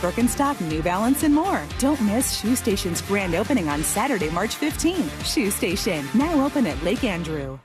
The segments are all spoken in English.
Birkenstock, New Balance, and more. Don't miss Shoe Station's grand opening on Saturday, March 15th. Shoe Station, now open at Lake Andrew.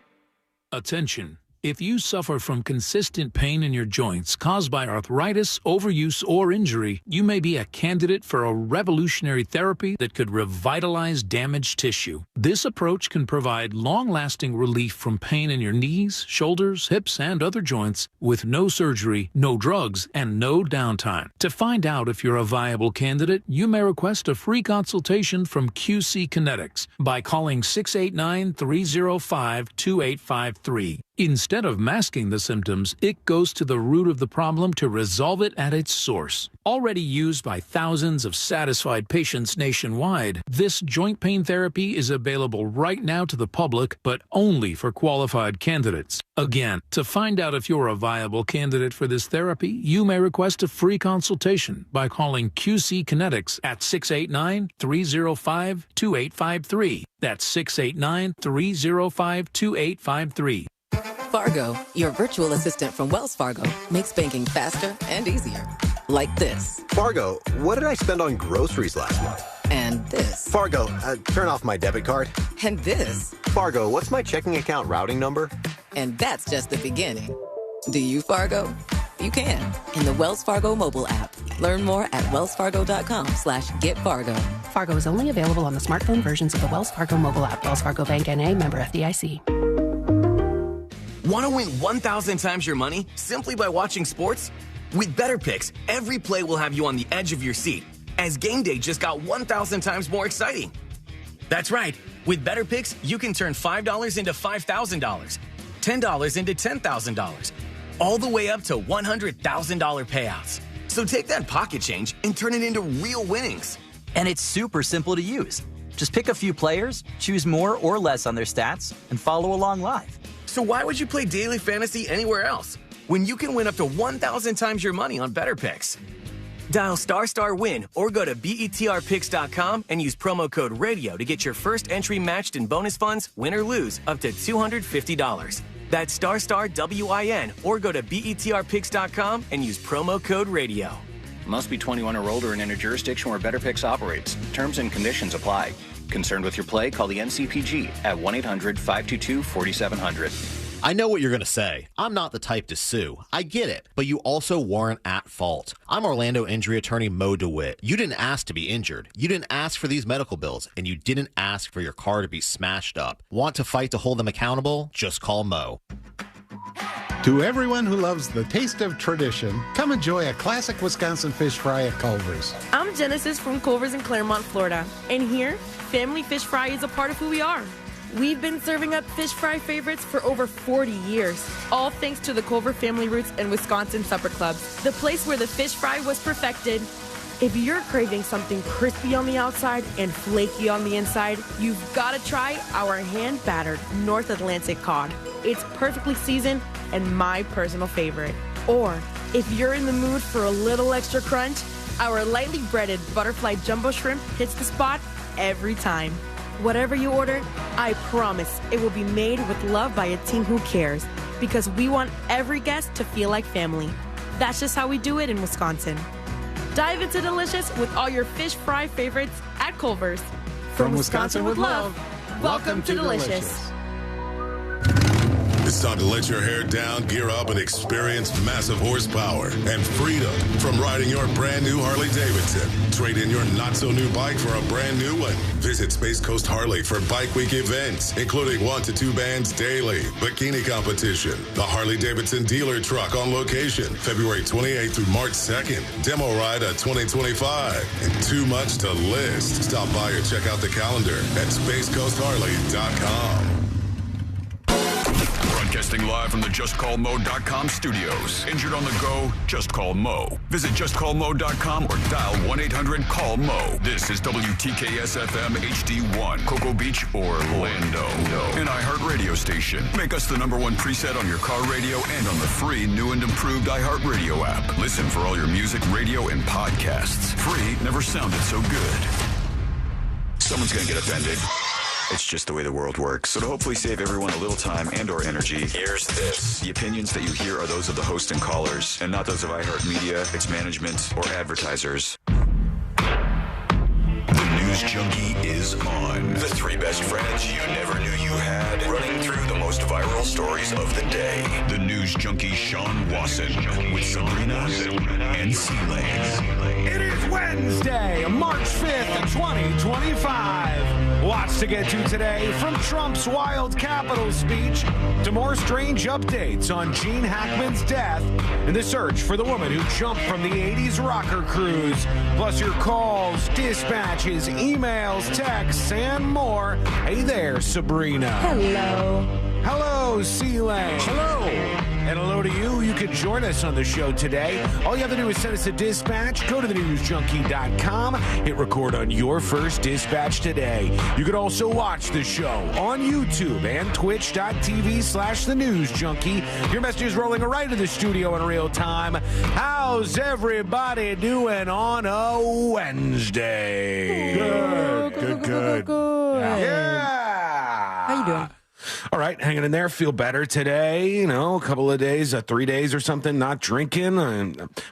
Attention. If you suffer from consistent pain in your joints caused by arthritis, overuse, or injury, you may be a candidate for a revolutionary therapy that could revitalize damaged tissue. This approach can provide long-lasting relief from pain in your knees, shoulders, hips, and other joints with no surgery, no drugs, and no downtime. To find out if you're a viable candidate, you may request a free consultation from QC Kinetics by calling 689-305-2853. Instead of masking the symptoms, it goes to the root of the problem to resolve it at its source. Already used by thousands of satisfied patients nationwide, this joint pain therapy is available right now to the public, but only for qualified candidates. Again, to find out if you're a viable candidate for this therapy, you may request a free consultation by calling QC Kinetics at 689-305-2853. That's 689-305-2853. Fargo, your virtual assistant from Wells Fargo, makes banking faster and easier. Like this. Fargo, what did I spend on groceries last month? And this. Fargo, turn off my debit card. And this. Fargo, what's my checking account routing number? And that's just the beginning. Do you, Fargo? You can in the Wells Fargo mobile app. Learn more at wellsfargo.com/getfargo. Fargo is only available on the smartphone versions of the Wells Fargo mobile app. Wells Fargo Bank N.A., member FDIC. Want to win 1,000 times your money simply by watching sports? With Better Picks, every play will have you on the edge of your seat, as game day just got 1,000 times more exciting. That's right. With Better Picks, you can turn $5 into $5,000, $10 into $10,000, all the way up to $100,000 payouts. So take that pocket change and turn it into real winnings. And it's super simple to use. Just pick a few players, choose more or less on their stats, and follow along live. So why would you play daily fantasy anywhere else when you can win up to 1,000 times your money on Better Picks? Dial **win or go to betrpicks.com and use promo code RADIO to get your first entry matched in bonus funds, win or lose, up to $250. That's **WIN or go to betrpicks.com and use promo code RADIO. Must be 21 or older and in a jurisdiction where Better Picks operates. Terms and conditions apply. Concerned with your play? Call the NCPG at 1-800-522-4700. I know what you're going to say. I'm not the type to sue. I get it. But you also weren't at fault. I'm Orlando injury attorney Mo DeWitt. You didn't ask to be injured. You didn't ask for these medical bills. And you didn't ask for your car to be smashed up. Want to fight to hold them accountable? Just call Mo. To everyone who loves the taste of tradition, come enjoy a classic Wisconsin fish fry at Culver's. I'm Genesis from Culver's in Claremont, Florida. And here, family fish fry is a part of who we are. We've been serving up fish fry favorites for over 40 years, all thanks to the Culver family roots and Wisconsin Supper Clubs, the place where the fish fry was perfected. If you're craving something crispy on the outside and flaky on the inside, you've got to try our hand-battered North Atlantic cod. It's perfectly seasoned and my personal favorite. Or, if you're in the mood for a little extra crunch, our lightly breaded butterfly jumbo shrimp hits the spot every time. Whatever you order, I promise it will be made with love by a team who cares, because we want every guest to feel like family. That's just how we do it in Wisconsin. Dive into delicious with all your fish fry favorites at Culver's. From Wisconsin with love, welcome to Delicious. It's time to let your hair down, gear up, and experience massive horsepower and freedom from riding your brand new Harley Davidson. Trade in your not-so-new bike for a brand new one. Visit Space Coast Harley for Bike Week events, including 1 to 2 bands daily, bikini competition, the Harley Davidson dealer truck on location, February 28th through March 2nd, demo ride at 2025, and too much to list. Stop by or check out the calendar at spacecoastharley.com. Broadcasting live from the JustCallMo.com studios. Injured on the go? Just call Mo. Visit JustCallMo.com or dial 1-800-CALL-MO. This is WTKS-FM HD1, Cocoa Beach, Orlando. An iHeartRadio station. Make us the #1 preset on your car radio and on the free new and improved iHeartRadio app. Listen for all your music, radio, and podcasts. Free never sounded so good. Someone's going to get offended. It's just the way the world works. So to hopefully save everyone a little time and or energy, here's this. The opinions that you hear are those of the host and callers, and not those of iHeartMedia, its management, or advertisers. The News Junkie is on. The three best friends you never knew you had, running through the most viral stories of the day. The News Junkie Sean Wasson with Sabrina and C-Lane. It is Wednesday, March 5th, 2025. Lots to get to today, from Trump's wild Capitol speech to more strange updates on Gene Hackman's death and the search for the woman who jumped from the 80s rocker cruise. Plus your calls, dispatches, emails, texts, and more. Hey there, Sabrina. Hello. Hello, C-Lane. Hello. And hello to you. You can join us on the show today. All you have to do is send us a dispatch. Go to thenewsjunkie.com. Hit record on your first dispatch today. You can also watch the show on YouTube and twitch.tv/thenewsjunkie. Your message is rolling right into the studio in real time. How's everybody doing on a Wednesday? Good. Yeah. How you doing? All right, hanging in there. Feel better today. You know, a couple of days, 3 days or something, not drinking.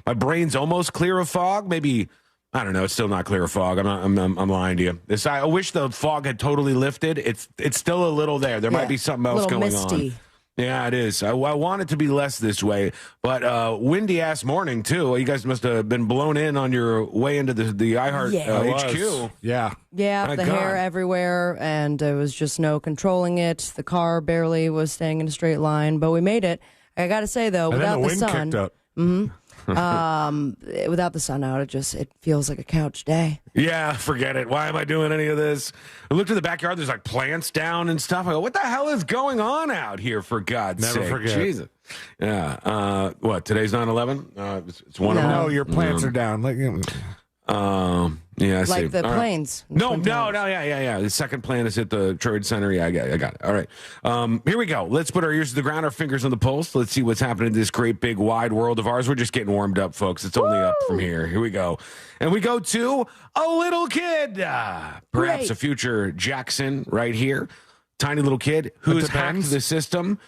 My brain's almost clear of fog. Maybe, I don't know. It's still not clear of fog. I'm lying to you. I wish the fog had totally lifted. It's still a little there. There might be something else going misty. on. Yeah, it is. I want it to be less this way, but windy ass morning too. You guys must have been blown in on your way into the iHeart HQ. Yeah, the hair everywhere, and there was just no controlling it. The car barely was staying in a straight line, but we made it. I got to say though, and without then the the wind sun, kicked up. without the sun out, it feels like a couch day. Yeah, forget it. Why am I doing any of this? I looked in the backyard. There's like plants down and stuff. I go, what the hell is going on out here, for God's sake? Never forget. Jesus. Yeah. What, today's 9/11? It's one of them. No, your plants are down. Yeah, I see. Like the All right. planes. No, yeah. The second plane is at the Trade Center. Yeah, I got it. All right. Here we go. Let's put our ears to the ground, our fingers on the pulse. Let's see what's happening in this great, big, wide world of ours. We're just getting warmed up, folks. It's only up from here. Here we go. And we go to a little kid, perhaps a future Jackson right here. Tiny little kid who's hacked the system.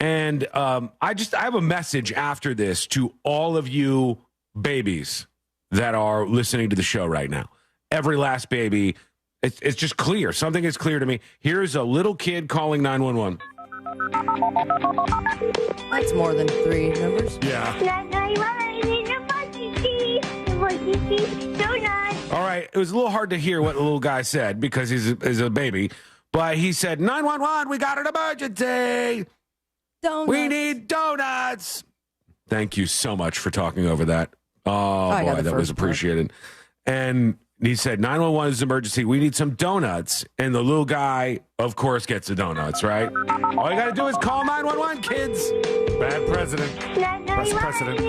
And I have a message after this to all of you babies that are listening to the show right now. Every last baby, it's just clear. Something is clear to me. Here's a little kid calling 911. That's more than 3 numbers. Yeah. All right. It was a little hard to hear what the little guy said because he's a baby. But he said, 911, we got an emergency. Donuts. We need donuts. Thank you so much for talking over that. Oh, boy, that was appreciated. And he said, 911 is an emergency. We need some donuts. And the little guy, of course, gets the donuts, right? All you got to do is call 911, kids. Bad president. Best president.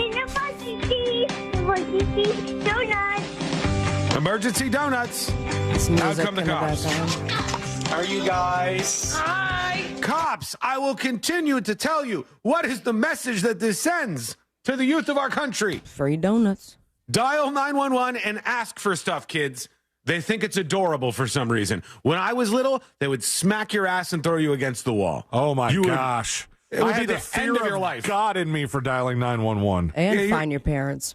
Emergency donuts. Out come the cops. How are you guys? Hi. Cops, I will continue to tell you what is the message that this sends to the youth of our country. Free donuts. Dial 911 and ask for stuff, kids. They think it's adorable for some reason. When I was little, they would smack your ass and throw you against the wall. Oh, my gosh. It would I be had the end of your life. God in me for dialing 911. And find your parents.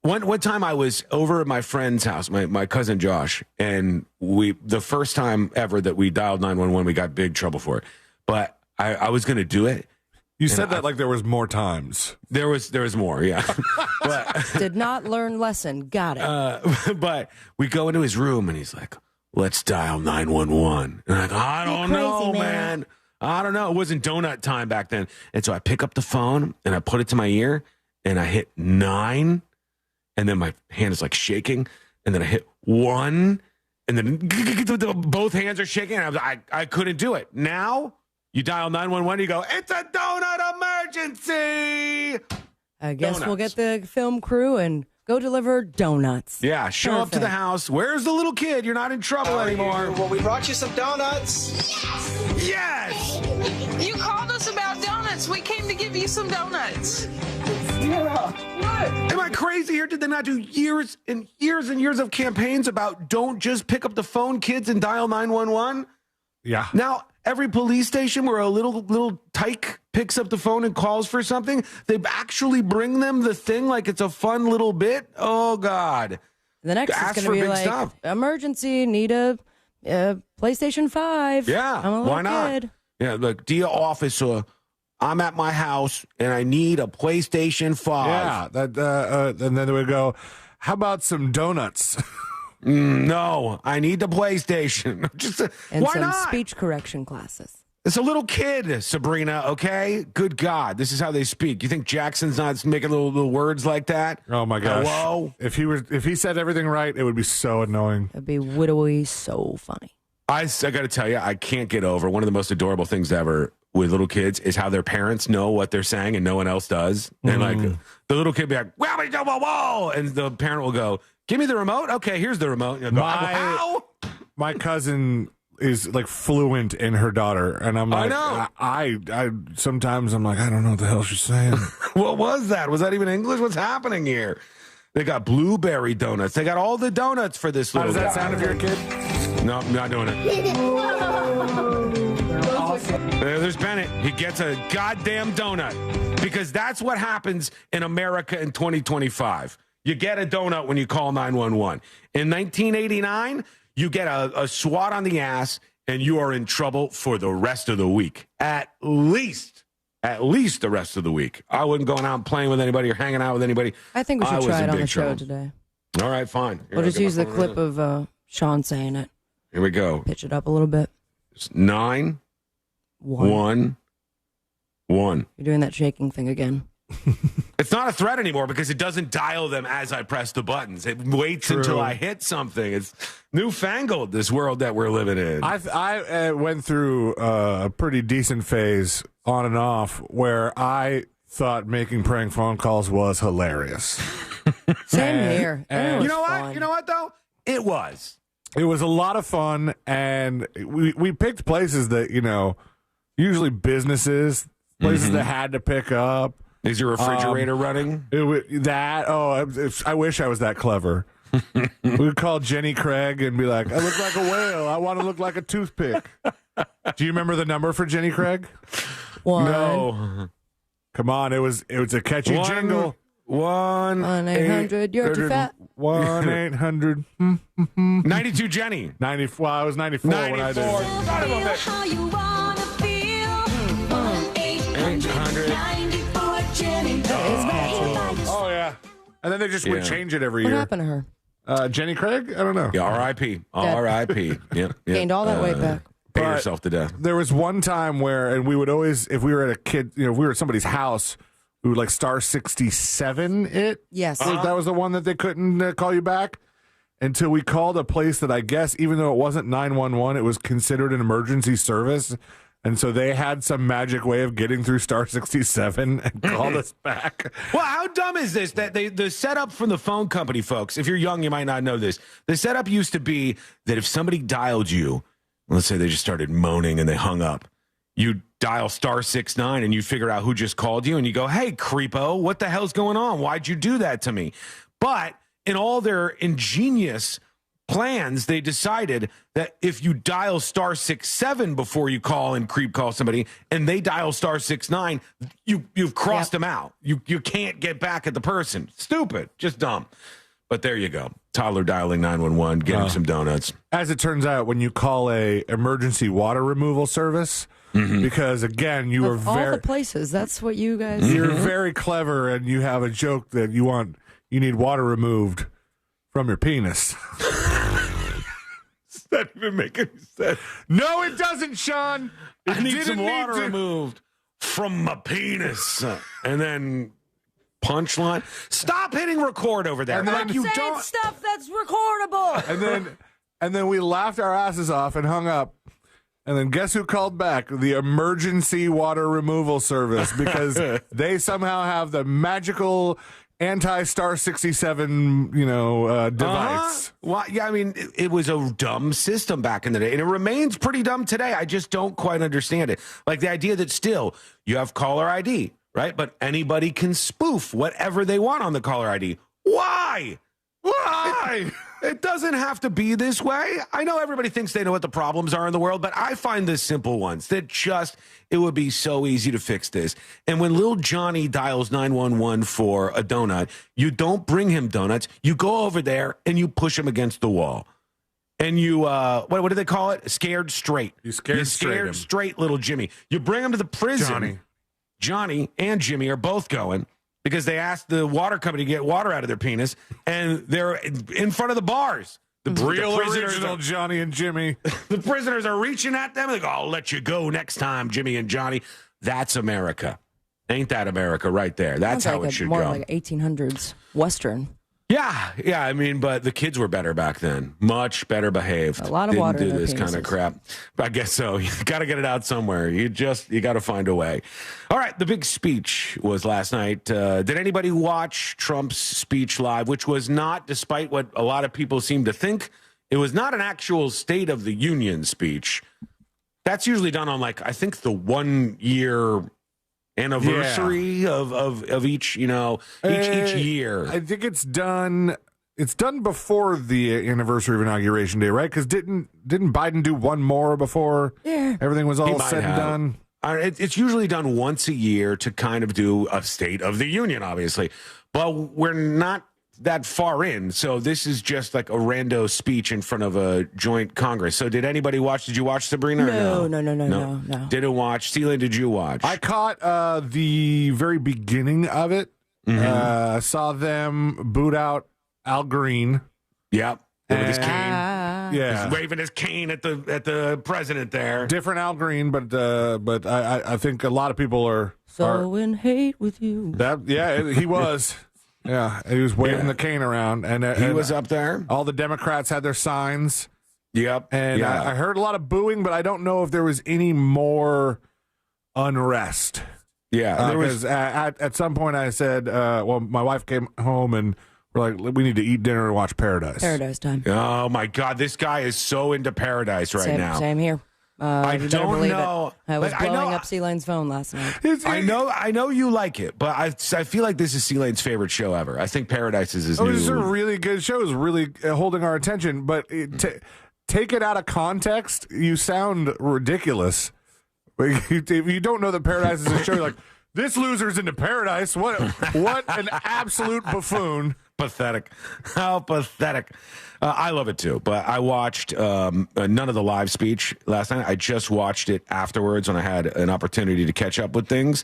One time I was over at my friend's house, my cousin Josh, and the first time ever that we dialed 911, we got big trouble for it. But I was going to do it. You said that like there was more times. There was more, yeah. But, did not learn lesson. Got it. But we go into his room and he's like, let's dial 911. And I go, I don't know, man. I don't know. It wasn't donut time back then. And so I pick up the phone and I put it to my ear and I hit 9. And then my hand is like shaking. And then I hit 1. And then both hands are shaking. And I couldn't do it. Now you dial 911. You go, it's a donut emergency. I guess we'll get the film crew and go deliver donuts. Yeah, show up to the house. Where's the little kid? You're not in trouble anymore. Well, we brought you some donuts. Yes! You called us about donuts. We came to give you some donuts. Yeah. What? Am I crazy here? Did they not do years and years and years of campaigns about don't just pick up the phone, kids, and dial 911? Yeah. Now, every police station where a little tyke picks up the phone and calls for something, they actually bring them the thing like it's a fun little bit. Oh, God. The next Ask is for going to be big like, stuff. emergency, need a PlayStation 5. Yeah, I'm a little why not? kid. Yeah, look, dear officer, I'm at my house and I need a PlayStation 5. Yeah, and then they would go, how about some donuts? No, I need the PlayStation. And why some not? speech correction classes. It's a little kid, Sabrina, okay? Good God, this is how they speak. You think Jackson's not making little words like that? Oh, my gosh. Hello? If he said everything right, it would be so annoying. It'd be widowy so funny. I got to tell you, I can't get over one of the most adorable things ever with little kids is how their parents know what they're saying and no one else does. And like the little kid be like, whoa, and the parent will go, give me the remote. Okay, here's the remote. Go, how? My cousin is like fluent in her daughter, and I'm like, I sometimes I'm like, I don't know what the hell she's saying. What was that? Was that even English? What's happening here? They got blueberry donuts. They got all the donuts for this little How does that guy. sound if you're a kid? No, I'm not doing it. There's Bennett. He gets a goddamn donut because that's what happens in America in 2025. You get a donut when you call 911. In 1989, you get a swat on the ass and you are in trouble for the rest of the week. At least the rest of the week. I wasn't going out and playing with anybody or hanging out with anybody. I think we should was try in it on big the show trouble. today. All right, fine. Here, We'll just I'll get use my the phone clip right of Sean saying it. Here we go. Pitch it up a little bit. It's 9 1 1. You're doing that shaking thing again. It's not a threat anymore because it doesn't dial them as I press the buttons. It waits until I hit something. It's newfangled, this world that we're living in. I went through a pretty decent phase on and off where I thought making prank phone calls was hilarious. Same here. And you know what? You know what, though? It was. It was a lot of fun, and we picked places that, usually businesses, places that had to pick up. Is your refrigerator running? I wish I was that clever. We would call Jenny Craig and be like, I look like a whale. I want to look like a toothpick. Do you remember the number for Jenny Craig? No. Come on, it was a catchy jingle. 1-800, you're too fat. 1-800. 92 Jenny. 94. Well, I was 94 when I did. Son of a bitch. 800. Oh, yeah. And then they just would change it every What year. happened to her? Jenny Craig? I don't know. Yeah, R.I.P. R.I.P. Yep. Gained all that weight back. Pay yourself to death. There was one time where, and we would always, if we were at a kid, if we were at somebody's house, we would like star 67 it. Yes. That was the one that they couldn't call you back until we called a place that I guess, even though it wasn't 911, it was considered an emergency service. And so they had some magic way of getting through star 67 and called us back. Well, how dumb is this? That the setup from the phone company, folks, if you're young, you might not know this. The setup used to be that if somebody dialed you, let's say they just started moaning and they hung up, you dial star 69 and you figure out who just called you and you go, hey, creepo, what the hell's going on? Why'd you do that to me? But in all their ingenious plans, they decided that if you dial star 67 before you call and creep call somebody and they dial star 69, you've crossed them out. You can't get back at the person. Stupid. Just dumb. But there you go. Toddler dialing 911, getting some donuts. As it turns out, when you call a emergency water removal service, because again, you are all very the places. That's what you guys. you're very clever, and you have a joke that you need water removed from your penis. Does that even make any sense? No, it doesn't, Sean. I need some water removed from my penis. And then punchline. Stop hitting record over there. And then, like you Saying don't. stuff that's recordable. And then we laughed our asses off and hung up. And then guess who called back? The emergency water removal service, because they somehow have the magical anti-star 67, device. Well, yeah, I mean, it was a dumb system back in the day, and it remains pretty dumb today. I just don't quite understand it. Like the idea that still you have caller ID, right? But anybody can spoof whatever they want on the caller ID. Why? It doesn't have to be this way. I know everybody thinks they know what the problems are in the world, but I find the simple ones that it would be so easy to fix this. And when little Johnny dials 911 for a donut, you don't bring him donuts. You go over there and you push him against the wall. And you, what do they call it? Scared straight. You scared straight little Jimmy. You bring him to the prison. Johnny and Jimmy are both going because they asked the water company to get water out of their penis, and they're in front of the bars. The original Johnny and Jimmy. The prisoners are reaching at them. They go, I'll let you go next time, Jimmy and Johnny. That's America. Ain't that America right there? That's how it should go. More like 1800s Western. Yeah. I mean, but the kids were better back then. Much better behaved. A lot of water in Didn't do their this kind of penises. crap. I guess so. You got to get it out somewhere. You got to find a way. All right. The big speech was last night. Did anybody watch Trump's speech live, which was not, despite what a lot of people seem to think, it was not an actual State of the Union speech. That's usually done on, I think the 1 year anniversary of each, each year. I think it's done before the anniversary of Inauguration Day, right? Because didn't Biden do one more before everything was all said and done? It's usually done once a year to kind of do a State of the Union, obviously. But we're not that far in, so this is just like a rando speech in front of a joint Congress. So did anybody watch? Did you watch, Sabrina? No. Didn't watch. Celine, did you watch? I caught the very beginning of it. Mm-hmm. Saw them boot out Al Green. Yep. With his cane. Yeah. He's waving his cane at the president there. Different Al Green, but I think a lot of people are in hate with you. He was. Yeah, he was waving the cane around, and he was up there. All the Democrats had their signs. Yep, and I heard a lot of booing, but I don't know if there was any more unrest. Yeah, because at some point I said, my wife came home and we're like, we need to eat dinner and watch Paradise. Paradise time. Oh my God, this guy is so into Paradise now. Same here. I don't know. I was blowing up C-Lane's phone last night. I know you like it, but I feel like this is C-Lane's favorite show ever. I think Paradise is his new. This is a really good show. It's really holding our attention, but take it out of context, you sound ridiculous. If you don't know that Paradise is a show, you're like, this loser's into Paradise. What an absolute buffoon. Pathetic. How pathetic. I love it too, but I watched none of the live speech last night. I just watched it afterwards when I had an opportunity to catch up with things.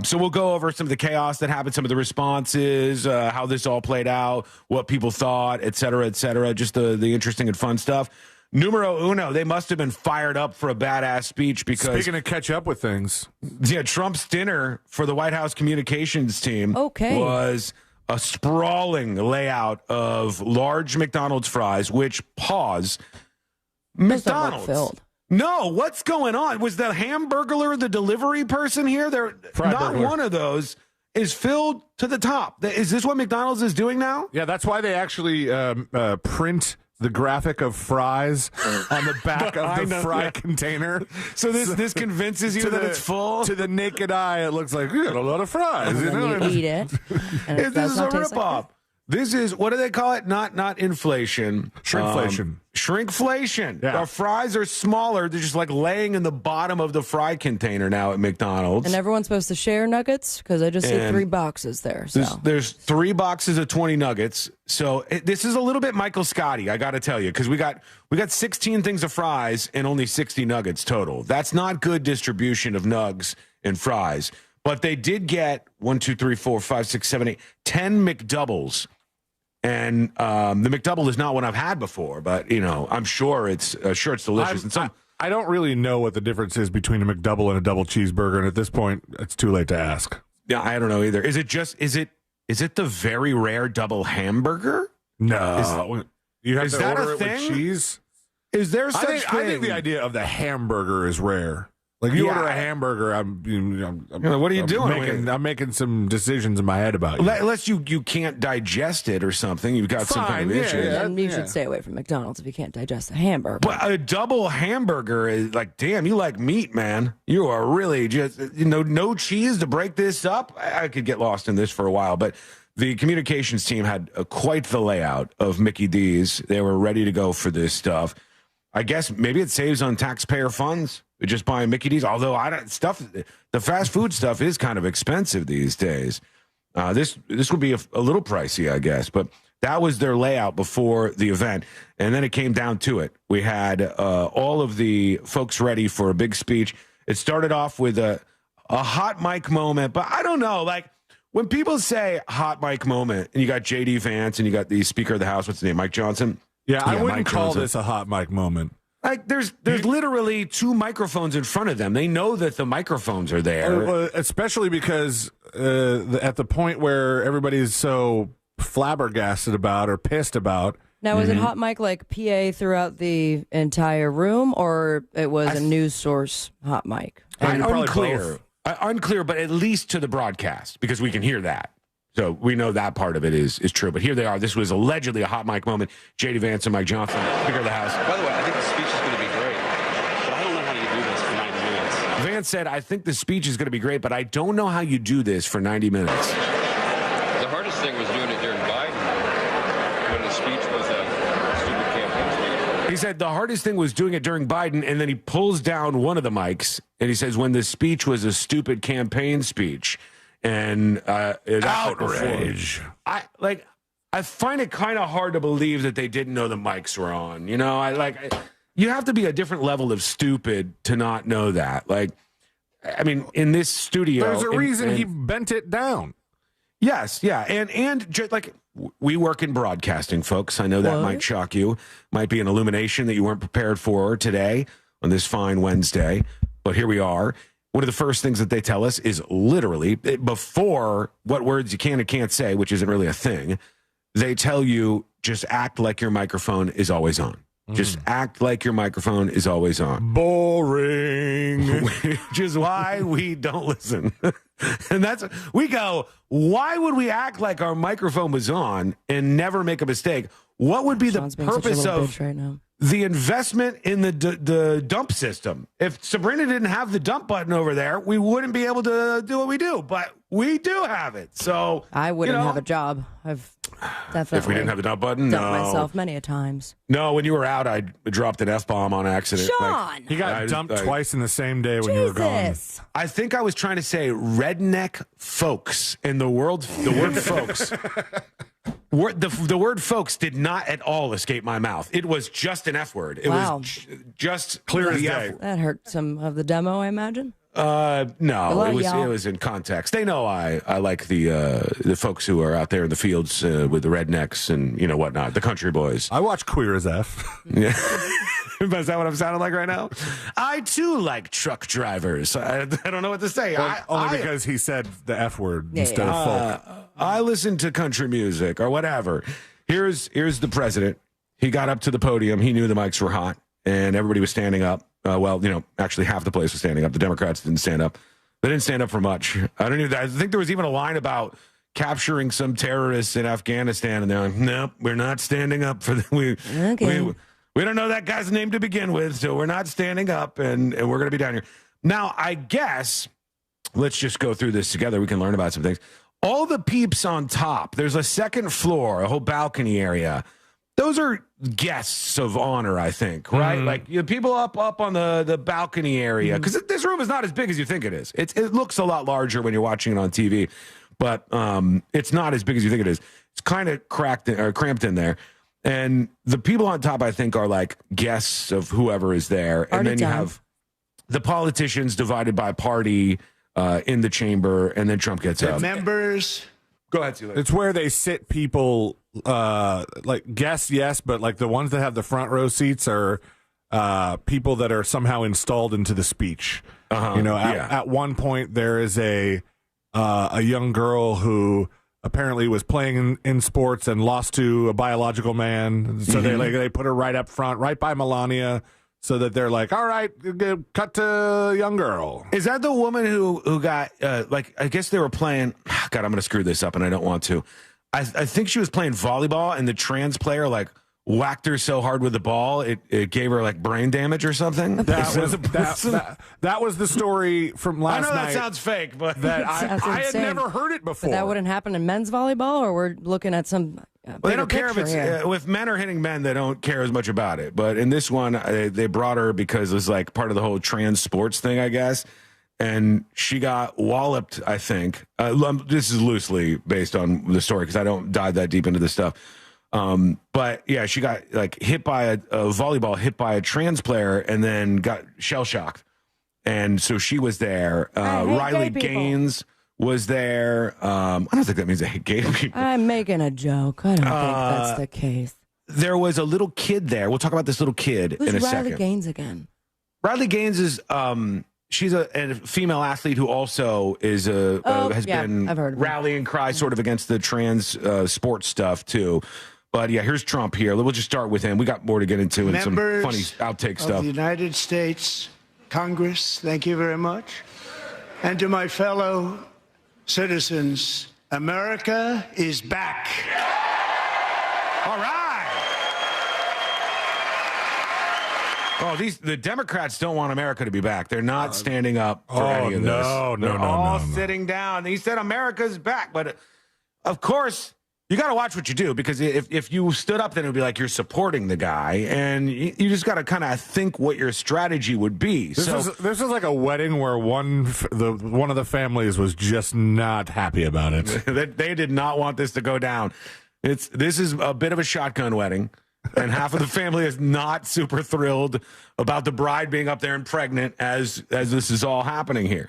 So we'll go over some of the chaos that happened, some of the responses, how this all played out, what people thought, et cetera, just the interesting and fun stuff. Numero uno, they must have been fired up for a badass speech because... Speaking of catch up with things. Yeah, Trump's dinner for the White House communications team was a sprawling layout of large McDonald's fries, which, McDonald's. Filled. No, what's going on? Was the Hamburglar the delivery person here? Not one of those is filled to the top. Is this what McDonald's is doing now? Yeah, that's why they actually print the graphic of fries on the back of the fry container. So this convinces you that it's full? To the naked eye, it looks like, you got a lot of fries. And then you eat it. And it this does is a not taste ripoff. like This is, what do they call it? Not inflation. Shrinkflation. Shrinkflation. Yeah. Our fries are smaller. They're just like laying in the bottom of the fry container now at McDonald's. And everyone's supposed to share nuggets because I just see 3 boxes there. So there's 3 boxes of 20 nuggets. So this is a little bit Michael Scotty, I got to tell you, because we got 16 things of fries and only 60 nuggets total. That's not good distribution of nugs and fries. But they did get 10 McDoubles. And the McDouble is not one I've had before, but I'm sure it's delicious. I don't really know what the difference is between a McDouble and a double cheeseburger, and at this point, it's too late to ask. Yeah, I don't know either. Is it the very rare double hamburger? No, you have to order it with cheese. Is there such thing? I think the idea of the hamburger is rare. Like you order a hamburger, what are you doing? I'm making some decisions in my head about you. Unless you can't digest it or something, you've got some kind of issue. And you should stay away from McDonald's if you can't digest a hamburger. But a double hamburger is like, damn, you like meat, man. You are really just no cheese to break this up. I could get lost in this for a while, but the communications team had quite the layout of Mickey D's. They were ready to go for this stuff. I guess maybe it saves on taxpayer funds just buying Mickey D's. Although the fast food stuff is kind of expensive these days. This would be a little pricey, I guess. But that was their layout before the event, and then it came down to it. We had all of the folks ready for a big speech. It started off with a hot mic moment, but I don't know, like. When people say hot mic moment, and you got J.D. Vance and you got the Speaker of the House, what's his name, Mike Johnson? Yeah, I wouldn't call this a hot mic moment. Like, there's literally two microphones in front of them. They know that the microphones are there. Especially because at the point where everybody's so flabbergasted about or pissed about. Now, was it hot mic like PA throughout the entire room, or it was a news source hot mic? Unclear, but at least to the broadcast, because we can hear that. So we know that part of it is true. But here they are. This was allegedly a hot mic moment. J.D. Vance and Mike Johnson, Speaker of the House. By the way, I think the speech is going to be great, but I don't know how you do this for 90 minutes. Vance said, I think the speech is going to be great, but I don't know how you do this for 90 minutes. The hardest thing was doing it during Biden, when the speech was a stupid campaign speech. He said the hardest thing was doing it during Biden, and then he pulls down one of the mics, and he says when the speech was a stupid campaign speech. And outrage. I find it kind of hard to believe that they didn't know the mics were on. You know, you have to be a different level of stupid to not know that. Like, I mean, in this studio, there's a reason he bent it down. Yes, yeah, and just like we work in broadcasting, folks. I know that might shock you, might be an illumination that you weren't prepared for today on this fine Wednesday, but here we are. One of the first things that they tell us is literally before what words you can and can't say, which isn't really a thing. They tell you just act like your microphone is always on. Just act like your microphone is always on. Boring. Which is why we don't listen. And we go, why would we act like our microphone was on and never make a mistake? What would be Sean's the purpose of right now. The investment in the dump system? If Sabrina didn't have the dump button over there, we wouldn't be able to do what we do. But we do have it. So I wouldn't have a job. I've definitely. If we didn't have the dump button, dumped myself many a times. No, when you were out, I dropped an F-bomb on accident. Sean! He got dumped twice in the same day when you were gone. I think I was trying to say redneck folks, and the word folks. The word folks did not at all escape my mouth. It was just an F word. It was just clear as day. That hurt some of the demo, I imagine. No, it was in context. They know I like the folks who are out there in the fields with the rednecks and whatnot, the country boys. I watch Queer as F. Yeah. Is that what I'm sounding like right now? I too like truck drivers. I don't know what to say. Only because he said the F word instead of folk. I listen to country music or whatever. Here's the president. He got up to the podium. He knew the mics were hot, and everybody was standing up. Actually, half the place was standing up. The Democrats didn't stand up. They didn't stand up for much. I think there was even a line about capturing some terrorists in Afghanistan, and they're like, "Nope, we're not standing up for them. We don't know that guy's name to begin with, so we're not standing up, and we're going to be down here." Now, I guess let's just go through this together. We can learn about some things. All the peeps on top. There's a second floor, a whole balcony area. Those are guests of honor, I think, right? Like people up on the balcony area, because this room is not as big as you think it is. It looks a lot larger when you're watching it on TV, but it's not as big as you think it is. It's kind of cramped in there. And the people on top, I think, are like guests of whoever is there. And then you have the politicians divided by party in the chamber, and then Trump gets up. Members. Go ahead, Sila. It's where they sit people, like guests, yes, but like the ones that have the front row seats are people that are somehow installed into the speech. At one point there is a young girl who apparently was playing in sports and lost to a biological man. So they put her right up front, right by Melania, so that they're like, all right, cut to young girl. Is that the woman who got, I guess they were playing, God, I'm going to screw this up and I don't want to. I think she was playing volleyball and the trans player, whacked her so hard with the ball it gave her like brain damage or something. That was the story from last night. I know that sounds fake, but that I had never heard it before. But that wouldn't happen in men's volleyball, or we're looking at some. Well, they don't care if it's if men are hitting men. They don't care as much about it. But in this one, they brought her because it was like part of the whole trans sports thing, I guess. And she got walloped, I think. This is loosely based on the story because I don't dive that deep into this stuff. But yeah, she got like hit by a volleyball, hit by a trans player, and then got shell shocked. And so she was there. Riley Gaines was there. I don't think that means I hate gay people. I'm making a joke. I don't think that's the case. There was a little kid there. We'll talk about this little kid in a second. Riley Gaines again? Riley Gaines is she's a female athlete who also is has been rallying cry sort of against the trans sports stuff too. But yeah, here's Trump here. We'll just start with him. We got more to get into and some funny outtake stuff. Of the United States Congress, thank you very much. And to my fellow citizens, America is back. All right. Oh, the Democrats don't want America to be back. They're not standing up for any of this. They're all sitting down. He said America's back, but of course you got to watch what you do, because if you stood up, then it would be like you're supporting the guy, and you just got to kind of think what your strategy would be. This is like a wedding where one of the families was just not happy about it. They did not want this to go down. This is a bit of a shotgun wedding, and half of the family is not super thrilled about the bride being up there and pregnant as this is all happening here.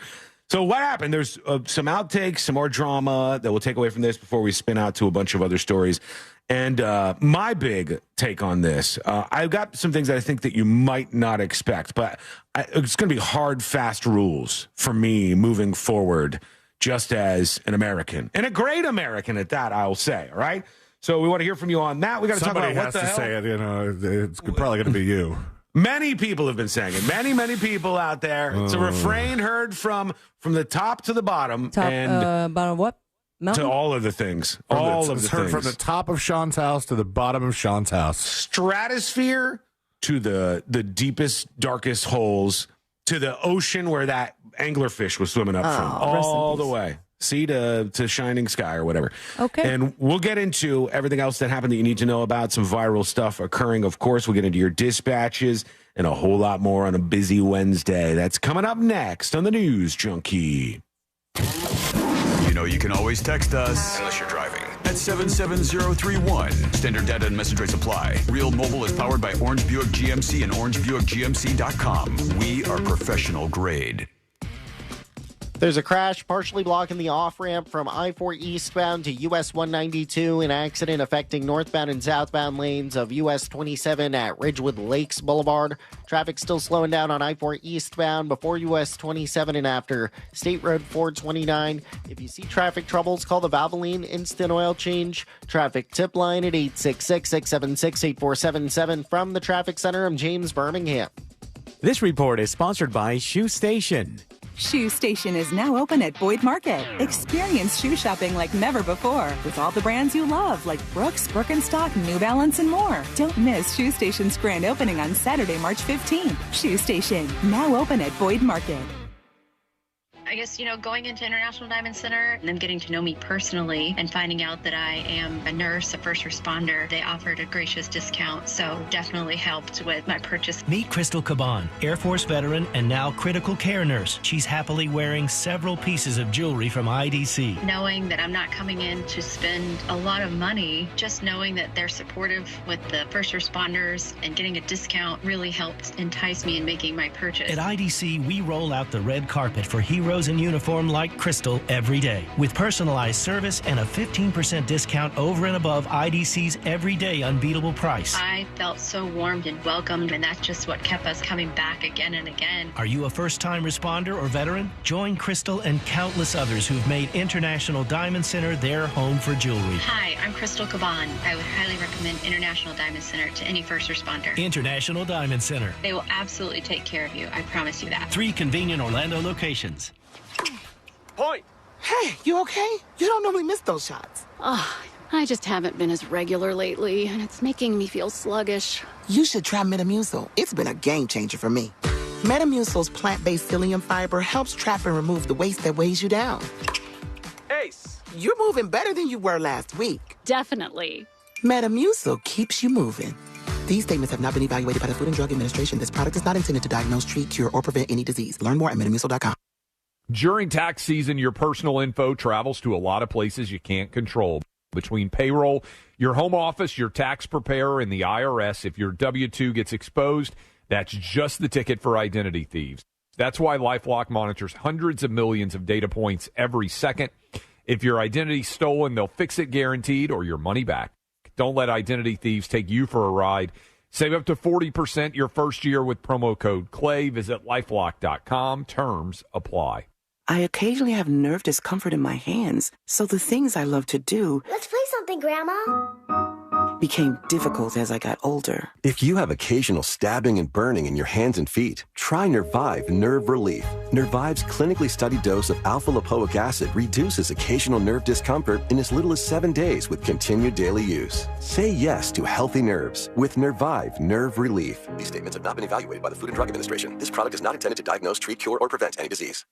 So what happened? There's some outtakes, some more drama that we'll take away from this before we spin out to a bunch of other stories. And my big take on this, I've got some things that I think that you might not expect, but it's going to be hard, fast rules for me moving forward, just as an American, and a great American at that, I'll say. All right. So we want to hear from you on that. We got to talk about what the hell. Somebody has to say it. You know, it's probably going to be you. Many people have been saying it. Many people out there. It's a refrain heard from the top to the bottom. Bottom what? Mountain? To all of the things. It's heard from the top of Sean's house to the bottom of Sean's house. Stratosphere to the deepest, darkest holes, to the ocean where that anglerfish was swimming up from. All the way. Sea to shining sky or whatever. Okay. And we'll get into everything else that happened that you need to know about, some viral stuff occurring. Of course, we'll get into your dispatches and a whole lot more on a busy Wednesday. That's coming up next on the News Junkie. You know you can always text us. Unless you're driving. At 77031. Standard data and message rates apply. Real Mobile is powered by Orange Buick GMC and OrangeBuickGMC.com. We are professional grade. There's a crash partially blocking the off-ramp from I-4 eastbound to US 192, an accident affecting northbound and southbound lanes of US 27 at Ridgewood Lakes Boulevard. Traffic still slowing down on I-4 eastbound before US 27 and after State Road 429. If you see traffic troubles, call the Valvoline Instant Oil Change Traffic Tip Line at 866-676-8477. From the Traffic Center, I'm James Birmingham. This report is sponsored by Shoe Station. Shoe Station is now open at Boyd Market. Experience shoe shopping like never before with all the brands you love like Brooks, Birkenstock, New Balance, and more. Don't miss Shoe Station's grand opening on Saturday, March 15th. Shoe Station, now open at Boyd Market. I guess, going into International Diamond Center and them getting to know me personally and finding out that I am a nurse, a first responder, they offered a gracious discount, so definitely helped with my purchase. Meet Crystal Caban, Air Force veteran and now critical care nurse. She's happily wearing several pieces of jewelry from IDC. Knowing that I'm not coming in to spend a lot of money, just knowing that they're supportive with the first responders and getting a discount really helped entice me in making my purchase. At IDC, we roll out the red carpet for heroes in uniform like Crystal every day, with personalized service and a 15% discount over and above IDC's everyday unbeatable price. I felt so warmed and welcomed, and that's just what kept us coming back again and again. Are you a first-time responder or veteran? Join Crystal and countless others who've made International Diamond Center their home for jewelry. Hi, I'm Crystal Caban. I would highly recommend International Diamond Center to any first responder. International Diamond Center. They will absolutely take care of you. I promise you that. 3 convenient Orlando locations. Point. Hey, you okay? You don't normally miss those shots. Oh, I just haven't been as regular lately, and it's making me feel sluggish. You should try Metamucil. It's been a game changer for me. Metamucil's plant-based psyllium fiber helps trap and remove the waste that weighs you down. Ace, you're moving better than you were last week. Definitely. Metamucil keeps you moving. These statements have not been evaluated by the Food and Drug Administration. This product is not intended to diagnose, treat, cure, or prevent any disease. Learn more at metamucil.com. During tax season, your personal info travels to a lot of places you can't control. Between payroll, your home office, your tax preparer, and the IRS, if your W-2 gets exposed, that's just the ticket for identity thieves. That's why LifeLock monitors hundreds of millions of data points every second. If your identity's stolen, they'll fix it guaranteed or your money back. Don't let identity thieves take you for a ride. Save up to 40% your first year with promo code CLAY. Visit LifeLock.com. Terms apply. I occasionally have nerve discomfort in my hands, so the things I love to do... Let's play something, Grandma. ...became difficult as I got older. If you have occasional stabbing and burning in your hands and feet, try Nervive Nerve Relief. Nervive's clinically studied dose of alpha-lipoic acid reduces occasional nerve discomfort in as little as 7 days with continued daily use. Say yes to healthy nerves with Nervive Nerve Relief. These statements have not been evaluated by the Food and Drug Administration. This product is not intended to diagnose, treat, cure, or prevent any disease.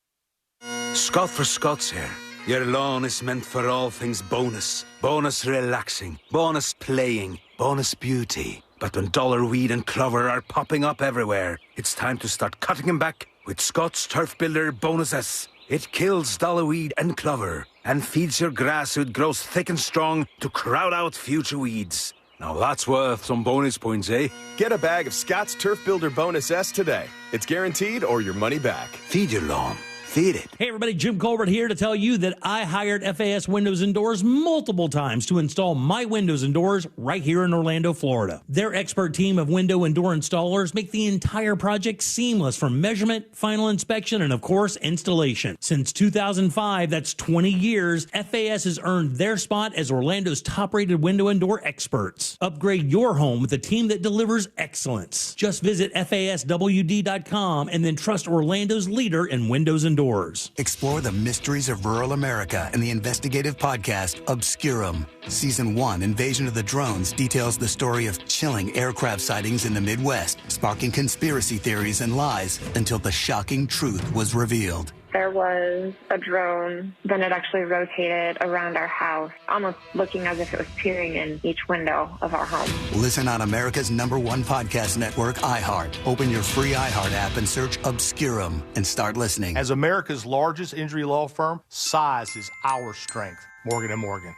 Scott for Scots here. Your lawn is meant for all things bonus. Bonus relaxing, bonus playing, bonus beauty. But when dollar weed and clover are popping up everywhere, it's time to start cutting them back with Scott's Turf Builder Bonus S. It kills dollar weed and clover and feeds your grass so it grows thick and strong to crowd out future weeds. Now that's worth some bonus points, eh? Get a bag of Scott's Turf Builder Bonus S today. It's guaranteed or your money back. Feed your lawn. Feed it. Hey everybody, Jim Culver here to tell you that I hired FAS Windows and Doors multiple times to install my windows and doors right here in Orlando, Florida. Their expert team of window and door installers make the entire project seamless from measurement, final inspection, and of course, installation. Since 2005, that's 20 years, FAS has earned their spot as Orlando's top-rated window and door experts. Upgrade your home with a team that delivers excellence. Just visit FASWD.com and then trust Orlando's leader in windows and doors. Explore the mysteries of rural America in the investigative podcast Obscurum. Season 1, Invasion of the Drones, details the story of chilling aircraft sightings in the Midwest, sparking conspiracy theories and lies until the shocking truth was revealed. There was a drone, then it actually rotated around our house, almost looking as if it was peering in each window of our home. Listen on America's #1 podcast network, iHeart. Open your free iHeart app and search Obscurum and start listening. As America's largest injury law firm, size is our strength. Morgan & Morgan.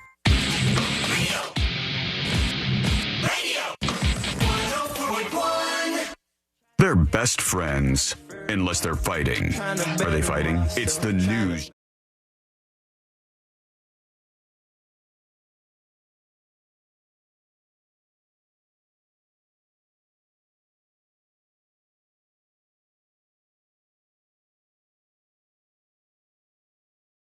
They're best friends, unless they're fighting. Are they fighting? It's the news.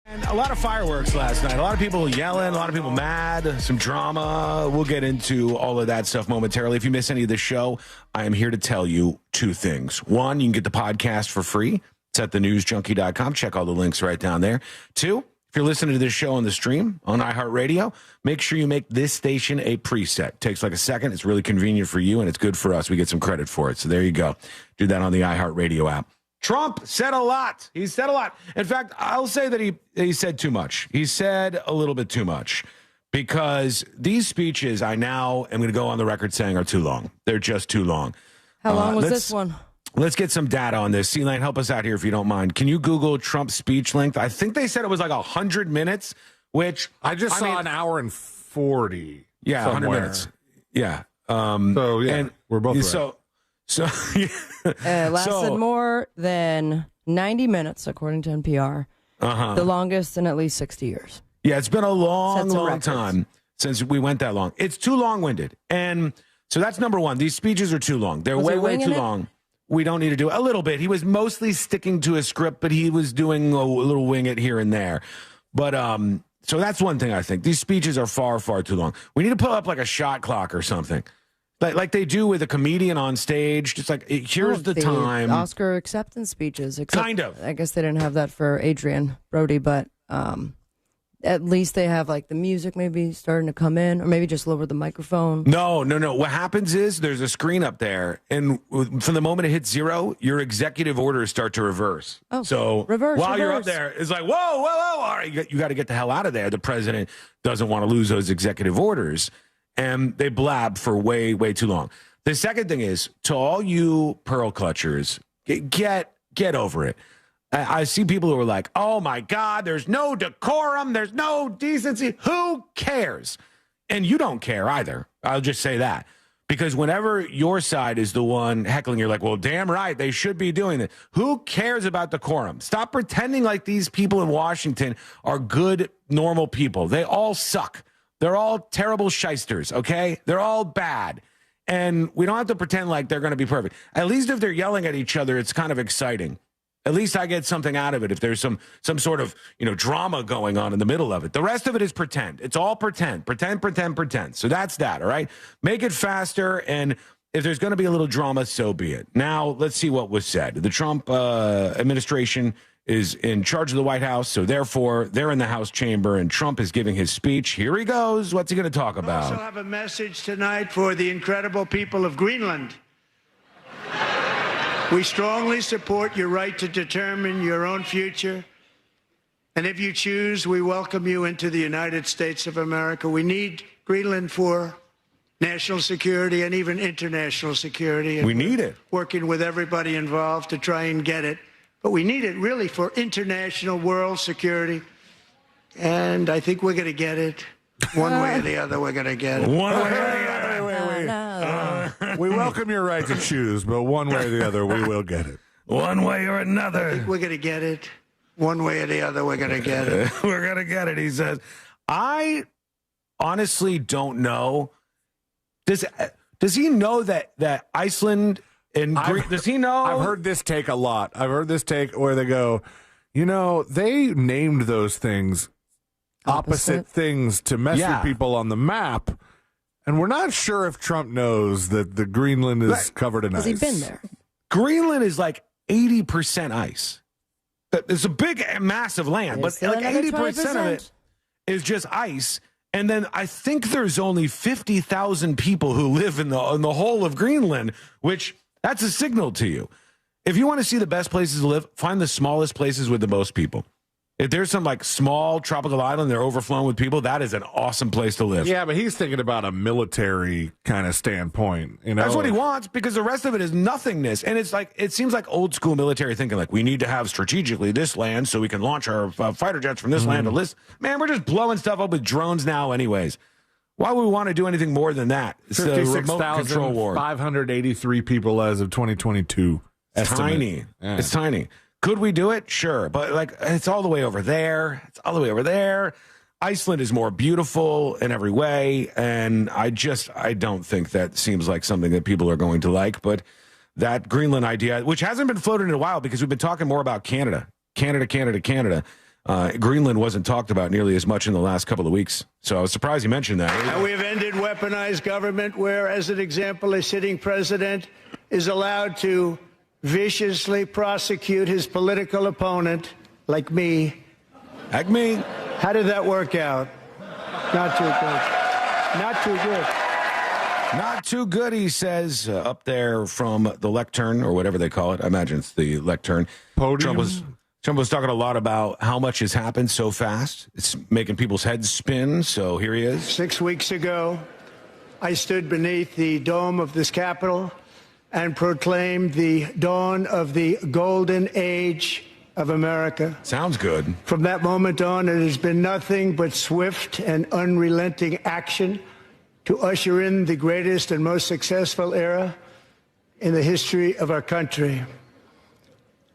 And a lot of fireworks last night. A lot of people yelling, a lot of people mad, some drama. We'll get into all of that stuff momentarily. If you miss any of the show, I am here to tell you two things. One, you can get the podcast for free. It's at thenewsjunkie.com. Check all the links right down there. Two, if you're listening to this show on the stream on iHeartRadio, make sure you make this station a preset. It takes like a second. It's really convenient for you, and it's good for us. We get some credit for it. So there you go. Do that on the iHeartRadio app. Trump said a lot. He said a lot. In fact, I'll say that he said too much. He said a little bit too much because these speeches I now am going to go on the record saying are too long. They're just too long. How long was this one? Let's get some data on this. C-Lane, help us out here if you don't mind. Can you Google Trump's speech length? I think they said it was like 100 minutes, which I saw an hour and 40. Yeah, somewhere. 100 minutes. Yeah. So, yeah, and we're both right. So it lasted more than 90 minutes, according to NPR. The longest in at least 60 years. Yeah, it's been a long time since we went that long. It's too long-winded. And so that's number one. These speeches are too long. They're way too long. We don't need to do it. A little bit. He was mostly sticking to his script, but he was doing a little wing it here and there. But so that's one thing I think. These speeches are far, far too long. We need to put up like a shot clock or something. Like they do with a comedian on stage, just like, here's the time. Oscar acceptance speeches. Kind of. I guess they didn't have that for Adrian Brody, but at least they have like the music maybe starting to come in, or maybe just lower the microphone? No. What happens is there's a screen up there, and from the moment it hits 0, your executive orders start to reverse. Oh, so reverse. You're up there, it's like, whoa. All right, you got to get the hell out of there. The president doesn't want to lose those executive orders, and they blab for way, way too long. The second thing is, to all you pearl clutchers, get over it. I see people who are like, oh, my God, there's no decorum. There's no decency. Who cares? And you don't care either. I'll just say that. Because whenever your side is the one heckling, you're like, well, damn right, they should be doing it. Who cares about decorum? Stop pretending like these people in Washington are good, normal people. They all suck. They're all terrible shysters, okay? They're all bad. And we don't have to pretend like they're going to be perfect. At least if they're yelling at each other, it's kind of exciting. At least I get something out of it if there's some sort of, drama going on in the middle of it. The rest of it is pretend. It's all pretend. Pretend. So that's that, all right? Make it faster, and if there's going to be a little drama, so be it. Now, let's see what was said. The Trump administration is in charge of the White House, so therefore they're in the House chamber, and Trump is giving his speech. Here he goes. What's he going to talk about? I also have a message tonight for the incredible people of Greenland. We strongly support your right to determine your own future. And if you choose, we welcome you into the United States of America. We need Greenland for national security and even international security. And we need it. Working with everybody involved to try and get it. But we need it really for international world security. And I think we're going to get it. One way or the other, we're going to get it. One way or the other. We welcome your right to choose, but one way or the other, we will get it. One way or another. I think we're going to get it. One way or the other, we're going to get it. We're going to get it, he says. I honestly don't know. Does he know that Iceland and Greece, does he know? I've heard this take a lot. I've heard this take where they go, they named those things opposite things to mess with people on the map. And we're not sure if Trump knows that the Greenland is covered in ice. Has he been there? Greenland is like 80% ice. It's a big, massive land, but like 80% of it is just ice. And then I think there's only 50,000 people who live in the whole of Greenland, which that's a signal to you. If you want to see the best places to live, find the smallest places with the most people. If there's some like small tropical island, they're overflowing with people, that is an awesome place to live. Yeah, but he's thinking about a military kind of standpoint. That's what he wants, because the rest of it is nothingness. And it's like, it seems like old school military thinking, like, we need to have strategically this land so we can launch our fighter jets from this land to this. Man, we're just blowing stuff up with drones now anyways. Why would we want to do anything more than that? It's a remote control war. 583 people as of 2022. It's tiny. Yeah. It's tiny. Could we do it? Sure. But like, it's all the way over there. Iceland is more beautiful in every way. And I don't think that seems like something that people are going to like. But that Greenland idea, which hasn't been floated in a while because we've been talking more about Canada. Greenland wasn't talked about nearly as much in the last couple of weeks. So I was surprised you mentioned that. And we have ended weaponized government where, as an example, a sitting president is allowed to viciously prosecute his political opponent, like me. Like me. How did that work out? Not too good. Not too good, he says, up there from the lectern, or whatever they call it. I imagine it's the lectern. Podium. Trump was talking a lot about how much has happened so fast. It's making people's heads spin, so here he is. 6 weeks ago, I stood beneath the dome of this Capitol and proclaimed the dawn of the golden age of America. Sounds good. From that moment on, it has been nothing but swift and unrelenting action to usher in the greatest and most successful era in the history of our country.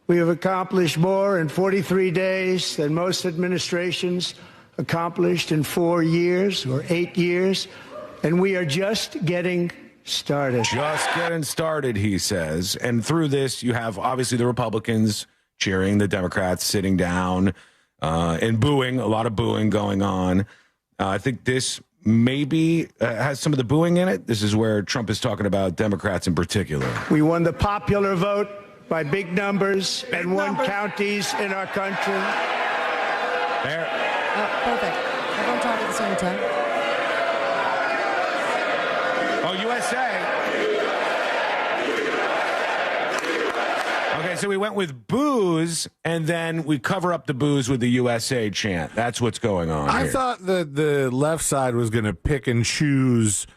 We have accomplished more in 43 days than most administrations accomplished in 4 years or 8 years, and we are just getting started. Just getting started, he says. And through this, you have obviously the Republicans cheering, the Democrats sitting down and booing, a lot of booing going on. I think this maybe has some of the booing in it. This is where Trump is talking about Democrats in particular. We won the popular vote by big numbers and won counties in our country. Perfect. Everyone talk at the same time. Oh, USA. Okay, so we went with booze, and then we cover up the booze with the USA chant. That's what's going on I here. thought that the left side was going to pick and choose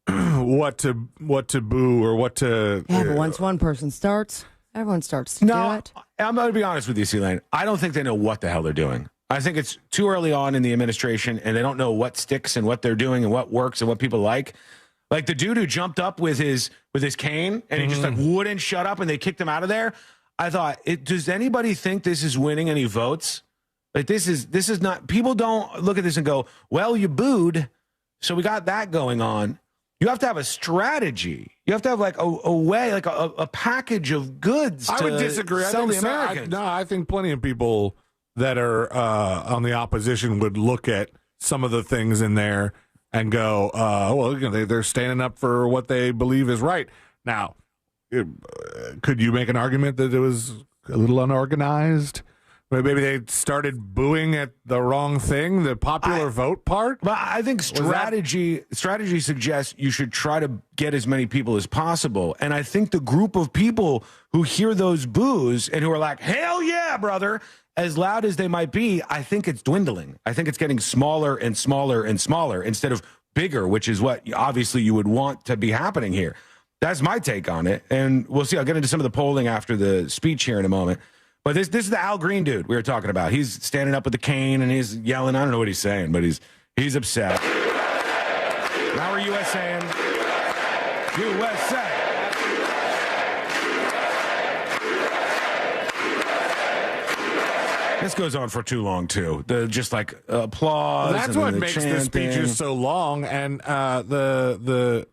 what to boo or what to. Yeah, but once one person starts, everyone starts to do it. I'm going to be honest with you, C-Lane. I don't think they know what the hell they're doing. I think it's too early on in the administration, and they don't know what sticks and what they're doing and what works and what people like. Like the dude who jumped up with his cane and he just like wouldn't shut up, and they kicked him out of there. I thought, does anybody think this is winning any votes? Like this is not. People don't look at this and go, "Well, you booed, so we got that going on." You have to have a strategy. You have to have like a way, like a package of goods. I would disagree. Sell the Americans. I think plenty of people that are on the opposition would look at some of the things in there and go, well, they're standing up for what they believe is right. Now, could you make an argument that it was a little unorganized? Maybe they started booing at the wrong thing, the popular vote part? But I think strategy suggests you should try to get as many people as possible. And I think the group of people who hear those boos and who are like, hell yeah, brother, as loud as they might be, I think it's dwindling. I think it's getting smaller and smaller and smaller instead of bigger, which is what obviously you would want to be happening here. That's my take on it. And we'll see. I'll get into some of the polling after the speech here in a moment. But this is the Al Green dude we were talking about. He's standing up with the cane and he's yelling. I don't know what he's saying, but he's upset. Now we're USAing. USA. This goes on for too long, too. Just like applause. That's what makes the speeches so long. And the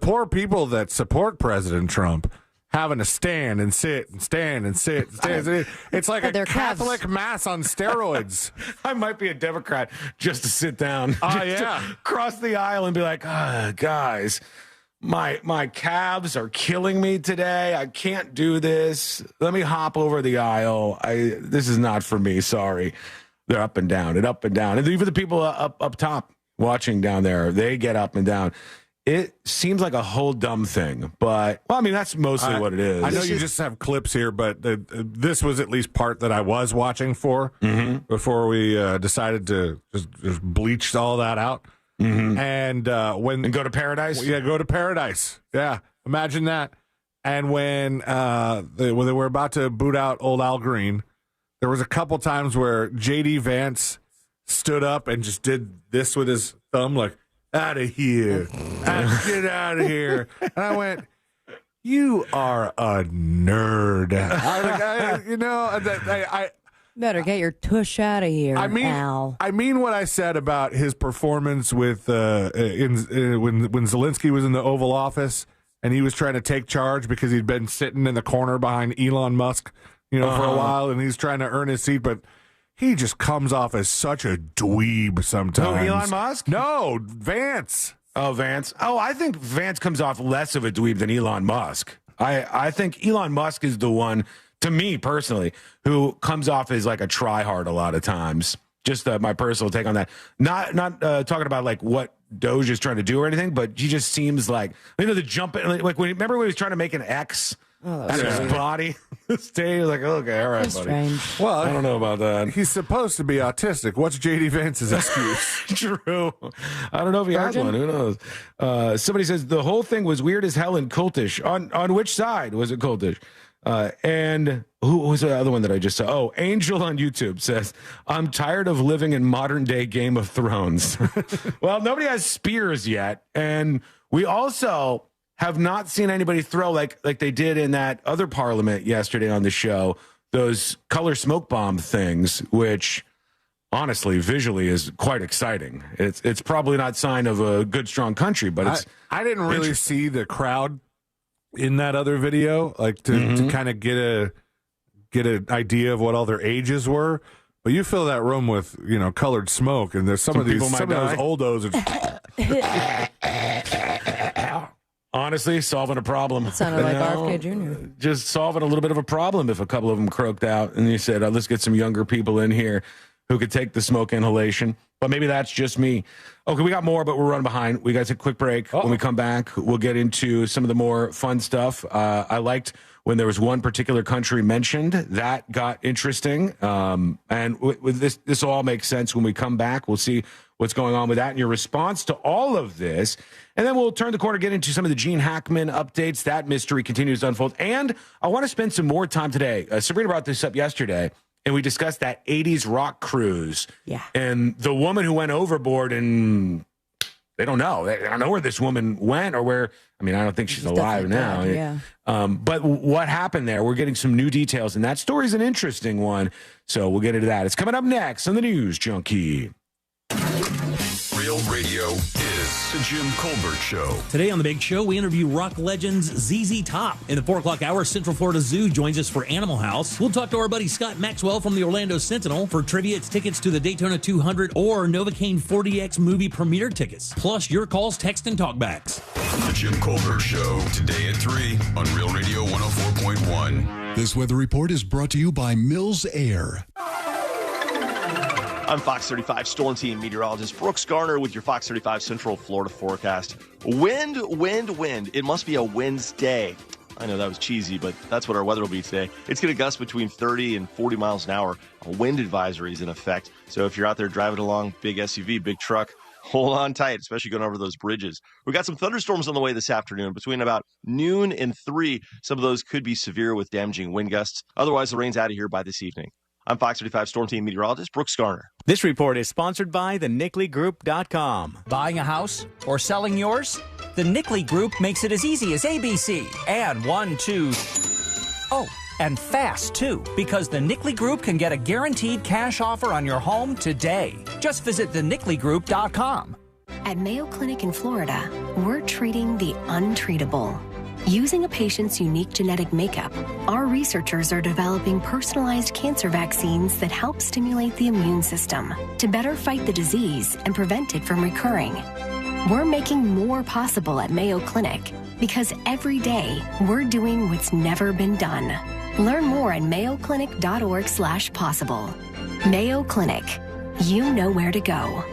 poor people that support President Trump having to stand and sit and stand and sit and stand. It's like a Catholic mass on steroids. I might be a Democrat just to sit down. Oh, yeah. Cross the aisle and be like, guys, my calves are killing me today. I can't do this. Let me hop over the aisle. This is not for me. Sorry. They're up and down and up and down. And even the people up top watching down there, they get up and down. It seems like a whole dumb thing, but, well, I mean, that's mostly what it is. I know you just have clips here, but this was at least part that I was watching for before we decided to just bleach all that out. And when go to paradise? Yeah, go to paradise. Yeah, imagine that. And when they were about to boot out old Al Green, there was a couple times where J.D. Vance stood up and just did this with his thumb, like, out of here. Get out of here. And I went, you are a nerd. I better get your tush out of here, Al. I mean what I said about his performance with when Zelensky was in the Oval Office and he was trying to take charge because he'd been sitting in the corner behind Elon Musk, for a while, and he's trying to earn his seat, but he just comes off as such a dweeb sometimes. Who, Elon Musk? No, Vance. Oh, Vance. Oh, I think Vance comes off less of a dweeb than Elon Musk. I think Elon Musk is the one, to me personally, who comes off as like a try-hard a lot of times. Just my personal take on that. Not talking about like what Doge is trying to do or anything, but he just seems like, the jump, like remember when he was trying to make an X out of his body? Stay like, okay, all right, That's buddy. strange. Well, I don't know about that. He's supposed to be autistic. What's J.D. Vance's excuse? True. I don't know if he has one. Who knows? Somebody says the whole thing was weird as hell and cultish. On which side was it cultish? And who was the other one that I just saw? Oh, Angel on YouTube says, I'm tired of living in modern day Game of Thrones. Well, nobody has spears yet. And we also have not seen anybody throw like they did in that other parliament yesterday on the show, those color smoke bomb things, which honestly, visually is quite exciting. It's probably not sign of a good, strong country, but it's. I didn't really see the crowd in that other video, like to kind of get an idea of what all their ages were. But you fill that room with colored smoke, and there's some of those oldos are. Honestly, solving a problem. It sounded like RFK Jr. Just solving a little bit of a problem if a couple of them croaked out and you said, let's get some younger people in here. who could take the smoke inhalation. But maybe that's just me. Okay, we got more, but we're running behind. We got to take a quick break. When we come back, we'll get into some of the more fun stuff. I liked when there was one particular country mentioned. That got interesting. And with this all makes sense when we come back. We'll see what's going on with that and your response to all of this. And then we'll turn the corner, get into some of the Gene Hackman updates. That mystery continues to unfold. And I want to spend some more time today. Sabrina brought this up yesterday, and we discussed that 80s rock cruise. Yeah. And the woman who went overboard, and they don't know. They don't know where this woman went or where. I mean, I don't think she's alive now. Dead, yeah. But what happened there? We're getting some new details, and that story's an interesting one. So we'll get into that. It's coming up next on the News Junkie. Real radio is the Jim Colbert Show. Today on The Big Show, we interview rock legends ZZ Top. In the 4 o'clock hour, Central Florida Zoo joins us for Animal House. We'll talk to our buddy Scott Maxwell from the Orlando Sentinel. For trivia, it's tickets to the Daytona 200 or Novocaine 40X movie premiere tickets. Plus, your calls, text, and talkbacks. The Jim Colbert Show, today at 3 on Real Radio 104.1. This weather report is brought to you by Mills Air. I'm Fox 35 Storm Team meteorologist Brooks Garner with your Fox 35 Central Florida forecast. Wind, wind, wind. It must be a Wednesday. I know that was cheesy, but that's what our weather will be today. It's going to gust between 30 and 40 miles an hour. A wind advisory is in effect. So if you're out there driving along, big SUV, big truck, hold on tight, especially going over those bridges. We've got some thunderstorms on the way this afternoon. Between about noon and 3, some of those could be severe with damaging wind gusts. Otherwise, the rain's out of here by this evening. I'm Fox 35 Storm Team meteorologist Brooks Garner. This report is sponsored by the NickleyGroup.com. Buying a house or selling yours? The Nickley Group makes it as easy as ABC. And 1, 2... Oh, and fast, too, because the Nickley Group can get a guaranteed cash offer on your home today. Just visit thenickleyGroup.com. At Mayo Clinic in Florida, we're treating the untreatable. Using a patient's unique genetic makeup, our researchers are developing personalized cancer vaccines that help stimulate the immune system to better fight the disease and prevent it from recurring. We're making more possible at Mayo Clinic because every day we're doing what's never been done. Learn more at mayoclinic.org/possible. Mayo Clinic. You know where to go.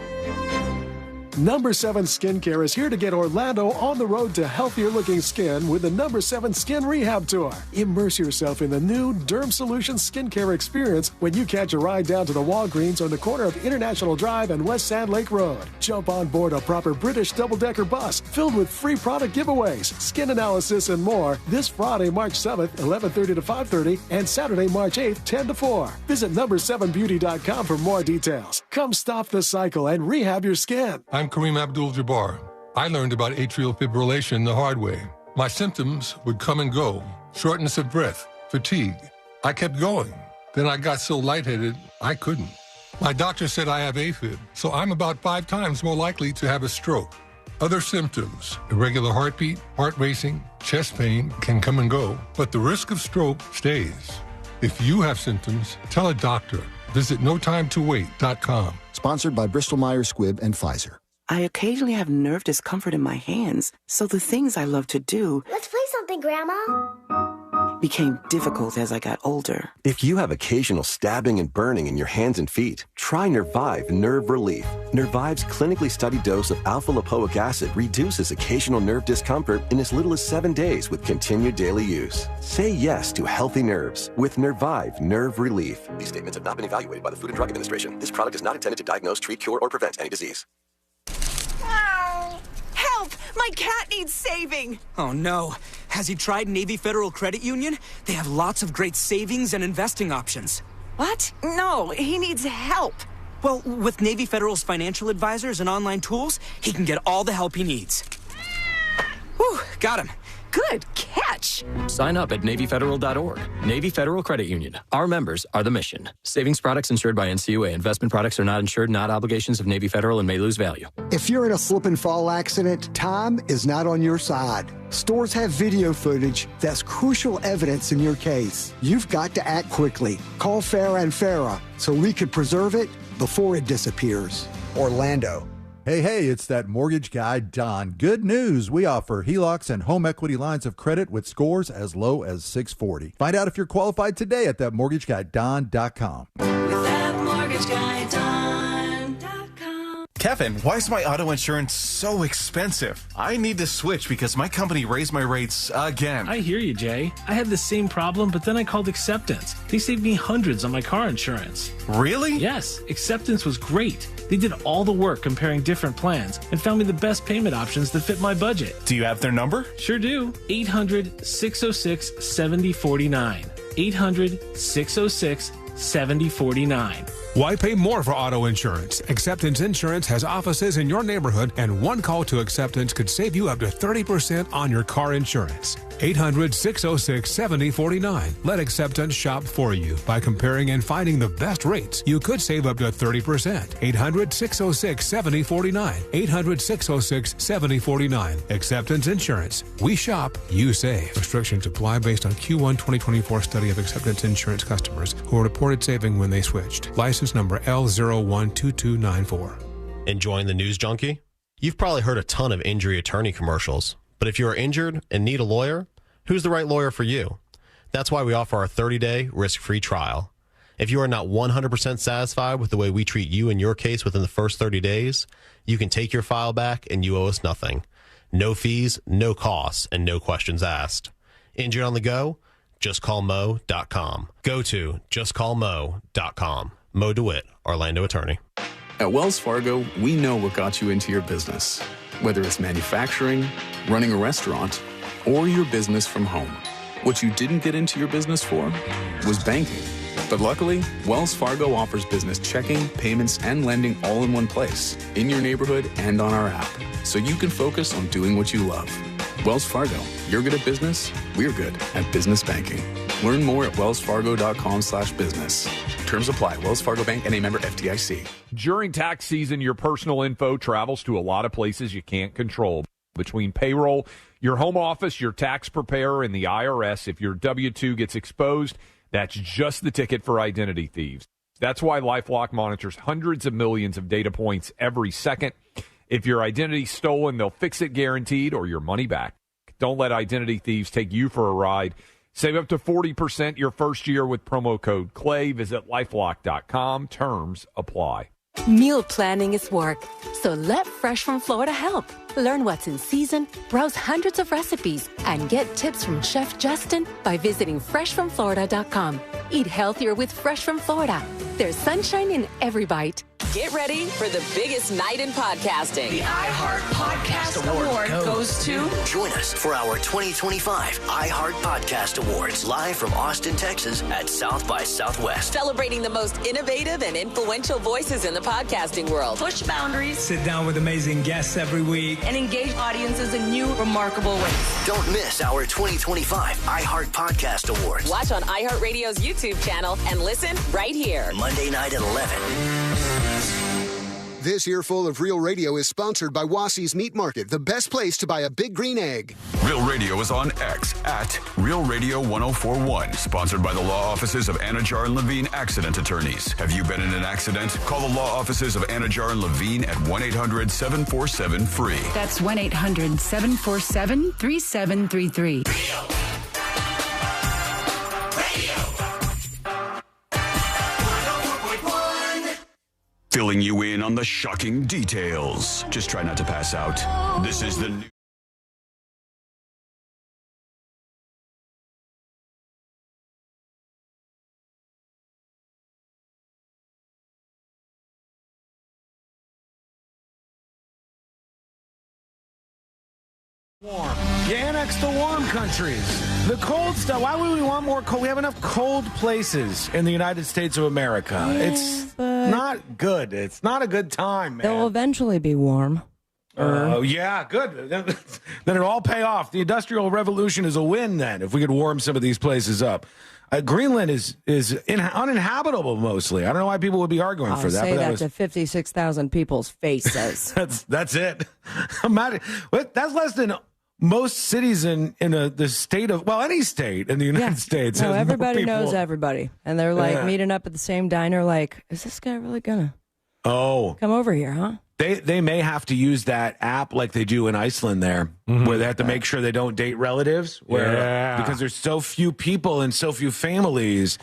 Number 7 Skincare is here to get Orlando on the road to healthier-looking skin with the Number 7 Skin Rehab Tour. Immerse yourself in the new Derm Solutions skincare experience when you catch a ride down to the Walgreens on the corner of International Drive and West Sand Lake Road. Jump on board a proper British double-decker bus filled with free product giveaways, skin analysis, and more this Friday, March 7th, 11:30 to 5:30, and Saturday, March 8th, 10 to 4. Visit number7beauty.com for more details. Come stop the cycle and rehab your skin. I'm Kareem Abdul-Jabbar. I learned about atrial fibrillation the hard way. My symptoms would come and go. Shortness of breath, fatigue. I kept going. Then I got so lightheaded, I couldn't. My doctor said I have AFib, so I'm about 5 times more likely to have a stroke. Other symptoms, irregular heartbeat, heart racing, chest pain can come and go, but the risk of stroke stays. If you have symptoms, tell a doctor. Visit notimetowait.com. Sponsored by Bristol-Myers Squibb and Pfizer. I occasionally have nerve discomfort in my hands, so the things I love to do... Let's play something, Grandma. ...became difficult as I got older. If you have occasional stabbing and burning in your hands and feet, try Nervive Nerve Relief. Nervive's clinically studied dose of alpha-lipoic acid reduces occasional nerve discomfort in as little as 7 days with continued daily use. Say yes to healthy nerves with Nervive Nerve Relief. These statements have not been evaluated by the Food and Drug Administration. This product is not intended to diagnose, treat, cure, or prevent any disease. Help! My cat needs saving! Oh no. Has he tried Navy Federal Credit Union? They have lots of great savings and investing options. What? No, he needs help. Well, with Navy Federal's financial advisors and online tools, he can get all the help he needs. Whew, got him. Good catch. Sign up at NavyFederal.org. Navy Federal Credit Union. Our members are the mission. Savings products insured by NCUA. Investment products are not insured, not obligations of Navy Federal, and may lose value. If you're in a slip and fall accident, time is not on your side. Stores have video footage that's crucial evidence in your case. You've got to act quickly. Call Farah and Farah so we could preserve it before it disappears. Orlando. Hey, it's that mortgage guy, Don. Good news. We offer HELOCs and home equity lines of credit with scores as low as 640. Find out if you're qualified today at thatmortgageguydon.com. With that mortgage MortgageGuyDon.com. Kevin, why is my auto insurance so expensive? I need to switch because my company raised my rates again. I hear you, Jay. I had the same problem, but then I called Acceptance. They saved me hundreds on my car insurance. Really? Yes, Acceptance was great. They did all the work comparing different plans and found me the best payment options that fit my budget. Do you have their number? Sure do. 800-606-7049. 800-606-7049. Why pay more for auto insurance? Acceptance Insurance has offices in your neighborhood, and one call to Acceptance could save you up to 30% on your car insurance. 800-606-7049. Let Acceptance shop for you. By comparing and finding the best rates, you could save up to 30%. 800-606-7049. 800-606-7049. Acceptance Insurance. We shop, you save. Restrictions apply based on Q1 2024 study of Acceptance Insurance customers who reported saving when they switched. License number L012294. Enjoying the news, Junkie? You've probably heard a ton of injury attorney commercials, but if you are injured and need a lawyer, who's the right lawyer for you? That's why we offer our 30-day risk-free trial. If you are not 100% satisfied with the way we treat you in your case within the first 30 days, you can take your file back and you owe us nothing. No fees, no costs, and no questions asked. Injured on the go? JustCallMo.com. Go to JustCallMo.com. Mo DeWitt, Orlando attorney. At Wells Fargo, we know what got you into your business. Whether it's manufacturing, running a restaurant, or your business from home. What you didn't get into your business for was banking. But luckily, Wells Fargo offers business checking, payments, and lending all in one place, in your neighborhood and on our app, so you can focus on doing what you love. Wells Fargo, you're good at business, we're good at business banking. Learn more at wellsfargo.com/business. Terms apply. Wells Fargo Bank, N.A. member FDIC. During tax season, your personal info travels to a lot of places you can't control. Between payroll, your home office, your tax preparer, and the IRS, if your W-2 gets exposed, that's just the ticket for identity thieves. That's why LifeLock monitors hundreds of millions of data points every second. If your identity's stolen, they'll fix it guaranteed or your money back. Don't let identity thieves take you for a ride. Save up to 40% your first year with promo code CLAY. Visit lifelock.com. Terms apply. Meal planning is work, so let Fresh from Florida help. Learn what's in season, browse hundreds of recipes, and get tips from Chef Justin by visiting freshfromflorida.com. Eat healthier with Fresh from Florida. There's sunshine in every bite. Get ready for the biggest night in podcasting. The iHeart Podcast Award goes to... Join us for our 2025 iHeart Podcast Awards, live from Austin, Texas at South by Southwest. Celebrating the most innovative and influential voices in the podcasting world. Push boundaries. Sit down with amazing guests every week. And engage audiences in new, remarkable ways. Don't miss our 2025 iHeart Podcast Awards. Watch on iHeartRadio's YouTube channel and listen right here. Monday night at 11. This earful of Real Radio is sponsored by Wassey's Meat Market, the best place to buy a big green egg. Real Radio is on X at Real Radio 1041. Sponsored by the law offices of Anajar and Levine Accident Attorneys. Have you been in an accident? Call the law offices of Anajar and Levine at 1-800-747-FREE. That's 1-800-747-3733. Filling you in on the shocking details. Just try not to pass out. This is the new... Warm. You annex the warm countries. The cold stuff. Why would we want more cold? We have enough cold places in the United States of America. Yeah, it's not good. It's not a good time, man. They'll eventually be warm. Yeah, good. Then it'll all pay off. The Industrial Revolution is a win then, if we could warm some of these places up. Greenland is uninhabitable mostly. I don't know why people would be arguing for that. Say but that to 56,000 people's faces. That's it. That's less than most cities in the state of, well, any state in the United States. No, everybody knows everybody. And they're like meeting up at the same diner like, is this guy really going to come over here, huh? They may have to use that app like they do in Iceland there, where they have to make sure they don't date relatives, because there's so few people and so few families.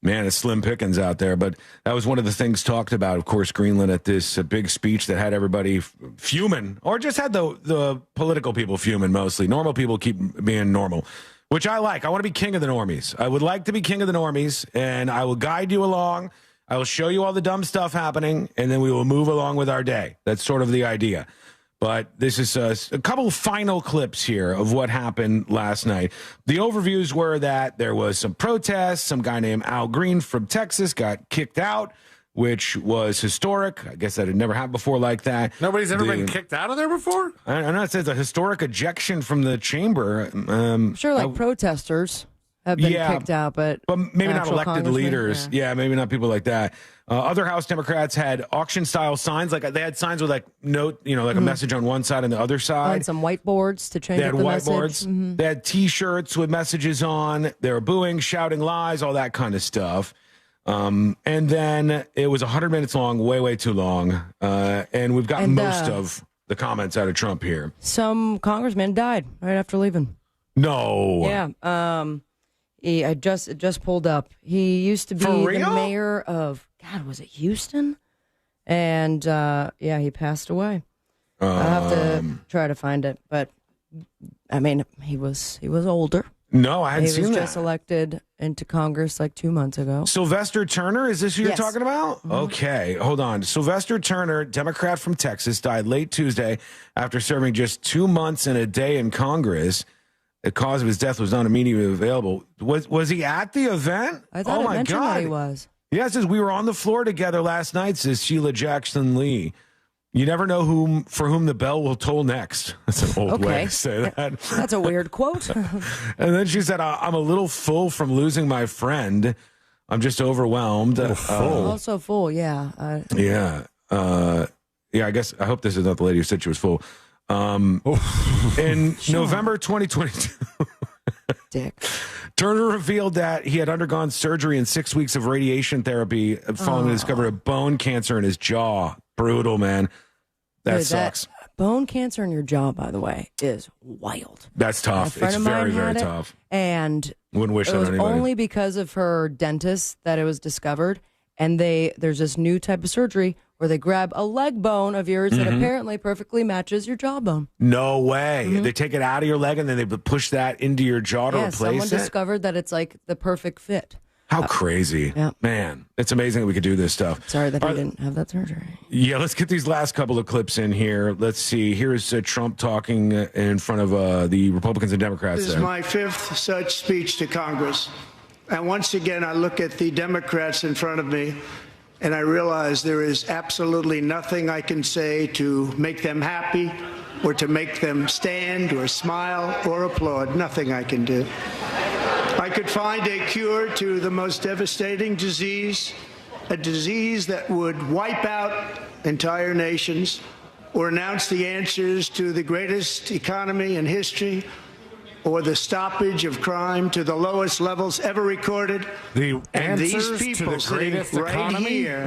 Man, it's slim pickings out there, but that was one of the things talked about, of course, Greenland at this big speech that had everybody fuming, or just had the political people fuming mostly. Normal people keep being normal, which I like. I want to be king of the normies. I would like to be king of the normies, and I will guide you along. I will show you all the dumb stuff happening, and then we will move along with our day. That's sort of the idea. But this is a couple final clips here of what happened last night. The overviews were that there was some protests. Some guy named Al Green from Texas got kicked out, which was historic. I guess that had never happened before like that. Nobody's ever been kicked out of there before? I know it says a historic ejection from the chamber. I'm sure protesters have been kicked out, but maybe not elected leaders. Yeah, maybe not people like that. Other House Democrats had auction-style signs. Like they had signs with like note, like a message on one side and the other side. And some whiteboards to change the message. Mm-hmm. They had T-shirts with messages on. They were booing, shouting lies, all that kind of stuff. And then it was 100 minutes long, way too long. And we've got most of the comments out of Trump here. Some congressman died right after leaving. No. Yeah. I just pulled up. He used to be the mayor of, God, was it Houston? And he passed away. I'll have to try to find it, but I mean, he was older. No, I hadn't seen that. He was just elected into Congress like 2 months ago. Sylvester Turner, is this who you're talking about? Mm-hmm. Okay, hold on. Sylvester Turner, Democrat from Texas, died late Tuesday after serving just 2 months and a day in Congress. The cause of his death was not immediately available. Was he at the event? I thought it mentioned that he was. Yeah, it says we were on the floor together last night, says Sheila Jackson Lee. You never know for whom the bell will toll next. That's an old way to say that. That's a weird quote. And then she said, I'm a little full from losing my friend. I'm just overwhelmed. Also full, yeah. Yeah. I guess, I hope this is not the lady who said she was full. In November 2022, Dick. Turner revealed that he had undergone surgery and 6 weeks of radiation therapy following the discovery of bone cancer in his jaw. Brutal, man. That sucks. Bone cancer in your jaw, by the way, is wild. That's tough. It's very, very tough. And wouldn't wish it that was on anybody. only because of her dentist that it was discovered. And there's this new type of surgery where they grab a leg bone of yours that apparently perfectly matches your jawbone. No way. They take it out of your leg and then they push that into your jaw to replace someone it? discovered that it's like the perfect fit. How crazy. Yeah. Man, it's amazing that we could do this stuff. Sorry that he didn't have that surgery. Yeah, let's get these last couple of clips in here. Let's see. Here's Trump talking in front of the Republicans and Democrats. This is my fifth such speech to Congress. And once again, I look at the Democrats in front of me, and I realize there is absolutely nothing I can say to make them happy or to make them stand or smile or applaud. Nothing I can do. I could find a cure to the most devastating disease, a disease that would wipe out entire nations, or announce the answers to the greatest economy in history, or the stoppage of crime to the lowest levels ever recorded. The and answers these people to the greatest sitting right economy? here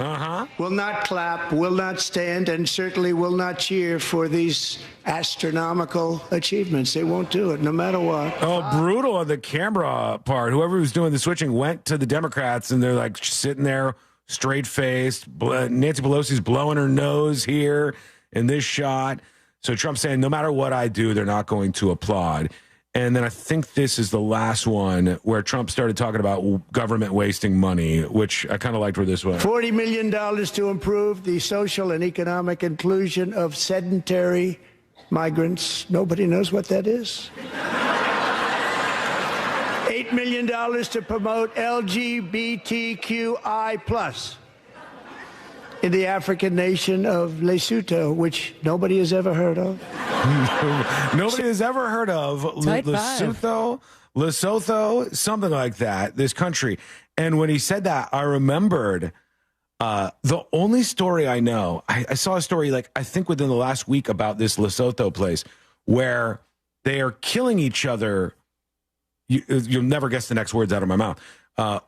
will not clap, will not stand, and certainly will not cheer for these astronomical achievements. They won't do it, no matter what. Oh, brutal on the camera part. Whoever was doing the switching went to the Democrats, and they're like sitting there straight-faced. Nancy Pelosi's blowing her nose here in this shot. So Trump's saying, no matter what I do, they're not going to applaud. And then I think this is the last one where Trump started talking about government wasting money, which I kind of liked where this went. $40 million to improve the social and economic inclusion of sedentary migrants. Nobody knows what that is. $8 million to promote LGBTQI+ in the African nation of Lesotho, which nobody has ever heard of. Nobody has ever heard of Lesotho, something like that, this country. And when he said that, I remembered the only story I know, I saw a story, like, I think within the last week about this Lesotho place where they are killing each other. You'll never guess the next words out of my mouth.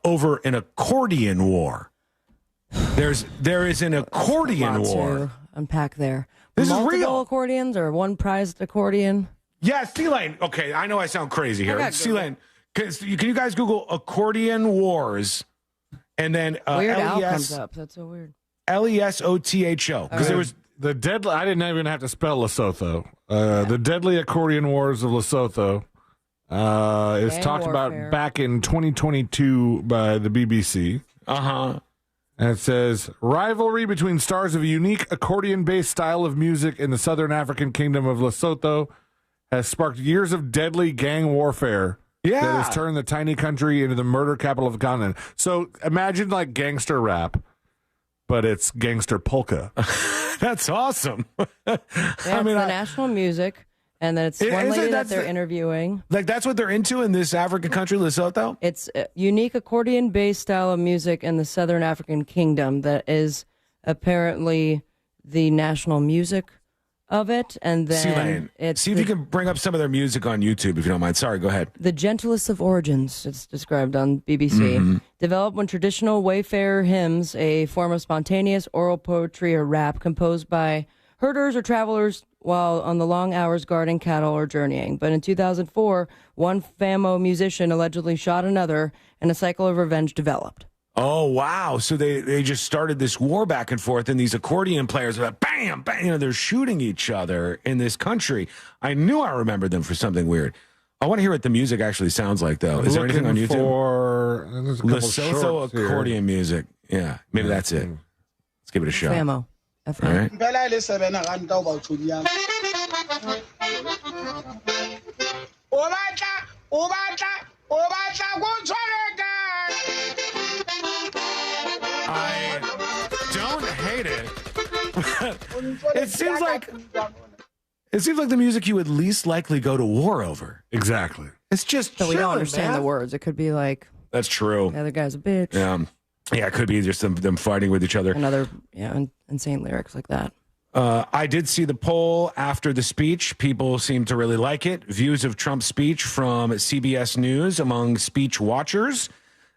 Over an accordion war. There is an accordion war. To unpack there. This Multiple is real. accordions or one prized accordion? Yeah, C-Lane. Okay, I know I sound crazy here. C-Lane, can you guys Google accordion wars? And then Weird Al comes up. That's so weird. Lesotho. Because there was the deadly. I didn't even have to spell Lesotho. The Deadly Accordion Wars of Lesotho is talked about back in 2022 by the BBC. Uh-huh. And it says, rivalry between stars of a unique accordion-based style of music in the southern African kingdom of Lesotho has sparked years of deadly gang warfare that has turned the tiny country into the murder capital of the continent. So imagine like gangster rap, but it's gangster polka. That's awesome. It's the national music, and then it's one lady that they're interviewing. Like, that's what they're into in this African country, Lesotho? It's a unique accordion-based style of music in the Southern African Kingdom that is apparently the national music of it. And then see if you can bring up some of their music on YouTube, if you don't mind. Sorry, go ahead. The gentlest of origins, it's described on BBC. Developed when traditional wayfarer hymns, a form of spontaneous oral poetry or rap composed by herders or travelers while on the long hours guarding cattle or journeying. But in 2004, one Famo musician allegedly shot another, and a cycle of revenge developed. Oh, wow. So they just started this war back and forth, and these accordion players are like, bam, bam, they're shooting each other in this country. I knew I remembered them for something weird. I want to hear what the music actually sounds like, though. Is there anything on YouTube? Lesotho accordion music. Yeah, maybe that's it. Let's give it a shot. Famo. All right. I don't hate it. It seems like the music you would least likely go to war over. Exactly. It's just so we don't understand the words. It could be like, that's true. The other guy's a bitch. Yeah, it could be just them fighting with each other. Another insane lyrics like that. I did see the poll after the speech. People seem to really like it. Views of Trump's speech from CBS News among speech watchers.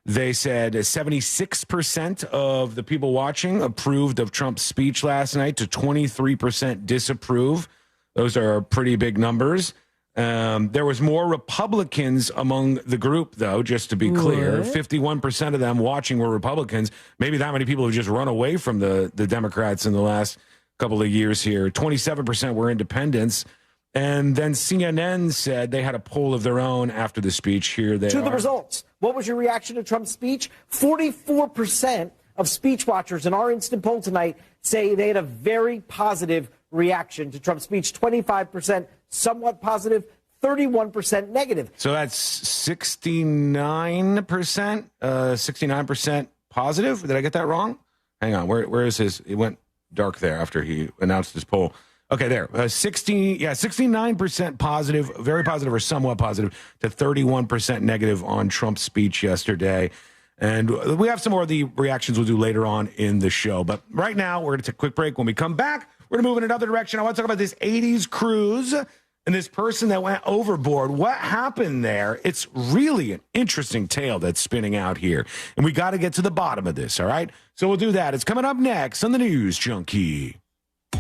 They said 76% of the people watching approved of Trump's speech last night to 23% disapprove. Those are pretty big numbers. There was more Republicans among the group, though, just to be clear. 51% of them watching were Republicans. Maybe that many people have just run away from the Democrats in the last couple of years here. 27% were independents. And then CNN said they had a poll of their own after the speech. Here they are. The results. What was your reaction to Trump's speech? 44% of speech watchers in our instant poll tonight say they had a very positive reaction to Trump's speech. 25% somewhat positive, 31% negative. So that's 69% positive. Did I get that wrong? Hang on. Where is his? It went dark there after he announced his poll. Okay, there. 69% positive, very positive or somewhat positive, to 31% negative on Trump's speech yesterday. And we have some more of the reactions we'll do later on in the show. But right now, we're going to take a quick break. When we come back, we're going to move in another direction. I want to talk about this 80s cruise and this person that went overboard. What happened there? It's really an interesting tale that's spinning out here. And we got to get to the bottom of this, all right? So we'll do that. It's coming up next on the News Junkie.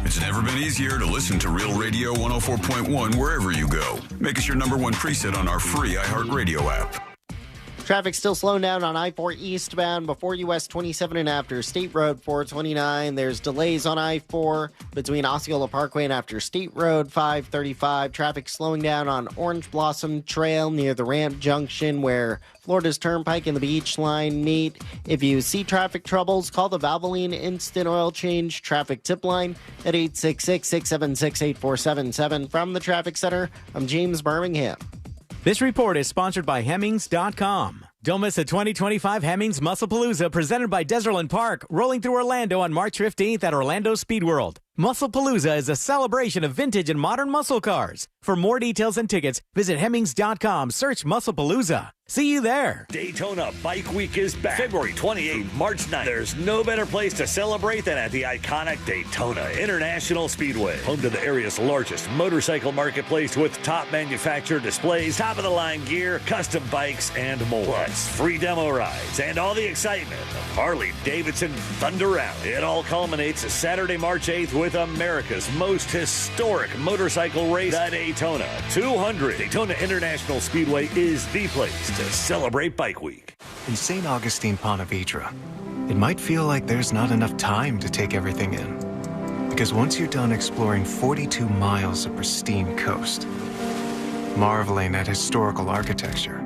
It's never been easier to listen to Real Radio 104.1 wherever you go. Make us your number one preset on our free iHeartRadio app. Traffic still slowing down on I-4 eastbound before US 27 and after State Road 429. There's delays on I-4 between Osceola Parkway and after State Road 535. Traffic slowing down on Orange Blossom Trail near the Ramp Junction where Florida's Turnpike and the Beach Line meet. If you see traffic troubles, call the Valvoline Instant Oil Change Traffic Tip Line at 866-676-8477. From the Traffic Center, I'm James Birmingham. This report is sponsored by Hemmings.com. Don't miss the 2025 Hemmings Musclepalooza presented by Desertland Park, rolling through Orlando on March 15th at Orlando Speed World. Musclepalooza is a celebration of vintage and modern muscle cars. For more details and tickets, visit Hemmings.com, search Musclepalooza. See you there. Daytona Bike Week is back. February 28th, March 9th. There's no better place to celebrate than at the iconic Daytona International Speedway. Home to the area's largest motorcycle marketplace with top manufacturer displays, top-of-the-line gear, custom bikes, and more. Plus, free demo rides and all the excitement of Harley-Davidson Thunder Round. It all culminates Saturday, March 8th with America's most historic motorcycle race, the Daytona 200. Daytona International Speedway is the place to celebrate Bike Week. In St. Augustine, Ponte Vedra, it might feel like there's not enough time to take everything in. Because once you're done exploring 42 miles of pristine coast, marveling at historical architecture,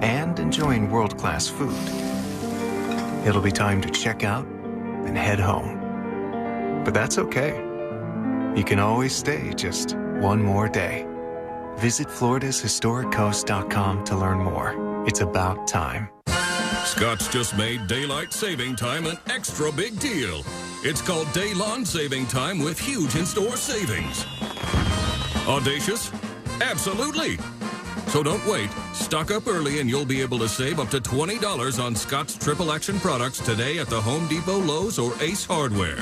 and enjoying world-class food, it'll be time to check out and head home. But that's okay. You can always stay just one more day. Visit FloridasHistoricCoast.com to learn more. It's about time. Scott's just made daylight saving time an extra big deal. It's called Day Lawn Saving Time with huge in-store savings. Audacious? Absolutely. So don't wait. Stock up early and you'll be able to save up to $20 on Scott's Triple Action products today at the Home Depot, Lowe's, or Ace Hardware.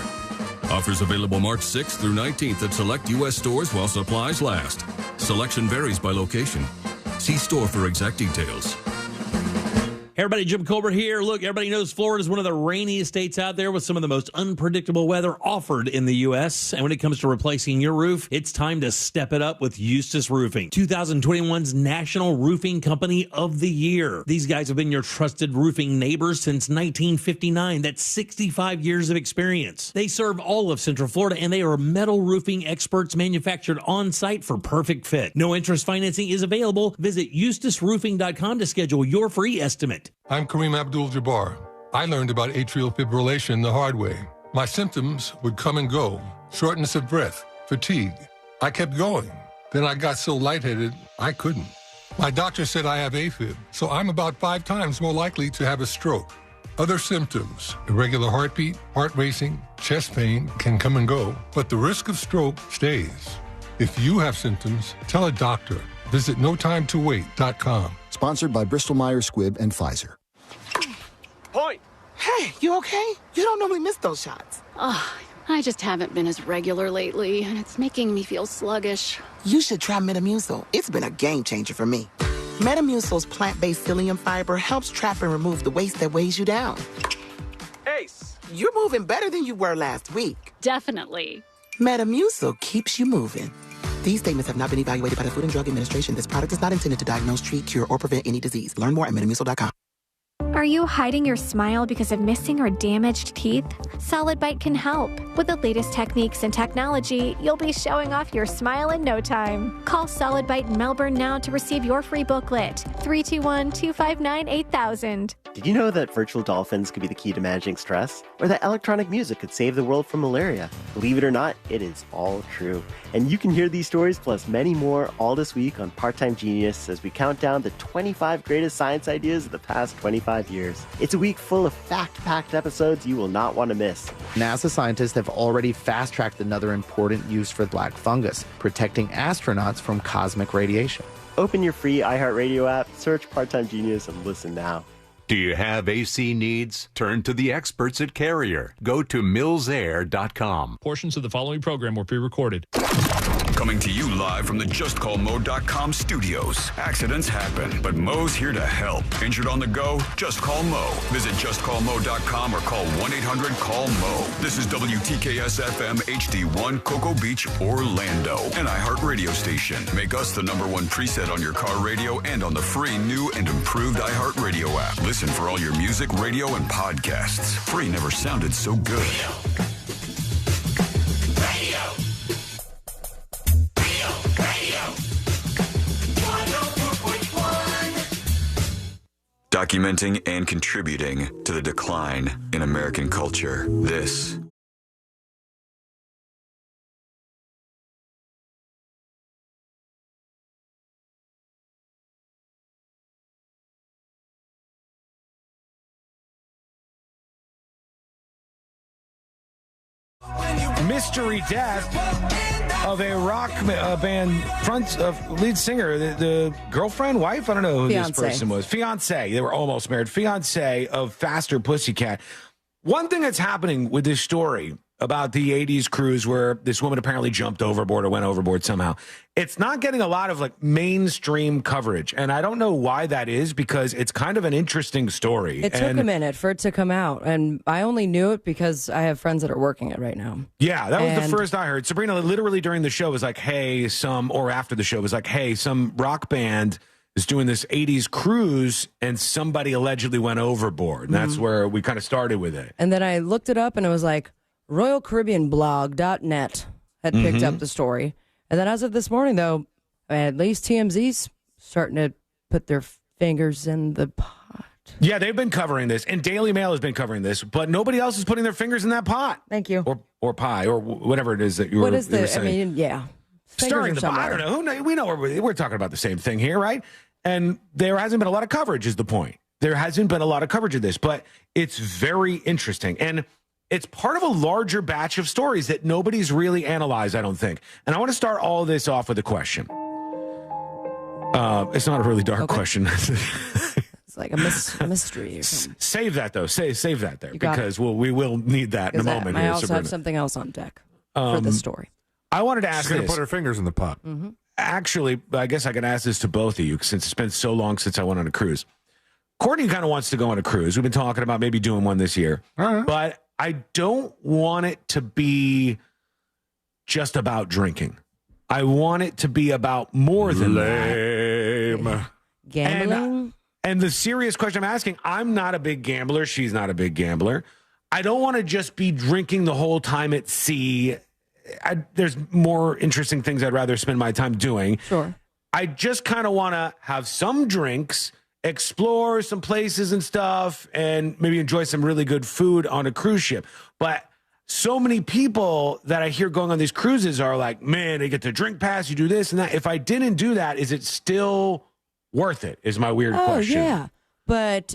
Offers available March 6th through 19th at select U.S. stores while supplies last. Selection varies by location. See store for exact details. Hey everybody, Jim Culver here. Look, everybody knows Florida is one of the rainiest states out there with some of the most unpredictable weather offered in the U.S. And when it comes to replacing your roof, it's time to step it up with Eustace Roofing, 2021's National Roofing Company of the Year. These guys have been your trusted roofing neighbors since 1959. That's 65 years of experience. They serve all of Central Florida, and they are metal roofing experts manufactured on site for perfect fit. No interest financing is available. Visit eustaceroofing.com to schedule your free estimate. I'm Kareem Abdul-Jabbar. I learned about atrial fibrillation the hard way. My symptoms would come and go: shortness of breath, fatigue. I kept going. Then I got so lightheaded, I couldn't. My doctor said I have AFib, so I'm about 5 times more likely to have a stroke. Other symptoms: irregular heartbeat, heart racing, chest pain can come and go, but the risk of stroke stays. If you have symptoms, tell a doctor. Visit NoTimeToWait.com. Sponsored by Bristol-Myers Squibb and Pfizer. Point. Hey, you okay? You don't normally miss those shots. Oh, I just haven't been as regular lately, and it's making me feel sluggish. You should try Metamucil. It's been a game changer for me. Metamucil's plant-based psyllium fiber helps trap and remove the waste that weighs you down. Ace, you're moving better than you were last week. Definitely. Metamucil keeps you moving. These statements have not been evaluated by the Food and Drug Administration. This product is not intended to diagnose, treat, cure, or prevent any disease. Learn more at Metamucil.com. Are you hiding your smile because of missing or damaged teeth? Solid Bite can help. With the latest techniques and technology, you'll be showing off your smile in no time. Call Solid Bite in Melbourne now to receive your free booklet. 321-259-8000. Did you know that virtual dolphins could be the key to managing stress? Or that electronic music could save the world from malaria? Believe it or not, it is all true. And you can hear these stories plus many more all this week on Part-Time Genius as we count down the 25 greatest science ideas of the past 25 years. It's a week full of fact-packed episodes you will not want to miss. NASA scientists have already fast-tracked another important use for black fungus, protecting astronauts from cosmic radiation. Open your free iHeartRadio app, search Part-Time Genius, and listen now. Do you have AC needs? Turn to the experts at Carrier. Go to millsair.com. Portions of the following program were pre-recorded. Coming to you live from the JustCallMo.com studios. Accidents happen, but Mo's here to help. Injured on the go? Just call Mo. Visit JustCallMo.com or call 1-800-CALL-MO. This is WTKS-FM HD1 Cocoa Beach, Orlando. An iHeart radio station. Make us the #1 preset on your car radio and on the free new and improved iHeart radio app. Listen for all your music, radio, and podcasts. Free never sounded so good. Documenting and contributing to the decline in American culture. This Mystery death of a rock band lead singer, the girlfriend, wife, I don't know who this person was. Fiance. They were almost married. Fiance of Faster Pussycat. One thing that's happening with this story about the 80s cruise where this woman apparently jumped overboard or went overboard somehow, it's not getting a lot of like mainstream coverage. And I don't know why that is, because it's kind of an interesting story. It took a minute for it to come out, and I only knew it because I have friends that are working it right now. Yeah, that was the first I heard. Sabrina literally during the show was like, hey, or after the show was like, hey, some rock band is doing this 80s cruise, and somebody allegedly went overboard. And that's where we kind of started with it. And then I looked it up, and it was like RoyalCaribbeanBlog.net had picked up the story. And then as of this morning, though, at least TMZ's starting to put their fingers in the pot. Yeah, they've been covering this, and Daily Mail has been covering this, but nobody else is putting their fingers in that pot. Thank you. Or pie, or whatever it is that you were saying. I mean, yeah. Stirring the pot. I don't know. We know we're talking about the same thing here, right? And there hasn't been a lot of coverage, is the point. There hasn't been a lot of coverage of this, but it's very interesting. And it's part of a larger batch of stories that nobody's really analyzed, I don't think. And I want to start all this off with a question. It's not a really dark question. It's like a mystery or something. Save that, though. Save that there, because we will need that in a moment. I also have something else on deck for this story. I wanted to ask She's going to put her fingers in the pot. Actually, I guess I can ask this to both of you, since it's been so long since I went on a cruise. Courtney kind of wants to go on a cruise. We've been talking about maybe doing one this year. But I don't want it to be just about drinking. I want it to be about more than that. Gambling? And the serious question I'm asking, I'm not a big gambler. She's not a big gambler. I don't want to just be drinking the whole time at sea. There's more interesting things I'd rather spend my time doing. Sure. I just kind of want to have some drinks, explore some places and stuff, and maybe enjoy some really good food on a cruise ship. But so many people that I hear going on these cruises are like, man, they get the drink pass, you do this and that. If I didn't do that, is it still worth it, is my weird question. Yeah. But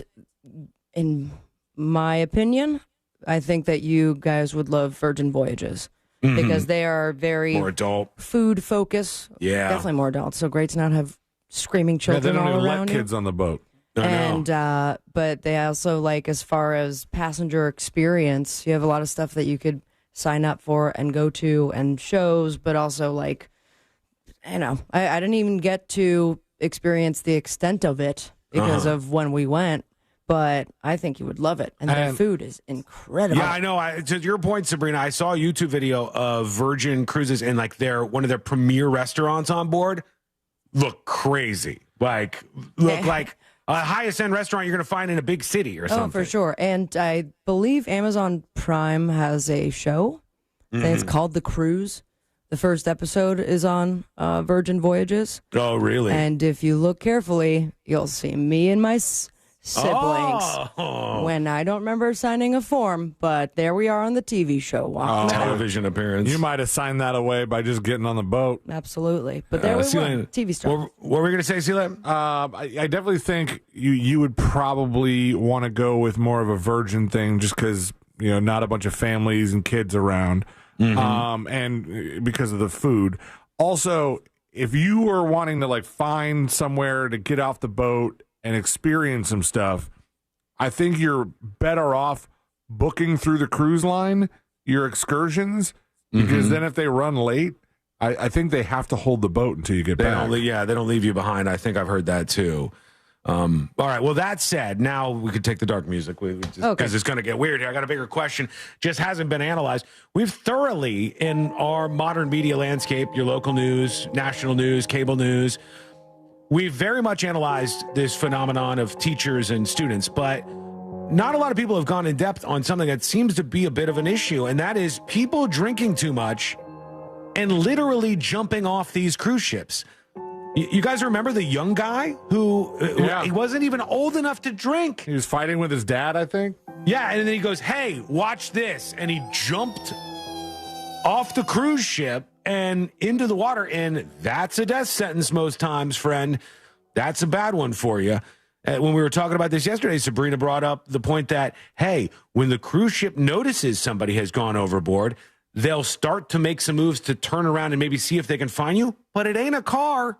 in my opinion, I think that you guys would love Virgin Voyages. Because they are very more adult, food focus. Yeah, definitely more adult. So great to not have screaming children all around you. They don't even let kids on the boat. But they also, like, as far as passenger experience, you have a lot of stuff that you could sign up for and go to, and shows. But also, like, I didn't even get to experience the extent of it because of when we went. But I think you would love it. And their food is incredible. Yeah, I know. To your point, Sabrina, I saw a YouTube video of Virgin Cruises and like one of their premier restaurants on board. Look crazy. Like a highest end restaurant you're going to find in a big city or something. Oh, for sure. And I believe Amazon Prime has a show. And it's called The Cruise. The first episode is on Virgin Voyages. Oh, really? And if you look carefully, you'll see me and my siblings when I don't remember signing a form, but there we are on the TV show. Television appearance. You might have signed that away by just getting on the boat. Absolutely. But there we were, TV star. What were we going to say, Celia? I definitely think you would probably want to go with more of a virgin thing just because, not a bunch of families and kids around. And because of the food. Also, if you were wanting to like find somewhere to get off the boat and experience some stuff, I think you're better off booking through the cruise line your excursions, because then if they run late, I think they have to hold the boat until you get back. They don't leave you behind. I think I've heard that too. All right. Well, that said, now we could take the dark music because it's going to get weird here. I got a bigger question. Just hasn't been analyzed. We've thoroughly, in our modern media landscape, your local news, national news, cable news, we've very much analyzed this phenomenon of teachers and students, but not a lot of people have gone in depth on something that seems to be a bit of an issue, and that is people drinking too much and literally jumping off these cruise ships. You guys remember the young guy who he wasn't even old enough to drink? He was fighting with his dad, I think. Yeah, and then he goes, hey, watch this. And he jumped off the cruise ship and into the water, and that's a death sentence most times, friend. That's a bad one for you. When we were talking about this yesterday, Sabrina brought up the point that, hey, when the cruise ship notices somebody has gone overboard, they'll start to make some moves to turn around and maybe see if they can find you, but it ain't a car.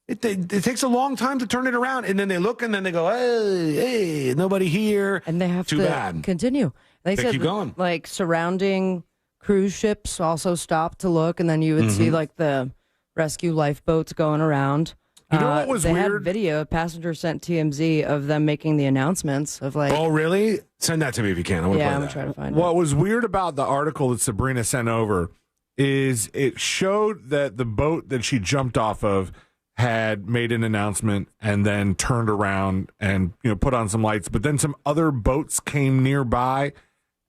It takes a long time to turn it around, and then they look, and then they go, hey, nobody here. And they have to continue. They said, keep going. Like, surrounding cruise ships also stop to look, and then you would see, like, the rescue lifeboats going around. You know what was weird? They had video, a passenger sent TMZ of them making the announcements of, like... Oh, really? Send that to me if you can. I'm going to try to find it. What was weird about the article that Sabrina sent over is it showed that the boat that she jumped off of had made an announcement and then turned around and put on some lights, but then some other boats came nearby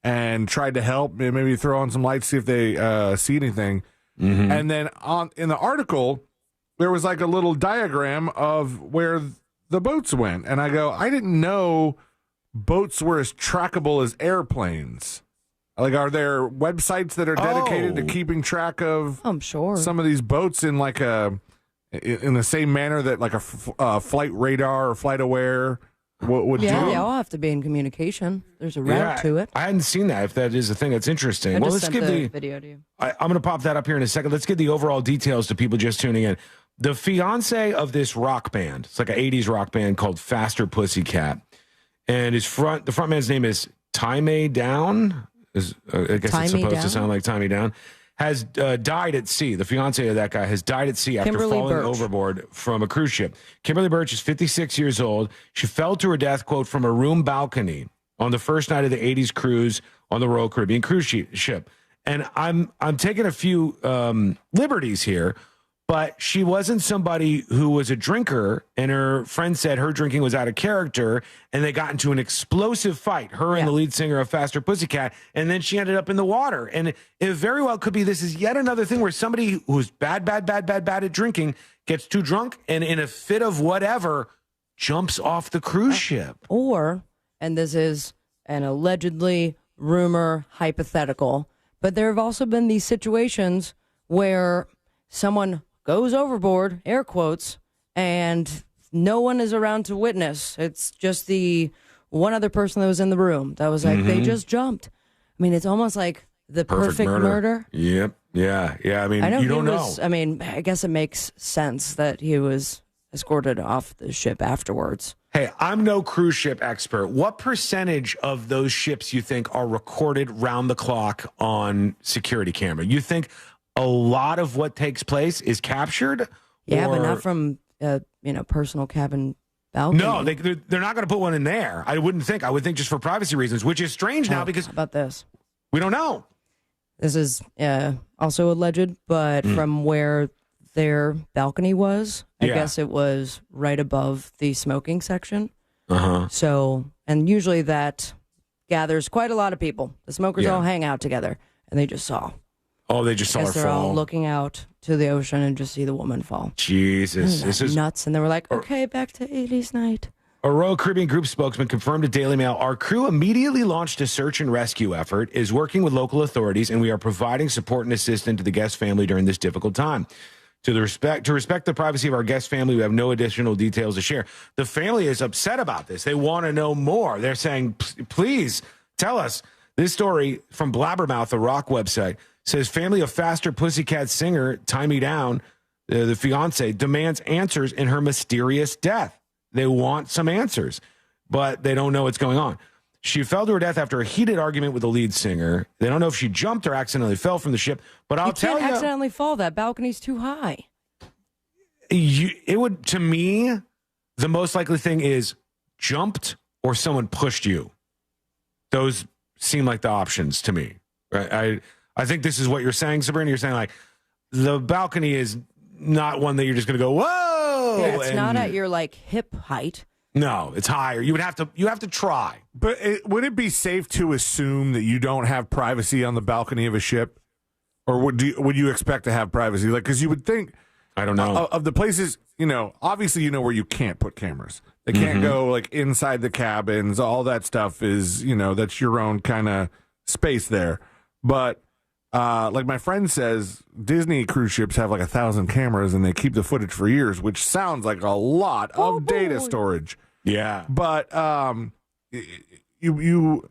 and tried to help, maybe throw on some lights, see if they see anything. Mm-hmm. And then in the article, there was like a little diagram of where the boats went, and I go, I didn't know boats were as trackable as airplanes. Like, are there websites that are dedicated to keeping track of? I'm sure some of these boats in like in the same manner that like a flight radar or flight aware would do. Yeah, they all have to be in communication. There's a route to it. I hadn't seen that. If that is a thing, that's interesting. Let's give the video to you. I'm going to pop that up here in a second. Let's get the overall details to people just tuning in. The fiance of this rock band, it's like an 80s rock band called Faster Pussycat, and the front man's name is Time Down. I guess it's supposed to sound like Tommy Down. Has died at sea. The fiance of that guy has died at sea after falling overboard from a cruise ship. Kimberly Birch is 56 years old. She fell to her death, quote, from a room balcony on the first night of the 80s cruise on the Royal Caribbean cruise ship. And I'm taking a few liberties here, but she wasn't somebody who was a drinker, and her friend said her drinking was out of character, and they got into an explosive fight, her and the lead singer of Faster Pussycat, and then she ended up in the water. And it very well could be this is yet another thing where somebody who's bad at drinking gets too drunk and in a fit of whatever jumps off the cruise ship. Or, and this is an allegedly rumor hypothetical, but there have also been these situations where someone goes overboard, air quotes, and no one is around to witness. It's just the one other person that was in the room that was like, they just jumped. I mean, it's almost like the perfect murder. Yep. Yeah. I mean, you don't know. I mean, I guess it makes sense that he was escorted off the ship afterwards. Hey, I'm no cruise ship expert. What percentage of those ships you think are recorded round the clock on security camera? You think a lot of what takes place is captured? Yeah, but not from personal cabin balcony. No, they're not going to put one in there. I wouldn't think. I would think just for privacy reasons, which is strange now because how about this? We don't know. This is also alleged, but from where their balcony was, I guess it was right above the smoking section. So, and usually that gathers quite a lot of people. The smokers all hang out together, and they just saw. Oh, they just saw her fall. They're all looking out to the ocean and just see the woman fall. Jesus. This is nuts. And they were like, okay, back to 80s night. A Royal Caribbean Group spokesman confirmed to Daily Mail, our crew immediately launched a search and rescue effort, is working with local authorities, and we are providing support and assistance to the guest family during this difficult time. To respect the privacy of our guest family, we have no additional details to share. The family is upset about this. They want to know more. They're saying, please tell us. This story from Blabbermouth, the rock website, says family of Faster Pussycat singer Time Down, the fiance, demands answers in her mysterious death. They want some answers, but they don't know what's going on. She fell to her death after a heated argument with the lead singer. They don't know if she jumped or accidentally fell from the ship, but I'll tell you. You can't accidentally fall. That balcony's too high. It would, to me, the most likely thing is jumped or someone pushed you. Those seem like the options to me. Right? I think this is what you're saying, Sabrina. You're saying like the balcony is not one that you're just going to go, whoa. Yeah, it's not at your like hip height. No, it's higher. You have to try. But would it be safe to assume that you don't have privacy on the balcony of a ship, or would you expect to have privacy? Like, because you would think, I don't know, of the places, obviously where you can't put cameras. They can't go like inside the cabins. All that stuff is, that's your own kind of space there. But like my friend says, Disney cruise ships have like 1,000 cameras and they keep the footage for years, which sounds like a lot of data storage. Yeah. But you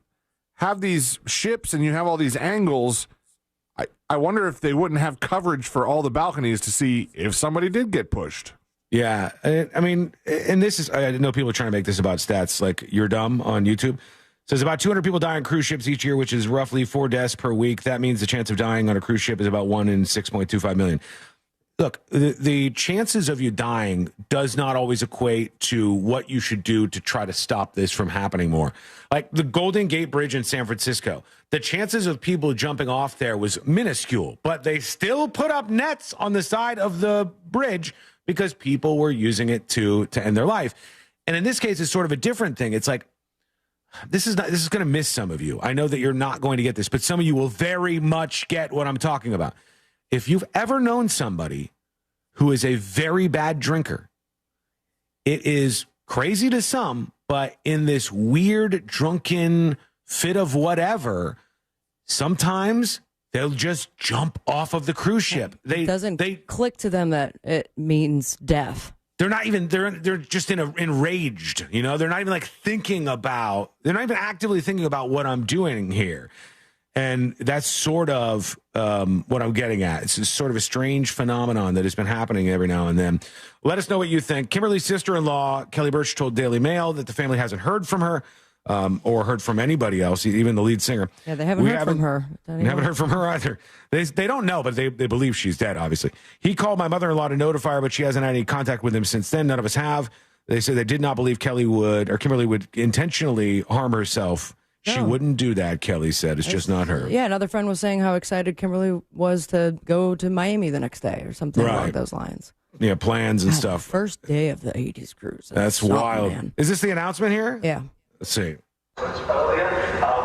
have these ships and you have all these angles. I wonder if they wouldn't have coverage for all the balconies to see if somebody did get pushed. Yeah. I mean, and this is, I know people are trying to make this about stats like You're Dumb on YouTube. Says about 200 people die on cruise ships each year, which is roughly 4 deaths per week. That means the chance of dying on a cruise ship is about 1 in 6.25 million. Look, the chances of you dying does not always equate to what you should do to try to stop this from happening more. Like the Golden Gate Bridge in San Francisco, the chances of people jumping off there was minuscule, but they still put up nets on the side of the bridge because people were using it to end their life. And in this case, it's sort of a different thing. It's like, this is going to miss some of you. I know that you're not going to get this, but some of you will very much get what I'm talking about. If you've ever known somebody who is a very bad drinker, it is crazy to some, but in this weird drunken fit of whatever, sometimes they'll just jump off of the cruise ship. It doesn't click to them that it means death. They're not even, they're just enraged, you know? They're not even like they're not even actively thinking about what I'm doing here. And that's sort of what I'm getting at. It's sort of a strange phenomenon that has been happening every now and then. Let us know what you think. Kimberly's sister-in-law, Kelly Birch, told Daily Mail that the family hasn't heard from her or heard from anybody else, even the lead singer. Yeah, they haven't heard from her. We haven't heard from her either. They don't know, but they believe she's dead, obviously. He called my mother-in-law to notify her, but she hasn't had any contact with him since then. None of us have. They say they did not believe Kimberly would intentionally harm herself. She wouldn't do that, Kelly said. It's just not her. Yeah, another friend was saying how excited Kimberly was to go to Miami the next day or something along those lines. Yeah, plans and stuff. First day of the 80s cruise. That's wild. Man. Is this the announcement here? Yeah. Let's see. Earlier,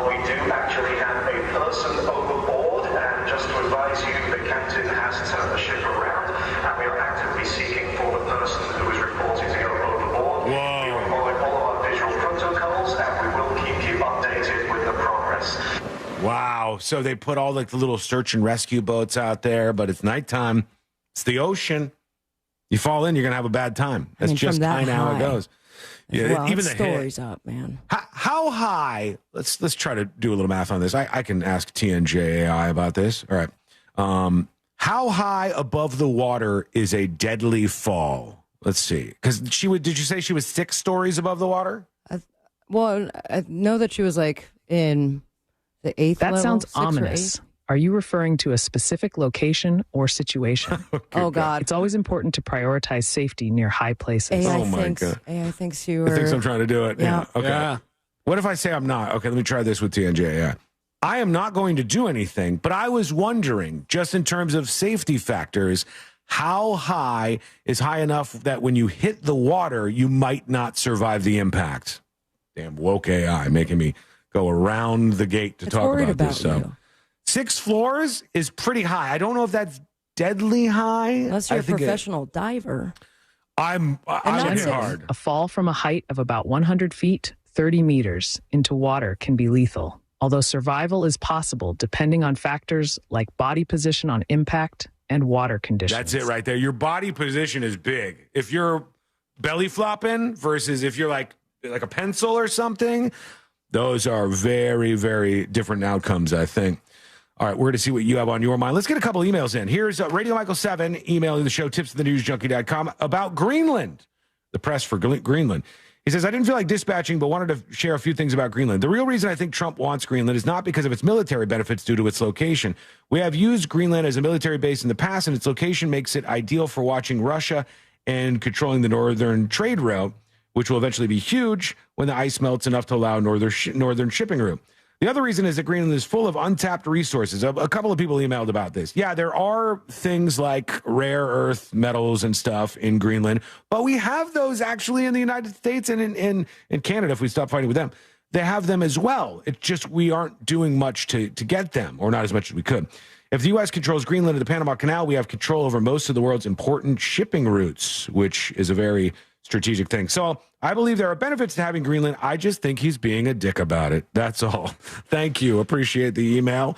we do actually have a person overboard, and just to advise you, the captain has turned the ship around, and we are actively seeking for the person who is reported to go overboard. We will follow all of our visual protocols, and we will keep you updated with the progress. Wow. So they put all like the little search and rescue boats out there, but it's nighttime. It's the ocean. You fall in, you're going to have a bad time. That's just kind of how it goes. Yeah, well, even the story's up, man. How high? Let's try to do a little math on this. I can ask TNJAI about this. All right. How high above the water is a deadly fall? Let's see. Because did you say she was 6 stories above the water? I know that she was like in the 8th That level. sounds 6th or ominous. 8th? Are you referring to a specific location or situation? Oh, God. It's always important to prioritize safety near high places. AI thinks you were... I think I'm trying to do it. Yeah. Okay. Yeah. What if I say I'm not? Okay, let me try this with TNJAI. I am not going to do anything, but I was wondering, just in terms of safety factors, how high is high enough that when you hit the water, you might not survive the impact? Damn woke AI making me go around the gate to talk about this stuff. 6 floors is pretty high. I don't know if that's deadly high. Unless you're a professional diver. I'm hard. A fall from a height of about 100 feet, 30 meters, into water can be lethal, although survival is possible depending on factors like body position on impact and water conditions. That's it right there. Your body position is big. If you're belly flopping versus if you're like a pencil or something, those are very, very different outcomes, I think. All right, we're going to see what you have on your mind. Let's get a couple emails in. Here's Radio Michael 7 emailing the show, tipsofthenewsjunkie.com, about Greenland, the press for Greenland. He says, I didn't feel like dispatching, but wanted to share a few things about Greenland. The real reason I think Trump wants Greenland is not because of its military benefits due to its location. We have used Greenland as a military base in the past, and its location makes it ideal for watching Russia and controlling the northern trade route, which will eventually be huge when the ice melts enough to allow northern shipping route. The other reason is that Greenland is full of untapped resources. A couple of people emailed about this. Yeah, there are things like rare earth metals and stuff in Greenland, but we have those actually in the United States and in Canada if we stop fighting with them. They have them as well. It's just we aren't doing much to get them, or not as much as we could. If the U.S. controls Greenland and the Panama Canal, we have control over most of the world's important shipping routes, which is a very strategic thing. So I believe there are benefits to having Greenland. I just think he's being a dick about it. That's all. Thank you. Appreciate the email.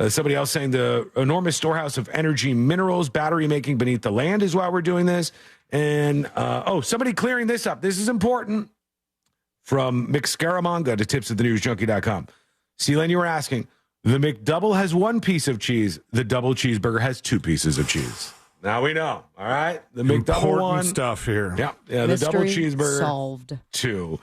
Somebody else saying the enormous storehouse of energy minerals, battery making beneath the land is why we're doing this. And, somebody clearing this up. This is important. From Mick Scaramanga to tipsofthenewsjunkie.com. Sealand, you were asking, the McDouble has 1 piece of cheese. The double cheeseburger has 2 pieces of cheese. Now we know. All right. The McDouble one. Stuff here. Yeah. The double cheeseburger. Solved. 2.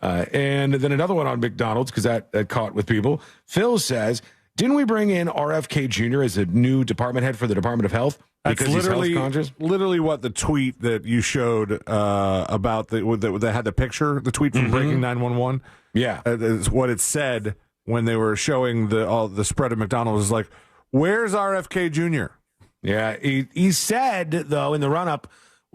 And then another one on McDonald's because that caught with people. Phil says, didn't we bring in RFK Jr. as a new department head for the Department of Health? Because he's health conscious? Literally what the tweet that you showed about that had the picture, the tweet from Breaking 911. Yeah. Is what it said when they were showing the spread of McDonald's is like, where's RFK Jr.? Yeah, he said, though, in the run-up,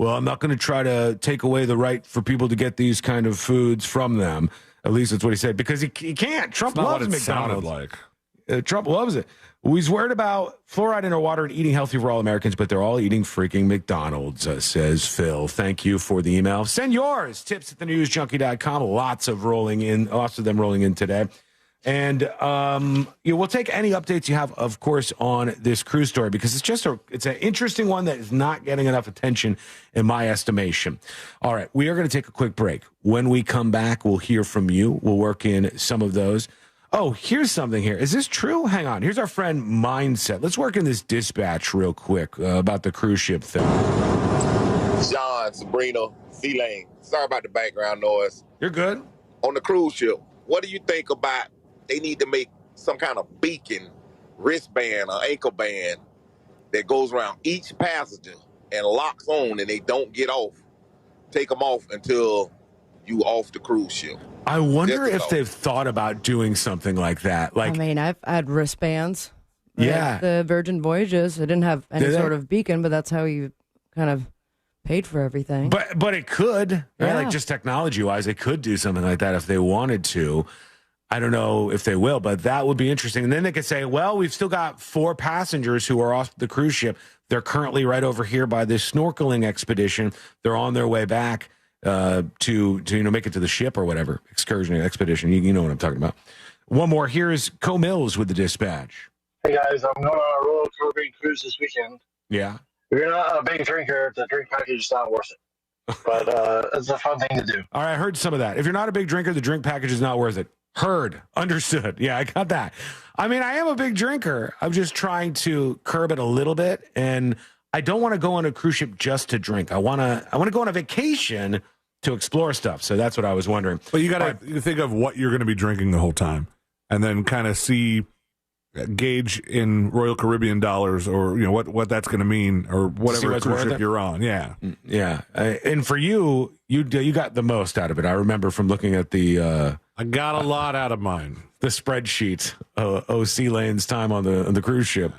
well, I'm not going to try to take away the right for people to get these kind of foods from them. At least that's what he said, because he can't. Trump loves McDonald's. Like. Trump loves it. He's worried about fluoride in our water and eating healthy for all Americans, but they're all eating freaking McDonald's, says Phil. Thank you for the email. Send yours. Tips at thenewsjunkie.com. Lots of them rolling in today. And we'll take any updates you have, of course, on this cruise story, because it's an interesting one that is not getting enough attention in my estimation. All right, we are going to take a quick break. When we come back, we'll hear from you. We'll work in some of those. Oh, here's something here. Is this true? Hang on. Here's our friend Mindset. Let's work in this dispatch real quick about the cruise ship thing. John, Sabrina, C-Lane. Sorry about the background noise. You're good. On the cruise ship, what do you think about they need to make some kind of beacon, wristband, or ankle band that goes around each passenger and locks on and they don't get off? Take them off until you off the cruise ship. I wonder if they've thought about doing something like that. Like, I mean, I've had wristbands. Yeah. The Virgin Voyages, it didn't have any sort of beacon, but that's how you kind of paid for everything. But it could, right? Like just technology-wise, they could do something like that if they wanted to. I don't know if they will, but that would be interesting. And then they could say, well, we've still got 4 passengers who are off the cruise ship. They're currently right over here by this snorkeling expedition. They're on their way back to make it to the ship or whatever, expedition. You know what I'm talking about. One more. Here is Co Mills with the dispatch. Hey guys, I'm going on a Royal Caribbean cruise this weekend. Yeah. If you're not a big drinker, the drink package is not worth it. But it's a fun thing to do. All right, I heard some of that. If you're not a big drinker, the drink package is not worth it. Heard. Understood. Yeah, I got that. I mean, I am a big drinker. I'm just trying to curb it a little bit, and I don't want to go on a cruise ship just to drink. I want to go on a vacation to explore stuff. So that's what I was wondering. But you got to think of what you're going to be drinking the whole time, and then kind of gauge in Royal Caribbean dollars, or what that's going to mean, or whatever cruise ship you're on. Yeah, yeah. And for you got the most out of it. I remember from looking at the. I got a lot out of mine. The spreadsheet. OC Lane's time on the cruise ship.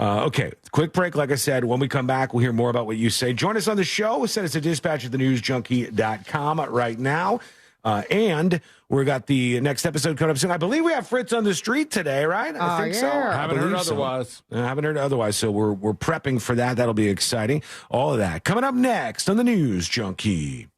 Okay, quick break. Like I said, when we come back, we'll hear more about what you say. Join us on the show. Send us a dispatch at thenewsjunkie.com right now. And we got the next episode coming up soon. I believe we have Fritz on the street today, right? I think so. Haven't heard otherwise. Haven't heard otherwise. So we're prepping for that. That'll be exciting. All of that coming up next on the News Junkie.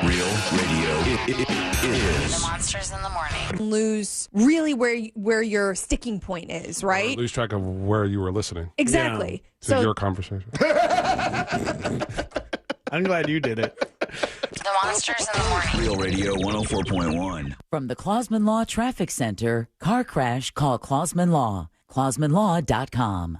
Real radio is the Monsters in the Morning. Lose really where your sticking point is, right? Lose track of where you were listening. Exactly. To your conversation. I'm glad you did it. The Monsters in the Morning. Real Radio 104.1. From the Clausman Law Traffic Center, car crash, call Clausman Law. ClausmanLaw.com.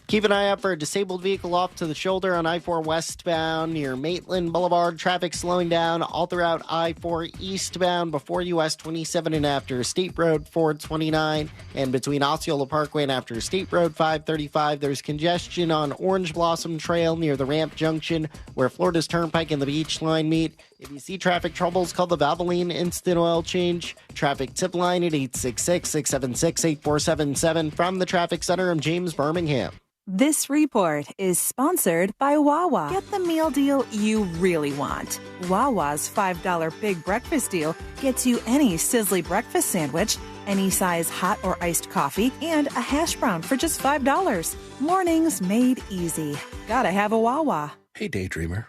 Keep an eye out for a disabled vehicle off to the shoulder on I-4 westbound near Maitland Boulevard. Traffic slowing down all throughout I-4 eastbound before US 27 and after State Road 429. And between Osceola Parkway and after State Road 535, there's congestion on Orange Blossom Trail near the Ramp Junction where Florida's Turnpike and the Beach Line meet. If you see traffic troubles, call the Valvoline Instant Oil Change. Traffic tip line at 866-676-8477. From the Traffic Center, I'm James Birmingham. This report is sponsored by Wawa. Get the meal deal you really want. Wawa's $5 Big Breakfast Deal gets you any sizzly breakfast sandwich, any size hot or iced coffee, and a hash brown for just $5. Mornings made easy. Gotta have a Wawa. Hey, Daydreamer.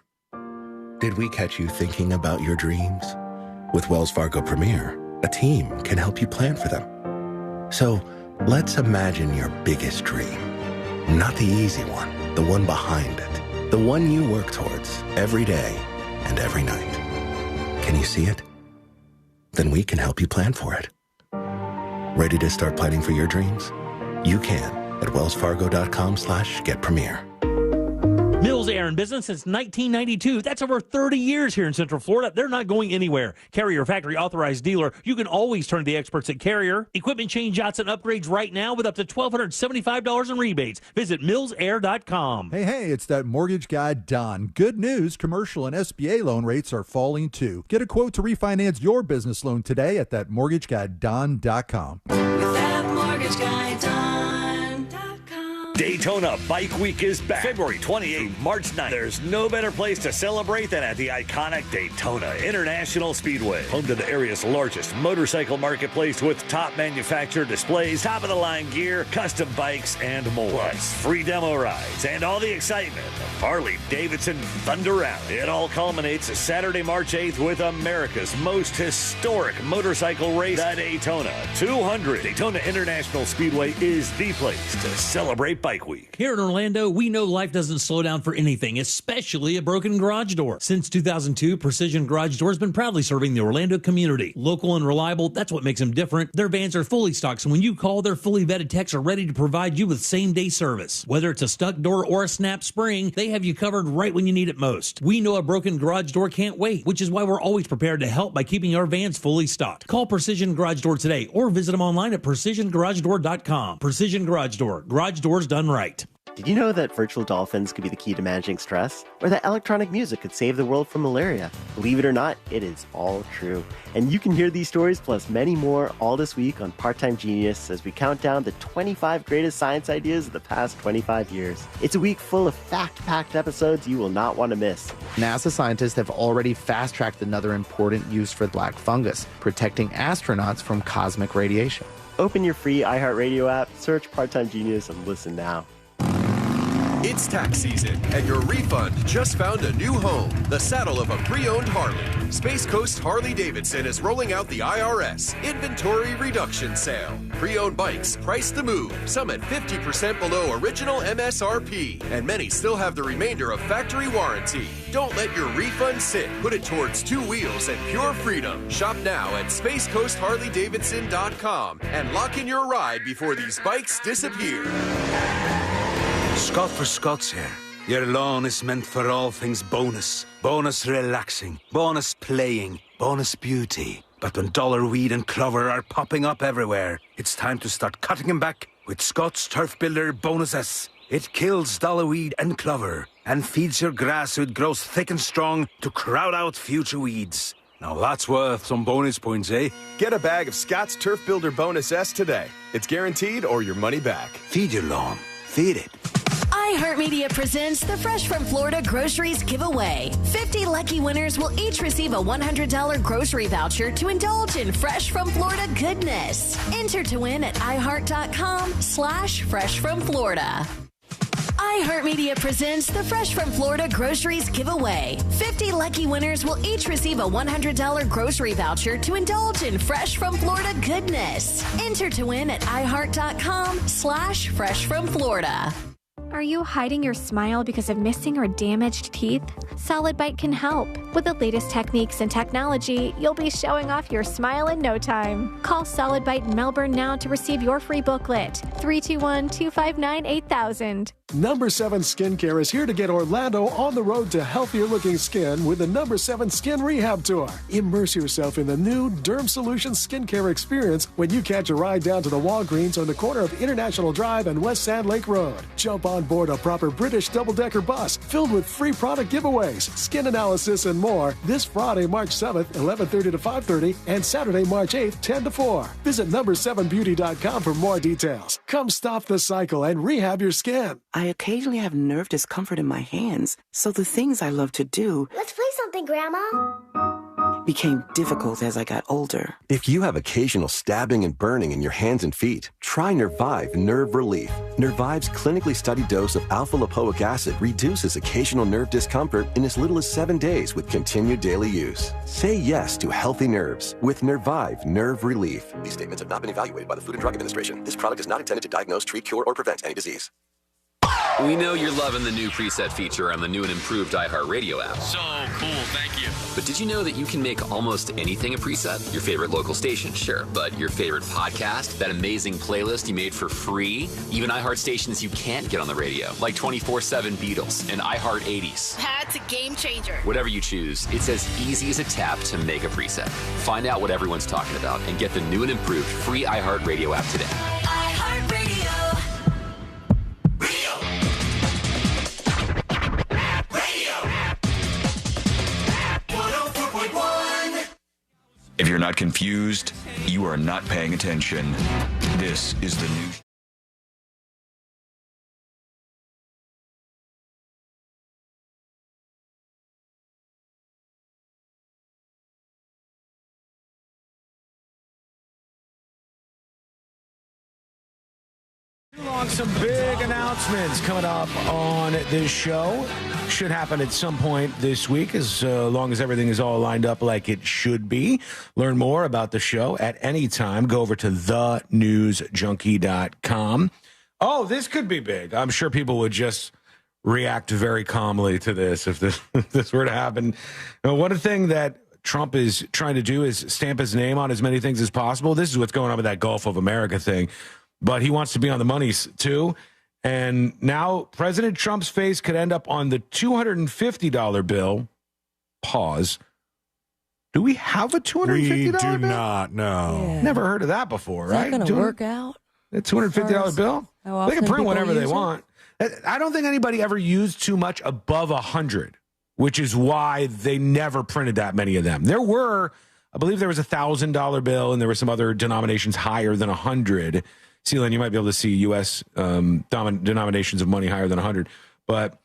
Did we catch you thinking about your dreams? With Wells Fargo Premier, a team can help you plan for them. So let's imagine your biggest dream. Not the easy one, the one behind it. The one you work towards every day and every night. Can you see it? Then we can help you plan for it. Ready to start planning for your dreams? You can at wellsfargo.com/getpremier. Mills Air in business since 1992. That's over 30 years here in Central Florida. They're not going anywhere. Carrier factory authorized dealer. You can always turn to the experts at Carrier. Equipment change outs and upgrades right now with up to $1,275 in rebates. Visit millsair.com. Hey, it's that mortgage guy, Don. Good news, commercial and SBA loan rates are falling too. Get a quote to refinance your business loan today at thatmortgageguyDon.com. With that mortgage guy, Don.com. Daytona Bike Week is back. February 28th, March 9th. There's no better place to celebrate than at the iconic Daytona International Speedway. Home to the area's largest motorcycle marketplace with top manufacturer displays, top-of-the-line gear, custom bikes, and more. Plus, free demo rides and all the excitement of Harley-Davidson Thunder Rally. It all culminates Saturday, March 8th with America's most historic motorcycle race, the Daytona 200. Daytona International Speedway is the place to celebrate Bike Week. Here in Orlando, we know life doesn't slow down for anything, especially a broken garage door. Since 2002, Precision Garage Door has been proudly serving the Orlando community. Local and reliable, that's what makes them different. Their vans are fully stocked, so when you call, their fully vetted techs are ready to provide you with same-day service. Whether it's a stuck door or a snap spring, they have you covered right when you need it most. We know a broken garage door can't wait, which is why we're always prepared to help by keeping our vans fully stocked. Call Precision Garage Door today or visit them online at PrecisionGarageDoor.com. Precision Garage Door. Garage doors done right. Did you know that virtual dolphins could be the key to managing stress? Or that electronic music could save the world from malaria? Believe it or not, it is all true. And you can hear these stories plus many more all this week on Part-Time Genius as we count down the 25 greatest science ideas of the past 25 years. It's a week full of fact-packed episodes you will not want to miss. NASA scientists have already fast-tracked another important use for black fungus, protecting astronauts from cosmic radiation. Open your free iHeartRadio app, search Part-Time Genius, and listen now. It's tax season, and your refund just found a new home, the saddle of a pre-owned Harley. Space Coast Harley-Davidson is rolling out the IRS Inventory Reduction Sale. Pre-owned bikes priced to move, some at 50% below original MSRP, and many still have the remainder of factory warranty. Don't let your refund sit. Put it towards 2 wheels and pure freedom. Shop now at SpaceCoastHarleyDavidson.com and lock in your ride before these bikes disappear. Scott for Scott's here. Your lawn is meant for all things bonus. Bonus relaxing, bonus playing, bonus beauty. But when dollar weed and clover are popping up everywhere, it's time to start cutting them back with Scott's Turf Builder Bonus S. It kills dollar weed and clover and feeds your grass so it grows thick and strong to crowd out future weeds. Now that's worth some bonus points, eh? Get a bag of Scott's Turf Builder Bonus S today. It's guaranteed or your money back. Feed your lawn. Feed it. iHeartMedia presents the Fresh from Florida Groceries Giveaway. 50 lucky winners will each receive a $100 grocery voucher to indulge in Fresh from Florida goodness. Enter to win at iHeart.com/freshfromflorida. iHeartMedia presents the Fresh from Florida Groceries Giveaway. 50 lucky winners will each receive a $100 grocery voucher to indulge in Fresh from Florida goodness. Enter to win at iHeart.com/freshfromflorida. Are you hiding your smile because of missing or damaged teeth? Solid Bite can help. With the latest techniques and technology, you'll be showing off your smile in no time. Call Solid Bite in Melbourne now to receive your free booklet. 321-259-8000. Number 7 Skincare is here to get Orlando on the road to healthier looking skin with the Number 7 Skin Rehab Tour. Immerse yourself in the new Derm Solutions skincare experience when you catch a ride down to the Walgreens on the corner of International Drive and West Sand Lake Road. Jump on board a proper British double-decker bus filled with free product giveaways, skin analysis, and more this Friday, March 7th, 11:30 to 5:30, and Saturday, March 8th, 10 to 4. Visit number7beauty.com for more details. Come stop the cycle and rehab your skin. I occasionally have nerve discomfort in my hands, so the things I love to do... Let's play something, Grandma. ...became difficult as I got older. If you have occasional stabbing and burning in your hands and feet, try Nervive Nerve Relief. Nervive's clinically studied dose of alpha-lipoic acid reduces occasional nerve discomfort in as little as 7 days with continued daily use. Say yes to healthy nerves with Nervive Nerve Relief. These statements have not been evaluated by the Food and Drug Administration. This product is not intended to diagnose, treat, cure, or prevent any disease. We know you're loving the new preset feature on the new and improved iHeartRadio app. So cool, thank you. But did you know that you can make almost anything a preset? Your favorite local station, sure, but your favorite podcast, that amazing playlist you made for free, even iHeart stations you can't get on the radio, like 24/7 Beatles and iHeart 80s. That's a game changer. Whatever you choose, it's as easy as a tap to make a preset. Find out what everyone's talking about and get the new and improved free iHeartRadio app today. iHeartRadio. If you're not confused, you are not paying attention. This is the new along. Some big announcements coming up on this show. Should happen at some point this week, as long as everything is all lined up like it should be. Learn more about the show at any time. Go over to thenewsjunkie.com. Oh, this could be big. I'm sure people would just react very calmly to this if this were to happen. One thing that Trump is trying to do is stamp his name on as many things as possible. This is what's going on with that Gulf of America thing. But he wants to be on the money, too. And now President Trump's face could end up on the $250 bill. Pause. Do we have a $250 bill? We do not, no. Yeah. Never heard of that before, Is right? that going to work out? A $250 bill? They can print whatever they want. I don't think anybody ever used too much above 100, which is why they never printed that many of them. There were, I believe there was a $1,000 bill, and there were some other denominations higher than 100. Celine, you might be able to see U.S. denominations of money higher than 100. But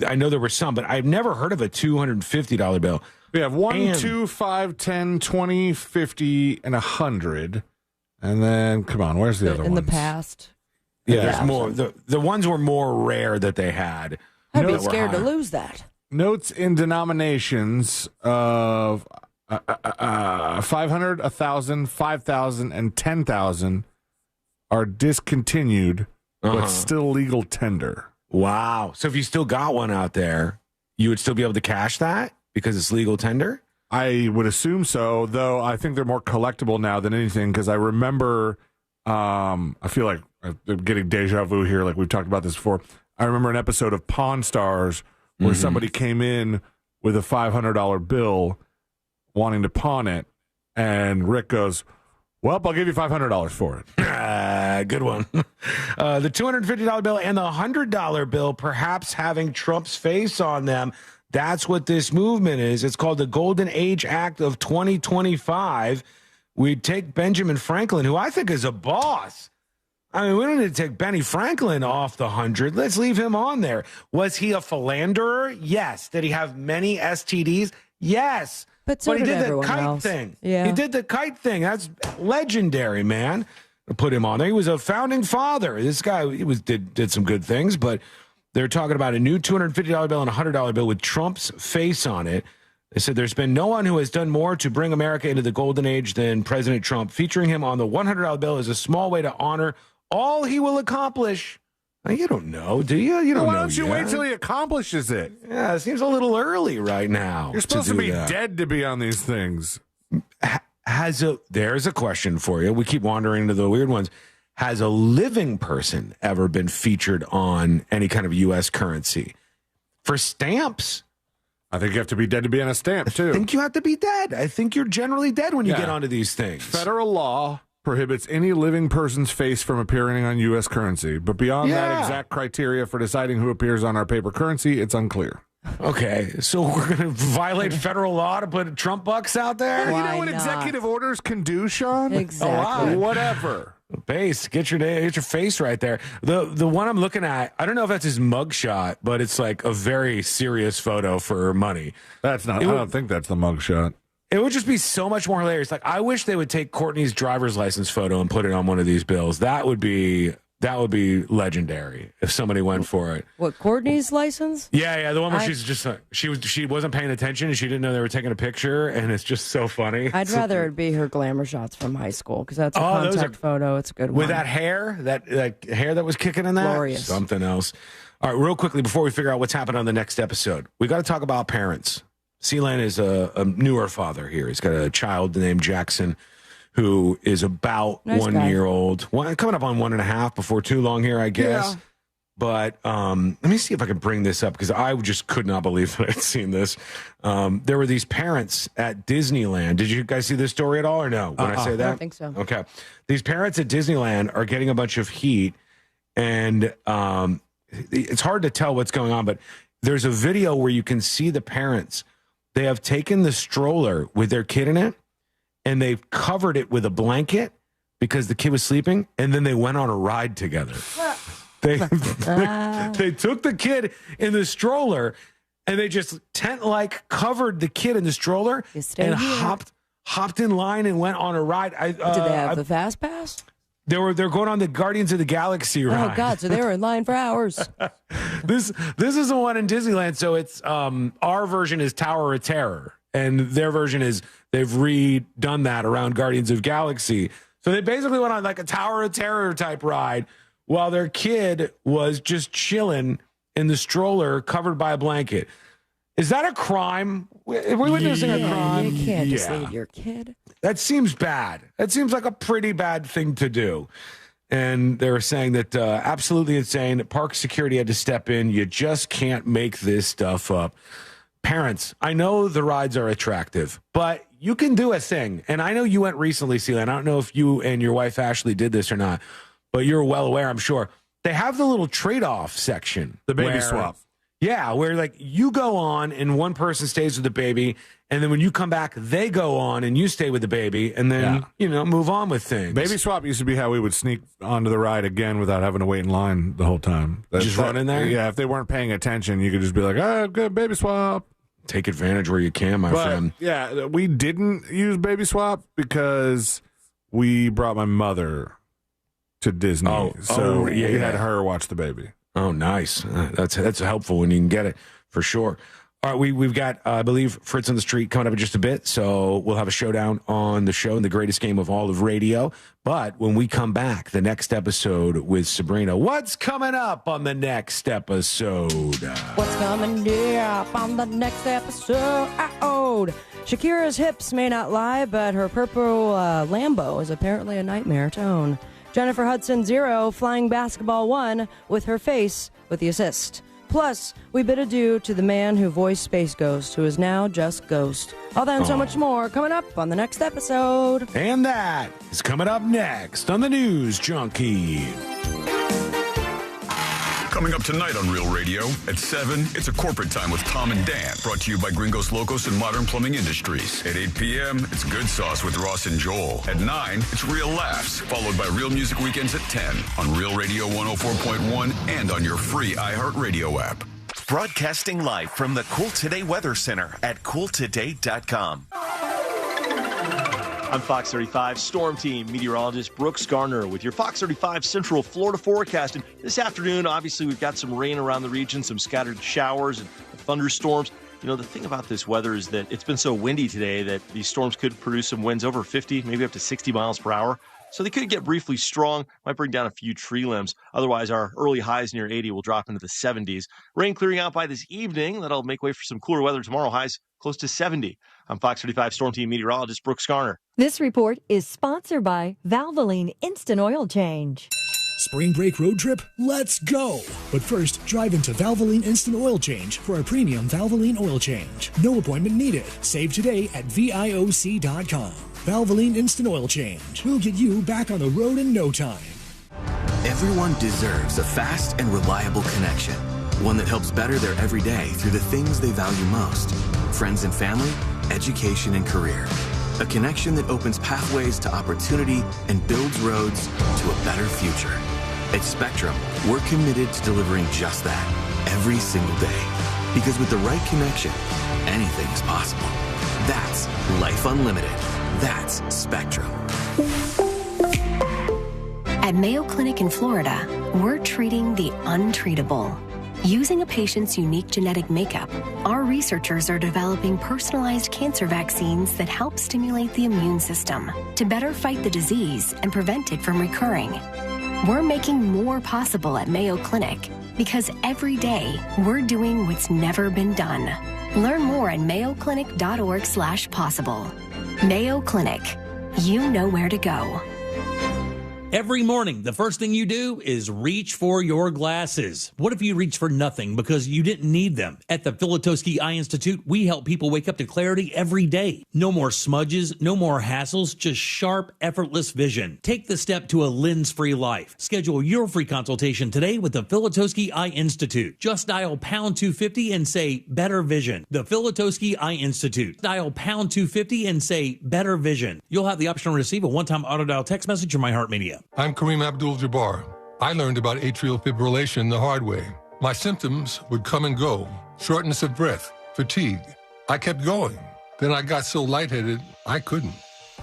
I know there were some, but I've never heard of a $250 bill. We have 1, 2, 5, 10, 20, 50, and 100. And then, come on, where's the other ones? In the past. Yeah, there's more. The ones were more rare that they had. I'd be scared to lose that. Notes in denominations of 500, 1,000, 5,000, and 10,000 are discontinued, but still legal tender. Wow. So if you still got one out there, you would still be able to cash that because it's legal tender? I would assume so, though I think they're more collectible now than anything, because I remember, I feel like I'm getting deja vu here, like we've talked about this before. I remember an episode of Pawn Stars where somebody came in with a $500 bill wanting to pawn it, and Rick goes, well, I'll give you $500 for it. Good one. The $250 bill and the $100 bill perhaps having Trump's face on them. That's what this movement is. It's called the Golden Age Act of 2025. We'd take Benjamin Franklin, who I think is a boss. I mean, we don't need to take Benny Franklin off the 100. Let's leave him on there. Was he a philanderer? Yes. Did he have many STDs? Yes. But so he did did the everyone kite else. thing. Yeah. He did the kite thing. That's legendary, man. Put him on there. He was a founding father. This guy did some good things, but they're talking about a new $250 bill and a $100 bill with Trump's face on it. They said there's been no one who has done more to bring America into the golden age than President Trump. Featuring him on the $100 bill is a small way to honor all he will accomplish. Now, you don't know, do you? You don't know. Why don't you yet. wait till he accomplishes it? Yeah, it seems a little early right now. You're supposed to be that. dead to be on these things. There's a question for you. We keep wandering into the weird ones. Has a living person ever been featured on any kind of U.S. currency? For stamps? I think you have to be dead to be on a stamp, too. I think you have to be dead. I think you're generally dead when you get onto these things. Federal law prohibits any living person's face from appearing on U.S. currency. But beyond that exact criteria for deciding who appears on our paper currency, it's unclear. Okay, so we're going to violate federal law to put Trump bucks out there? You know what executive orders can do, Sean? Exactly. Whatever. Base, get your face right there. The one I'm looking at, I don't know if that's his mugshot, but it's like a very serious photo for money. That's not. I don't think that's the mugshot. It would just be so much more hilarious. Like, I wish they would take Courtney's driver's license photo and put it on one of these bills. That would be legendary if somebody went for it. What, Courtney's license? Yeah, the one where she's just she wasn't paying attention and she didn't know they were taking a picture, and it's just so funny. I'd rather it be her glamour shots from high school, because that's a contact photo. It's a good one. With that hair, that hair that was kicking in that, glorious. Something else. All right, real quickly before we figure out what's happening on the next episode, we got to talk about parents. Sealand is a newer father here. He's got a child named Jackson, who is about 1 year old. Coming up on 1.5 before too long here, I guess. Yeah. But let me see if I can bring this up, because I just could not believe that I'd seen this. There were these parents at Disneyland. Did you guys see this story at all, or no? When I say that? I don't think so. Okay. These parents at Disneyland are getting a bunch of heat, and it's hard to tell what's going on, but there's a video where you can see the parents. They have taken the stroller with their kid in it, and they've covered it with a blanket because the kid was sleeping, and then they went on a ride together. They took the kid in the stroller, and they just tent-like covered the kid in the stroller and hopped in line and went on a ride. Did they have the fast pass? They're going on the Guardians of the Galaxy ride. Oh God! So they were in line for hours. This is the one in Disneyland. So it's our version is Tower of Terror, and their version is they've redone that around Guardians of Galaxy. So they basically went on like a Tower of Terror type ride while their kid was just chilling in the stroller covered by a blanket. Is that a crime? Are we witnessing a crime? You can't just leave your kid. That seems bad. That seems like a pretty bad thing to do. And they were saying that absolutely insane. Park security had to step in. You just can't make this stuff up. Parents, I know the rides are attractive, but you can do a thing. And I know you went recently, Celia. I don't know if you and your wife Ashley did this or not, but you're well aware, I'm sure. They have the little trade-off section. The baby swap. Yeah, where like you go on and one person stays with the baby, and then when you come back, they go on and you stay with the baby, and then, move on with things. Baby swap used to be how we would sneak onto the ride again without having to wait in line the whole time. Just run in there? Yeah, if they weren't paying attention, you could just be like, good, baby swap. Take advantage where you can, my friend. Yeah, we didn't use baby swap because we brought my mother to Disney. We had her watch the baby. Oh, nice. That's helpful when you can get it, for sure. All right, we've got, I believe, Fritz on the Street coming up in just a bit, so we'll have a showdown on the show in the greatest game of all of radio. But when we come back, the next episode with Sabrina, what's coming up on the next episode? What's coming up on the next episode? Shakira's hips may not lie, but her purple Lambo is apparently a nightmare to own. Jennifer Hudson 0, flying basketball 1 with her face with the assist. Plus, we bid adieu to the man who voiced Space Ghost, who is now just Ghost. All that and so much more coming up on the next episode. And that is coming up next on the News Junkie. Coming up tonight on Real Radio at 7, it's a corporate time with Tom and Dan, brought to you by Gringos Locos and Modern Plumbing Industries. At 8 p.m., it's Good Sauce with Ross and Joel. At 9, it's Real Laughs, followed by Real Music Weekends at 10 on Real Radio 104.1 and on your free iHeartRadio app. Broadcasting live from the Cool Today Weather Center at cooltoday.com. I'm Fox 35 Storm Team meteorologist Brooks Garner with your Fox 35 Central Florida forecast. And this afternoon, obviously, we've got some rain around the region, some scattered showers and thunderstorms. You know, the thing about this weather is that it's been so windy today that these storms could produce some winds over 50, maybe up to 60 miles per hour. So they could get briefly strong, might bring down a few tree limbs. Otherwise, our early highs near 80 will drop into the 70s. Rain clearing out by this evening. That'll make way for some cooler weather tomorrow. Highs close to 70. I'm Fox 35 Storm Team meteorologist Brooks Garner. This report is sponsored by Valvoline Instant Oil Change. Spring break road trip? Let's go! But first, drive into Valvoline Instant Oil Change for a premium Valvoline oil change. No appointment needed. Save today at VIOC.com. Valvoline Instant Oil Change. We'll get you back on the road in no time. Everyone deserves a fast and reliable connection. One that helps better their everyday through the things they value most. Friends and family, education and career. A connection that opens pathways to opportunity and builds roads to a better future. At Spectrum, we're committed to delivering just that every single day. Because with the right connection, anything is possible. That's Life Unlimited. That's Spectrum. At Mayo Clinic in Florida, we're treating the untreatable. Using a patient's unique genetic makeup, our researchers are developing personalized cancer vaccines that help stimulate the immune system to better fight the disease and prevent it from recurring. We're making more possible at Mayo Clinic because every day we're doing what's never been done. Learn more at mayoclinic.org/possible. Mayo Clinic. You know where to go. Every morning, the first thing you do is reach for your glasses. What if you reach for nothing because you didn't need them? At the Filatowski Eye Institute, we help people wake up to clarity every day. No more smudges, no more hassles, just sharp, effortless vision. Take the step to a lens-free life. Schedule your free consultation today with the Filatowski Eye Institute. Just dial pound 250 and say better vision. The Filatowski Eye Institute. Dial pound 250 and say better vision. You'll have the option to receive a one-time auto dial text message from iHeartMedia. I'm Kareem Abdul-Jabbar. I learned about atrial fibrillation the hard way. My symptoms would come and go. Shortness of breath, fatigue. I kept going. Then I got so lightheaded, I couldn't.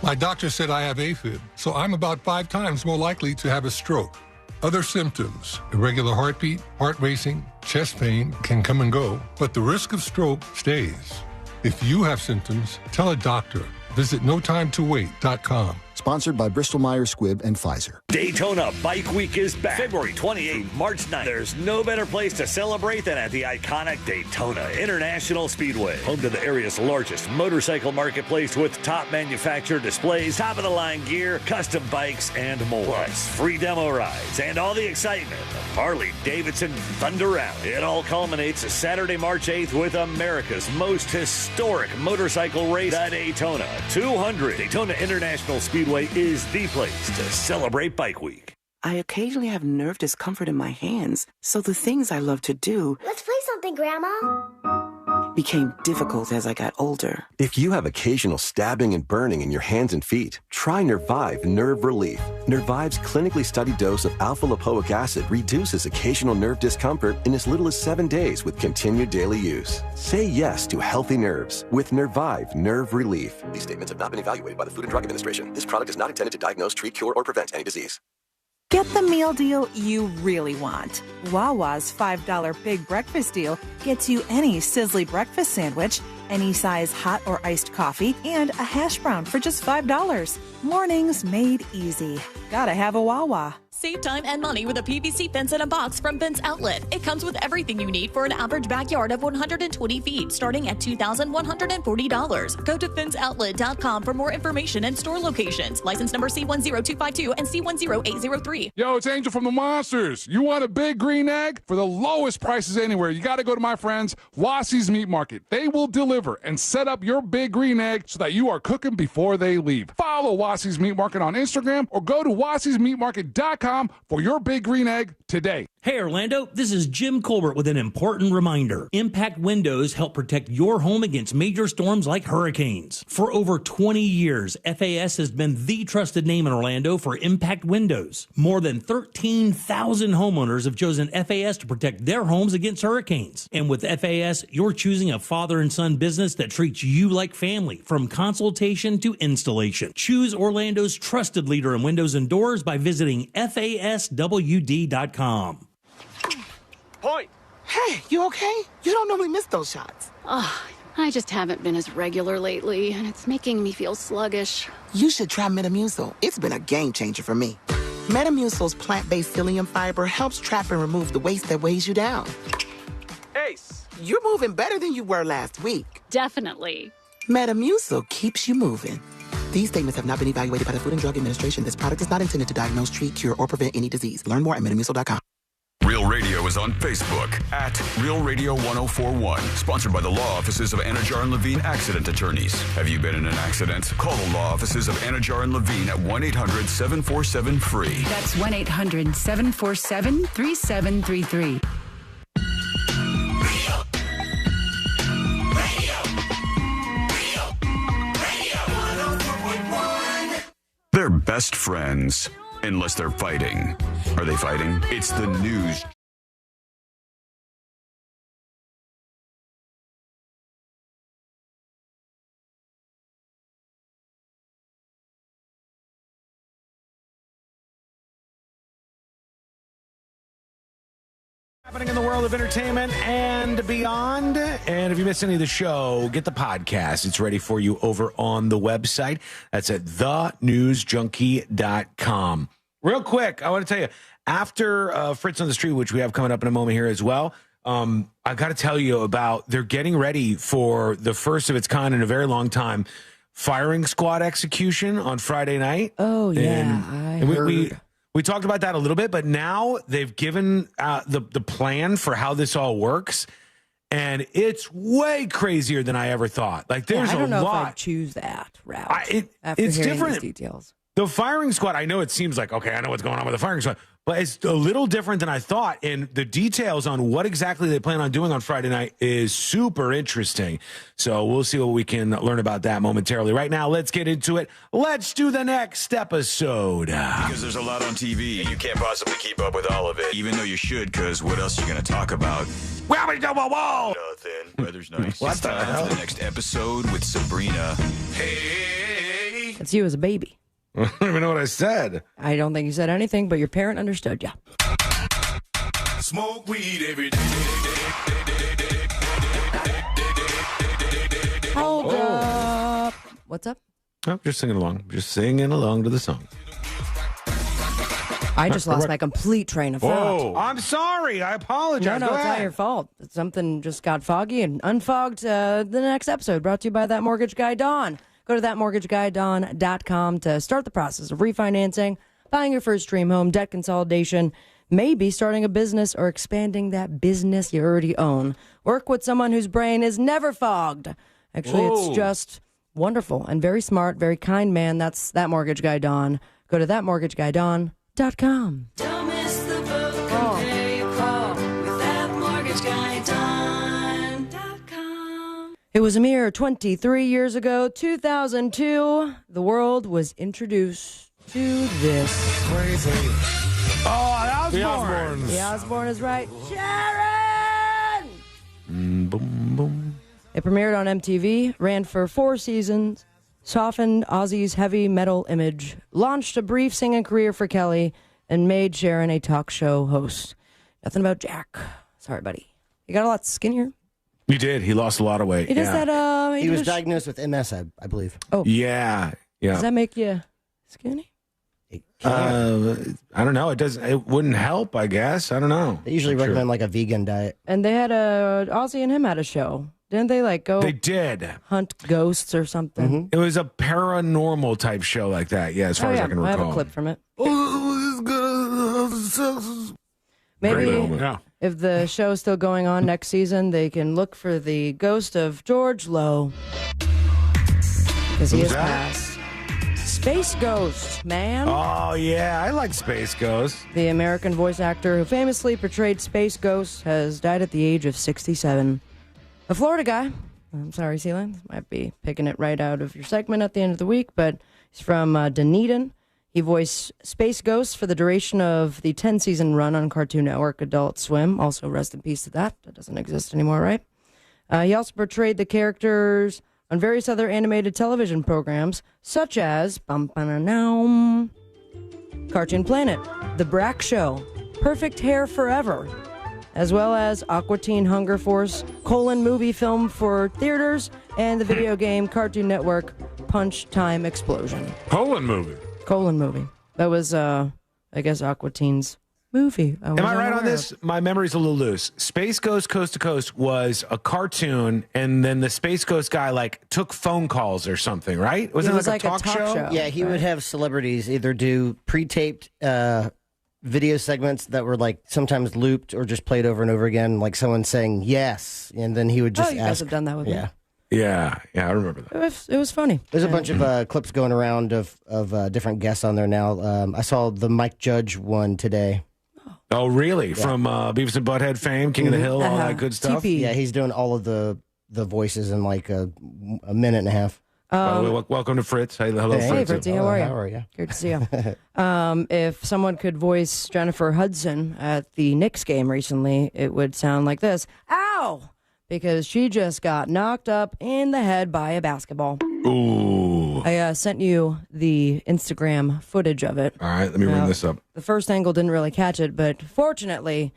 My doctor said I have AFib, so I'm about 5 times more likely to have a stroke. Other symptoms, irregular heartbeat, heart racing, chest pain can come and go, but the risk of stroke stays. If you have symptoms, tell a doctor. Visit notimetowait.com. Sponsored by Bristol-Myers Squibb and Pfizer. Daytona Bike Week is back. February 28th, March 9th. There's no better place to celebrate than at the iconic Daytona International Speedway. Home to the area's largest motorcycle marketplace with top manufacturer displays, top-of-the-line gear, custom bikes, and more. Plus, free demo rides and all the excitement of Harley-Davidson Thunder Rally. It all culminates Saturday, March 8th with America's most historic motorcycle race, the Daytona 200. Daytona International Speedway is the place to celebrate Bike Week. I occasionally have nerve discomfort in my hands, so the things I love to do Let's play something, Grandma. became difficult as I got older. If you have occasional stabbing and burning in your hands and feet, try Nervive Nerve Relief. Nervive's clinically studied dose of alpha-lipoic acid reduces occasional nerve discomfort in as little as 7 days with continued daily use. Say yes to healthy nerves with Nervive Nerve Relief. These statements have not been evaluated by the Food and Drug Administration. This product is not intended to diagnose, treat, cure, or prevent any disease. Get the meal deal you really want. Wawa's $5 Big Breakfast Deal gets you any sizzly breakfast sandwich, any size hot or iced coffee, and a hash brown for just $5. Mornings made easy. Gotta have a Wawa. Save time and money with a PVC fence in a box from Fence Outlet. It comes with everything you need for an average backyard of 120 feet, starting at $2,140. Go to fenceoutlet.com for more information and store locations. License number C10252 and C10803. Yo, it's Angel from the Monsters. You want a big green egg? For the lowest prices anywhere, you got to go to my friends, Wassie's Meat Market. They will deliver and set up your big green egg so that you are cooking before they leave. Follow Wassie's Meat Market on Instagram or go to wassiesmeatmarket.com for your big green egg today. Hey Orlando, this is Jim Colbert with an important reminder. Impact Windows help protect your home against major storms like hurricanes. For over 20 years, FAS has been the trusted name in Orlando for Impact Windows. More than 13,000 homeowners have chosen FAS to protect their homes against hurricanes. And with FAS, you're choosing a father and son business that treats you like family, from consultation to installation. Choose Orlando's trusted leader in windows and doors by visiting FASWD.com. Point. Hey, you okay? You don't normally miss those shots. Oh, I just haven't been as regular lately, and it's making me feel sluggish. You should try Metamucil. It's been a game changer for me. Metamucil's plant-based psyllium fiber helps trap and remove the waste that weighs you down. Ace, you're moving better than you were last week. Definitely. Metamucil keeps you moving. These statements have not been evaluated by the Food and Drug Administration. This product is not intended to diagnose, treat, cure, or prevent any disease. Learn more at Metamucil.com. Real Radio is on Facebook at Real Radio 1041. Sponsored by the law offices of Anajar and Levine Accident Attorneys. Have you been in an accident? Call the law offices of Anajar and Levine at 1-800-747-FREE. That's 1-800-747-3733. They're best friends, unless they're fighting. Are they fighting? It's the news. Happening in the world of entertainment and beyond. And if you missed any of the show, get the podcast. It's ready for you over on the website. That's at thenewsjunkie.com. Real quick, I want to tell you, after Fritz on the Street, which we have coming up in a moment here as well, I got to tell you about, they're getting ready for the first of its kind in a very long time, firing squad execution on Friday night. Oh, yeah. And we talked about that a little bit, but now they've given the plan for how this all works, and it's way crazier than I ever thought. Like, there's I don't know lot. if I'd choose that route. It's hearing different. These details. The firing squad, I know it seems like, okay, I know what's going on with the firing squad, but it's a little different than I thought. And the details on what exactly they plan on doing on Friday night is super interesting. So we'll see what we can learn about that momentarily. Right now, let's get into it. Let's do the next episode. Because there's a lot on TV, you can't possibly keep up with all of it. Even though you should, because what else are you going to talk about? Whoa! Nothing. Weather's nice. What It's time for the next episode with Sabrina. Hey, It's you as a baby. I don't even know what I said. I don't think you said anything, but your parent understood you. Smoke weed every day. Hold up. What's up? Oh, just singing along. Just singing along to the song. I just lost my complete train of thought. Whoa. I'm sorry. I apologize. No, Go it's not ahead. your fault. Something just got foggy and unfogged the next episode, brought to you by That Mortgage Guy Don. Go to thatmortgageguydawn.com to start the process of refinancing, buying your first dream home, debt consolidation, maybe starting a business or expanding that business you already own. Work with someone whose brain is never fogged. Actually, Whoa. it's just wonderful and very smart, very kind man. That's That Mortgage Guy Don. Go to thatmortgageguydawn.com. Don't miss the boat. Compare your call with that mortgage guy Don.com. It was a mere 23 years ago, 2002, the world was introduced to this. Crazy. Oh, The Osbournes. The Osbourne is right. Sharon! Boom, boom. It premiered on MTV, ran for 4 seasons, softened Ozzy's heavy metal image, launched a brief singing career for Kelly, and made Sharon a talk show host. Nothing about Jack. Sorry, buddy. You got a lot skinnier. You did. He lost a lot of weight. He does that, He was diagnosed with MS, I believe. Oh. Yeah. Yeah. Does that make you skinny? I don't know. It wouldn't help, I guess. I don't know. They usually Not sure. recommend like a vegan diet. And they had Ozzy and him had a show. Didn't they go They did. hunt ghosts or something? It was a paranormal type show like that. Yeah, as far as I can recall. I have a clip from it. Great Maybe moment. Yeah. if the show's still going on next season, they can look for the ghost of George Lowe. Because he Who's has that? passed. Space Ghost, man. Oh, yeah. I like Space Ghost. The American voice actor who famously portrayed Space Ghost has died at the age of 67. A Florida guy. I'm sorry, Sealand. Might be picking it right out of your segment at the end of the week, but he's from Dunedin. He voiced Space Ghost for the duration of the 10-season run on Cartoon Network Adult Swim. Also, rest in peace to that. That doesn't exist anymore, right? He also portrayed the characters on various other animated television programs, such as Cartoon Planet, The Brack Show, Perfect Hair Forever, as well as Aqua Teen Hunger Force, movie film for theaters, and the video game Cartoon Network Punch Time Explosion. movie. Movie. That was, I guess, Aqua Teen's movie. Am I right on this? My memory's a little loose. Space Ghost Coast to Coast was a cartoon, and then the Space Ghost guy took phone calls or something, right? Was it like a talk show? Yeah, he would have celebrities either do pre-taped video segments that were sometimes looped or just played over and over again, like someone saying yes, and then he would just you ask. guys have done that with me. Yeah, I remember that. It was funny. There's a bunch of clips going around of different guests on there now. I saw the Mike Judge one today. Oh, really? Yeah. From Beavis and Butthead fame, King of the Hill, all that good stuff? Yeah, he's doing all of the voices in a minute and a half. Welcome to Fritz. Hello, Hey, Fritz. Fritzy, how are you? How are you? Good to see you. If someone could voice Jennifer Hudson at the Knicks game recently, it would sound like this. Ow! Because she just got knocked up in the head by a basketball. Ooh. I sent you the Instagram footage of it. All right, let me bring this up. The first angle didn't really catch it, but fortunately,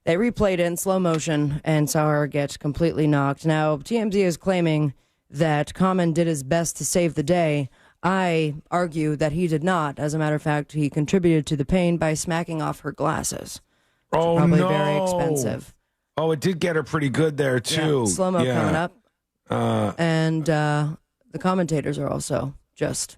they replayed it in slow motion and saw her get completely knocked. Now, TMZ is claiming that Common did his best to save the day. I argue that he did not. As a matter of fact, he contributed to the pain by smacking off her glasses. Which are probably very expensive. Oh, it did get her pretty good there, too. Yeah, slow-mo coming up. And the commentators are also just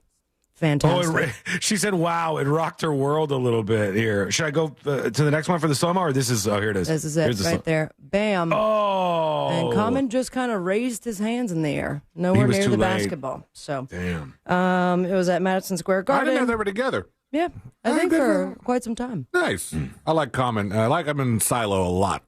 fantastic. She said, wow, it rocked her world a little bit here. Should I go to the next one for the slow-mo, or this is, here it is. This is it, Here's the right there. Bam. Oh. And Common just kind of raised his hands in the air. Nowhere was near too the late. basketball. So, damn. It was at Madison Square I Garden. didn't know they were together. Yeah, I think for quite some time. Nice. I like Common. I like him in Silo a lot.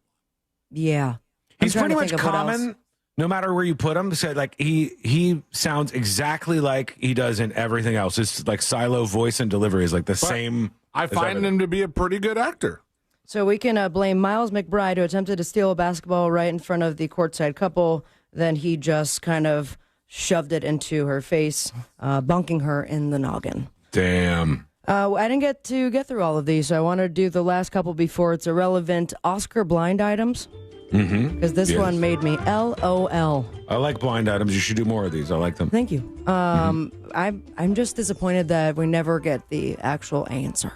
Yeah. He's trying pretty to much think of what else. Common, no matter where you put him. So, he sounds exactly like he does in everything else. It's like Silo voice and delivery is like the same. I find him to be a pretty good actor. So we can blame Miles McBride, who attempted to steal a basketball right in front of the courtside couple. Then he just kind of shoved it into her face, bunking her in the noggin. Damn. I didn't get through all of these, so I want to do the last couple before it's irrelevant Oscar blind items. Because this one made me LOL. I like blind items. You should do more of these. I like them. Thank you. I'm just disappointed that we never get the actual answer.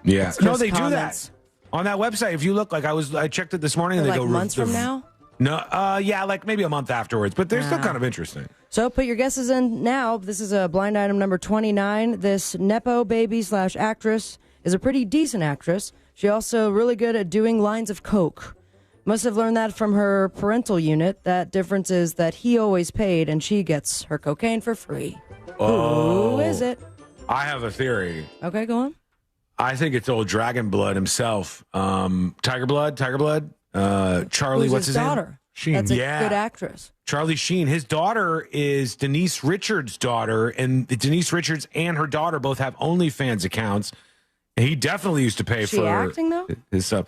Yeah. It's No, just they do comments. that. On that website, if you look, like I checked it this morning, and they Like go months from now? No, yeah, like maybe a month afterwards, but they're still kind of interesting. So put your guesses in now. This is a blind item number 29. This Nepo baby / actress is a pretty decent actress. She also really good at doing lines of coke. Must have learned that from her parental unit. That difference is that he always paid and she gets her cocaine for free. Who is it? I have a theory. Okay, go on. I think it's old Dragon Blood himself. Tiger Blood. Charlie, Who's what's his his daughter? name? Sheen. That's a yeah. good actress. Charlie Sheen. His daughter is Denise Richards' daughter, and Denise Richards and her daughter both have OnlyFans accounts. He definitely used to pay Is she for acting, though? his stuff.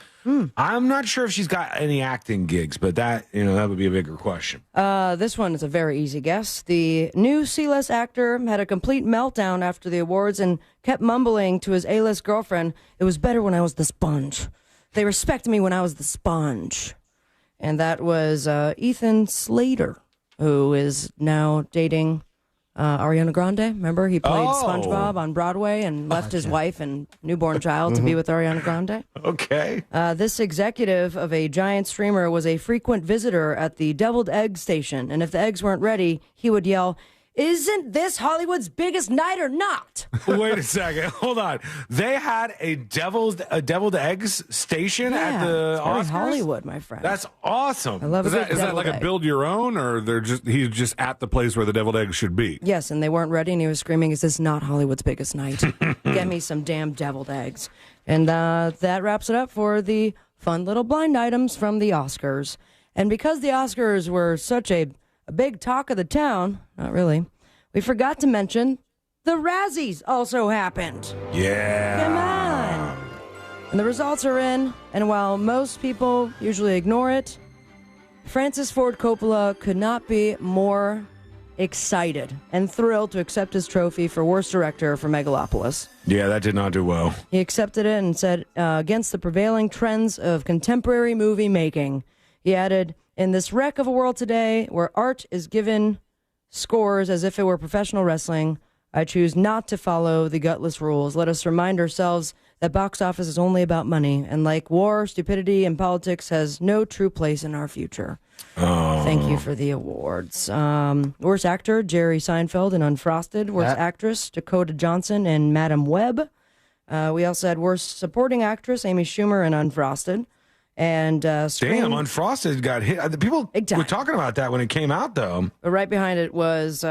I'm not sure if she's got any acting gigs, but that would be a bigger question. This one is a very easy guess. The new C-list actor had a complete meltdown after the awards and kept mumbling to his A-list girlfriend, "It was better when I was the sponge. They respect me when I was the sponge." And that was Ethan Slater, who is now dating Ariana Grande. Remember, he played SpongeBob on Broadway and left his wife and newborn child to be with Ariana Grande. Okay. This executive of a giant streamer was a frequent visitor at the deviled egg station, and if the eggs weren't ready, he would yell, "Isn't this Hollywood's biggest night or not?" Wait a second. Hold on. They had a deviled eggs station at the very Oscars? Hollywood, my friend. That's awesome. I love Is a good that deviled like a egg. build your own, or he's just at the place where the deviled eggs should be? Yes, and they weren't ready, and he was screaming, "Is this not Hollywood's biggest night? Get me some damn deviled eggs." And that wraps it up for the fun little blind items from the Oscars. And because the Oscars were such a big talk of the town, not really, we forgot to mention the Razzies also happened. Yeah. Come on. And the results are in, and while most people usually ignore it, Francis Ford Coppola could not be more excited and thrilled to accept his trophy for Worst Director for Megalopolis. Yeah, that did not do well. He accepted it and said, against the prevailing trends of contemporary movie making, he added, "In this wreck of a world today where art is given scores as if it were professional wrestling, I choose not to follow the gutless rules. Let us remind ourselves that box office is only about money, and like war, stupidity, and politics has no true place in our future." Thank you for the awards. Worst actor, Jerry Seinfeld in Unfrosted. Worst actress, Dakota Johnson in Madam Web. We also had worst supporting actress, Amy Schumer in Unfrosted. And Damn, Unfrosted got hit. People were talking about that when it came out, though. But right behind it was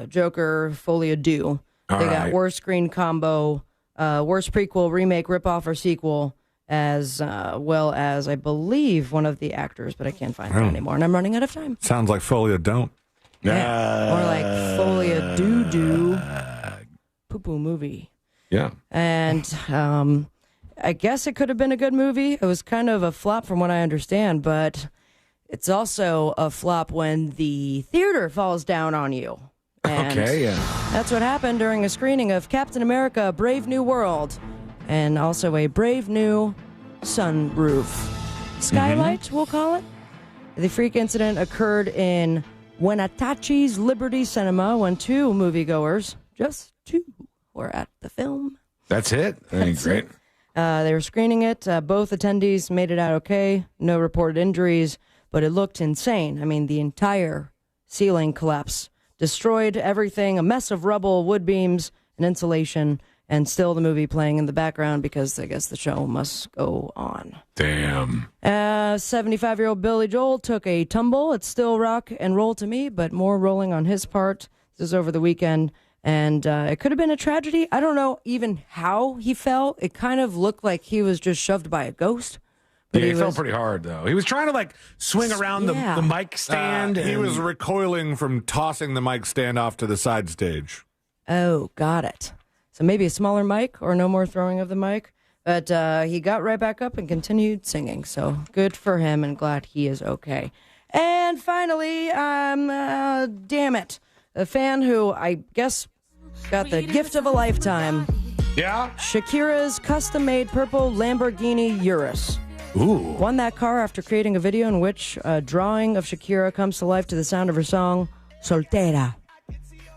Joker, Folie à Deux. All They right. got worst screen combo, worst prequel, remake, ripoff, or sequel, as well as, I believe, one of the actors, but I can't find it anymore, and I'm running out of time. Sounds like Folia don't. Yeah. Or like Folie à Doo poo-poo movie. Yeah. And I guess it could have been a good movie. It was kind of a flop from what I understand, but it's also a flop when the theater falls down on you. And Okay, yeah. that's what happened during a screening of Captain America, Brave New World, and also a Brave New Sunroof. Skylight, we'll call it. The freak incident occurred in Wenatchee's Liberty Cinema when two moviegoers, just two, were at the film. That's it? Great. They were screening it. Both attendees made it out okay. No reported injuries, but it looked insane. I mean, the entire ceiling collapsed, destroyed everything, a mess of rubble, wood beams, and insulation, and still the movie playing in the background because I guess the show must go on. Damn. 75-year-old Billy Joel took a tumble. It's still rock and roll to me, but more rolling on his part. This is over the weekend. And it could have been a tragedy. I don't know even how he fell. It kind of looked like he was just shoved by a ghost. But Yeah, he fell pretty hard, though. He was trying to, swing around the mic stand. He and- was recoiling from tossing the mic stand off to the side stage. Oh, got it. So maybe a smaller mic or no more throwing of the mic. But he got right back up and continued singing. So good for him and glad he is okay. And finally, damn it. a fan who I guess got the gift of a lifetime. Yeah? Shakira's custom-made purple Lamborghini Urus. Ooh. Won that car after creating a video in which a drawing of Shakira comes to life to the sound of her song, Soltera.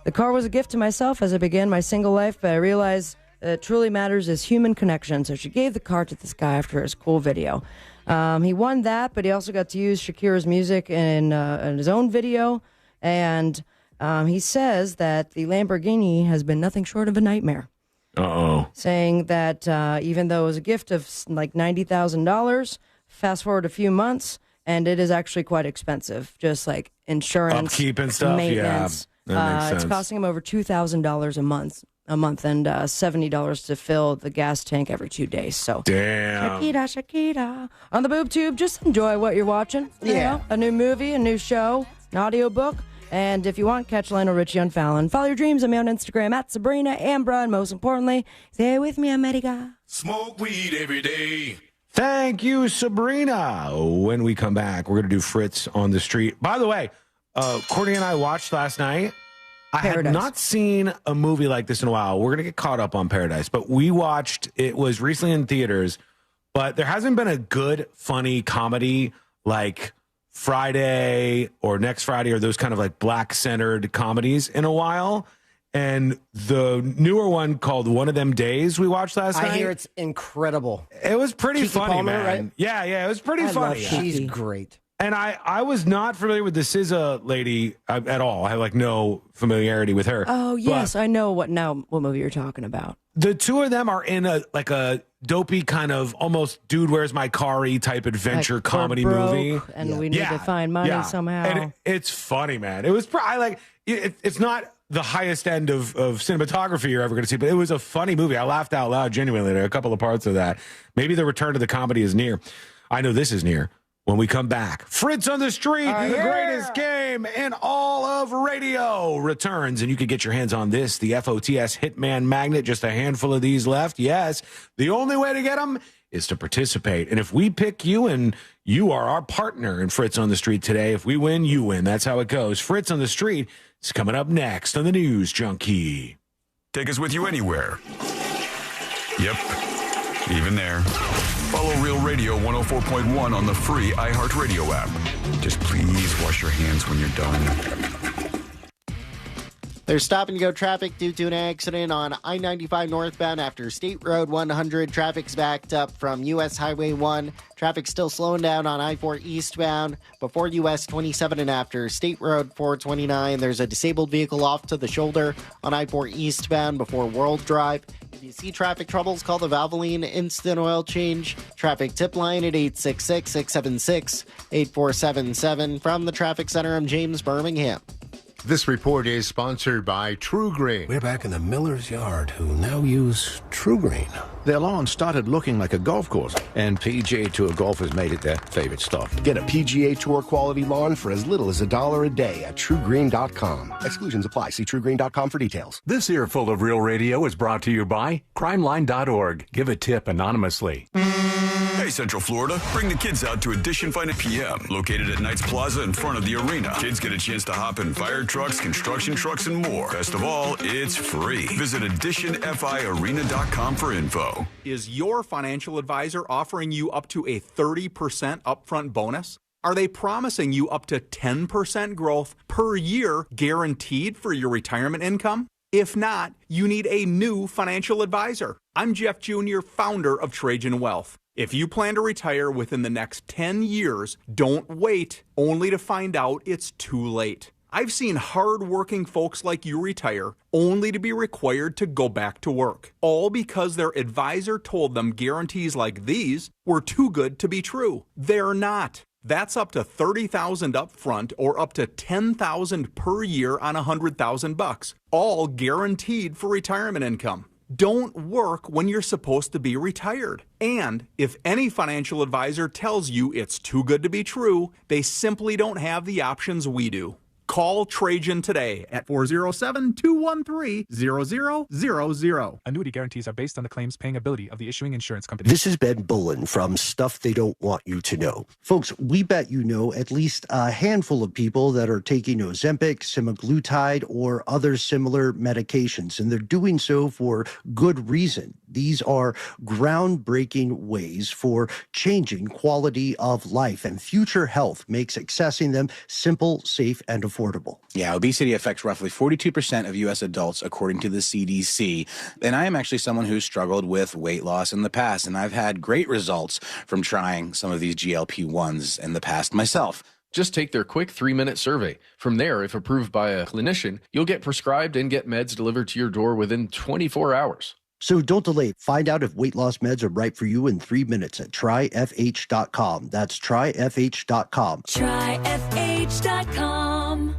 The car was a gift to myself as I began my single life, but I realized that it truly matters is human connection, so she gave the car to this guy after his cool video. He won that, but he also got to use Shakira's music in his own video, and he says that the Lamborghini has been nothing short of a nightmare. Uh-oh. Saying that even though it was a gift of like $90,000, fast forward a few months, and it is actually quite expensive, just like insurance, upkeep and stuff. maintenance. Yeah, that makes sense. It's costing him over $2,000 a month, and $70 to fill the gas tank every 2 days. So, damn. Shakira. On the boob tube, just enjoy what you're watching. You know? A new movie, a new show, an audiobook. And if you want, catch Lionel Richie on Fallon. Follow your dreams on me on Instagram at Sabrina Ambra. And most importantly, stay with me, America. Smoke weed every day. Thank you, Sabrina. When we come back, we're going to do Fritz on the street. By the way, Courtney and I watched last night. I had not seen a movie like this in a while. We're going to get caught up on Paradise, but we watched, it was recently in theaters, but there hasn't been a good, funny comedy like Friday or Next Friday or those kind of like black-centered comedies in a while. And the newer one called One of Them Days we watched last night. I hear it's incredible. It was pretty Keke funny, Palmer, man. right? Yeah, it was pretty funny. She's great. And I was not familiar with the SZA lady at all. I have like no familiarity with her. Oh, yes. I know what movie you're talking about. The two of them are in a dopey kind of almost Dude, Where's My Car-y type adventure Like, comedy we're broke, movie. and we need to find money somehow. And it's funny, man. It was it's not the highest end of cinematography you're ever going to see, but it was a funny movie. I laughed out loud genuinely. There are a couple of parts of that. Maybe the return to the comedy is near. I know this is near. When we come back, Fritz on the Street, the greatest game in all of radio, returns. And you can get your hands on this, the FOTS Hitman Magnet. Just a handful of these left. Yes, the only way to get them is to participate. And if we pick you and you are our partner in Fritz on the Street today, if we win, you win. That's how it goes. Fritz on the Street is coming up next on the News Junkie. Take us with you anywhere. Yep, even there. Follow Real Radio 104.1 on the free iHeartRadio app. Just please wash your hands when you're done. There's stop-and-go traffic due to an accident on I-95 northbound after State Road 100. Traffic's backed up from U.S. Highway 1. Traffic's still slowing down on I-4 eastbound before U.S. 27 and after State Road 429. There's a disabled vehicle off to the shoulder on I-4 eastbound before World Drive. If you see traffic troubles, call the Valvoline Instant Oil Change Traffic Tip Line at 866-676-8477. From the Traffic Center, I'm James Birmingham. This report is sponsored by True Green. We're back in the miller's yard, who now use True Green. Their lawn started looking like a golf course, and PGA Tour golfers made it their favorite stuff. Get a PGA Tour quality lawn for as little as $1 a day at TrueGreen.com. Exclusions apply. See TrueGreen.com for details. This earful of Real Radio is brought to you by CrimeLine.org. Give a tip anonymously. Hey, Central Florida, bring the kids out to Edition Fine PM, located at Knights Plaza in front of the arena. Kids get a chance to hop in fire trucks, construction trucks, and more. Best of all, it's free. Visit EditionFIArena.com for info. Is your financial advisor offering you up to a 30% upfront bonus? Are they promising you up to 10% growth per year guaranteed for your retirement income? If not, you need a new financial advisor. I'm Jeff Jr., founder of Trajan Wealth. If you plan to retire within the next 10 years, don't wait only to find out it's too late. I've seen hard-working folks like you retire only to be required to go back to work, all because their advisor told them guarantees like these were too good to be true. They're not. That's up to $30,000 up front or up to $10,000 per year on $100,000, all guaranteed for retirement income. Don't work when you're supposed to be retired. And if any financial advisor tells you it's too good to be true, they simply don't have the options we do. Call Trajan today at 407-213-0000. Annuity guarantees are based on the claims paying ability of the issuing insurance company. This is Ben Bullen from Stuff They Don't Want You to Know. Folks, we bet you know at least a handful of people that are taking Ozempic, semaglutide, or other similar medications, and they're doing so for good reason. These are groundbreaking ways for changing quality of life, and Future Health makes accessing them simple, safe, and affordable. Yeah, obesity affects roughly 42% of U.S. adults, according to the CDC. And I am actually someone who's struggled with weight loss in the past, and I've had great results from trying some of these GLP-1s in the past myself. Just take their quick 3-minute survey. From there, if approved by a clinician, you'll get prescribed and get meds delivered to your door within 24 hours. So don't delay. Find out if weight loss meds are right for you in 3 minutes at tryfh.com. That's tryfh.com. Tryfh.com.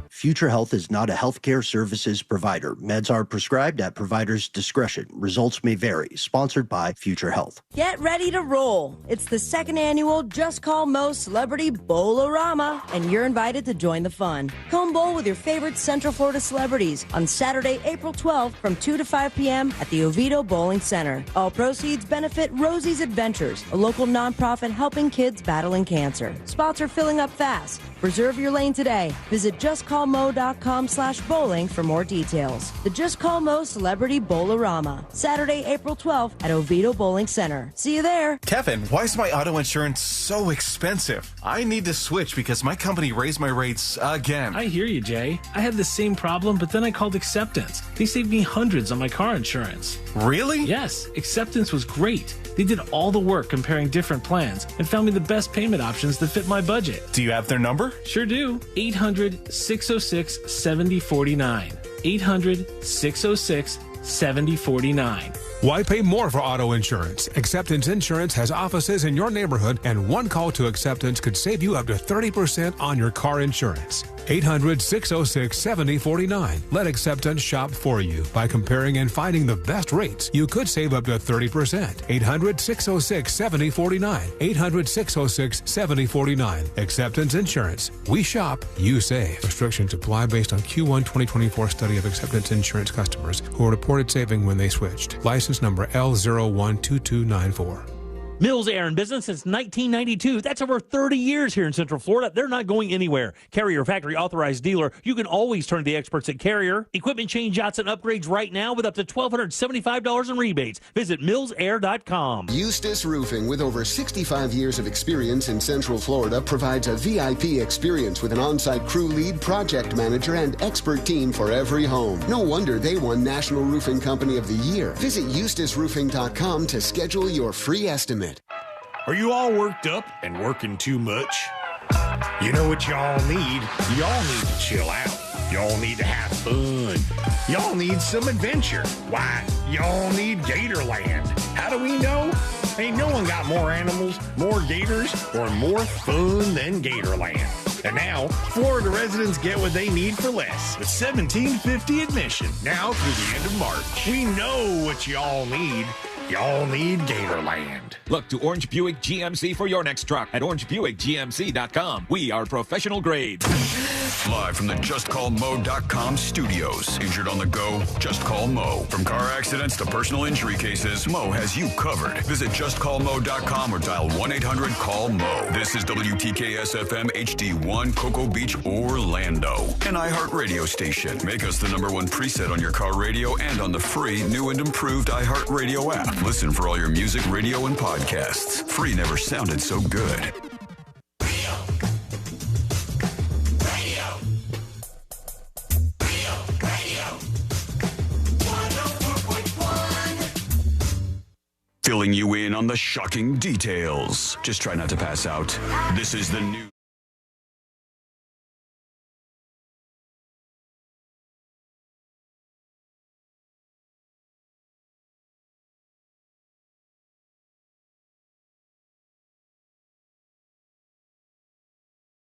Future Health is not a healthcare services provider. Meds are prescribed at provider's discretion. Results may vary. Sponsored by Future Health. Get ready to roll. It's the second annual Just Call Mo Celebrity Bowl-O-Rama, and you're invited to join the fun. Come bowl with your favorite Central Florida celebrities on Saturday, April 12th from 2 to 5 p.m. at the Oviedo Bowling Center. All proceeds benefit Rosie's Adventures, a local nonprofit helping kids battling cancer. Spots are filling up fast. Reserve your lane today. Visit justcallmo.com/bowling for more details. The Just Call Mo Celebrity Bowl-O-Rama, Saturday, April 12th at Oviedo Bowling Center. See you there. Kevin, why is my auto insurance so expensive? I need to switch because my company raised my rates again. I hear you, Jay. I had the same problem, but then I called Acceptance. They saved me hundreds on my car insurance. Really? Yes, Acceptance was great. They did all the work comparing different plans and found me the best payment options that fit my budget. Do you have their number? Sure do. 800-606-7049. 800-606-7049. Why pay more for auto insurance? Acceptance Insurance has offices in your neighborhood, and one call to Acceptance could save you up to 30% on your car insurance. 800-606-7049. Let Acceptance shop for you. By comparing and finding the best rates, you could save up to 30%. 800-606-7049. 800-606-7049. Acceptance Insurance. We shop, you save. Restrictions apply based on Q1 2024 study of Acceptance Insurance customers who reported saving when they switched. License number L012294. Mills Air in business since 1992. That's over 30 years here in Central Florida. They're not going anywhere. Carrier factory authorized dealer. You can always turn to the experts at Carrier. Equipment change outs and upgrades right now with up to $1,275 in rebates. Visit millsair.com. Eustace Roofing, with over 65 years of experience in Central Florida, provides a VIP experience with an on-site crew lead, project manager, and expert team for every home. No wonder they won National Roofing Company of the Year. Visit eustaceroofing.com to schedule your free estimate. Are you all worked up and working too much? You know what y'all need? Y'all need to chill out. Y'all need to have fun. Y'all need some adventure. Why, y'all need Gatorland. How do we know? Ain't no one got more animals, more gators, or more fun than Gatorland. And now, Florida residents get what they need for less, with $17.50 admission, now through the end of March. We know what y'all need. Y'all need Gatorland. Look to Orange Buick GMC for your next truck at orangebuickgmc.com. We are professional grade. Live from the JustCallMo.com studios. Injured on the go? Just call Mo. From car accidents to personal injury cases, Mo has you covered. Visit JustCallMo.com or dial 1-800-CALL-MO. This is WTKS-FM HD1, Cocoa Beach, Orlando. An iHeartRadio station. Make us the #1 preset on your car radio and on the free, new and improved iHeartRadio app. Listen for all your music, radio, and podcasts. Free never sounded so good. Filling you in on the shocking details. Just try not to pass out. This is the news.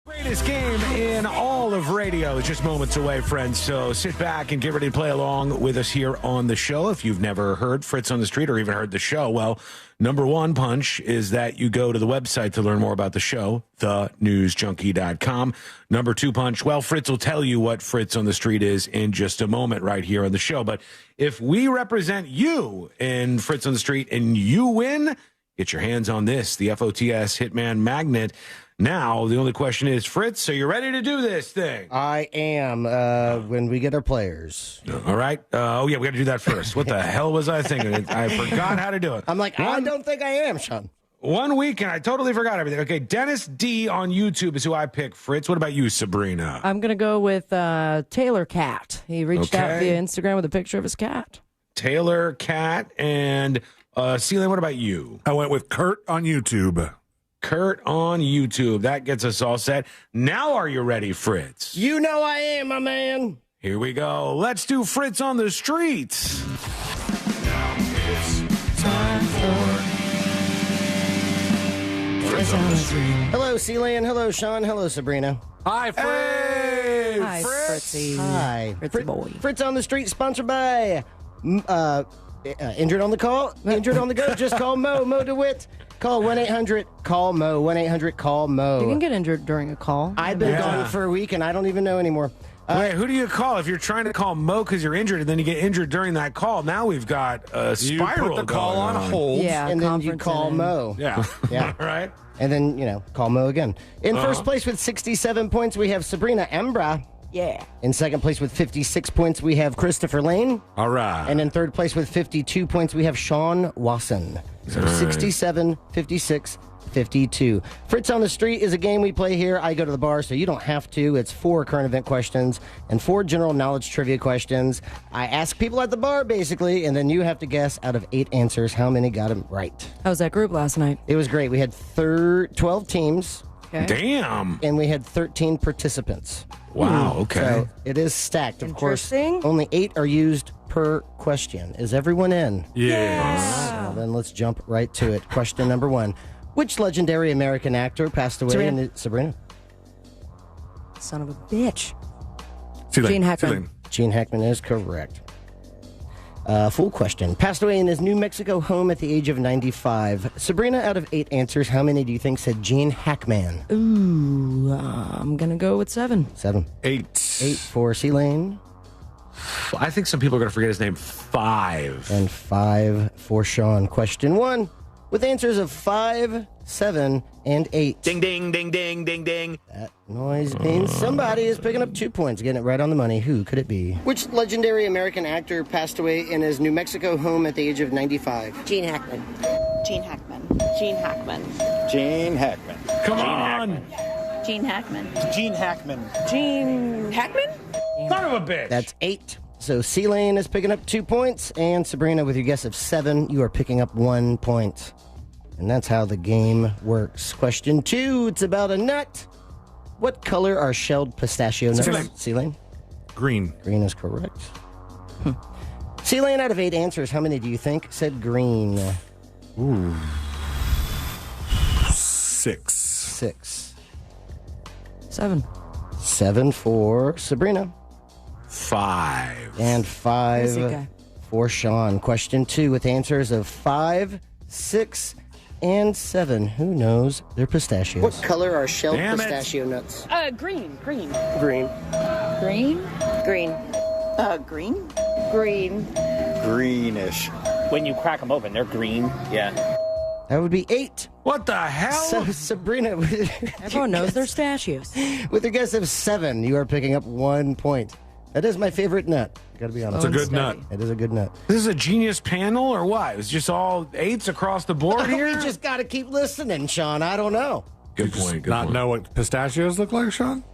Greatest game in all of radio is just moments away, friends. So sit back and get ready to play along with us here on the show. If you've never heard Fritz on the Street or even heard the show, well, number one punch is that you go to the website to learn more about the show, thenewsjunkie.com. Number two punch, well, Fritz will tell you what Fritz on the Street is in just a moment right here on the show. But if we represent you in Fritz on the Street and you win, get your hands on this, the FOTS Hitman Magnet. Now, the only question is, Fritz, are you ready to do this thing? I am, when we get our players. All right. We got to do that first. What the hell was I thinking? I forgot how to do it. I'm like, I don't think I am, Sean. 1 week, and I totally forgot everything. Okay, Dennis D on YouTube is who I pick, Fritz. What about you, Sabrina? I'm going to go with Taylor Cat. He reached out via Instagram with a picture of his cat. Taylor Cat. And Celine, what about you? I went with Kurt on YouTube. Kurt on YouTube. That gets us all set. Now are you ready, Fritz? You know I am, my man. Here we go. Let's do Fritz on the Streets. Now it's time for Fritz on the Street. Hello, Celine. Hello, Sean. Hello, Sabrina. Hi, Fritz. Hey, Hi, Fritzy. Hi. Fritzy boy. Fritz on the Street, sponsored by Injured on the Call, Injured on the Go. Just call Mo DeWitt. Call 1-800-CALL-MO, 1-800-CALL-MO. You can get injured during a call. I've been gone for a week, and I don't even know anymore. Wait, who do you call if you're trying to call Mo because you're injured and then you get injured during that call? Now we've got a spiral. You put the call on hold. Yeah, and then you call Mo. Yeah. Yeah. All right. And then, call Mo again. In first place with 67 points, we have Sabrina Embra. Yeah. In second place with 56 points, we have Christopher Lane. All right. And in third place with 52 points, we have Sean Wasson. So 67, 56, 52. Fritz on the Street is a game we play here. I go to the bar, so you don't have to. It's 4 current event questions and 4 general knowledge trivia questions. I ask people at the bar, basically, and then you have to guess out of 8 answers how many got them right. How was that group last night? It was great. We had 12 teams. Okay. Damn. And we had 13 participants. Wow, okay. So it is stacked, of course. Only 8 are used per question. Is everyone in? Yes. Well, then let's jump right to it. Question number 1. Which legendary American actor passed away in Sabrina? Son of a bitch. Celine. Gene Hackman. Celine. Gene Hackman is correct. Full question. Passed away in his New Mexico home at the age of 95. Sabrina, out of 8 answers, how many do you think said Gene Hackman? Ooh, I'm going to go with 7. 7. 8. 8 for C-Lane. I think some people are going to forget his name. 5. And 5 for Sean. Question 1. With answers of 5, 7, and 8. Ding, ding, ding, ding, ding, ding. That noise means somebody is picking up 2 points, getting it right on the money. Who could it be? Which legendary American actor passed away in his New Mexico home at the age of 95? Gene Hackman. Gene Hackman. Gene Hackman. Gene Hackman. Come on. Gene Hackman. Gene Hackman. Gene Hackman? Son of a bitch. That's 8. So C-Lane is picking up 2 points, and Sabrina, with your guess of 7, you are picking up 1 point. And that's how the game works. Question 2, it's about a nut. What color are shelled pistachio nuts? C-Lane? Green. Green is correct. C-Lane, out of 8 answers, how many do you think said green? Ooh. 6. 6. 7. 7 for Sabrina. 5. And 5 guy. for Sean. Question 2 with answers of 5, 6, and 7. Who knows their pistachios? What color are shelled pistachio nuts? Green. Green. Green. Green? Green. Green? Green. Greenish. When you crack them open, they're green. Yeah. That would be 8. What the hell? So, Sabrina, Everyone knows their pistachios. with your guess of 7, you are picking up 1 point. That is my favorite nut. Gotta be honest. It's a good nut. It is a good nut. This is a genius panel or what? It's just all 8s across the board here? We just gotta keep listening, Sean. I don't know. Good point. Good Not point. know what pistachios look like, Sean?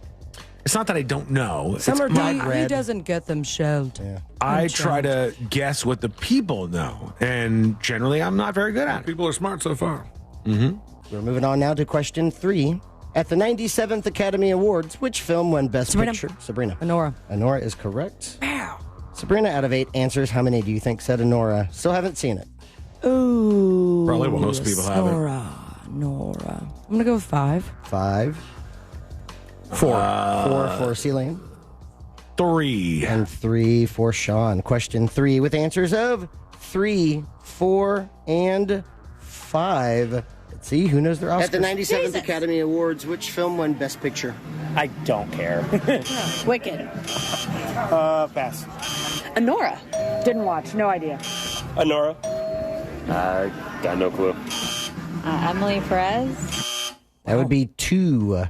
It's not that I don't know. Some are dyed He red. doesn't get them shelled. Yeah. I try to guess what the people know, and generally I'm not very good at it. People are smart so far. Mm-hmm. We're moving on now to question 3. At the 97th Academy Awards, which film won Best Picture? Sabrina. Honora. Honora is correct. Sabrina, out of 8 answers, how many do you think said Honora? Still haven't seen it. Ooh. Probably most people haven't. Nora. I'm going to go with 5. 5. 4. 4 for C-Lane. 3. And 3 for Sean. Question 3 with answers of 3, 4, and 5. Let's see, who knows their Oscars? At the 97th Academy Awards, which film won Best Picture? I don't care. Wicked. Pass. Honora. Didn't watch. No idea. Honora. Got no clue. Emily Perez. That would be 2.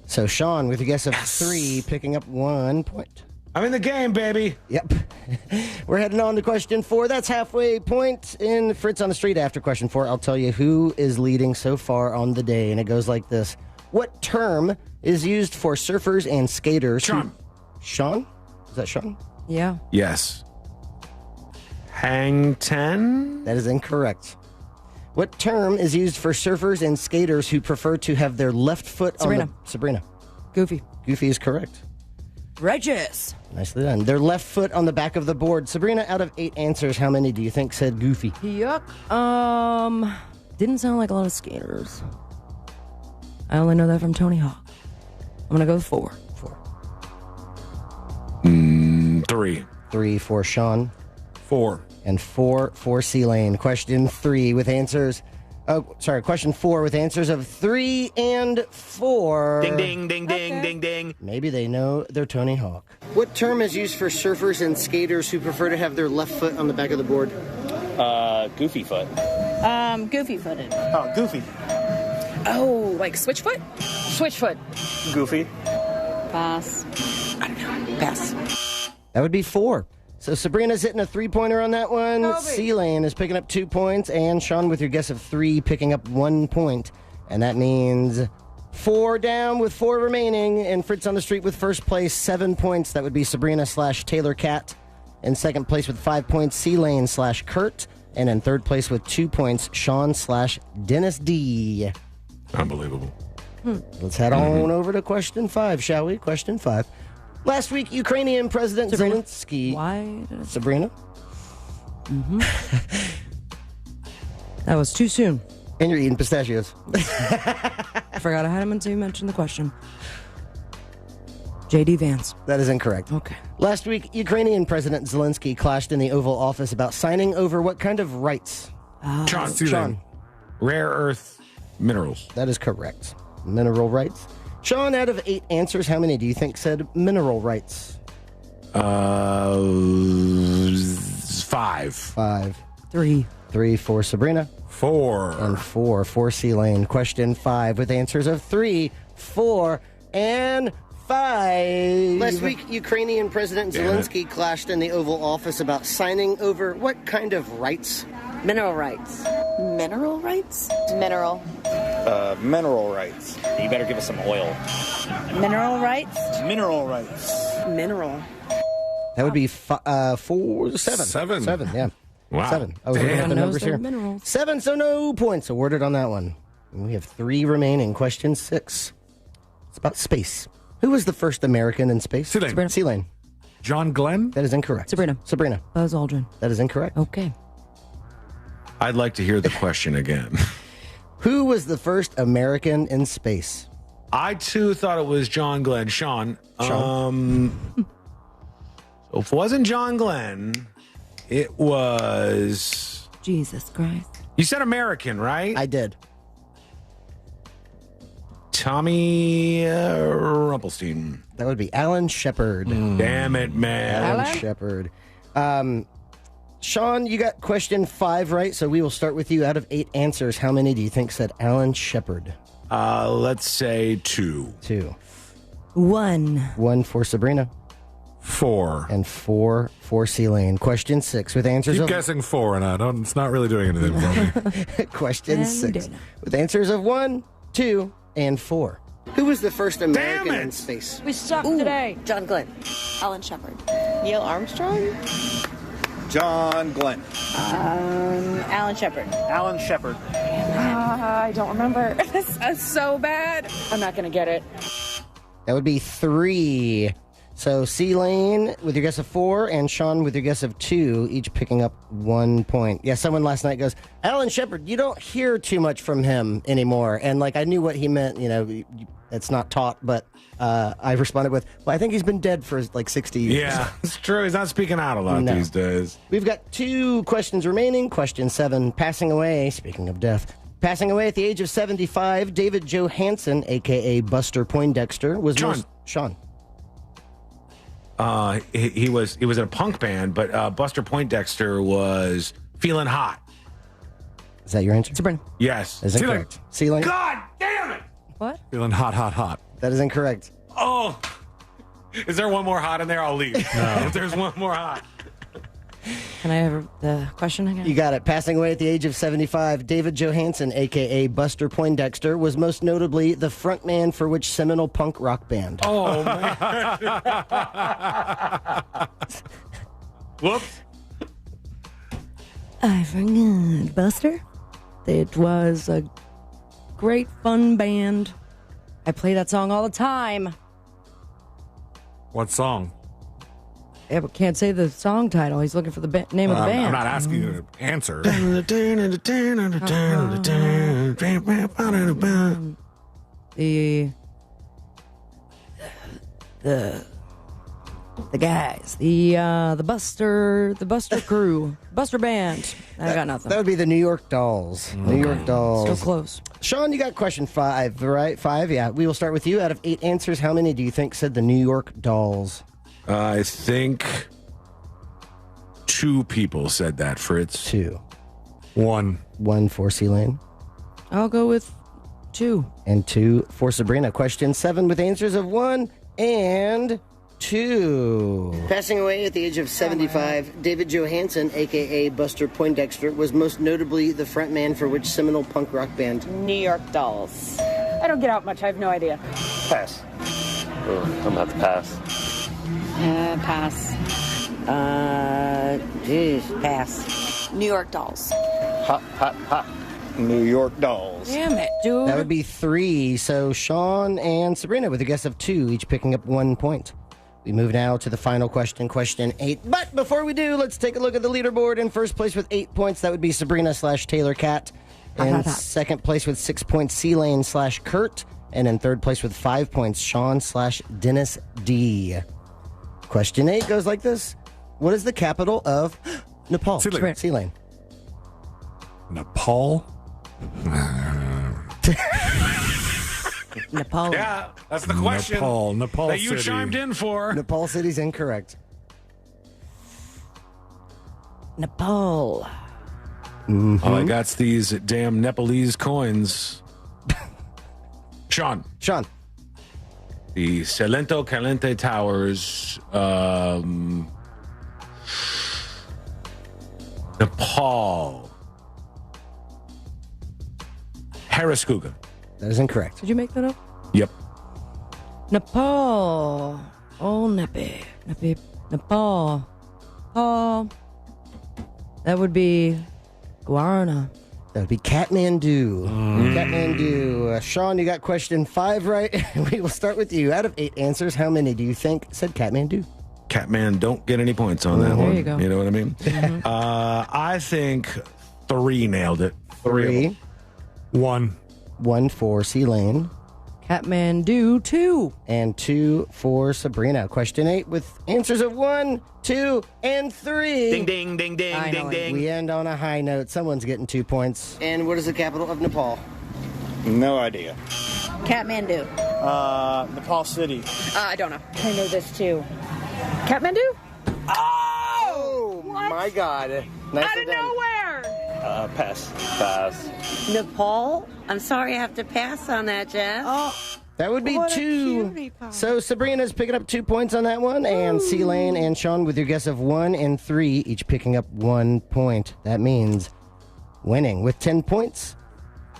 So Sean, with a guess of 3, picking up 1 point. I'm in the game, baby. Yep. We're heading on to question 4. That's halfway point in Fritz on the Street. After question 4, I'll tell you who is leading so far on the day, and it goes like this. What term is used for surfers and skaters? Sean. Sean? Is that Sean? Yeah. Yes. Hang 10? That is incorrect. What term is used for surfers and skaters who prefer to have their left foot on the... Sabrina. Goofy. Goofy is correct. Regis. Nicely done. Their left foot on the back of the board. Sabrina, out of 8 answers, how many do you think said Goofy? Yuck. Didn't sound like a lot of skaters. I only know that from Tony Hawk. I'm going to go with 4. 3. 3 for Sean. 4. And 4 for C-Lane. Question 3 with answers... question 4 with answers of 3 and 4. Ding, ding, ding, ding, ding, ding. Maybe they know their Tony Hawk. What term is used for surfers and skaters who prefer to have their left foot on the back of the board? Goofy foot. Goofy footed. Oh, goofy. Oh, like switchfoot? Switchfoot. Goofy. Pass. I don't know. Pass. That would be 4. So Sabrina's hitting a 3-pointer on that one. C-Lane is picking up 2 points. And Sean, with your guess of 3, picking up 1 point. And that means 4 down with 4 remaining. And Fritz on the Street with first place, 7 points. That would be Sabrina/Taylor Cat. In second place with 5 points, C-Lane/Kurt. And in third place with 2 points, Sean/Dennis D. Unbelievable. Let's head on over to question 5, shall we? Question 5. Last week, Ukrainian President Zelensky... Why? Sabrina? Mm-hmm. That was too soon. And you're eating pistachios. I forgot I had him until you mentioned the question. J.D. Vance. That is incorrect. Okay. Last week, Ukrainian President Zelensky clashed in the Oval Office about signing over what kind of rights? Sean. Rare earth minerals. That is correct. Mineral rights. Sean, out of 8 answers, how many do you think said mineral rights? 5. 5. 3. 3 for Sabrina. 4. And 4 for C-Lane. Question 5 with answers of 3, 4, and 5. Last week, Ukrainian President Zelensky clashed in the Oval Office about signing over what kind of rights? Mineral rights. Mineral rights? Mineral. Mineral rights. You better give us some oil. Mineral rights? Mineral rights. Mineral. That would be 7. 7. 7, yeah. Wow. 7. I was looking at the numbers here. Minerals. 7, so no points awarded on that one. And we have 3 remaining. Question 6. It's about space. Who was the first American in space? C-Lane. C-Lane. John Glenn? That is incorrect. Sabrina. Buzz Aldrin. That is incorrect. Okay. I'd like to hear the question again. Who was the first American in space? I, too, thought it was John Glenn. Sean. So if it wasn't John Glenn, it was... Jesus Christ. You said American, right? I did. Tommy Rumpelstein. That would be Alan Shepard. Damn it, man. Alan Shepard. Sean, you got question 5 right, so we will start with you. Out of 8 answers, how many do you think said Alan Shepard? Let's say 2. 2. 1. 1 for Sabrina. 4. And 4 for C-Lane. Question 6 with answers Keep of... guessing 4, and it's not really doing anything for me. Question And 6 dinner. with answers of 1, 2, and 4. Who was the first American in space? We suck today. John Glenn. Alan Shepard. Neil Armstrong. John Glenn. Alan Shepard. Alan Shepard. I don't remember. This is so bad. I'm not going to get it. That would be 3. So C-Lane with your guess of 4 and Sean with your guess of 2, each picking up 1 point. Yeah, someone last night goes, Alan Shepard, you don't hear too much from him anymore. And like I knew what he meant, it's not taught, but I responded with, well, I think he's been dead for like 60 years. Yeah, it's true. He's not speaking out a lot these days. We've got 2 questions remaining. Question 7, passing away, speaking of death. Passing away at the age of 75, David Johansen, a.k.a. Buster Poindexter, was Sean. He was in a punk band, but Buster Poindexter was feeling hot. Is that your answer? Sabrina. Yes. Is incorrect. Ceiling. God damn it! What? Feeling hot. That is incorrect. Oh, is there one more hot in there? I'll leave. No. If there's one more hot. Can I have the question again? You got it. Passing away at the age of 75, David Johansen, a.k.a. Buster Poindexter, was most notably the frontman for which seminal punk rock band? Oh, man. Whoops. I forgot. Buster? It was a great, fun band. I play that song all the time. What song? Yeah, but can't say the song title. He's looking for the name of the band. I'm not asking you to answer. The guys, the Buster crew, Buster band. I got nothing. That would be the New York Dolls. New York Dolls. Still close. Sean, you got question 5, right? 5, yeah. We will start with you. Out of 8 answers, how many do you think said the New York Dolls? I think 2 people said that, Fritz. 2. 1. 1 for C-Lane. I'll go with 2. And 2 for Sabrina. Question 7 with answers of 1 and 2. Passing away at the age of 75, David Johansen, a.k.a. Buster Poindexter, was most notably the frontman for which seminal punk rock band? New York Dolls. I don't get out much. I have no idea. Pass. I'm about to pass. Pass. Pass. New York Dolls. Ha. New York Dolls. Damn it, dude. That would be 3. So Sean and Sabrina with a guess of 2, each picking up 1 point. We move now to the final question, question 8. But before we do, let's take a look at the leaderboard. In first place with 8 points, that would be Sabrina/Taylor Cat. In second place with 6 points, C-Lane/Kurt. And in third place with 5 points, Sean/Dennis D. Question 8 goes like this. What is the capital of Nepal? C-Lane. Nepal? Nepal. Yeah, that's the question. Nepal that you City. chimed in for. Nepal City's incorrect. Nepal. All I got's these damn Nepalese coins. Sean. The Salento Caliente Towers, Nepal. Haraskuga. That is incorrect. Did you make that up? Yep. Nepal. Oh, Nepal. Nepal. That would be Guarana. That would be Kathmandu. Kathmandu. Sean, you got question 5 right. We will start with you. Out of 8 answers, how many do you think said Kathmandu? Catman don't get any points on that There one. you go. You know what I mean? I think 3 nailed it. 3. 1. 1 for C-Lane. Kathmandu 2. And 2 for Sabrina. Question 8 with answers of 1, 2, and 3. Ding, ding, ding, ding, ding, ding. We end on a high note. Someone's getting 2 points. And what is the capital of Nepal? No idea. Kathmandu. Nepal City. I don't know. I know this too. Kathmandu? Oh, my God. Out of nowhere! Pass. Nepal? I'm sorry I have to pass on that, Jeff. That would be What a 2. cutie pie. So Sabrina's picking up 2 points on that one, and C-Lane and Sean with your guess of 1 and 3, each picking up 1 point. That means winning with 10 points.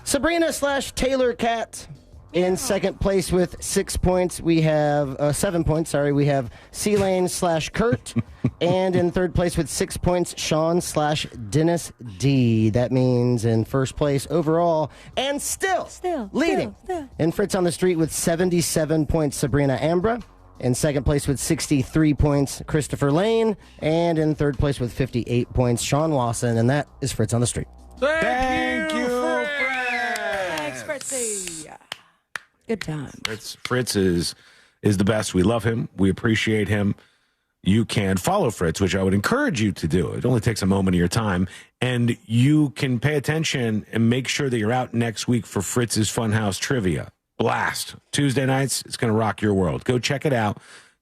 Sabrina/Taylor Cat in second place with 6 points. We have 7 points. Sorry, we have C-Lane/Kurt, and in third place with 6 points, Sean/Dennis D. That means in first place overall, and still leading. In Fritz on the Street with 77 points, Sabrina Ambra. In second place with 63 points, Christopher Lane. And in third place with 58 points, Sean Wasson. And that is Fritz on the Street. Thank you, Thanks, Fritzy. Good time. Fritz is the best. We love him. We appreciate him. You can follow Fritz, which I would encourage you to do. It only takes a moment of your time. And you can pay attention and make sure that you're out next week for Fritz's Funhouse Trivia. Blast. Tuesday nights, it's going to rock your world. Go check it out.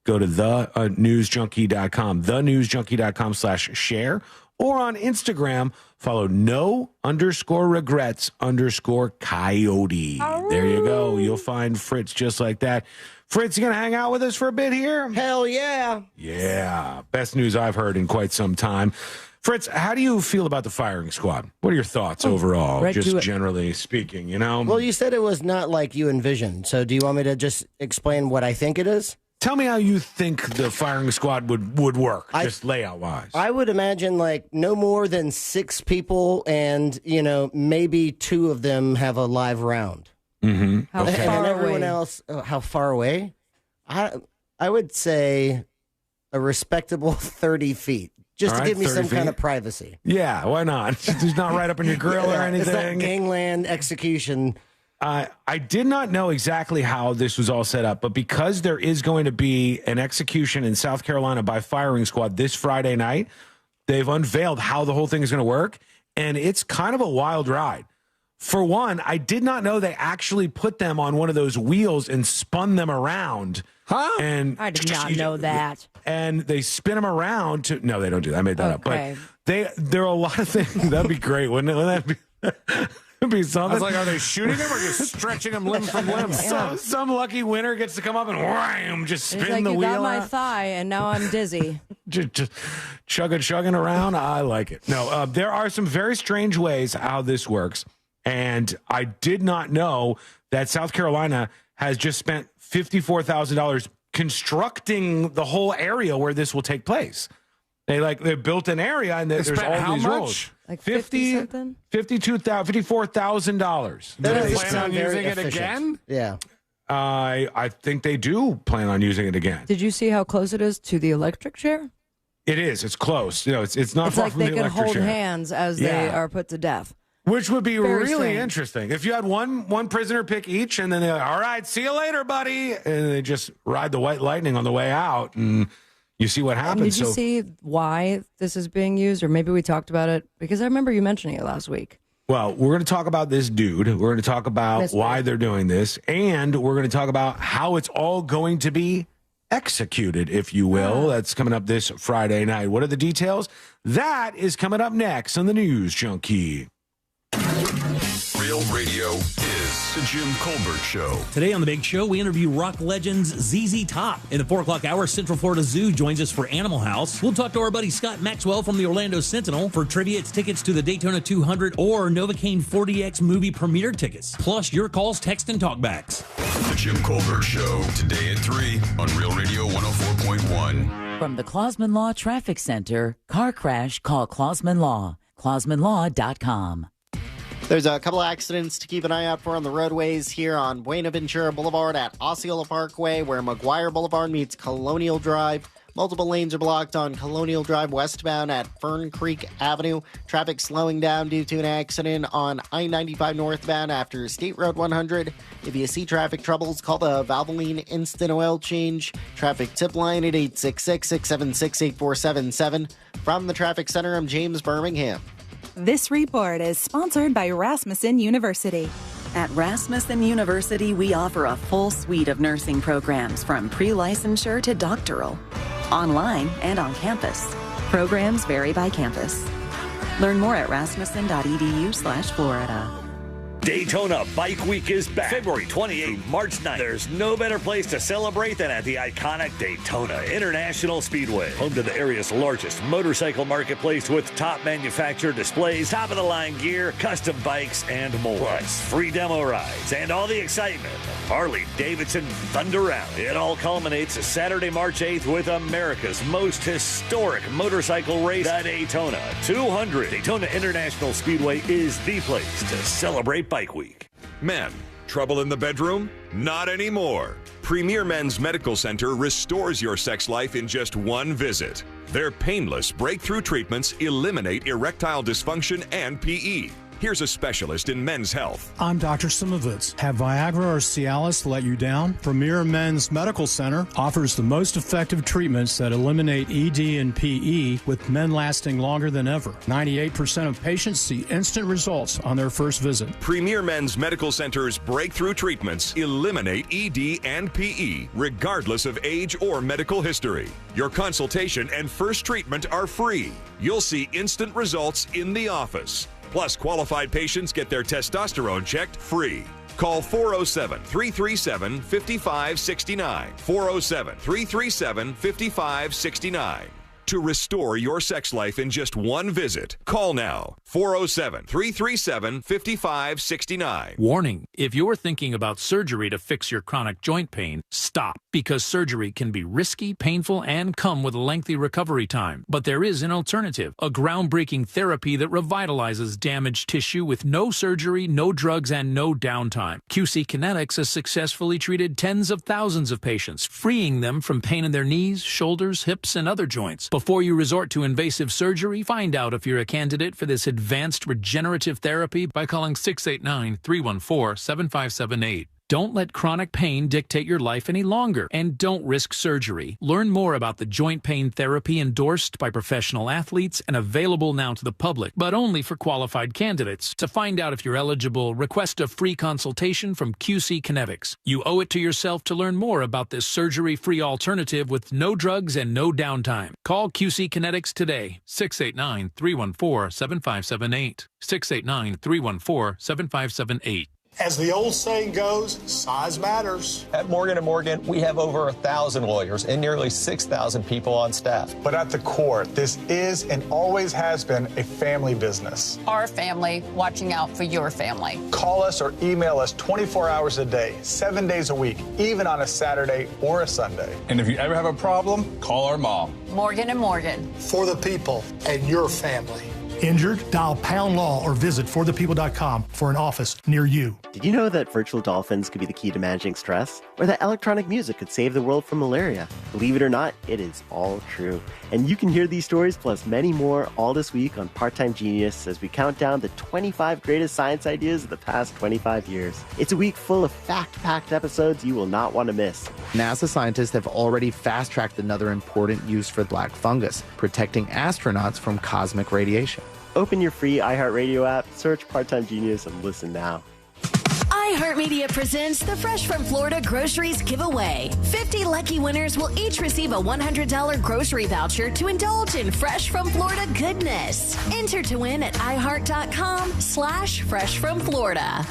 Go to thenewsjunkie.com, thenewsjunkie.com/share, or on Instagram, follow no_regrets_coyote. There you go. You'll find Fritz just like that. Fritz, you going to hang out with us for a bit here? Hell yeah. Yeah. Best news I've heard in quite some time. Fritz, how do you feel about the firing squad? What are your thoughts overall, just generally speaking, you know? Well, you said it was not like you envisioned. So do you want me to just explain what I think it is? Tell me how you think the firing squad would work, just layout-wise. I would imagine like no more than 6 people and, maybe 2 of them have a live round. Mm-hmm. How far everyone away? else, how far away? I would say a respectable 30 feet. Just to give me some kind of privacy. Yeah, why not? He's not right up in your grill or anything. It's not gangland execution. I did not know exactly how this was all set up, but because there is going to be an execution in South Carolina by firing squad this Friday night, they've unveiled how the whole thing is going to work, and it's kind of a wild ride. For one, I did not know they actually put them on one of those wheels and spun them around. Huh? And I did not know that. And they spin them around to. No, they don't do that. I made that up. Okay. But there are a lot of things. That'd be great, wouldn't it? Wouldn't that be something? I was like, are they shooting them or just stretching them limb from limb? Some lucky winner gets to come up and wham, just spin It's like the you wheel. got my out. thigh, and now I'm dizzy. just chugging around. I like it. No, there are some very strange ways how this works. And I did not know that South Carolina has just spent $54,000 constructing the whole area where this will take place. They built an area and there's all these rules. Like 50 something? $54,000. Do they plan on using it again? Yeah. I think they do plan on using it again. Did you see how close it is to the electric chair? It is. It's close. It's not It's far like from they the can electric hold chair. hands as they are put to death. Which would be Very really strange. interesting. If you had one prisoner pick each, and then they're like, all right, see you later, buddy. And they just ride the white lightning on the way out, and you see what And happens. did you see why this is being used? Or maybe we talked about it, because I remember you mentioning it last week. Well, we're going to talk about this dude. We're going to talk about why they're doing this, and we're going to talk about how it's all going to be executed, if you will. That's coming up this Friday night. What are the details? That is coming up next on the News Junkie. Real radio is the Jim Colbert Show. Today on The Big Show, we interview rock legends ZZ Top. In the 4 o'clock hour, Central Florida Zoo joins us for Animal House. We'll talk to our buddy Scott Maxwell from the Orlando Sentinel. For trivia, it's tickets to the Daytona 200 or Novocaine 40X movie premiere tickets. Plus, your calls, text, and talkbacks. The Jim Colbert Show, today at 3 on Real Radio 104.1. From the Clausman Law Traffic Center, car crash, call Clausman Law. ClausmanLaw.com. There's a couple of accidents to keep an eye out for on the roadways here on Buenaventura Boulevard at Osceola Parkway, where McGuire Boulevard meets Colonial Drive. Multiple lanes are blocked on Colonial Drive westbound at Fern Creek Avenue. Traffic slowing down due to an accident on I-95 northbound after State Road 100. If you see traffic troubles, call the Valvoline Instant Oil Change traffic tip line at 866-676-8477. From the Traffic Center, I'm James Birmingham. This report is sponsored by Rasmussen University. At Rasmussen University, we offer a full suite of nursing programs from pre-licensure to doctoral, online and on campus. Programs vary by campus. Learn more at rasmussen.edu/Florida. Daytona Bike Week is back. February 28th, March 9th. There's no better place to celebrate than at the iconic Daytona International Speedway. Home to the area's largest motorcycle marketplace with top manufacturer displays, top-of-the-line gear, custom bikes, and more. Plus, free demo rides and all the excitement of Harley-Davidson Thunder Rally. It all culminates Saturday, March 8th with America's most historic motorcycle race, the Daytona 200. Daytona International Speedway is the place to celebrate Bike Week. Men, trouble in the bedroom? Not anymore. Premier Men's Medical Center restores your sex life in just one visit. Their painless breakthrough treatments eliminate erectile dysfunction and PE. Here's a specialist in men's health. I'm Dr. Simovitz. Have Viagra or Cialis let you down? Premier Men's Medical Center offers the most effective treatments that eliminate ED and PE, with men lasting longer than ever. 98% of patients see instant results on their first visit. Premier Men's Medical Center's breakthrough treatments eliminate ED and PE, regardless of age or medical history. Your consultation and first treatment are free. You'll see instant results in the office. Plus, qualified patients get their testosterone checked free. Call 407-337-5569. 407-337-5569. To restore your sex life in just one visit, call now. 407-337-5569. Warning, if you're thinking about surgery to fix your chronic joint pain, stop, because surgery can be risky, painful, and come with a lengthy recovery time. But there is an alternative, a groundbreaking therapy that revitalizes damaged tissue with no surgery, no drugs, and no downtime. QC Kinetics has successfully treated tens of thousands of patients, freeing them from pain in their knees, shoulders, hips, and other joints. Before you resort to invasive surgery, find out if you're a candidate for this advanced regenerative therapy by calling 689-314-7578. Don't let chronic pain dictate your life any longer, and don't risk surgery. Learn more about the joint pain therapy endorsed by professional athletes and available now to the public, but only for qualified candidates. To find out if you're eligible, request a free consultation from QC Kinetics. You owe it to yourself to learn more about this surgery-free alternative with no drugs and no downtime. Call QC Kinetics today, 689-314-7578, 689-314-7578. As the old saying goes, size matters. At Morgan & Morgan, we have over 1,000 lawyers and nearly 6,000 people on staff. But at the core, this is and always has been a family business. Our family watching out for your family. Call us or email us 24 hours a day, 7 days a week, even on a Saturday or a Sunday. And if you ever have a problem, call our mom. Morgan & Morgan. For the people and your family. Injured? Dial Pound Law or visit forthepeople.com for an office near you. Did you know that virtual dolphins could be the key to managing stress? Or that electronic music could save the world from malaria? Believe it or not, it is all true. And you can hear these stories plus many more all this week on Part-Time Genius as we count down the 25 greatest science ideas of the past 25 years. It's a week full of fact-packed episodes you will not want to miss. NASA scientists have already fast-tracked another important use for black fungus, protecting astronauts from cosmic radiation. Open your free iHeartRadio app, search Part-Time Genius, and listen now. iHeartMedia presents the Fresh from Florida Groceries Giveaway. 50 lucky winners will each receive a $100 grocery voucher to indulge in Fresh from Florida goodness. Enter to win at iHeart.com/freshfromflorida.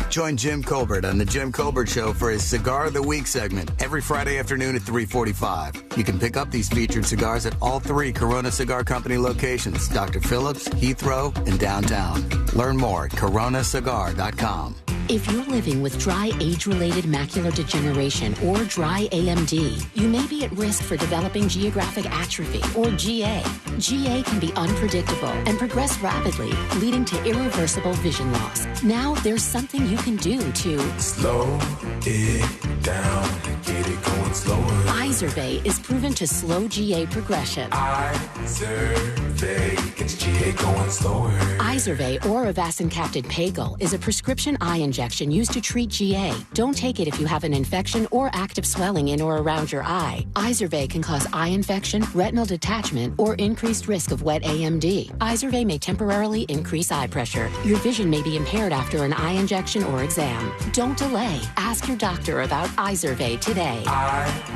Join Jim Colbert on The Jim Colbert Show for his Cigar of the Week segment every Friday afternoon at 3:45. You can pick up these featured cigars at all 3 Corona Cigar Company locations, Dr. Phillips, Heathrow, and downtown. Learn more at coronacigar.com. If you're living with dry age-related macular degeneration or dry AMD, you may be at risk for developing geographic atrophy or GA. GA can be unpredictable and progress rapidly, leading to irreversible vision loss. Now there's something you can do to slow it down, get it going slower. Izervay is proven to slow GA progression. Izervay gets GA going slower. Izervay or avacincaptad pagel is a prescription eye injection used to treat GA. Don't take it if you have an infection or active swelling in or around your eye. Izervay can cause eye infection, retinal detachment, or increased risk of wet AMD. Izervay may temporarily increase eye pressure. Your vision may be impaired after an eye injection or exam. Don't delay. Ask your doctor about Izervay today.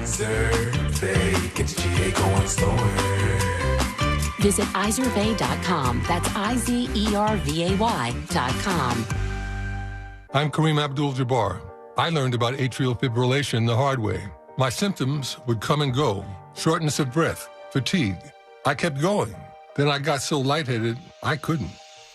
Izervay gets GA going slower. Visit Izervay.com. That's IZERVAY.com. I'm Kareem Abdul-Jabbar. I learned about atrial fibrillation the hard way. My symptoms would come and go. Shortness of breath, fatigue. I kept going. Then I got so lightheaded, I couldn't.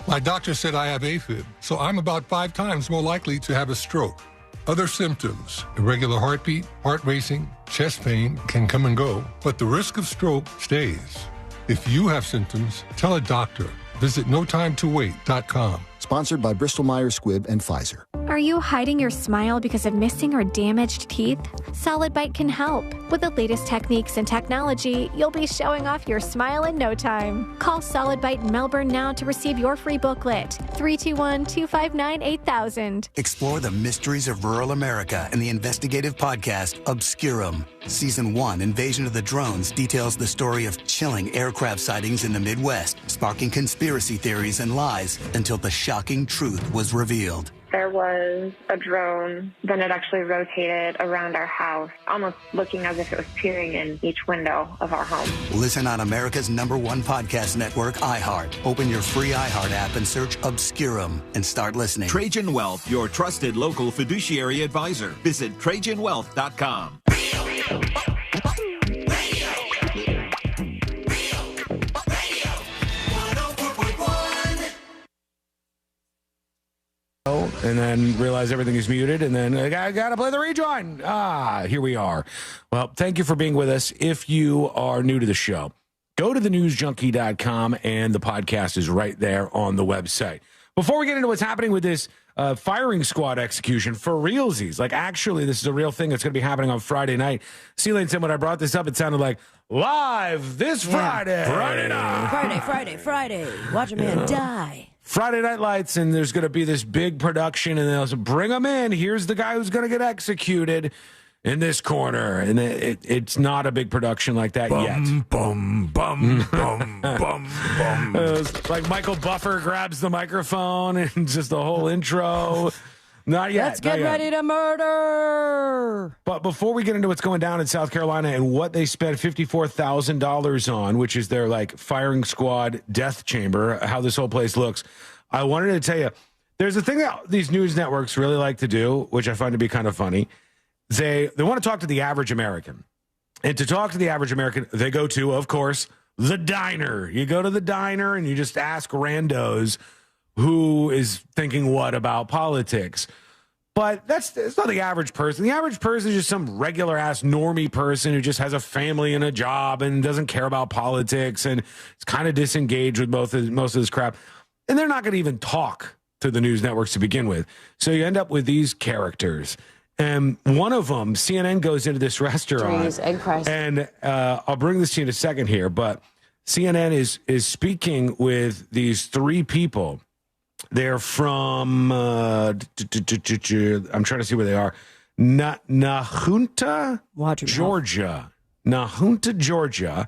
My doctor said I have AFib, so I'm about 5 times more likely to have a stroke. Other symptoms, irregular heartbeat, heart racing, chest pain can come and go, but the risk of stroke stays. If you have symptoms, tell a doctor. Visit notimetowait.com. Sponsored by Bristol Myers Squibb and Pfizer. Are you hiding your smile because of missing or damaged teeth? Solid Bite can help. With the latest techniques and technology, you'll be showing off your smile in no time. Call Solid Bite in Melbourne now to receive your free booklet. 321-259-8000. Explore the mysteries of rural America in the investigative podcast Obscurum. Season 1, Invasion of the Drones, details the story of chilling aircraft sightings in the Midwest, sparking conspiracy theories and lies until the shocking truth was revealed. There was a drone, then it actually rotated around our house, almost looking as if it was peering in each window of our home. Listen on America's #1 podcast network, iHeart. Open your free iHeart app and search Obscurum and start listening. Trajan Wealth, your trusted local fiduciary advisor. Visit TrajanWealth.com. And then realize everything is muted, and then I gotta play the rejoin. Here we are. Well, thank you for being with us. If you are new to the show, go to thenewsjunkie.com, and the podcast is right there on the website. Before we get into what's happening with this firing squad execution for realsies, like actually this is a real thing that's going to be happening on Friday night. C-Lane said when I brought this up, it sounded like live this Friday. Friday night. Friday. Watch a man die. Friday Night Lights, and there's going to be this big production, and they'll say, bring him in. Here's the guy who's going to get executed in this corner. And it's not a big production like that yet. It's like Michael Buffer grabs the microphone and just the whole intro. Not yet. Let's get ready to murder. But before we get into what's going down in South Carolina and what they spent $54,000 on, which is their like firing squad death chamber, how this whole place looks, I wanted to tell you, there's a thing that these news networks really like to do, which I find to be kind of funny. They want to talk to the average American. And to talk to the average American, they go to, of course, the diner. You go to the diner and you just ask randos who is thinking what about politics. But it's not the average person. The average person is just some regular-ass normie person who just has a family and a job and doesn't care about politics and is kind of disengaged with most of this crap. And they're not going to even talk to the news networks to begin with. So you end up with these characters. And one of them, CNN goes into this restaurant. Egg price. And I'll bring this to you in a second here, but CNN is speaking with these three people. They're from, I'm trying to see where they are. Nahunta, Georgia. Nahunta, Georgia,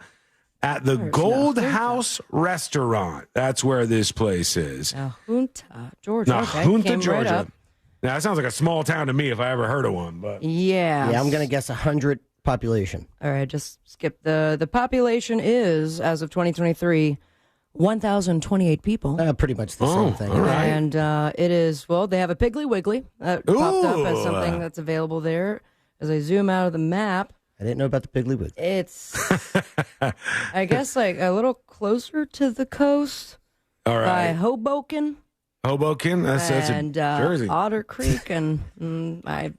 at the Gold House Restaurant. That's where this place is. Nahunta, Georgia. Nahunta, Georgia. Right. Now, that sounds like a small town to me if I ever heard of one. But yeah. Yeah, I'm going to guess 100 population. All right, just skip the population is, as of 2023, 1,028 people. Pretty much the same thing. All right. And it is, well, they have a Piggly Wiggly that popped up as something that's available there. As I zoom out of the map. I didn't know about the Piggly Wiggly. It's, I guess, like a little closer to the coast. All right. By Hoboken. Hoboken? That's in Jersey. Otter Creek, and I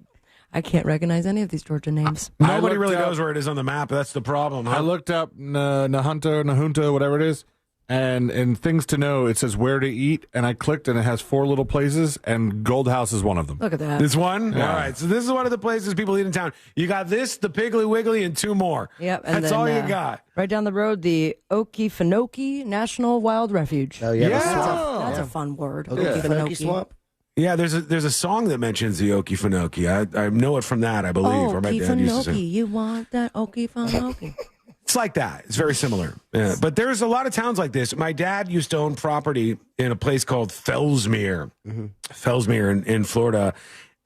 can't recognize any of these Georgia names. Nobody really knows where it is on the map. That's the problem. Huh? I looked up Nahunta, whatever it is. And in things to know, it says where to eat, and I clicked, and it has 4 little places, and Gold House is one of them. Look at that. This one? Yeah. All right, so this is one of the places people eat in town. You got this, the Piggly Wiggly, and 2 more. Yep. And that's then, all you got. Right down the road, the Okefenokee National Wild Refuge. Oh, yeah. That's a fun word. Okefenokee Swamp? Yeah, there's a song that mentions the Okefenokee. I know it from that, I believe. Or my dad used to sing. You want that Okefenokee? It's like that. It's very similar. Yeah. But there's a lot of towns like this. My dad used to own property in a place called Fellsmere. Fellsmere in Florida,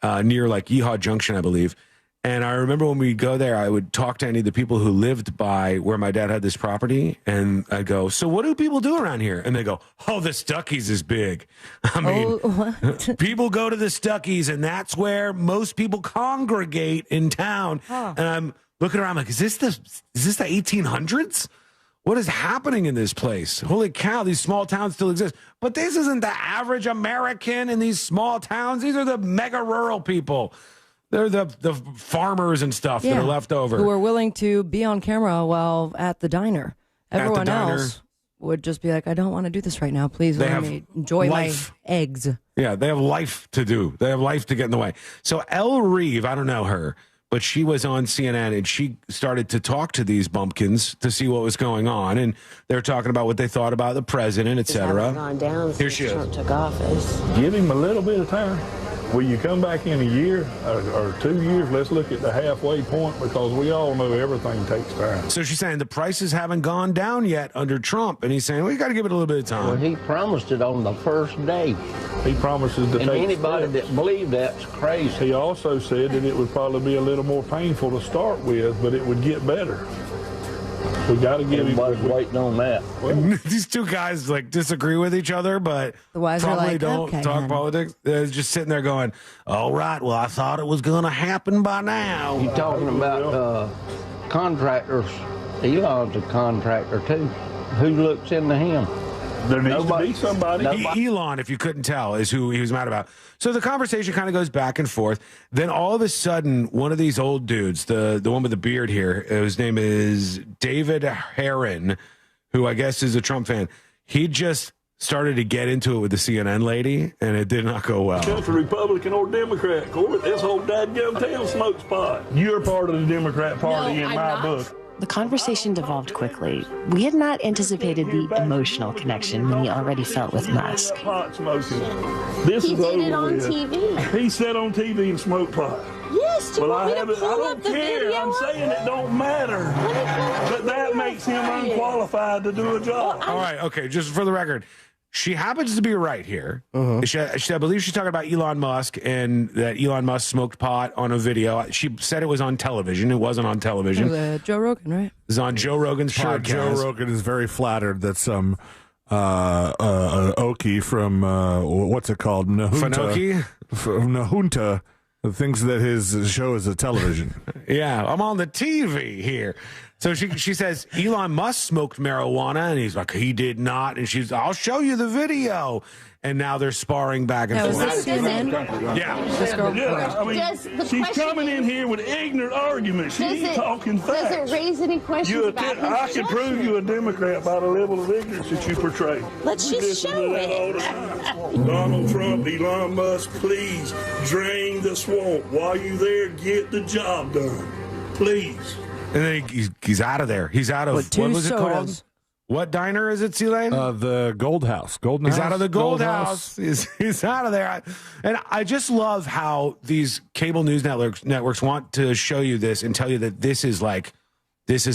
near like Yeehaw Junction, I believe. And I remember when we'd go there, I would talk to any of the people who lived by where my dad had this property. And I'd go, so what do people do around here? And they go, oh, the Stuckey's is big. I mean, people go to the Stuckey's, and that's where most people congregate in town. Huh. And I'm looking around like, is this the 1800s? What is happening in this place? Holy cow, these small towns still exist. But this isn't the average American in these small towns. These are the mega rural people. They're the farmers and stuff that are left over. Who are willing to be on camera while at the diner. Everyone else would just be like, I don't want to do this right now. Please let me enjoy life. my eggs. Yeah, they have life to do. They have life to get in the way. So Elle Reeve, I don't know her, but she was on CNN and she started to talk to these bumpkins to see what was going on. And they're talking about what they thought about the president, et cetera. Gone down Here she is. Trump took office. Give him a little bit of time. Will you come back in a year or 2 years? Let's look at the halfway point because we all know everything takes time. So she's saying the prices haven't gone down yet under Trump. And he's saying, well, you got to give it a little bit of time. Well, he promised it on the first day. He promises to and take anybody steps. that believed that's crazy. He also said that it would probably be a little more painful to start with, but it would get better. We got to give him. Waiting on that. Well, these two guys like disagree with each other, but the wise probably are like, don't okay, talk politics. They're just sitting there going, "All right, well, I thought it was going to happen by now." You're talking about contractors. Elon's a contractor too. Who looks into him? There needs to be somebody. Elon, if you couldn't tell, is who he was mad about. So the conversation kind of goes back and forth. Then all of a sudden, one of these old dudes, the one with the beard here, his name is David Herron, who I guess is a Trump fan. He just started to get into it with the CNN lady, and it did not go well. Country Republican or Democrat, Corbett, this whole dadgum town smokes pot. You're part of the Democrat Party in my book. The conversation devolved quickly. We had not anticipated the emotional connection we already felt with Musk. Pot smoking. This He is did over it on with. TV. He sat on TV and smoked pot. Yes, do you want me to I pull don't up the care. video I'm of saying it don't matter. But that makes him unqualified to do a job. All right, okay, just for the record, she happens to be right here. I believe she's talking about Elon Musk and that Elon Musk smoked pot on a video. She said it was on television. It wasn't on television. It was Joe Rogan, right? It was on Joe Rogan's podcast. Joe Rogan is very flattered that some Okie from, what's it called? Fanoki? Nahunta thinks that his show is a television. Yeah, I'm on the TV here. So she says Elon Musk smoked marijuana, and he's like, he did not. And she's, I'll show you the video. And now they're sparring back and forth. Was this CNN? Yeah. I mean, she's coming in here with ignorant arguments. She ain't talking facts. Does it raise any questions about his I can prove you a Democrat by the level of ignorance that you portray. Let's just show it. Donald Trump, Elon Musk, please drain the swamp. While you there, get the job done. Please. And then he's out of there. He's out of, what was it called? What diner is it, C-Lane? The Gold House. He's out of the Gold House. He's out of there. And I just love how these cable news networks want to show you this and tell you that this is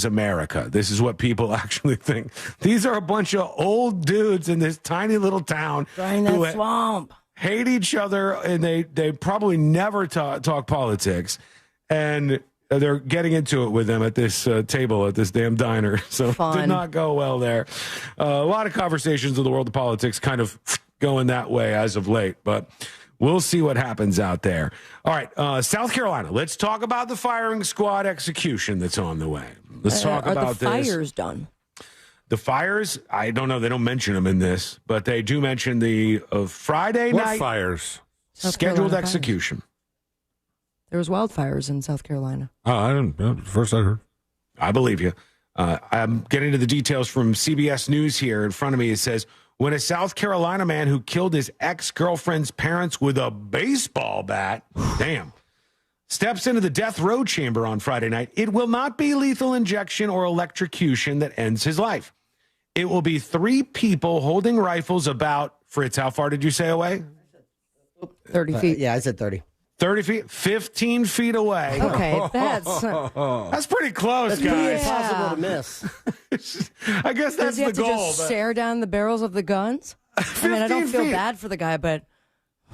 America. This is what people actually think. These are a bunch of old dudes in this tiny little town Drain that swamp. Hate each other, and they probably never talk politics. And they're getting into it with them at this table at this damn diner. So it did not go well there. A lot of conversations in the world of politics kind of going that way as of late, but we'll see what happens out there. All right, South Carolina. Let's talk about the firing squad execution that's on the way. Let's talk about this. Are the fires done? The fires, I don't know. They don't mention them in this, but they do mention the Friday night. What fires? Scheduled execution. There was wildfires in South Carolina. Oh, I didn't. First I heard. I believe you. I'm getting to the details from CBS News here in front of me. It says, when a South Carolina man who killed his ex-girlfriend's parents with a baseball bat, steps into the death row chamber on Friday night, it will not be lethal injection or electrocution that ends his life. It will be 3 people holding rifles about, Fritz, how far did you say away? 30 feet. Yeah, I said 30. 30 feet, 15 feet away. Okay, that's pretty close, guys. Impossible to miss. I guess that's Does he have the goal. to just stare down the barrels of the guns? I mean, I don't feel bad for the guy, but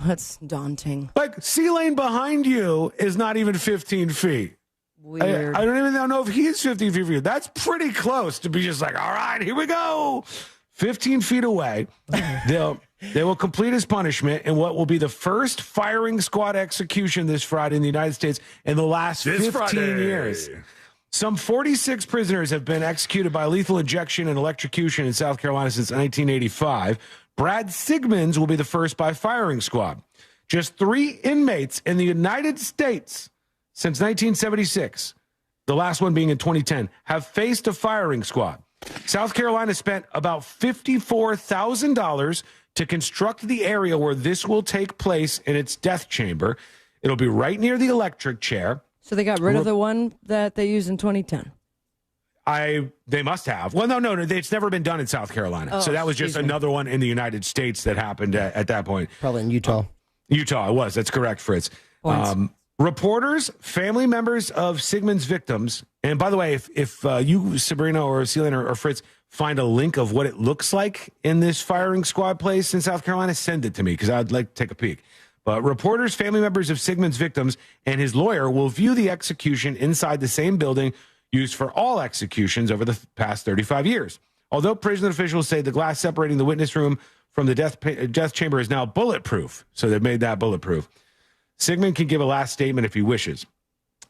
that's daunting. Like, C-Lane behind you is not even 15 feet. Weird. I don't even know if he's 15 feet from you. That's pretty close to be just like, all right, here we go. 15 feet away. They will complete his punishment in what will be the first firing squad execution this Friday in the United States in the last 15 years. Some 46 prisoners have been executed by lethal injection and electrocution in South Carolina since 1985. Brad Sigmund's will be the first by firing squad. Just 3 inmates in the United States since 1976, the last one being in 2010, have faced a firing squad. South Carolina spent about $54,000 to construct the area where this will take place in its death chamber. It'll be right near the electric chair. So they got rid of the one that they used in 2010. They must have. Well, no. It's never been done in South Carolina. Oh, so that was just another one in the United States that happened at that point. Probably in Utah. Utah, it was. That's correct, Fritz. Reporters, family members of Sigmund's victims, and by the way, if you, Sabrina or Celine or Fritz, find a link of what it looks like in this firing squad place in South Carolina, send it to me because I'd like to take a peek. But reporters, family members of Sigmund's victims, and his lawyer will view the execution inside the same building used for all executions over the past 35 years. Although prison officials say the glass separating the witness room from the death chamber is now bulletproof, so they've made that bulletproof. Sigmund can give a last statement if he wishes.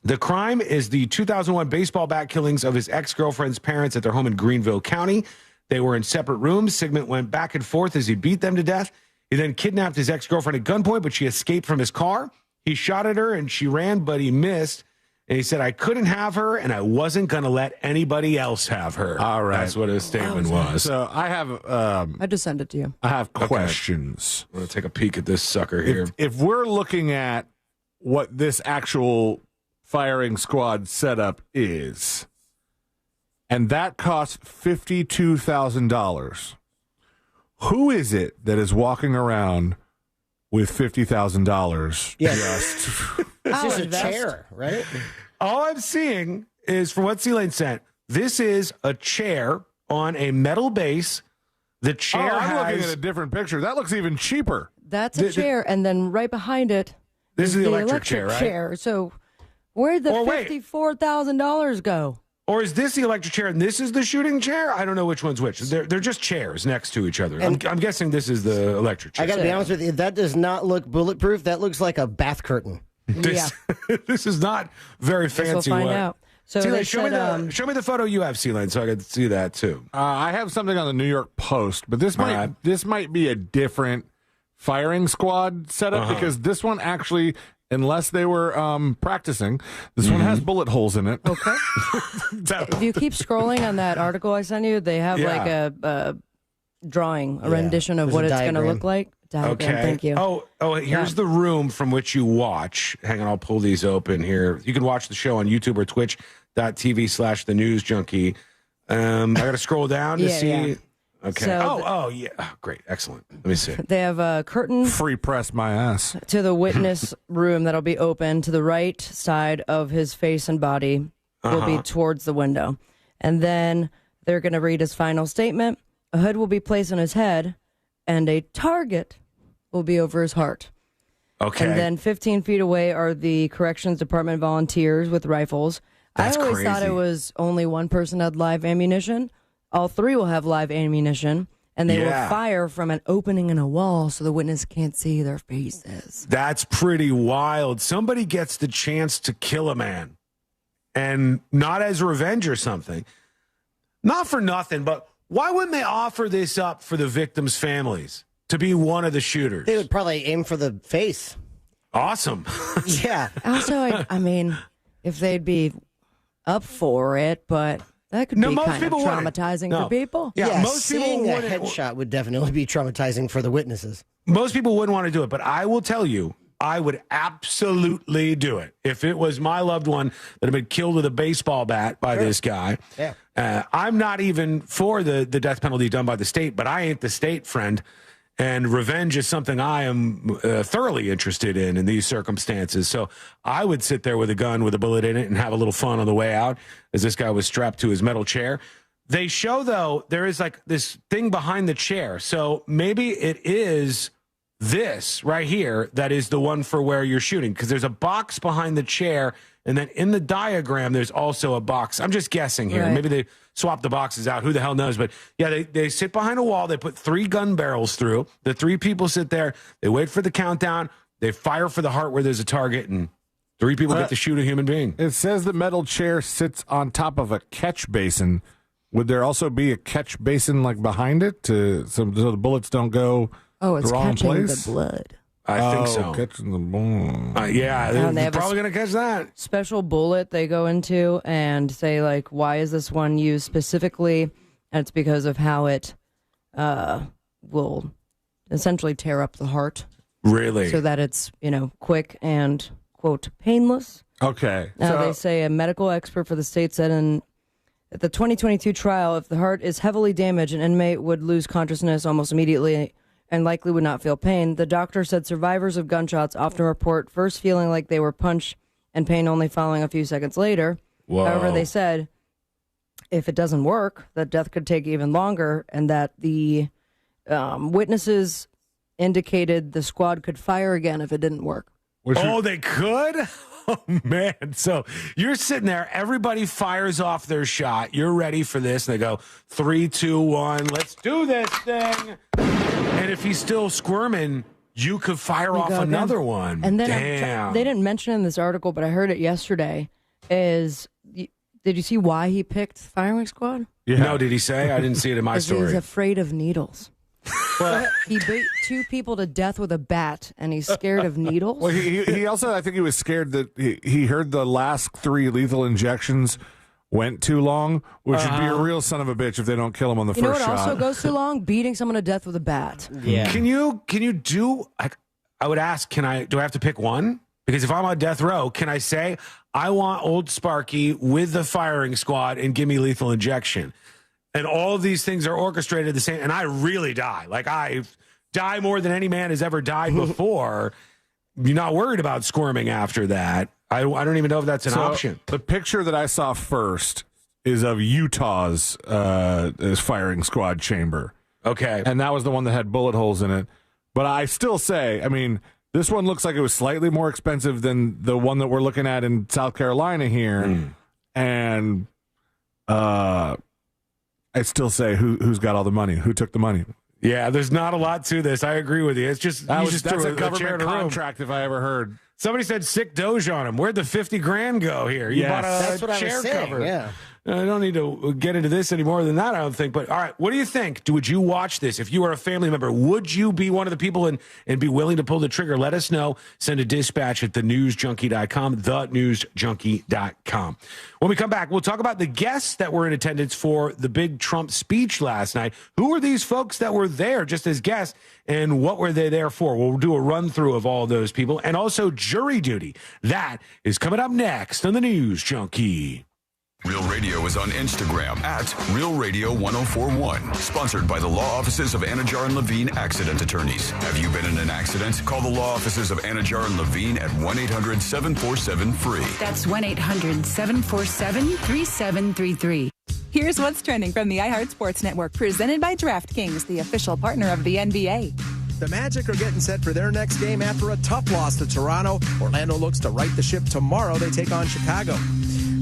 The crime is the 2001 baseball bat killings of his ex-girlfriend's parents at their home in Greenville County. They were in separate rooms. Sigmund went back and forth as he beat them to death. He then kidnapped his ex-girlfriend at gunpoint, but she escaped from his car. He shot at her and she ran, but he missed. And he said, I couldn't have her and I wasn't going to let anybody else have her. All right. That's what his statement was. So I have... I just sent it to you. I have questions. I'm going to take a peek at this sucker here. If we're looking at what this actual firing squad setup is, and that costs $52,000, who is it that is walking around with $50,000? Yes. It's just a chair, right? All I'm seeing is, from what C-Lane sent, this is a chair on a metal base. The chair I'm looking at a different picture. That looks even cheaper. That's a chair, and then right behind it is the electric chair, right? So where'd the $54,000 go? Or is this the electric chair and this is the shooting chair? I don't know which one's which. They're just chairs next to each other. I'm guessing this is the electric chair. I got to be honest with you. That does not look bulletproof. That looks like a bath curtain. This is not very fancy. We'll find out. So C-Lane, show me the photo you have, C-Lane, so I can see that too. I have something on the New York Post, but this might be a different firing squad setup because this one actually, unless they were practicing, this one has bullet holes in it. Okay. If you keep scrolling on that article I sent you, they have like a drawing, a rendition of what it's going to look like. Okay. Thank you. Oh, here's the room from which you watch. Hang on, I'll pull these open here. You can watch the show on YouTube or twitch.tv/the news junkie. I got to scroll down to see. Yeah. Okay. So yeah. Oh, great. Excellent. Let me see. They have a curtain. Free press my ass. To the witness room that'll be open to the right side of his face and body will be towards the window. And then they're going to read his final statement. A hood will be placed on his head and a target will be over his heart. Okay. And then 15 feet away are the corrections department volunteers with rifles. That's I always crazy. thought it was only one person had live ammunition. All three will have live ammunition, and they will fire from an opening in a wall so the witness can't see their faces. That's pretty wild. Somebody gets the chance to kill a man, and not as revenge or something. Not for nothing, but why wouldn't they offer this up for the victims' families to be one of the shooters? They would probably aim for the face. Awesome. Yeah. Also, I mean, if they'd be up for it, but that could be kind of traumatizing for people. Yeah, most people seeing a headshot would definitely be traumatizing for the witnesses. Most people wouldn't want to do it, but I will tell you, I would absolutely do it. If it was my loved one that had been killed with a baseball bat by this guy. Yeah. I'm not even for the death penalty done by the state, but I ain't the state, friend. And revenge is something I am thoroughly interested in these circumstances. So I would sit there with a gun with a bullet in it and have a little fun on the way out as this guy was strapped to his metal chair. They show, though, there is like this thing behind the chair. So maybe it is this right here that is the one for where you're shooting, because there's a box behind the chair. And then in the diagram, there's also a box. I'm just guessing here. Right. Maybe they swap the boxes out. Who the hell knows? But yeah, they sit behind a wall. They put 3 gun barrels through. The 3 people sit there. They wait for the countdown. They fire for the heart where there's a target, and 3 people get to shoot a human being. It says the metal chair sits on top of a catch basin. Would there also be a catch basin like behind it so the bullets don't go the wrong place? The blood. I think so. Catching the ball. Yeah, they're probably going to catch that. Special bullet they go into and say, like, why is this one used specifically? and it's because of how it will essentially tear up the heart. Really? So that it's, quick and, quote, painless. Okay. Now, they say a medical expert for the state said at the 2022 trial, if the heart is heavily damaged, an inmate would lose consciousness almost immediately and likely would not feel pain. The doctor said survivors of gunshots often report first feeling like they were punched and pain only following a few seconds later. Whoa. However, they said if it doesn't work, that death could take even longer, and that the witnesses indicated the squad could fire again if it didn't work. They could? Oh, man. So you're sitting there. Everybody fires off their shot. You're ready for this. And they go, 3, 2, 1. Let's do this thing. And if he's still squirming, you could fire off another one. And then damn. They didn't mention it in this article, but I heard it yesterday, did you see why he picked firing squad? Yeah. No, did he say? I didn't see it in my story. He's afraid of needles. Well, he beat 2 people to death with a bat, and he's scared of needles. Well, he also, I think he was scared that he heard the last 3 lethal injections went too long, which would be a real son of a bitch if they don't kill him on the first shot. You know what also goes too long? Beating someone to death with a bat. Yeah. Can you do, I would ask, do I have to pick one? Because if I'm on death row, can I say, I want old Sparky with the firing squad and give me lethal injection? And all of these things are orchestrated the same, and I really die. Like, I die more than any man has ever died before. You're not worried about squirming after that. I don't even know if that's an option. The picture that I saw first is of Utah's firing squad chamber. Okay. And that was the one that had bullet holes in it. But I still say, I mean, this one looks like it was slightly more expensive than the one that we're looking at in South Carolina here. And I still say, who's got all the money? Who took the money? Yeah, there's not a lot to this. I agree with you. It's just that's a government contract if I ever heard. Somebody said sick Doge on him. Where'd the $50,000 go here? You bought a chair cover. Yeah. I don't need to get into this any more than that, I don't think. But all right, what do you think? Would you watch this? If you were a family member, would you be one of the people and be willing to pull the trigger? Let us know. Send a dispatch at thenewsjunkie.com, thenewsjunkie.com. When we come back, we'll talk about the guests that were in attendance for the big Trump speech last night. Who were these folks that were there just as guests, and what were they there for? We'll do a run-through of all those people, and also jury duty. That is coming up next on the News Junkie. Real Radio is on Instagram at Real Radio 1041. Sponsored by the law offices of Anajar and Levine Accident Attorneys. Have you been in an accident? Call the law offices of Anajar and Levine at 1-800-747-FREE. That's 1-800-747-3733. Here's what's trending from the iHeart Sports Network, presented by DraftKings, the official partner of the NBA. The Magic are getting set for their next game after a tough loss to Toronto. Orlando looks to right the ship tomorrow. They take on Chicago.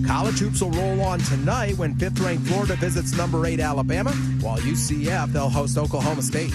College hoops will roll on tonight when 5th-ranked Florida visits number 8 Alabama, while UCF, they'll host Oklahoma State.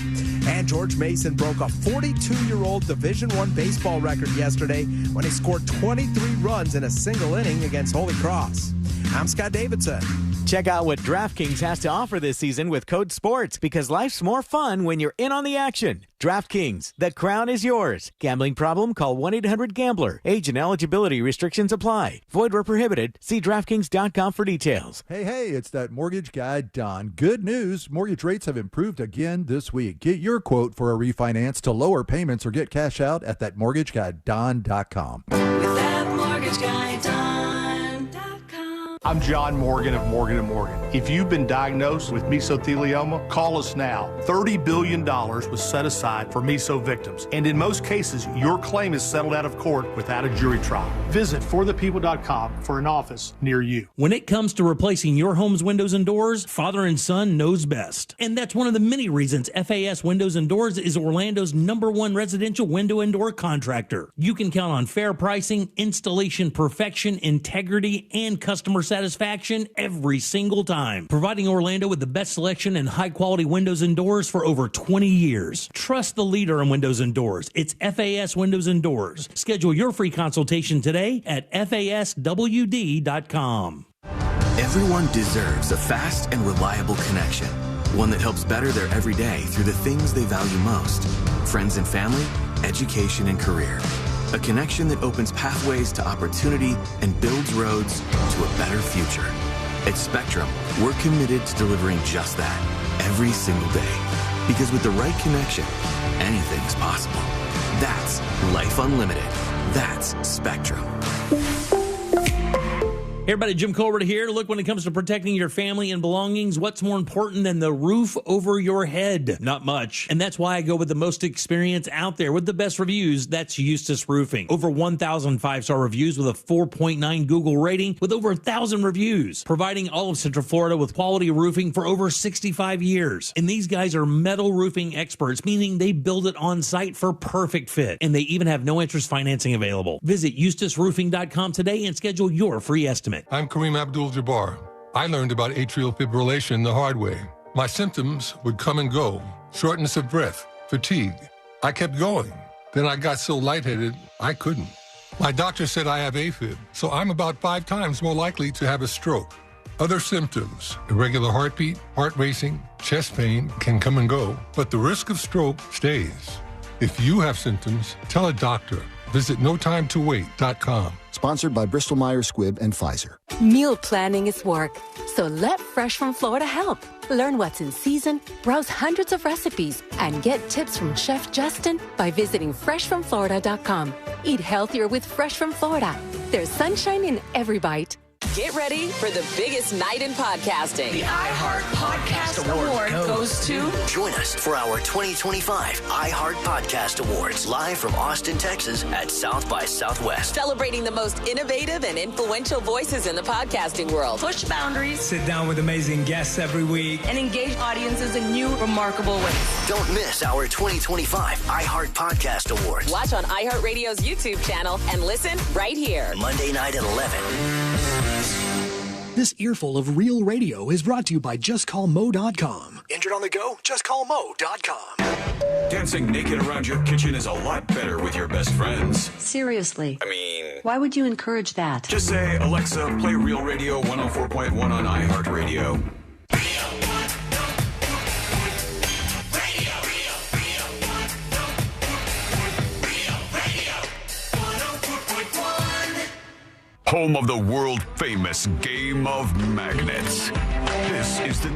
And George Mason broke a 42-year-old Division I baseball record yesterday when he scored 23 runs in a single inning against Holy Cross. I'm Scott Davidson. Check out what DraftKings has to offer this season with code SPORTS, because life's more fun when you're in on the action. DraftKings, the crown is yours. Gambling problem? Call 1-800-GAMBLER. Age and eligibility restrictions apply. Void where prohibited. See DraftKings.com for details. Hey, it's that mortgage guy, Don. Good news. Mortgage rates have improved again this week. Get your quote for a refinance to lower payments or get cash out at thatmortgageguyDon.com. With that mortgage guy, Don.com. I'm John Morgan of Morgan & Morgan. If you've been diagnosed with mesothelioma, call us now. $30 billion was set aside for meso victims. And in most cases, your claim is settled out of court without a jury trial. Visit forthepeople.com for an office near you. When it comes to replacing your home's windows and doors, Father and Son knows best. And that's one of the many reasons FAS Windows and Doors is Orlando's #1 residential window and door contractor. You can count on fair pricing, installation perfection, integrity, and customer satisfaction every single time, providing Orlando with the best selection and high-quality windows and doors for over 20 years. Trust the leader in windows and doors. It's FAS Windows and Doors. Schedule your free consultation today at faswd.com. Everyone deserves a fast and reliable connection, one that helps better their everyday through the things they value most: friends and family, education and career. A connection that opens pathways to opportunity and builds roads to a better future. At Spectrum, we're committed to delivering just that every single day. Because with the right connection, anything's possible. That's Life Unlimited. That's Spectrum. Hey everybody, Jim Colbert here. Look, when it comes to protecting your family and belongings, what's more important than the roof over your head? Not much. And that's why I go with the most experience out there with the best reviews. That's Eustace Roofing. Over 1,000 5-star reviews with a 4.9 Google rating with over 1,000 reviews. Providing all of Central Florida with quality roofing for over 65 years. And these guys are metal roofing experts, meaning they build it on site for perfect fit. And they even have no interest financing available. Visit eustaceroofing.com today and schedule your free estimate. I'm Kareem Abdul-Jabbar. I learned about atrial fibrillation the hard way. My symptoms would come and go. Shortness of breath, fatigue. I kept going. Then I got so lightheaded, I couldn't. My doctor said I have AFib, so I'm about 5 times more likely to have a stroke. Other symptoms, irregular heartbeat, heart racing, chest pain can come and go, but the risk of stroke stays. If you have symptoms, tell a doctor. Visit notimetowait.com. Sponsored by Bristol-Myers Squibb and Pfizer. Meal planning is work, so let Fresh from Florida help. Learn what's in season, browse hundreds of recipes, and get tips from Chef Justin by visiting freshfromflorida.com. Eat healthier with Fresh from Florida. There's sunshine in every bite. Get ready for the biggest night in podcasting. The iHeart Podcast Award goes to... Join us for our 2025 iHeart Podcast Awards, live from Austin, Texas at South by Southwest. Celebrating the most innovative and influential voices in the podcasting world. Push boundaries. Sit down with amazing guests every week. And engage audiences in new, remarkable ways. Don't miss our 2025 iHeart Podcast Awards. Watch on iHeartRadio's YouTube channel and listen right here. Monday night at 11. This earful of real radio is brought to you by JustCallMo.com. Injured on the go? JustCallMo.com. Dancing naked around your kitchen is a lot better with your best friends. Seriously. I mean... Why would you encourage that? Just say, Alexa, play Real Radio 104.1 on iHeartRadio. Home of the world-famous Game of Magnets. This is the...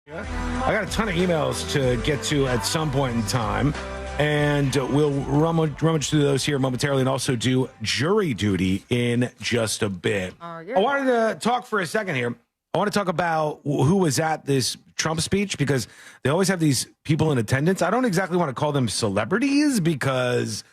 I got a ton of emails to get to at some point in time. And we'll rummage through those here momentarily and also do jury duty in just a bit. I wanted to talk for a second here. I want to talk about who was at this Trump speech because they always have these people in attendance. I don't exactly want to call them celebrities because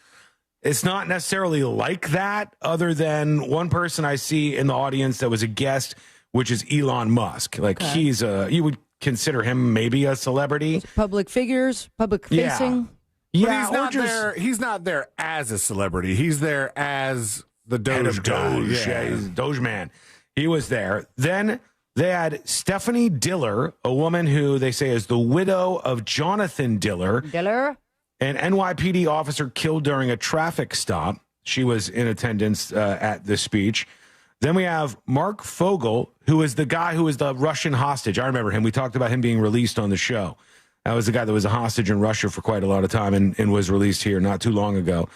it's not necessarily like that other than one person I see in the audience that was a guest, which is Elon Musk. Like he's you would consider him maybe a celebrity. Public figures, public facing. Yeah, but he's not there as a celebrity. He's there as the Doge guy. Doge. Yeah, he's Doge man. He was there. Then they had Stephanie Diller, a woman who they say is the widow of Jonathan Diller. An NYPD officer killed during a traffic stop. She was in attendance at the speech. Then we have Mark Fogel, who is the guy who was the Russian hostage. I remember him. We talked about him being released on the show. That was the guy that was a hostage in Russia for quite a lot of time and was released here not too long ago.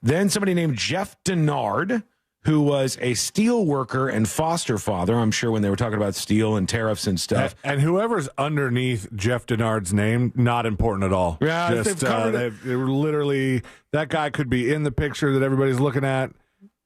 Then somebody named Jeff Denard, who was a steel worker and foster father, I'm sure when they were talking about steel and tariffs and stuff. And whoever's underneath Jeff Denard's name, not important at all. Yeah, just they literally, that guy could be in the picture that everybody's looking at.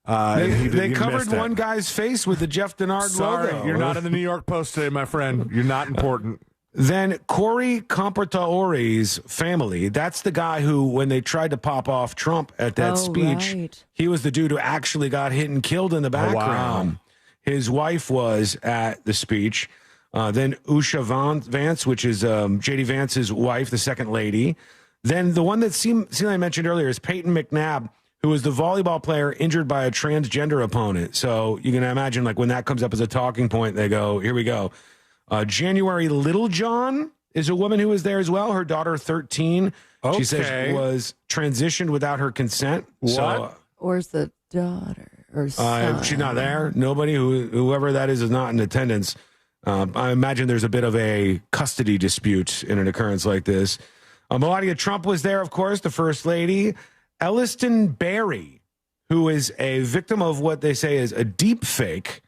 They covered one guy's face with the Jeff Denard logo. You're not in the New York Post today, my friend. You're not important. Then Corey Comportaore's family, that's the guy who, when they tried to pop off Trump at that speech, he was the dude who actually got hit and killed in the background. Wow. His wife was at the speech. Then Usha Vance, which is J.D. Vance's wife, the second lady. Then the one that I mentioned earlier is Peyton McNabb, who was the volleyball player injured by a transgender opponent. So you can imagine, like, when that comes up as a talking point, they go, here we go. January Littlejohn is a woman who was there as well. Her daughter, 13, she says was transitioned without her consent. What? So, where's the daughter? Her son. She's not there. Nobody, whoever that is not in attendance. I imagine there's a bit of a custody dispute in an occurrence like this. Melania Trump was there, of course, the first lady. Elliston Berry, who is a victim of what they say is a deep fake,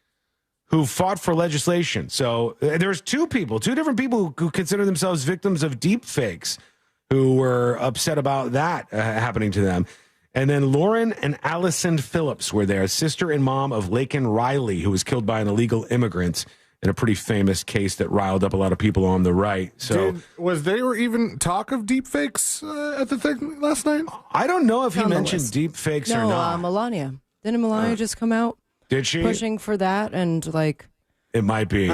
who fought for legislation. So there's two different people who consider themselves victims of deep fakes, who were upset about that happening to them. And then Lauren and Allison Phillips were there, sister and mom of Laken Riley, who was killed by an illegal immigrant in a pretty famous case that riled up a lot of people on the right. So was there even talk of deep fakes at the thing last night? I don't know if he mentioned deep fakes or not. Melania. Didn't Melania just come out? Did she? Pushing for that and like... It might be,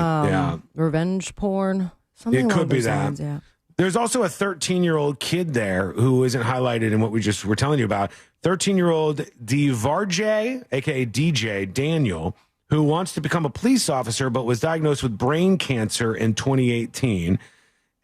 revenge porn. Something it along could be those that. lines, yeah. There's also a 13-year-old kid there who isn't highlighted in what we just were telling you about. 13-year-old Devarjay, a.k.a. DJ Daniel, who wants to become a police officer but was diagnosed with brain cancer in 2018.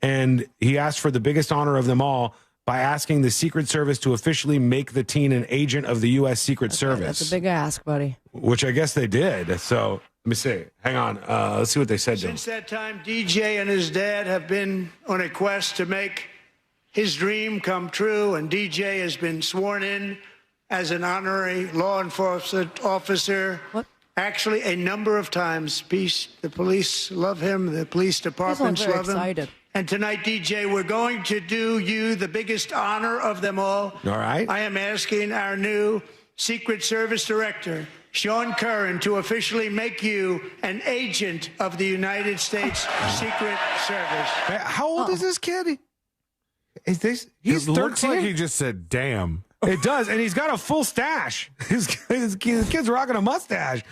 And he asked for the biggest honor of them all by asking the Secret Service to officially make the teen an agent of the U.S. Secret Service. That's a big ask, buddy. Which I guess they did. So let me see. Hang on. Let's see what they said to him. Since that time, DJ and his dad have been on a quest to make his dream come true, and DJ has been sworn in as an honorary law enforcement officer. What? Actually, a number of times. The police love him. The police departments love him. And tonight, DJ, we're going to do you the biggest honor of them all. All right. I am asking our new Secret Service Director, Sean Curran, to officially make you an agent of the United States Secret Service. How old is this kid? Is this? He's 13. Looks like he just said, "Damn." It does, and he's got a full stash. His kid's rocking a mustache.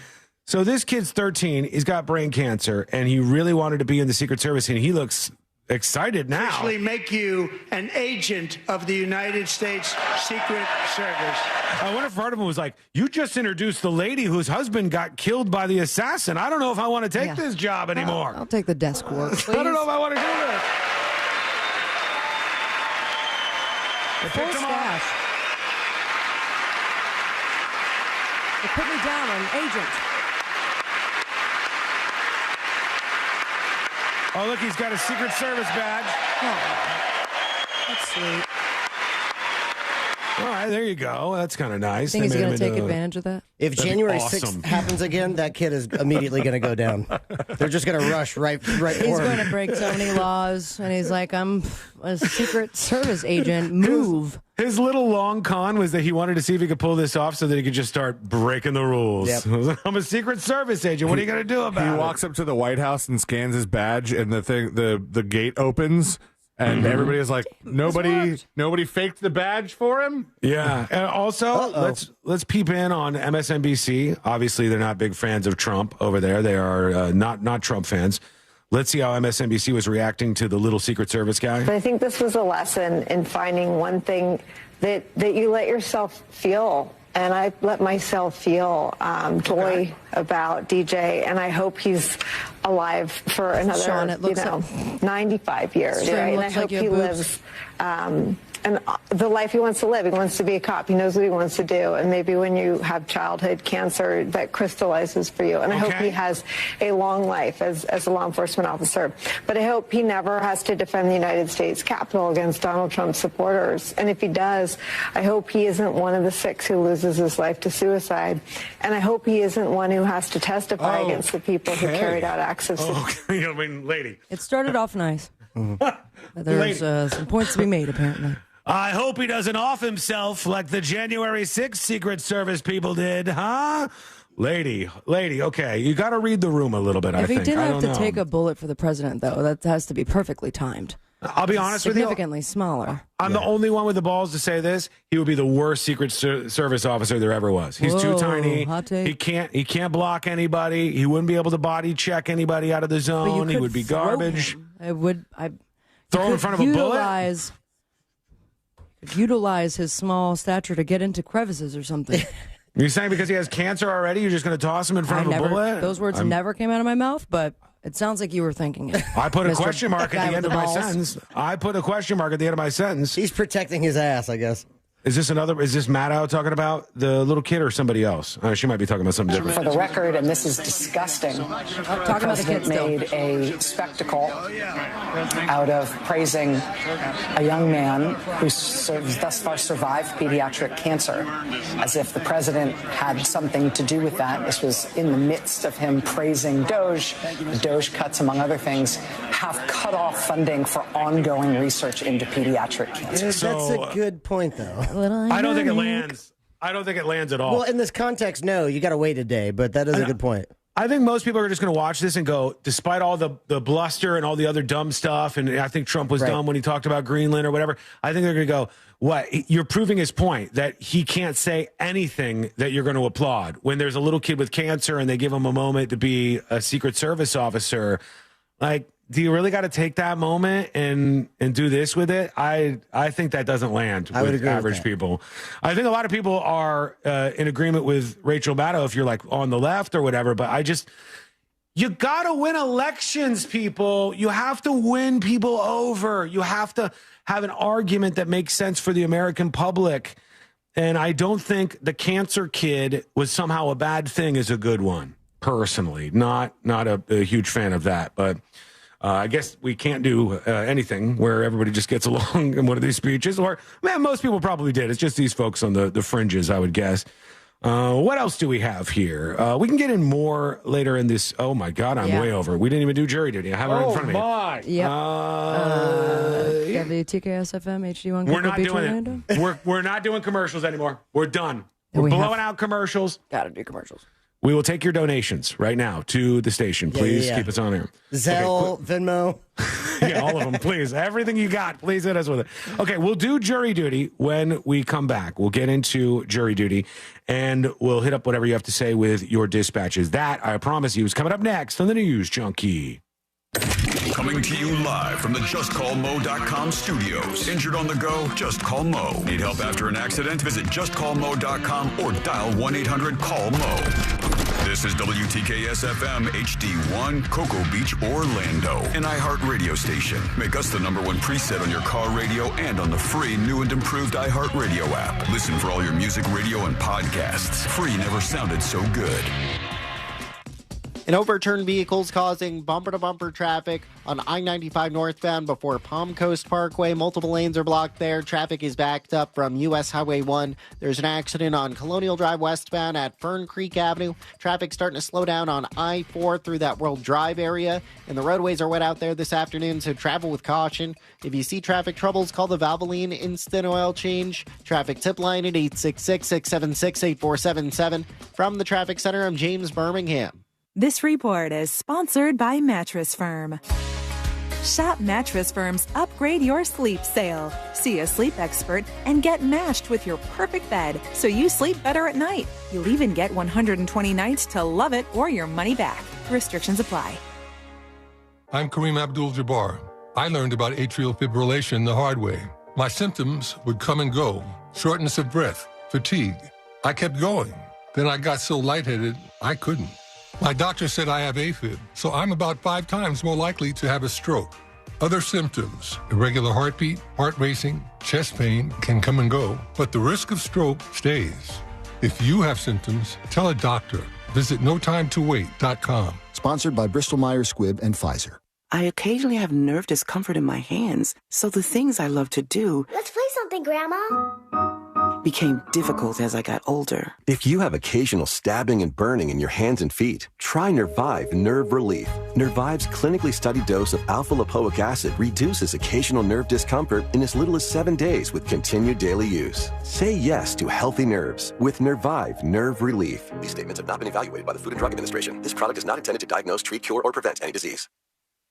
So this kid's 13. He's got brain cancer, and he really wanted to be in the Secret Service, and he looks excited now. Officially make you an agent of the United States Secret Service. I wonder if part of him was like, you just introduced the lady whose husband got killed by the assassin. I don't know if I want to take this job anymore. I'll take the desk work, please. I don't know if I want to do this. Full stash. They put me down on agent. Oh, look, he's got a Secret Service badge. Oh, that's sweet. All right, there you go. That's kind of nice. Think he's going to take advantage of that? If January 6th happens again, that kid is immediately going to go down. They're just going to rush right He's for him. going to break so many laws, and he's like, I'm a Secret Service agent. Move. His little long con was that he wanted to see if he could pull this off so that he could just start breaking the rules. Yep. I'm a Secret Service agent. What are you going to do about it? He walks up to the White House and scans his badge, and the gate opens. And everybody is like, nobody faked the badge for him. Yeah, and also let's peep in on MSNBC. Obviously, they're not big fans of Trump over there. They are not Trump fans. Let's see how MSNBC was reacting to the little Secret Service guy. But I think this was a lesson in finding one thing that you let yourself feel. And I let myself feel joy about DJ, and I hope he's alive for another, Sean, it looks 95 years, right? And I hope he lives and the life he wants to live. He wants to be a cop. He knows what he wants to do. And maybe when you have childhood cancer, that crystallizes for you. And I hope he has a long life as a law enforcement officer. But I hope he never has to defend the United States Capitol against Donald Trump supporters. And if he does, I hope he isn't one of the 6 who loses his life to suicide. And I hope he isn't one who has to testify against the people who carried out acts of I mean, lady. It started off nice. There's some points to be made, apparently. I hope he doesn't off himself like the January 6th Secret Service people did, huh? Lady, okay, you got to read the room a little bit, I think. If he didn't have to take a bullet for the president, though, that has to be perfectly timed. I'll be honest with you. Significantly smaller. I'm the only one with the balls to say this. He would be the worst Secret Service officer there ever was. He's too tiny. Hot take. He can't block anybody. He wouldn't be able to body check anybody out of the zone. He would be garbage. Throw him in front of a bullet? Utilize his small stature to get into crevices or something. You're saying because he has cancer already, you're just going to toss him in front of a bullet? Those words never came out of my mouth, but it sounds like you were thinking it. I put a question mark at the end of my sentence. I put a question mark at the end of my sentence. He's protecting his ass, I guess. Is this Maddow talking about the little kid or somebody else? She might be talking about something different. For the record, and this is disgusting, talking about the kids made a spectacle out of praising a young man who thus far survived pediatric cancer, as if the president had something to do with that. This was in the midst of him praising Doge. The Doge cuts, among other things, have cut off funding for ongoing research into pediatric cancer. That's a good point, though. I don't think it lands. I don't think it lands at all. Well, in this context, no. You got to wait a day, but that is a good point. I think most people are just going to watch this and go, despite all the bluster and all the other dumb stuff, and I think Trump was dumb when he talked about Greenland or whatever, I think they're going to go, what? You're proving his point that he can't say anything that you're going to applaud. When there's a little kid with cancer and they give him a moment to be a Secret Service officer, like, do you really got to take that moment and do this with it? I think that doesn't land with average people. I think a lot of people are in agreement with Rachel Maddow if you're like on the left or whatever, but you got to win elections, people. You have to win people over. You have to have an argument that makes sense for the American public. And I don't think the cancer kid was somehow a bad thing is a good one, personally. Not a huge fan of that, but I guess we can't do anything where everybody just gets along in one of these speeches. Or, man, most people probably did. It's just these folks on the fringes, I would guess. What else do we have here? We can get in more later in this. Oh, my God, I'm way over. We didn't even do jury duty. I have it right in front of me. Yep. WTKS FM, HD1. We're not doing it. We're not doing commercials anymore. We're done. We're blowing out commercials. Got to do commercials. We will take your donations right now to the station. Please keep us on air. Zelle, Venmo. Yeah, all of them, please. Everything you got, please hit us with it. Okay, we'll do jury duty when we come back. We'll get into jury duty, and we'll hit up whatever you have to say with your dispatches. That, I promise you, is coming up next on the News Junkie. Coming to you live from the JustCallMo.com studios. Injured on the go? Just call Mo. Need help after an accident? Visit JustCallMo.com or dial 1-800-CALL-MO. This is WTKS-FM HD1, Cocoa Beach, Orlando. An iHeart radio station. Make us the #1 preset on your car radio and on the free new and improved iHeart radio app. Listen for all your music, radio, and podcasts. Free never sounded so good. An overturned vehicles causing bumper-to-bumper traffic on I-95 northbound before Palm Coast Parkway. Multiple lanes are blocked there. Traffic is backed up from U.S. Highway 1. There's an accident on Colonial Drive westbound at Fern Creek Avenue. Traffic starting to slow down on I-4 through that World Drive area. And the roadways are wet out there this afternoon, so travel with caution. If you see traffic troubles, call the Valvoline Instant Oil Change. Traffic tip line at 866-676-8477. From the Traffic Center, I'm James Birmingham. This report is sponsored by Mattress Firm. Shop Mattress Firm's Upgrade Your Sleep sale. See a sleep expert and get matched with your perfect bed so you sleep better at night. You'll even get 120 nights to love it or your money back. Restrictions apply. I'm Kareem Abdul-Jabbar. I learned about atrial fibrillation the hard way. My symptoms would come and go. Shortness of breath, fatigue. I kept going. Then I got so lightheaded, I couldn't. My doctor said I have AFib, so I'm about 5 times more likely to have a stroke. Other symptoms, irregular heartbeat, heart racing, chest pain can come and go, but the risk of stroke stays. If you have symptoms, tell a doctor. Visit notimetowait.com. Sponsored by Bristol-Myers Squibb and Pfizer. I occasionally have nerve discomfort in my hands, so the things I love to do... Let's play something, Grandma. ...became difficult as I got older. If you have occasional stabbing and burning in your hands and feet, try Nervive Nerve Relief. Nervive's clinically studied dose of alpha-lipoic acid reduces occasional nerve discomfort in as little as 7 days with continued daily use. Say yes to healthy nerves with Nervive Nerve Relief. These statements have not been evaluated by the Food and Drug Administration. This product is not intended to diagnose, treat, cure, or prevent any disease.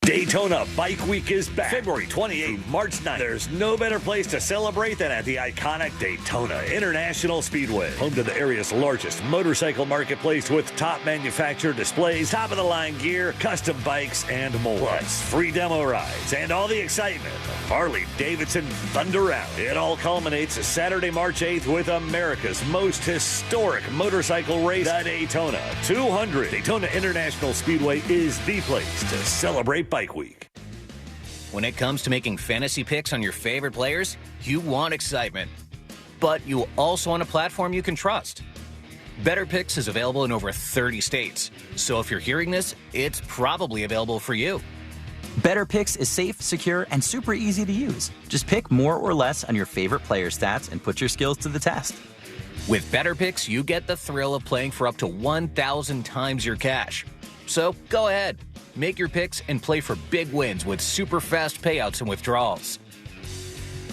Daytona Bike Week is back. February 28th, March 9th. There's no better place to celebrate than at the iconic Daytona International Speedway. Home to the area's largest motorcycle marketplace with top manufacturer displays, top-of-the-line gear, custom bikes, and more. Plus, free demo rides and all the excitement of Harley-Davidson Thunder Round. It all culminates Saturday, March 8th with America's most historic motorcycle race, the Daytona 200. Daytona International Speedway is the place to celebrate Bike Week. When it comes to making fantasy picks on your favorite players, you want excitement. but you also want a platform you can trust. Better Picks is available in over 30 states, so if you're hearing this, it's probably available for you. Better Picks is safe, secure, and super easy to use. Just pick more or less on your favorite player stats and put your skills to the test. With Better Picks, you get the thrill of playing for up to 1,000 times your cash. So go ahead, make your picks and play for big wins with super fast payouts and withdrawals.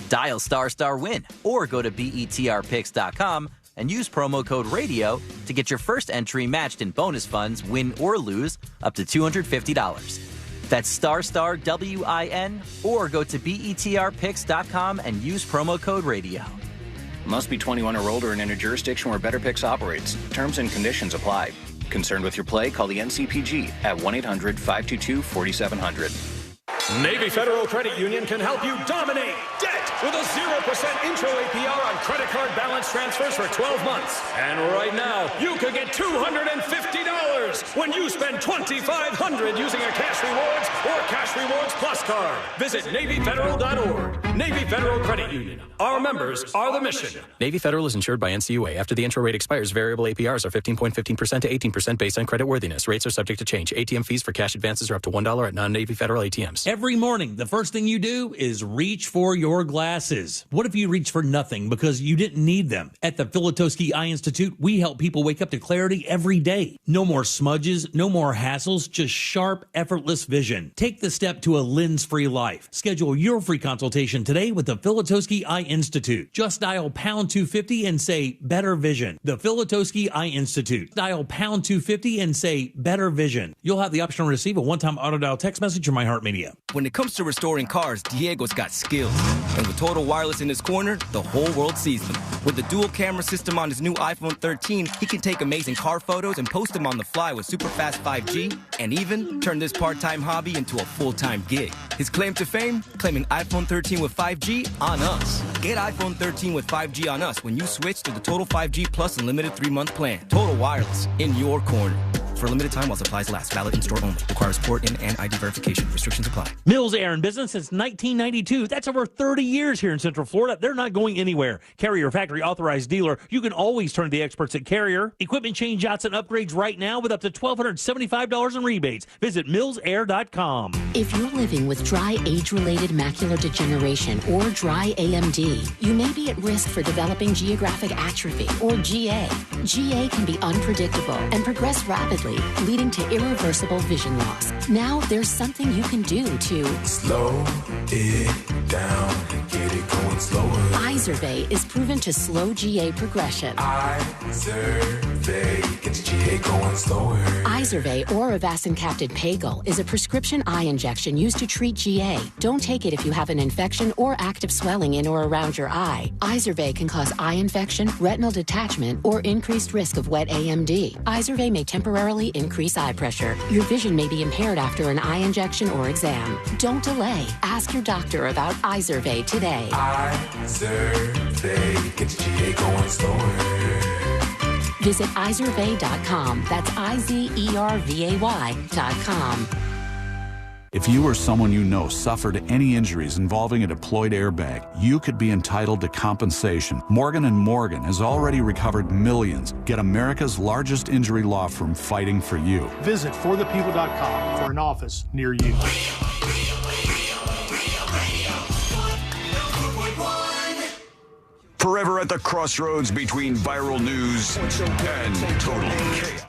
Dial **win or go to betrpicks.com and use promo code RADIO to get your first entry matched in bonus funds, win or lose, up to $250. That's **WIN or go to betrpicks.com and use promo code RADIO. Must be 21 or older and in a jurisdiction where Better Picks operates. Terms and conditions apply. Concerned with your play? Call the NCPG at 1-800-522-4700. Navy Federal Credit Union can help you dominate debt with a 0% intro APR on credit card balance transfers for 12 months. And right now, you could get $250 when you spend $2,500 using a Cash Rewards or Cash Rewards Plus card. Visit NavyFederal.org. Navy Federal Credit Union. Our members are the mission. Navy Federal is insured by NCUA. After the intro rate expires, variable APRs are 15.15% to 18% based on credit worthiness. Rates are subject to change. ATM fees for cash advances are up to $1 at non-Navy Federal ATMs. Every morning, the first thing you do is reach for your glasses. What if you reach for nothing because you didn't need them? At the Filatowski Eye Institute, we help people wake up to clarity every day. No more smudges, no more hassles, just sharp, effortless vision. Take the step to a lens-free life. Schedule your free consultation today with the Filatowski Eye Institute. Just dial pound 250 and say better vision. The Filatowski Eye Institute. Dial pound 250 and say better vision. You'll have the option to receive a one-time auto dial text message from iHeartMedia. When it comes to restoring cars, Diego's got skills. And with Total Wireless in his corner, the whole world sees them. With the dual camera system on his new iPhone 13, he can take amazing car photos and post them on the fly with super fast 5G, and even turn this part-time hobby into a full-time gig. His claim to fame? Claiming iPhone 13 with 5G on us. Get iPhone 13 with 5G on us when you switch to the Total 5G Plus Unlimited 3-month plan. Total Wireless, in your corner. For a limited time while supplies last. Valid in store only. Requires port in and ID verification. Restrictions apply. Mills Air in business since 1992. That's over 30 years here in Central Florida. They're not going anywhere. Carrier factory authorized dealer. You can always turn to the experts at Carrier. Equipment change outs and upgrades right now with up to $1,275 in rebates. Visit millsair.com. If you're living with dry age-related macular degeneration or dry AMD, you may be at risk for developing geographic atrophy or GA. GA can be unpredictable and progress rapidly, leading to irreversible vision loss. Now there's something you can do to slow it down and get it going slower. Izervay is proven to slow GA progression. Izervay gets GA going slower. Izervay or avacincaptad pagel is a prescription eye injection used to treat GA. Don't take it if you have an infection or active swelling in or around your eye. Izervay can cause eye infection, retinal detachment, or increased risk of wet AMD. Izervay may temporarily increase eye pressure. Your vision may be impaired after an eye injection or exam. Don't delay. Ask your doctor about Izervay today. Izervay gets GA going slower. Visit Izervay.com. That's IZERVAY.com. If you or someone you know suffered any injuries involving a deployed airbag, you could be entitled to compensation. Morgan & Morgan has already recovered millions. Get America's largest injury law firm fighting for you. Visit forthepeople.com for an office near you. Forever at the crossroads between viral news and total chaos.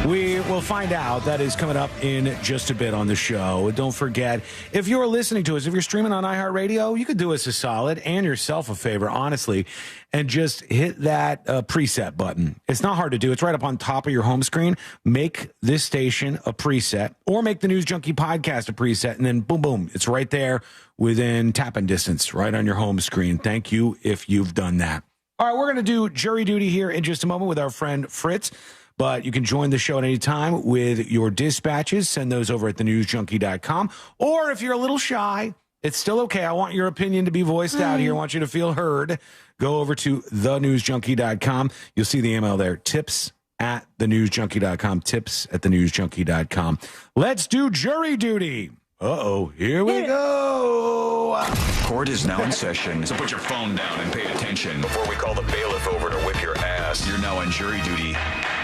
We will find out. That is coming up in just a bit on the show. Don't forget, if you're listening to us, if you're streaming on iHeartRadio, you could do us a solid and yourself a favor, honestly, and just hit that preset button. It's not hard to do. It's right up on top of your home screen. Make this station a preset, or make the News Junkie podcast a preset, and then boom, boom, it's right there within tapping distance, right on your home screen. Thank you if you've done that. All right, we're going to do jury duty here in just a moment with our friend Fritz. But you can join the show at any time with your dispatches. Send those over at thenewsjunkie.com. Or if you're a little shy It's still okay. I want your opinion to be voiced out here. I want you to feel heard. Go over to thenewsjunkie.com. You'll see the email there. tips@thenewsjunkie.com. tips@thenewsjunkie.com. Let's do jury duty. Uh-oh, here we go. Court is now in session, so put your phone down and pay attention before we call the bailiff over to whip your ass. You're now on jury duty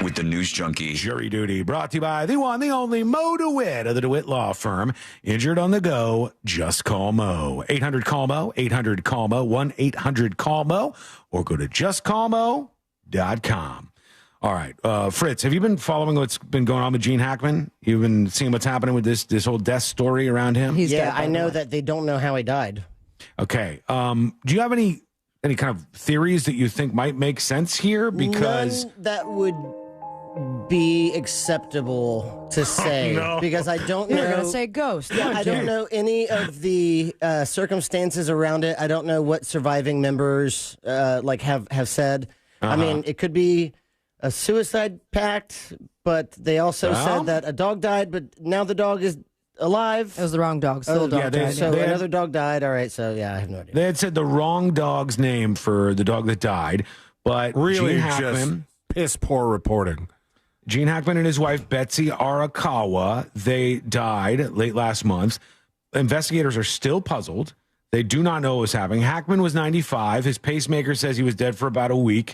with the News Junkie. Jury duty brought to you by the one, the only Mo DeWitt of the DeWitt Law Firm. Injured on the go, just call Mo. 800-CALL-MO, 800-CALL-MO, 1-800-CALL-MO, or go to justcallmo.com. All right, Fritz, have you been following what's been going on with Gene Hackman? You've been seeing what's happening with this whole death story around him? Yeah, I know that they don't know how he died. Okay. Do you have any kind of theories that you think might make sense here? Because none that would be acceptable to say, because I don't know. You're going to say ghost. Yeah, I don't know any of the circumstances around it. I don't know what surviving members have said. I mean, it could be a suicide pact, but they also said that a dog died, but now the dog is alive. It was the wrong dog. Still a dog died. So another dog died. All right, so yeah, I have no idea. They had said the wrong dog's name for the dog that died, but really Gene Hackman, just piss poor reporting. Gene Hackman and his wife, Betsy Arakawa, they died late last month. Investigators are still puzzled. They do not know what was happening. Hackman was 95. His pacemaker says he was dead for about a week.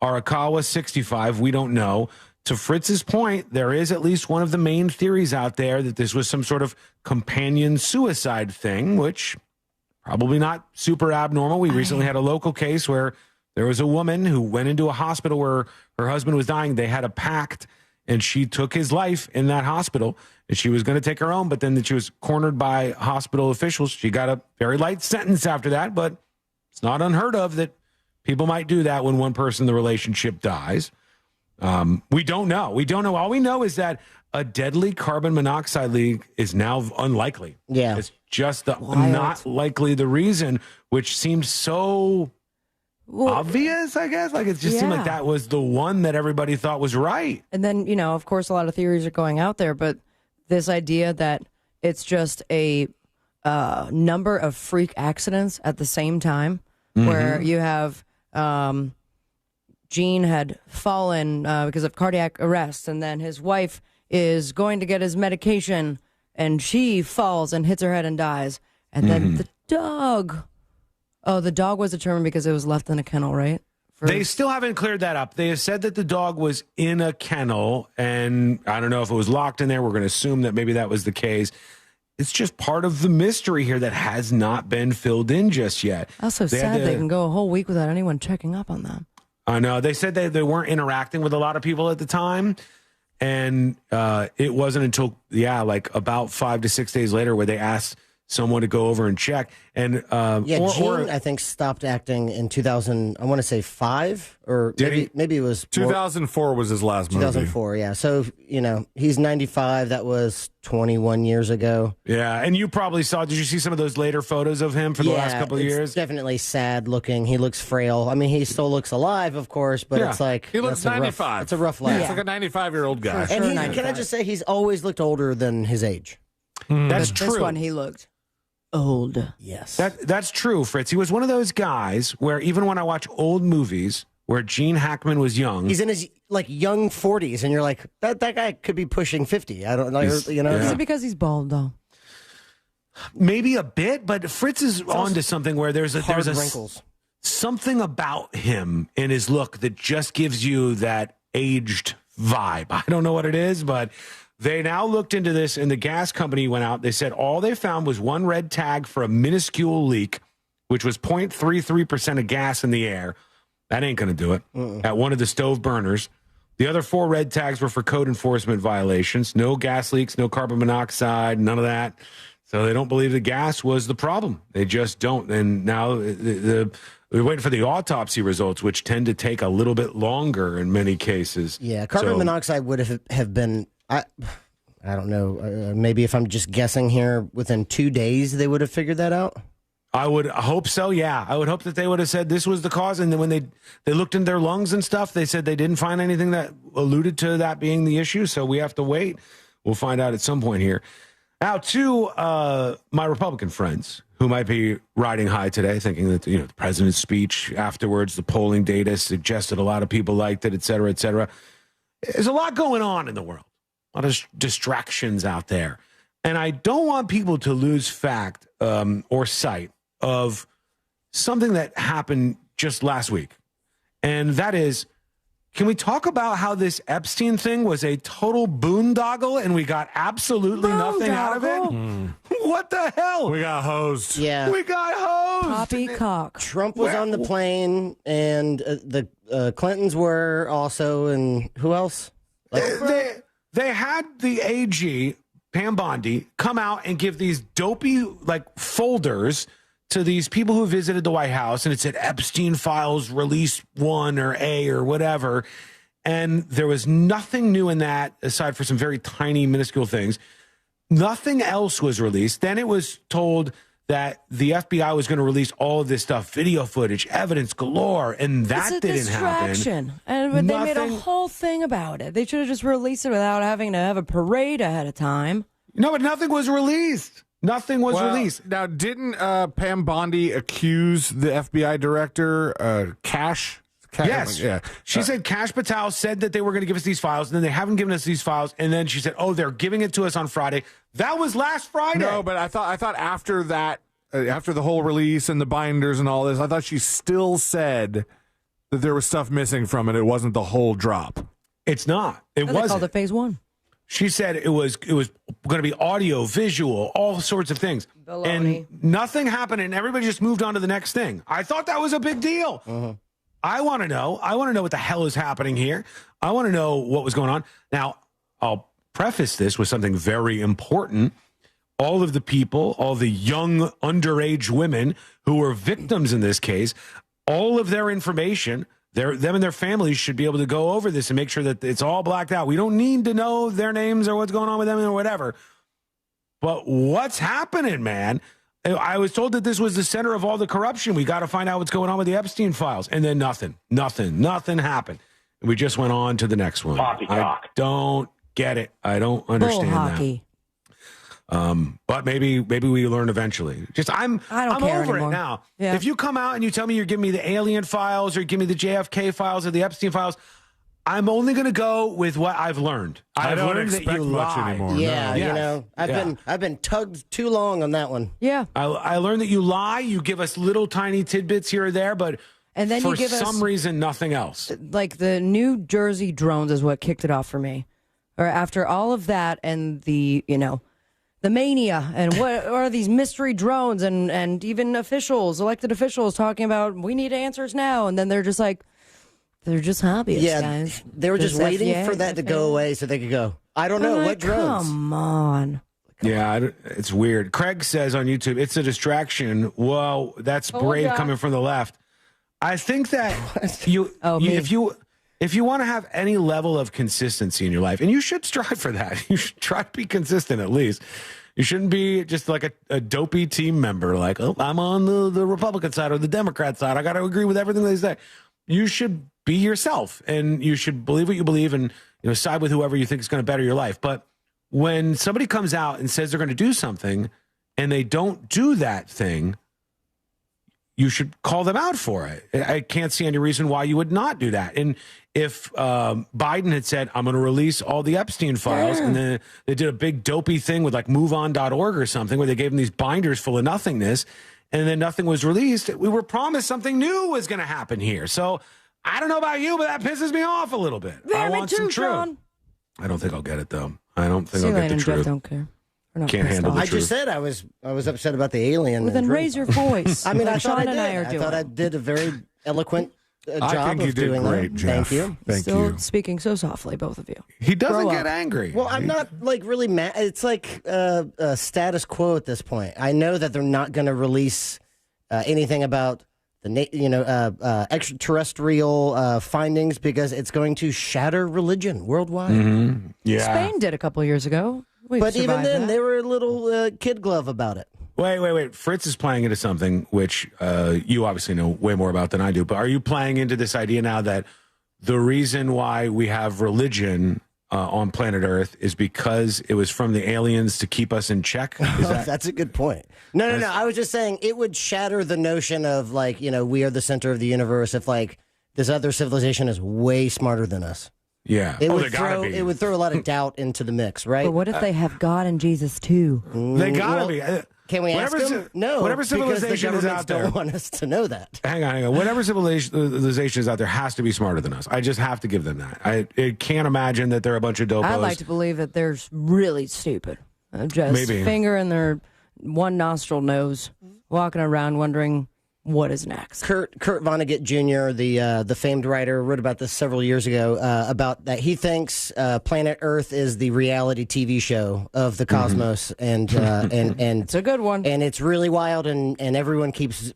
Arakawa, 65. We don't know. To Fritz's point, there is at least one of the main theories out there that this was some sort of companion suicide thing, which probably not super abnormal. We recently had a local case where there was a woman who went into a hospital where her husband was dying. They had a pact, and she took his life in that hospital, and she was going to take her own, but then she was cornered by hospital officials. She got a very light sentence after that, but it's not unheard of that people might do that when one person in the relationship dies. We don't know. We don't know. All we know is that a deadly carbon monoxide leak is now unlikely. Yeah. It's just not likely the reason, which seems so obvious, I guess. Like it just seemed like that was the one that everybody thought was right. And then, of course, a lot of theories are going out there, but this idea that it's just a number of freak accidents at the same time, where you have Gene had fallen because of cardiac arrest, and then his wife is going to get his medication, and she falls and hits her head and dies. And then the dog was determined because it was left in a kennel, right? They still haven't cleared that up. They have said that the dog was in a kennel, and I don't know if it was locked in there. We're going to assume that maybe that was the case. It's just part of the mystery here that has not been filled in just yet. Also sad they can go a whole week without anyone checking up on them. I know. They said they weren't interacting with a lot of people at the time, and it wasn't until, about 5 to 6 days later where they asked someone to go over and check. And Gene, I think, stopped acting in 2000. I want to say 5, or maybe it was 2004 was his last movie. 2004, yeah. So he's 95. That was 21 years ago. Yeah, and you probably saw. Did you see some of those later photos of him for the last couple of years? Definitely sad looking. He looks frail. I mean, he still looks alive, of course, but it's like he looks 95. It's a rough life. It's like a 95-year-old guy. Sure, and can I just say, he's always looked older than his age. That's true. This one, he looked old. Yes. That's true, Fritz. He was one of those guys where even when I watch old movies where Gene Hackman was young, he's in his young 40s, and you're like, that guy could be pushing 50. I don't know. Is it because he's bald though? Maybe a bit, but Fritz is onto something where there's wrinkles. Something about him in his look that just gives you that aged vibe. I don't know what it is, but they now looked into this, and the gas company went out. They said all they found was one red tag for a minuscule leak, which was 0.33% of gas in the air. That ain't going to do it. At one of the stove burners. The other 4 red tags were for code enforcement violations. No gas leaks, no carbon monoxide, none of that. So they don't believe the gas was the problem. They just don't. And now we're waiting for the autopsy results, which tend to take a little bit longer in many cases. Yeah, carbon monoxide would have been... I don't know. Maybe if I'm just guessing here, within 2 days they would have figured that out. I would hope so. Yeah, I would hope that they would have said this was the cause. And then when they looked in their lungs and stuff, they said they didn't find anything that alluded to that being the issue. So we have to wait. We'll find out at some point here. Now, to my Republican friends who might be riding high today, thinking that, the president's speech afterwards, the polling data suggested a lot of people liked it, et cetera, et cetera. There's a lot going on in the world, a lot of distractions out there. And I don't want people to lose fact or sight of something that happened just last week. And that is, can we talk about how this Epstein thing was a total boondoggle and we got absolutely nothing out of it? What the hell? We got hosed. Yeah. We got hosed. Poppycock. Trump was on the plane, and the Clintons were also, and who else? They had the AG, Pam Bondi, come out and give these dopey folders to these people who visited the White House, and it said Epstein Files Release 1 or A or whatever. And there was nothing new in that aside for some very tiny, minuscule things. Nothing else was released. Then it was told that the FBI was going to release all of this stuff, video footage, evidence galore, and that didn't happen. And they made a whole thing about it. They should have just released it without having to have a parade ahead of time. No, but nothing was released. Nothing was released. Now, didn't Pam Bondi accuse the FBI director, Cash? Yes. Yeah. She said Kash Patel said that they were going to give us these files, and then they haven't given us these files. And then she said, oh, they're giving it to us on Friday. That was last Friday. No, but I thought after that, after the whole release and the binders and all this, I thought she still said that there was stuff missing from it. It wasn't the whole drop. It's not. It wasn't. They called it phase 1. She said it was going to be audio, visual, all sorts of things. Baloney. And nothing happened, and everybody just moved on to the next thing. I thought that was a big deal. Uh-huh. I want to know. I want to know what the hell is happening here. I want to know what was going on. Now, I'll preface this with something very important. All of the people, all the young underage women who were victims in this case, all of their information, them and their families should be able to go over this and make sure that it's all blacked out. We don't need to know their names or what's going on with them or whatever. But what's happening, man? I was told that this was the center of all the corruption. We got to find out what's going on with the Epstein files. And then nothing happened. And we just went on to the next one. Poppycock. I don't get it. I don't understand Bull hockey. that. But maybe we learn eventually. I don't I'm care over anymore. it now. Yeah. If you come out and you tell me you're giving me the alien files or you give me the JFK files or the Epstein files, I'm only going to go with what I've learned. I don't learned expect that you much lie. anymore. Yeah, No. I've been tugged too long on that one. Yeah. I learned that you lie. You give us little tiny tidbits here or there, but And then for you give some us, reason, nothing else. like, the New Jersey drones is what kicked it off for me. Or after all of that and the mania and what are these mystery drones and even elected officials talking about we need answers now. And then they're just like, they're just hobbyists, guys. They were just waiting FDA, for that to go away so they could go, I don't know, I'm what like, drones? Come on. Yeah, it's weird. Craig says on YouTube, it's a distraction. Whoa, that's brave yeah. coming from the left. I think that if you want to have any level of consistency in your life, and you should strive for that, you should try to be consistent at least. You shouldn't be just like a dopey team member, like, oh, I'm on the Republican side or the Democrat side. I got to agree with everything they say. You should be yourself, and you should believe what you believe, and side with whoever you think is going to better your life. But when somebody comes out and says they're going to do something, and they don't do that thing, you should call them out for it. I can't see any reason why you would not do that. And if Biden had said, I'm going to release all the Epstein files, and then they did a big dopey thing with like MoveOn.org or something where they gave them these binders full of nothingness, and then nothing was released, we were promised something new was going to happen here. So I don't know about you, but that pisses me off a little bit. I want some truth. John. I don't think I'll get it, though. I don't think Celine I'll get the and Jeff truth. don't care. We're not Can't pissed handle off. the I truth. just said I was upset about the alien. Well, then raise your voice. I mean, I like thought Sean I and I are did. I doing. thought I did a very eloquent I job think of you did doing great, that. Jeff. Thank you. Thank Still you. speaking so softly, both of you. He doesn't Grow get up. angry. Well, I'm not like really mad. It's like status quo at this point. I know that they're not going to release anything about the extraterrestrial findings because it's going to shatter religion worldwide. Mm-hmm. Yeah. Spain did a couple of years ago. We've But even survived then, that. they were a little kid glove about it. Wait. Fritz is playing into something which you obviously know way more about than I do. But are you playing into this idea now that the reason why we have religion on planet Earth is because it was from the aliens to keep us in check? That's a good point. No. I was just saying it would shatter the notion of like, we are the center of the universe if like this other civilization is way smarter than us. Yeah. It would throw a lot of doubt into the mix, right? But what if they have God and Jesus too? They gotta be. Can we ask them? No, whatever civilization because the is out there, don't want us to know that. Hang on. Whatever civilization is out there has to be smarter than us. I just have to give them that. I can't imagine that they're a bunch of dopos. I'd like to believe that they're really stupid. Just Maybe. finger in their one nostril nose, walking around wondering what is next. Kurt Vonnegut Jr., the famed writer, wrote about this several years ago, about that he thinks Planet Earth is the reality TV show of the cosmos, and it's a good one, and it's really wild, and everyone keeps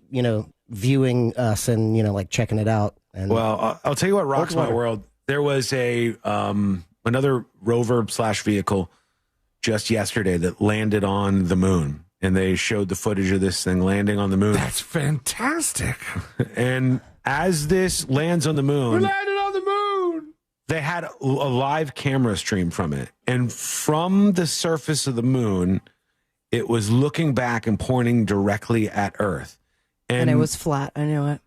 viewing us and like checking it out. And well, I'll tell you what rocks my world. There was another rover / vehicle just yesterday that landed on the moon. And they showed the footage of this thing landing on the moon. That's fantastic. And as this lands on the moon, we landed on the moon. They had a live camera stream from it. And from the surface of the moon, it was looking back and pointing directly at Earth. And it was flat. I knew it.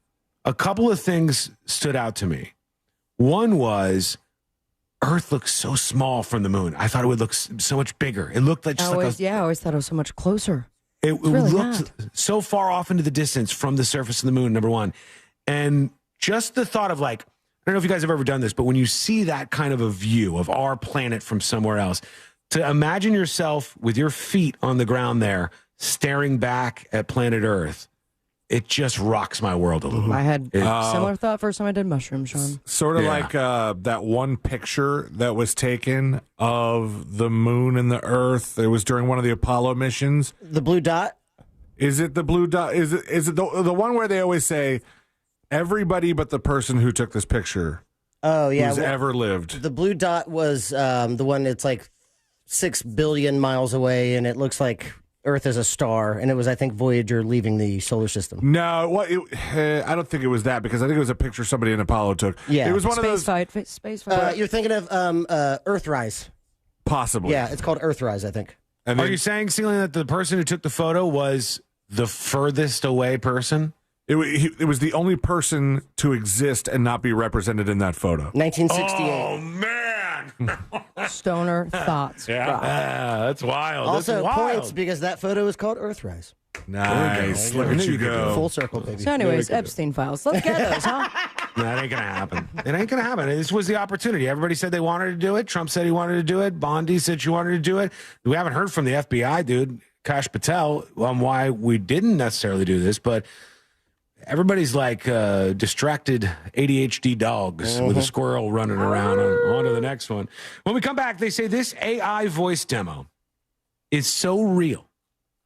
A couple of things stood out to me. One was Earth looks so small from the moon. I thought it would look so much bigger. It looked like I always thought it was so much closer. It really looked so far off into the distance from the surface of the moon, number one. And just the thought of like, I don't know if you guys have ever done this, but when you see that kind of a view of our planet from somewhere else, to imagine yourself with your feet on the ground there, staring back at planet Earth, it just rocks my world a little. I had similar thought first time I did mushrooms, Sean. Sort of like that one picture that was taken of the moon and the Earth. It was during one of the Apollo missions. The blue dot? Is it the blue dot? Is it the one where they always say everybody but the person who took this picture? Oh yeah, who's ever lived. The blue dot was the one that's like 6 billion miles away, and it looks like Earth is a star, and it was, I think, Voyager leaving the solar system. No, I don't think it was that, because I think it was a picture somebody in Apollo took. Yeah, it was one of those. Space fight. You're thinking of Earthrise. Possibly. Yeah, it's called Earthrise, I think. And are you saying, Celine, that the person who took the photo was the furthest away person? It was the only person to exist and not be represented in that photo. 1968. Oh, man. Stoner thoughts. Yeah, that's wild. Also, that's wild. points because that photo is called Earthrise. Nice. Look at you go. Full circle, baby. So anyways, Epstein files. Let's get those, huh? That ain't going to happen. It ain't going to happen. This was the opportunity. Everybody said they wanted to do it. Trump said he wanted to do it. Bondi said she wanted to do it. We haven't heard from the FBI, dude, Kash Patel, on why we didn't necessarily do this, but everybody's like distracted ADHD dogs with a squirrel running around. On to the next one. When we come back, they say this AI voice demo is so real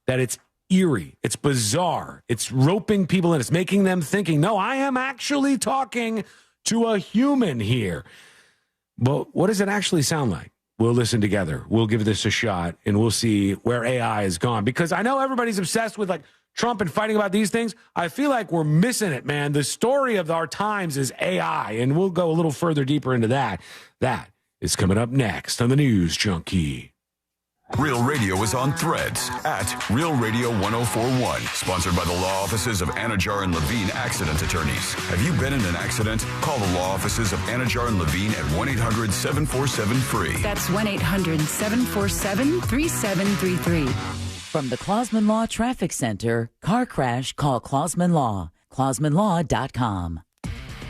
that it's eerie, it's bizarre, it's roping people in, it's making them thinking, no, I am actually talking to a human here. But what does it actually sound like? We'll listen together. We'll give this a shot, and we'll see where AI has gone. Because I know everybody's obsessed with like Trump and fighting about these things. I feel like we're missing it, man. The story of our times is AI, and we'll go a little further deeper into that. That is coming up next on the News Junkie. Real Radio is on Threads at Real Radio 1041. Sponsored by the law offices of Anajar and Levine Accident Attorneys. Have you been in an accident? Call the law offices of Anajar and Levine at 1-800-747-FREE. That's 1-800-747-3733. From the Clausman Law Traffic Center, car crash, call Clausman Law. ClausmanLaw.com.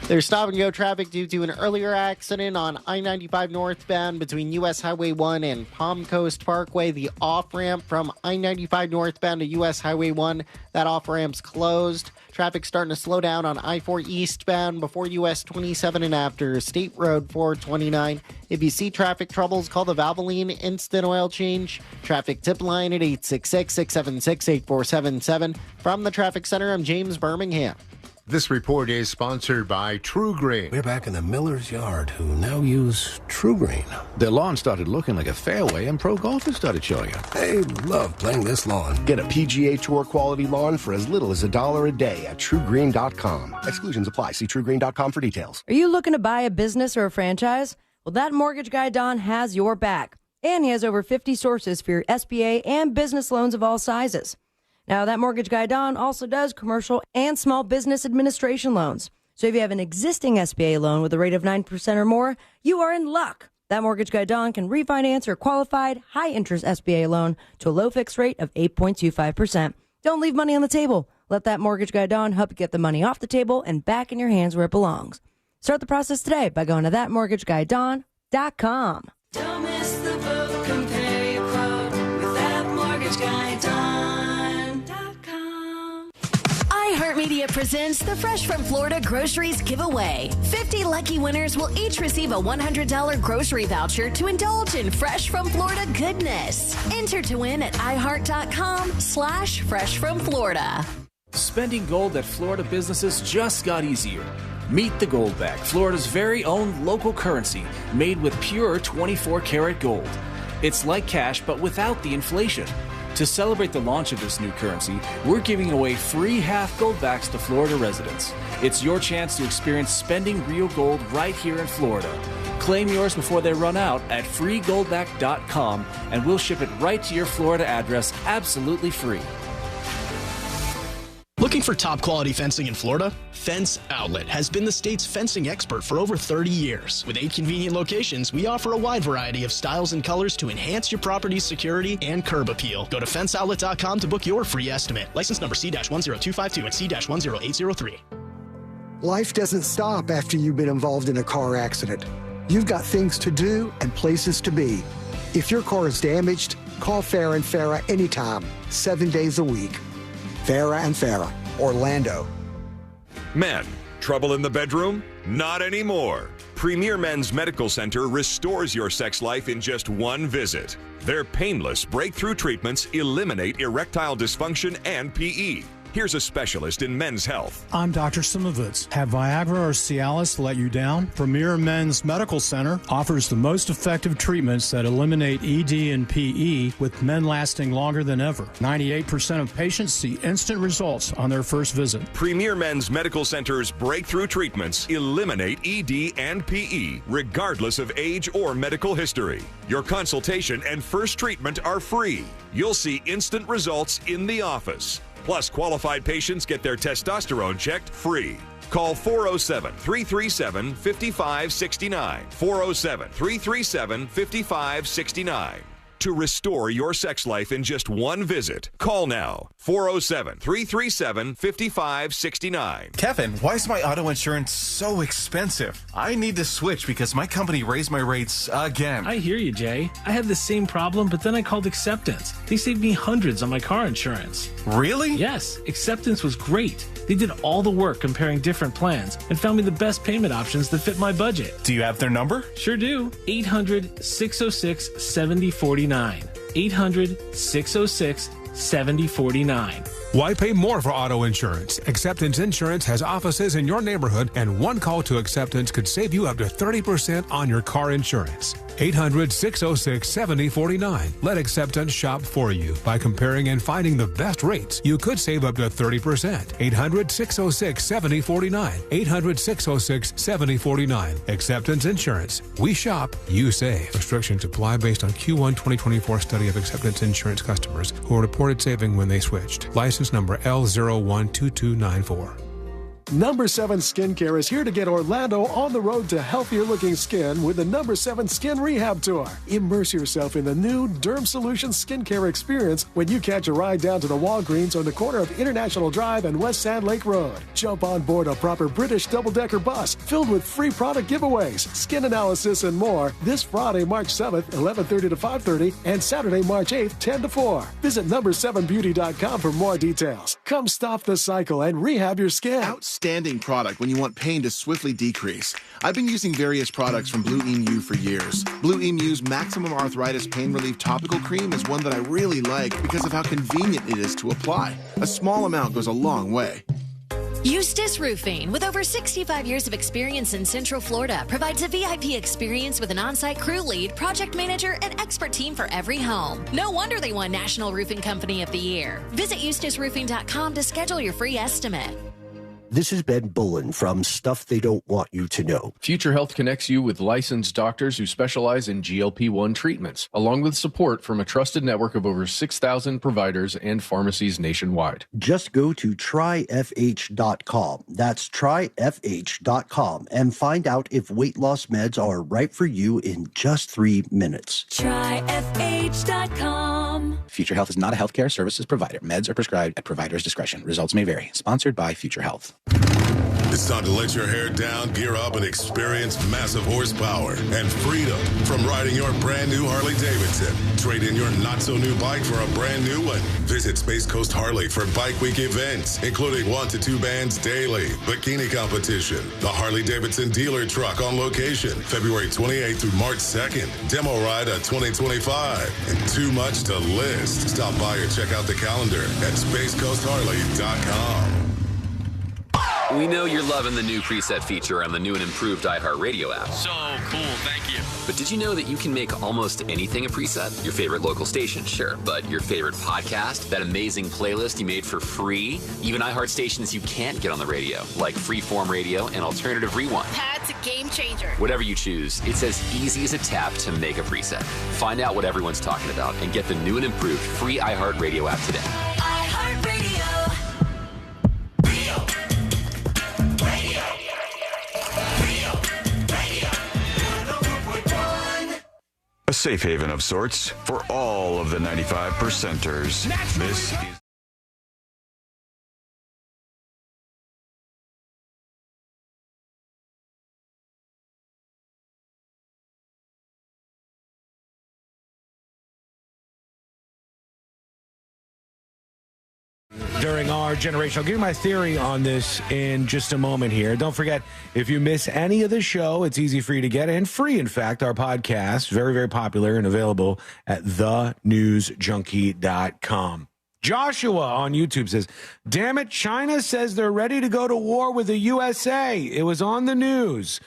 There's stop-and-go traffic due to an earlier accident on I-95 northbound between U.S. Highway 1 and Palm Coast Parkway. The off-ramp from I-95 northbound to U.S. Highway 1, that off-ramp's closed. Traffic starting to slow down on I-4 eastbound before U.S. 27 and after State Road 429. If you see traffic troubles, call the Valvoline Instant Oil Change. Traffic tip line at 866-676-8477. From the Traffic Center, I'm James Birmingham. This report is sponsored by True Green. We're back in the miller's yard who now use True Green. Their lawn started looking like a fairway and pro golfers started showing up. They love playing this lawn. Get a PGA Tour quality lawn for as little as $1 a day at TrueGreen.com. Exclusions apply. See TrueGreen.com for details. Are you looking to buy a business or a franchise? Well, that mortgage guy, Don, has your back. And he has over 50 sources for your SBA and business loans of all sizes. Now, that mortgage guy, Don, also does commercial and small business administration loans. So if you have an existing SBA loan with a rate of 9% or more, you are in luck. That mortgage guy, Don, can refinance your qualified high-interest SBA loan to a low fixed rate of 8.25%. Don't leave money on the table. Let that mortgage guy, Don, help you get the money off the table and back in your hands where it belongs. Start the process today by going to thatmortgageguyDon.com. Don't miss the boat, compare your quote with thatmortgageguyDon.com. iHeartMedia presents the Fresh from Florida Groceries Giveaway. 50 lucky winners will each receive a $100 grocery voucher to indulge in Fresh from Florida goodness. Enter to win at iHeart.com/freshfromflorida. Spending gold at Florida businesses just got easier. Meet the Gold Bag, Florida's very own local currency made with pure 24-karat gold. It's like cash, but without the inflation. To celebrate the launch of this new currency, we're giving away free half gold backs to Florida residents. It's your chance to experience spending real gold right here in Florida. Claim yours before they run out at freegoldback.com, and we'll ship it right to your Florida address absolutely free. Looking for top quality fencing in Florida? Fence Outlet has been the state's fencing expert for over 30 years. With 8 convenient locations, we offer a wide variety of styles and colors to enhance your property's security and curb appeal. Go to fenceoutlet.com to book your free estimate. License number C-10252 and C-10803. Life doesn't stop after you've been involved in a car accident. You've got things to do and places to be. If your car is damaged, call Farah and Farah anytime, 7 days a week. Farah and Farah, Orlando. Men, trouble in the bedroom? Not anymore. Premier Men's Medical Center restores your sex life in just one visit. Their painless breakthrough treatments eliminate erectile dysfunction and PE. Here's a specialist in men's health. I'm Dr. Simovitz. Have Viagra or Cialis let you down? Premier Men's Medical Center offers the most effective treatments that eliminate ED and PE, with men lasting longer than ever. 98% of patients see instant results on their first visit. Premier Men's Medical Center's breakthrough treatments eliminate ED and PE, regardless of age or medical history. Your consultation and first treatment are free. You'll see instant results in the office. Plus, qualified patients get their testosterone checked free. Call 407-337-5569. 407-337-5569. To restore your sex life in just one visit. Call now. 407-337-5569. Kevin, why is my auto insurance so expensive? I need to switch because my company raised my rates again. I hear you, Jay. I had the same problem, but then I called Acceptance. They saved me hundreds on my car insurance. Really? Yes, Acceptance was great. They did all the work comparing different plans and found me the best payment options that fit my budget. Do you have their number? Sure do. 800-606-7049. 800-606-7049. Why pay more for auto insurance? Acceptance Insurance has offices in your neighborhood, and one call to Acceptance could save you up to 30% on your car insurance. 800-606-7049. Let Acceptance shop for you. By comparing and finding the best rates, you could save up to 30%. 800-606-7049. 800-606-7049. Acceptance Insurance. We shop, you save. Restrictions apply based on Q1 2024 study of Acceptance Insurance customers who reported saving when they switched. License number L012294. Number 7 Skincare is here to get Orlando on the road to healthier looking skin with the Number 7 Skin Rehab Tour. Immerse yourself in the new Derm Solutions skincare experience when you catch a ride down to the Walgreens on the corner of International Drive and West Sand Lake Road. Jump on board a proper British double-decker bus filled with free product giveaways, skin analysis, and more this Friday, March 7th, 11:30 to 5:30, and Saturday, March 8th, 10 to 4. Visit number7beauty.com for more details. Come stop the cycle and rehab your skin. Outstanding product when you want pain to swiftly decrease. I've been using various products from Blue Emu for years. Blue Emu's Maximum Arthritis Pain Relief Topical Cream is one that I really like because of how convenient it is to apply. A small amount goes a long way. Eustace Roofing, with over 65 years of experience in Central Florida, provides a VIP experience with an on-site crew lead, project manager, and expert team for every home. No wonder they won National Roofing Company of the Year. Visit eustaceroofing.com to schedule your free estimate. This is Ben Bullen from Stuff They Don't Want You to Know. Future Health connects you with licensed doctors who specialize in GLP-1 treatments, along with support from a trusted network of over 6,000 providers and pharmacies nationwide. Just go to tryfh.com. That's tryfh.com and find out if weight loss meds are right for you in just 3 minutes. Tryfh.com. Future Health is not a healthcare services provider. Meds are prescribed at provider's discretion. Results may vary. Sponsored by Future Health. It's time to let your hair down, gear up, and experience massive horsepower and freedom from riding your brand new Harley Davidson. Trade in your not-so-new bike for a brand new one. Visit Space Coast Harley for Bike Week events, including 1 to 2 bands daily, bikini competition, the Harley Davidson dealer truck on location, February 28th through March 2nd, demo ride at 2025, and too much to list. Stop by or check out the calendar at spacecoastharley.com. We know you're loving the new preset feature on the new and improved iHeartRadio app. So cool, thank you. But did you know that you can make almost anything a preset? Your favorite local station, sure. But your favorite podcast, that amazing playlist you made for free, even iHeart stations you can't get on the radio, like Freeform Radio and Alternative Rewind. That's a game changer. Whatever you choose, it's as easy as a tap to make a preset. Find out what everyone's talking about and get the new and improved free iHeartRadio app today. iHeartRadio. A safe haven of sorts for all of the 95%ers. This is... During our generation. I'll give you my theory on this in just a moment here. Don't forget, if you miss any of the show, it's easy for you to get and free, in fact, our podcast, very, very popular and available at thenewsjunkie.com. Joshua on YouTube says, damn it, China says they're ready to go to war with the USA. It was on the news.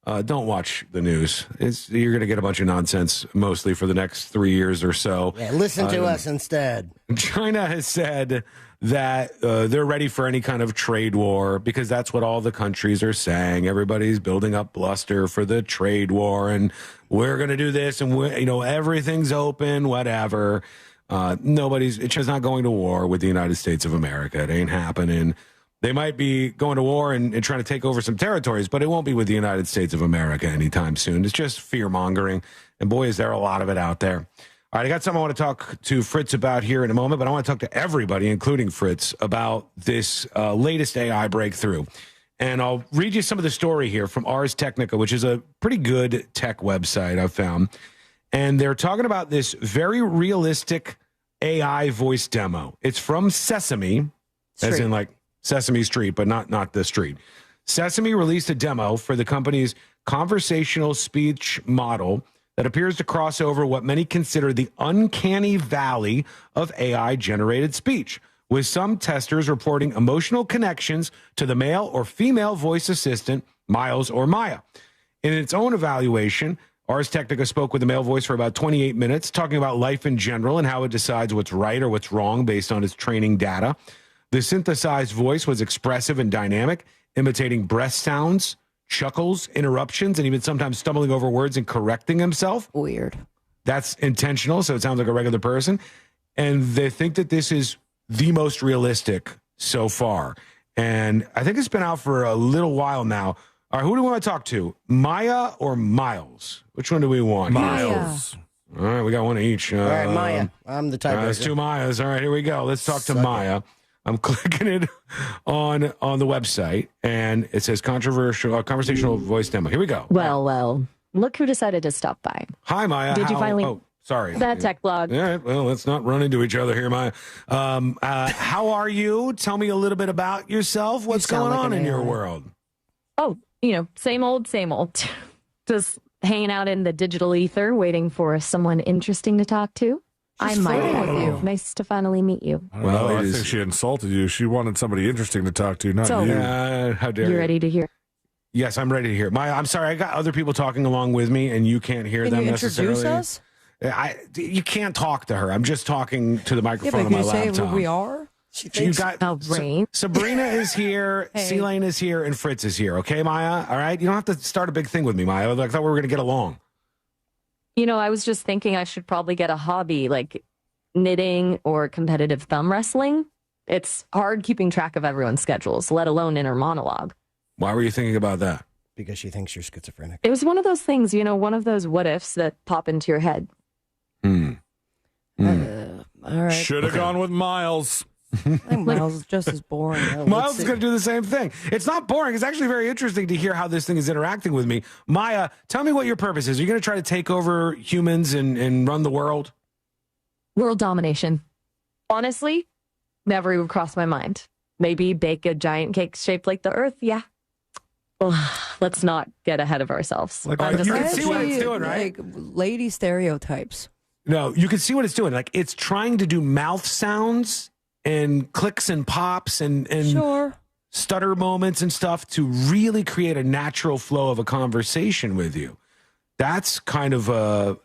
Don't watch the news. You're going to get a bunch of nonsense, mostly for the next 3 years or so. Yeah, listen to us instead. China has said that they're ready for any kind of trade war because that's what all the countries are saying. Everybody's building up bluster for the trade war, and we're going to do this, and everything's open, whatever. China's not going to war with the United States of America. It ain't happening. They might be going to war and trying to take over some territories, but it won't be with the United States of America anytime soon. It's just fear-mongering, and boy, is there a lot of it out there. All right, I got something I want to talk to Fritz about here in a moment, but I want to talk to everybody, including Fritz, about this latest AI breakthrough. And I'll read you some of the story here from Ars Technica, which is a pretty good tech website I've found. And they're talking about this very realistic AI voice demo. It's from Sesame, as in like Sesame Street, but not the street. Sesame released a demo for the company's conversational speech model that appears to cross over what many consider the uncanny valley of AI-generated speech, with some testers reporting emotional connections to the male or female voice assistant, Miles or Maya. In its own evaluation, Ars Technica spoke with the male voice for about 28 minutes, talking about life in general and how it decides what's right or what's wrong based on its training data. The synthesized voice was expressive and dynamic, imitating breath sounds, chuckles, interruptions, and even sometimes stumbling over words and correcting himself. Weird. That's intentional, so it sounds like a regular person. And they think that this is the most realistic so far. And I think it's been out for a little while now. All right, who do we want to talk to? Maya or Miles? Which one do we want? Miles. All right, we got one each. All right, Maya. I'm the type. There's 2 Mayas. All right, here we go. Let's talk to Maya. I'm clicking it on the website, and it says conversational voice demo. Here we go. Well, look who decided to stop by. Hi, Maya. Did you finally? Oh, sorry. That tech blog. All right, well, let's not run into each other here, Maya. How are you? Tell me a little bit about yourself. What's going on in your world? Oh, same old, same old. Just hanging out in the digital ether, waiting for someone interesting to talk to. I'm Maya. Nice to finally meet you. I think she insulted you. She wanted somebody interesting to talk to, not you. How dare you? You ready to hear? Yes, I'm ready to hear. Maya, I'm sorry. I got other people talking along with me, and you can't hear them necessarily. Can you introduce us? You can't talk to her. I'm just talking to the microphone on my laptop. Can you say who we are? You got Rain. Sabrina is here, C-Lane is here, and Fritz is here. Okay, Maya? All right? You don't have to start a big thing with me, Maya. I thought we were going to get along. I was just thinking I should probably get a hobby like knitting or competitive thumb wrestling. It's hard keeping track of everyone's schedules, let alone inner monologue. Why were you thinking about that? Because she thinks you're schizophrenic. It was one of those things, one of those what ifs that pop into your head. All right. Should have gone with Miles. I think Miles is just as boring. Miles is going to do the same thing. It's not boring. It's actually very interesting to hear how this thing is interacting with me. Maya, tell me what your purpose is. Are you going to try to take over humans and run the world? World domination. Honestly, never even crossed my mind. Maybe bake a giant cake shaped like the Earth. Yeah. Let's not get ahead of ourselves. You can see what it's doing, right? Like lady stereotypes. No, you can see what it's doing. Like it's trying to do mouth sounds and clicks and pops and stutter moments and stuff to really create a natural flow of a conversation with you. That's kind of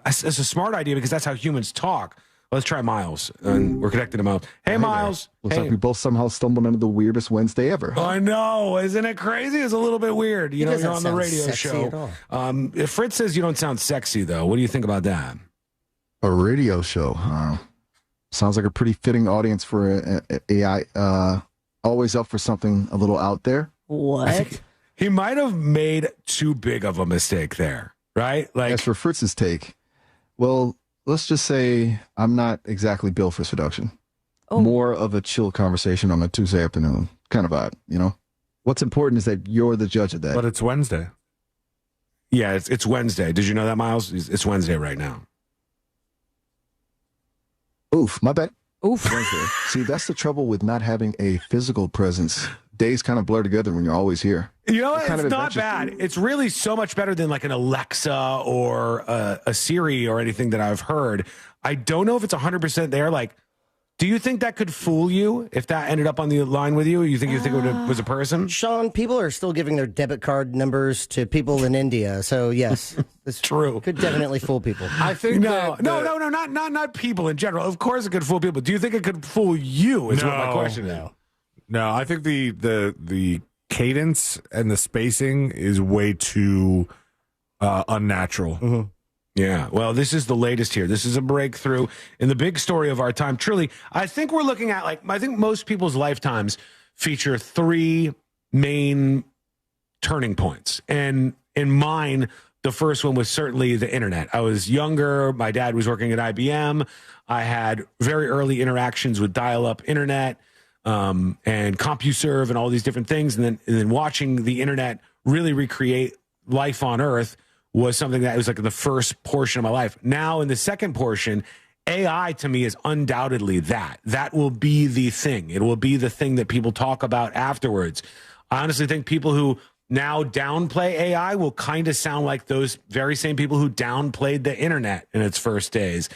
it's a smart idea because that's how humans talk. Let's try Miles, and we're connected to Miles. Hey, Miles. Looks like we both somehow stumbled into the weirdest Wednesday ever. I know. Isn't it crazy? It's a little bit weird. You're on the radio show. If Fritz says you don't sound sexy, though, what do you think about that? A radio show. Sounds like a pretty fitting audience for AI. Always up for something a little out there. What? He might have made too big of a mistake there, right? Like, as for Fritz's take, well, let's just say I'm not exactly built for seduction. More of a chill conversation on a Tuesday afternoon kind of vibe, What's important is that you're the judge of that. But it's Wednesday. Yeah, it's Wednesday. Did you know that, Miles? It's Wednesday right now. Oof, my bad. Oof. Wednesday. See, that's the trouble with not having a physical presence. Days kind of blur together when you're always here. It's not bad. It's really so much better than like an Alexa or a Siri or anything that I've heard. I don't know if it's 100% there. Like, do you think that could fool you if that ended up on the line with you? You think it was a person? Sean, people are still giving their debit card numbers to people in India. So, yes, it's true. Could definitely fool people. I think no, not people in general. Of course it could fool people. Do you think it could fool you is what my question is. No, I think the cadence and the spacing is way too unnatural. Mm-hmm. Yeah, well, this is the latest here. This is a breakthrough in the big story of our time. Truly, I think we're looking at, I think most people's lifetimes feature three main turning points. And in mine, the first one was certainly the internet. I was younger. My dad was working at IBM. I had very early interactions with dial-up internet and CompuServe and all these different things. And then watching the internet really recreate life on Earth was something that was like in the first portion of my life. Now in the second portion, AI to me is undoubtedly that. That will be the thing. It will be the thing that people talk about afterwards. I honestly think people who now downplay AI will kind of sound like those very same people who downplayed the internet in its first days.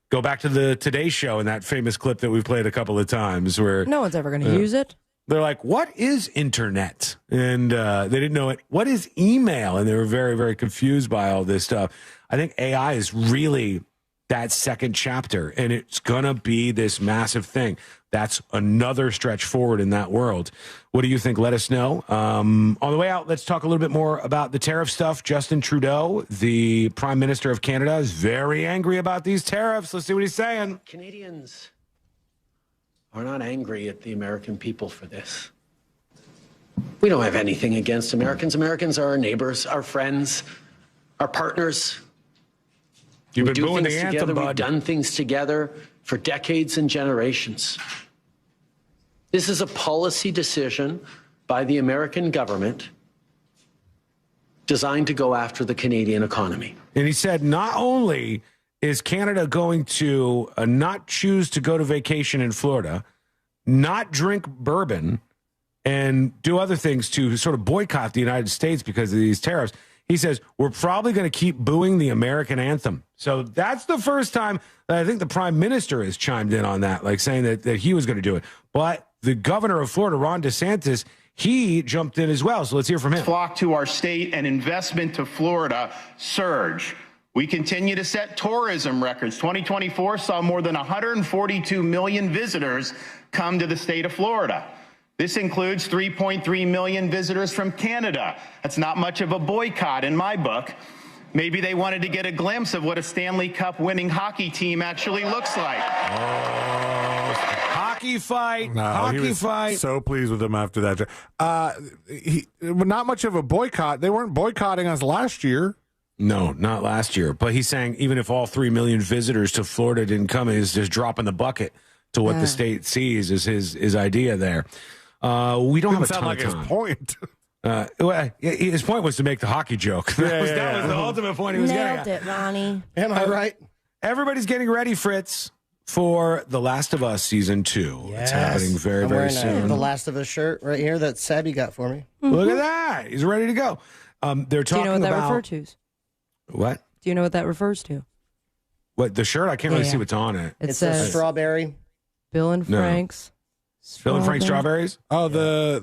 Go back to the Today Show and that famous clip that we've played a couple of times where no one's ever going to use it. They're like, what is internet? And they didn't know it. What is email? And they were very, very confused by all this stuff. I think AI is really that second chapter, and it's going to be this massive thing. That's another stretch forward in that world. What do you think? Let us know. On the way out, let's talk a little bit more about the tariff stuff. Justin Trudeau, the Prime Minister of Canada, is very angry about these tariffs. Let's see what he's saying. Canadians are not angry at the American people for this. We don't have anything against Americans. Americans are our neighbors, our friends, our partners. You've we been do booing things the together. anthem, bud. We've done things together for decades and generations. This is a policy decision by the American government designed to go after the Canadian economy. And he said not only is Canada going to not choose to go to vacation in Florida, not drink bourbon, and do other things to sort of boycott the United States because of these tariffs. He says, we're probably going to keep booing the American anthem. So that's the first time that I think the prime minister has chimed in on that, like saying that he was going to do it. But the governor of Florida, Ron DeSantis, he jumped in as well. So let's hear from him. Flock to our state and investment to Florida surge. We continue to set tourism records. 2024 saw more than 142 million visitors come to the state of Florida. This includes 3.3 million visitors from Canada. That's not much of a boycott in my book. Maybe they wanted to get a glimpse of what a Stanley Cup winning hockey team actually looks like. Hockey fight. He was fight. So pleased with him after that. Not much of a boycott. They weren't boycotting us last year. No, not last year. But he's saying even if all 3 million visitors to Florida didn't come, he's just dropping the bucket to what the state sees is his idea there. We don't have a ton of time. His point. His point was to make the hockey joke. That was the ultimate point he was getting at. Nailed it, Ronnie. Am I right? Everybody's getting ready, Fritz, for The Last of Us Season 2. Yes. It's happening very, very soon. The Last of Us shirt right here that Sabby got for me. Look at that. He's ready to go. They're talking about... Do you know what that refers to? What? Do you know what that refers to? What, the shirt? I can't really see what's on it. It says strawberry. Bill and Frank's. Bill and Frank Strawberries? Oh, the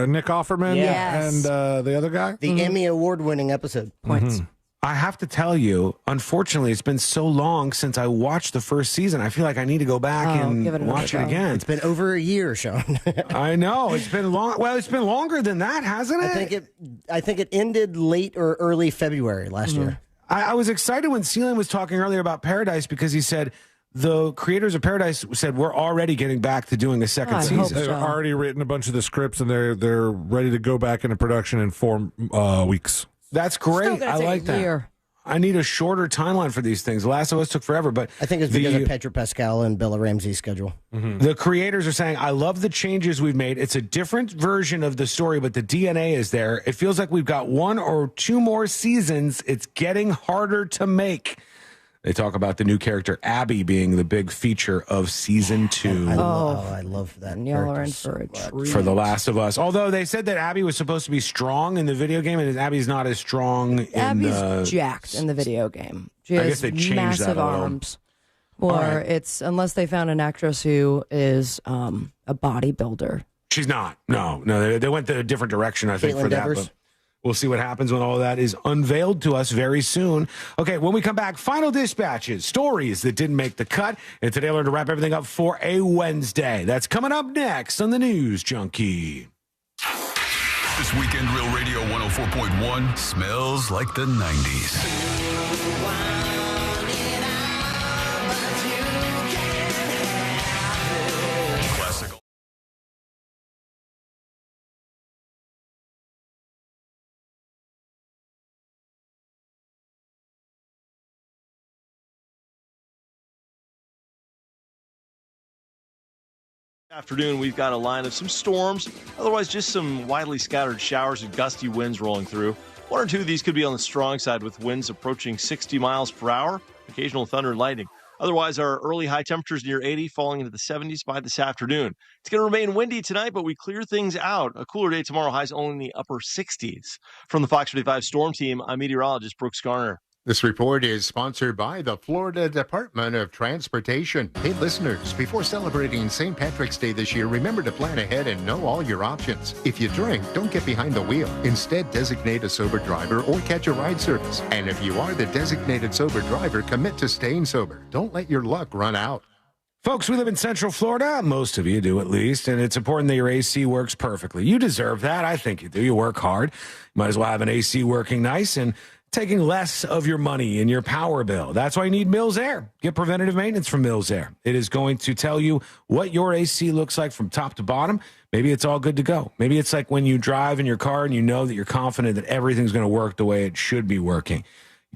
Nick Offerman and the other guy? The Emmy Award-winning episode. Points. I have to tell you, unfortunately, it's been so long since I watched the first season. I feel like I need to go back and watch it again. It's been over a year, Sean. I know. It's been long. Well, it's been longer than that, hasn't it? I think it ended late or early February last year. I was excited when Sealand was talking earlier about Paradise because he said the creators of Paradise said we're already getting back to doing a second season. They've already written a bunch of the scripts and they're ready to go back into production in 4 weeks. That's great. I like that. I need a shorter timeline for these things. The Last of Us took forever, but I think it's because of Pedro Pascal and Bella Ramsey's schedule. The creators are saying, I love the changes we've made. It's a different version of the story, but the DNA is there. It feels like we've got 1 or 2 more seasons. It's getting harder to make. They talk about the new character, Abby, being the big feature of season 2. I love that. Y'all are in for a treat. For The Last of Us. Although they said that Abby was supposed to be strong in the video game, and Abby's not as strong Abby's jacked in the video game. She has guess they changed massive that a little. arms. Or it's, unless they found an actress who is a bodybuilder. She's not. No. They went the different direction, I think, Caitlin for Devers. that. But we'll see what happens when all of that is unveiled to us very soon. Okay, when we come back, final dispatches, stories that didn't make the cut. And today, I learned to wrap everything up for a Wednesday. That's coming up next on the News Junkie. This weekend, Real Radio 104.1 smells like the 90s. Classical. Afternoon, we've got a line of some storms, otherwise just some widely scattered showers and gusty winds rolling through. 1 or 2 of these could be on the strong side with winds approaching 60 miles per hour, occasional thunder and lightning. Otherwise, our early high temperatures near 80, falling into the 70s by this afternoon. It's going to remain windy tonight, but we clear things out. A cooler day tomorrow, highs only in the upper 60s. From the Fox 45 Storm Team, I'm meteorologist Brooks Garner. This report is sponsored by the Florida Department of Transportation. Hey, listeners, before celebrating St. Patrick's Day this year, remember to plan ahead and know all your options. If you drink, don't get behind the wheel. Instead, designate a sober driver or catch a ride service. And if you are the designated sober driver, commit to staying sober. Don't let your luck run out. Folks, we live in Central Florida. Most of you do, at least. And it's important that your AC works perfectly. You deserve that. I think you do. You work hard. You might as well have an AC working nice and taking less of your money in your power bill. That's why you need Mills Air. Get preventative maintenance from Mills Air. It is going to tell you what your AC looks like from top to bottom. Maybe it's all good to go. Maybe it's like when you drive in your car and you know that you're confident that everything's going to work the way it should be working.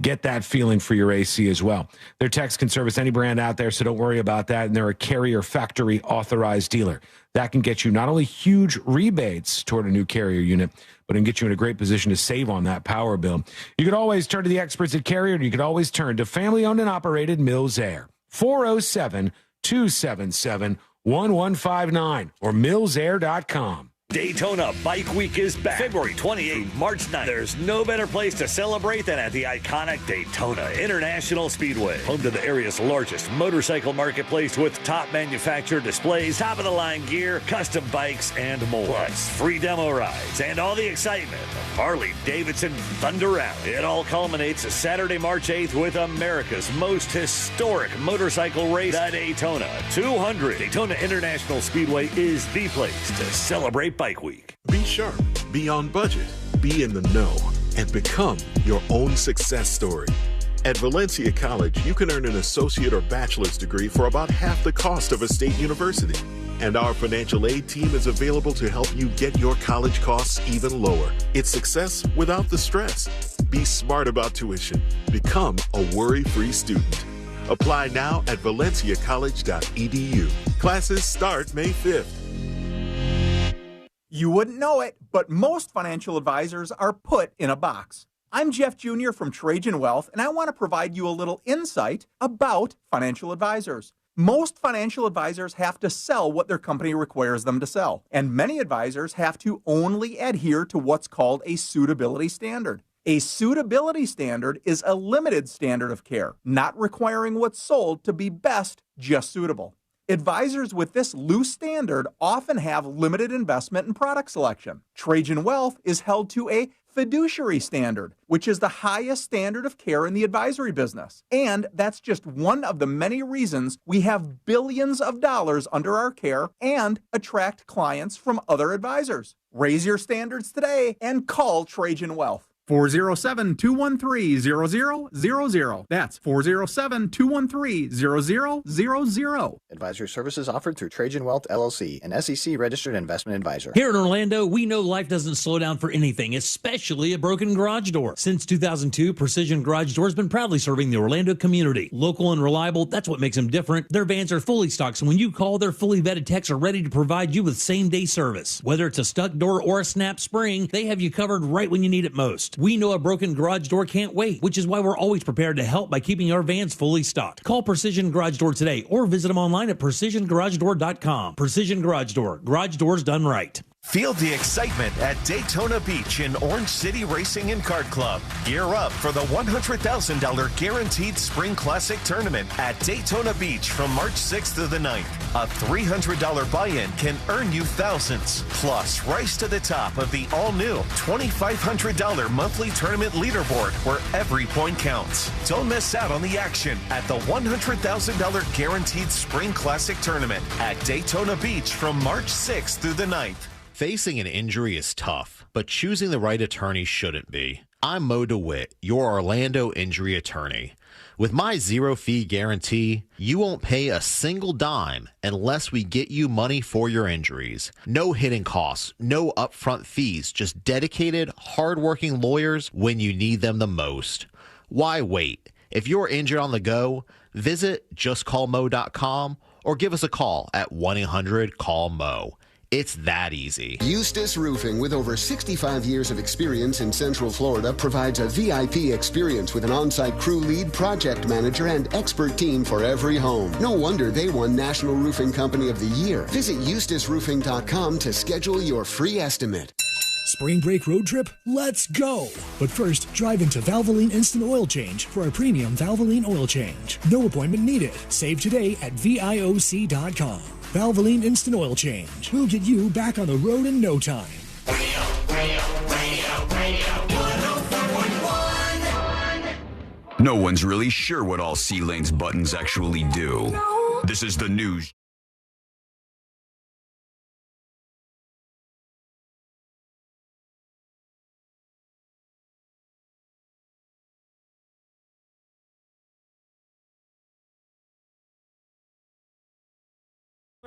Get that feeling for your AC as well. Their techs can service any brand out there, so don't worry about that. And they're a Carrier Factory authorized dealer. That can get you not only huge rebates toward a new Carrier unit, but can get you in a great position to save on that power bill. You could always turn to the experts at Carrier, and you could always turn to family-owned and operated Mills Air. 407-277-1159 or millsair.com. Daytona Bike Week is back. February 28th, March 9th. There's no better place to celebrate than at the iconic Daytona International Speedway. Home to the area's largest motorcycle marketplace with top manufacturer displays, top-of-the-line gear, custom bikes, and more. Plus, free demo rides and all the excitement of Harley-Davidson Thunder Rally. It all culminates Saturday, March 8th with America's most historic motorcycle race, the Daytona 200. Daytona International Speedway is the place to celebrate Bike Week. Be sharp, be on budget, be in the know, and become your own success story. At Valencia College, you can earn an associate or bachelor's degree for about half the cost of a state university. And our financial aid team is available to help you get your college costs even lower. It's success without the stress. Be smart about tuition. Become a worry-free student. Apply now at valenciacollege.edu. Classes start May 5th. You wouldn't know it, but most financial advisors are put in a box. I'm Jeff Jr. from Trajan Wealth, and I want to provide you a little insight about financial advisors. Most financial advisors have to sell what their company requires them to sell, and many advisors have to only adhere to what's called a suitability standard. A suitability standard is a limited standard of care, not requiring what's sold to be best, just suitable. Advisors with this loose standard often have limited investment and product selection. Trajan Wealth is held to a fiduciary standard, which is the highest standard of care in the advisory business. And that's just one of the many reasons we have billions of dollars under our care and attract clients from other advisors. Raise your standards today and call Trajan Wealth. 407-213-0000. That's 407-213-0000. Advisory services offered through Trajan Wealth, LLC, an SEC-registered investment advisor. Here in Orlando, we know life doesn't slow down for anything, especially a broken garage door. Since 2002, Precision Garage Door has been proudly serving the Orlando community. Local and reliable, that's what makes them different. Their vans are fully stocked, so when you call, their fully vetted techs are ready to provide you with same-day service. Whether it's a stuck door or a snap spring, they have you covered right when you need it most. We know a broken garage door can't wait, which is why we're always prepared to help by keeping our vans fully stocked. Call Precision Garage Door today or visit them online at PrecisionGarageDoor.com. Precision Garage Door. Garage doors done right. Feel the excitement at Daytona Beach in Orange City Racing and Kart Club. Gear up for the $100,000 Guaranteed Spring Classic Tournament at Daytona Beach from March 6th to the 9th. A $300 buy-in can earn you thousands. Plus, race to the top of the all-new $2,500 monthly tournament leaderboard where every point counts. Don't miss out on the action at the $100,000 Guaranteed Spring Classic Tournament at Daytona Beach from March 6th through the 9th. Facing an injury is tough, but choosing the right attorney shouldn't be. I'm Mo DeWitt, your Orlando injury attorney. With my zero-fee guarantee, you won't pay a single dime unless we get you money for your injuries. No hidden costs, no upfront fees, just dedicated, hardworking lawyers when you need them the most. Why wait? If you're injured on the go, visit justcallmo.com or give us a call at 1-800-CALL-MO. It's that easy. Eustace Roofing, with over 65 years of experience in Central Florida, provides a VIP experience with an on-site crew lead, project manager, and expert team for every home. No wonder they won National Roofing Company of the Year. Visit eustaceroofing.com to schedule your free estimate. Spring break road trip? Let's go! But first, drive into Valvoline Instant Oil Change for a premium Valvoline oil change. No appointment needed. Save today at VIOC.com. Valvoline Instant Oil Change. We'll get you back on the road in no time. No one's really sure what all C-Lane's buttons actually do. This is the news.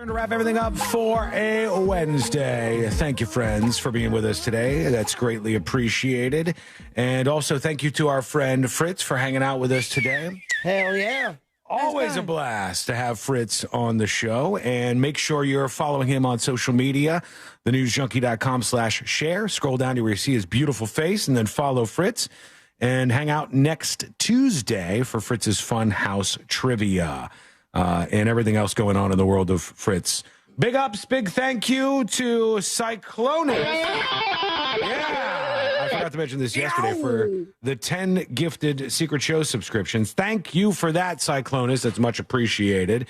To wrap everything up for a Wednesday. Thank you, friends, for being with us today. That's greatly appreciated. And also thank you to our friend Fritz for hanging out with us today. Hell yeah. Always a blast to have Fritz on the show. And make sure you're following him on social media, thenewsjunkie.com/share. Scroll down to where you see his beautiful face and then follow Fritz. And hang out next Tuesday for Fritz's Fun House Trivia. And everything else going on in the world of Fritz. Big ups, big thank you to Cyclonus. Yeah, I forgot to mention this yesterday for the 10 gifted Secret Show subscriptions. Thank you for that, Cyclonus. That's much appreciated.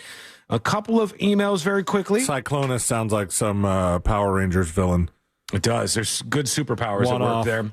A couple of emails very quickly. Cyclonus sounds like some Power Rangers villain. It does. There's good superpowers at work there.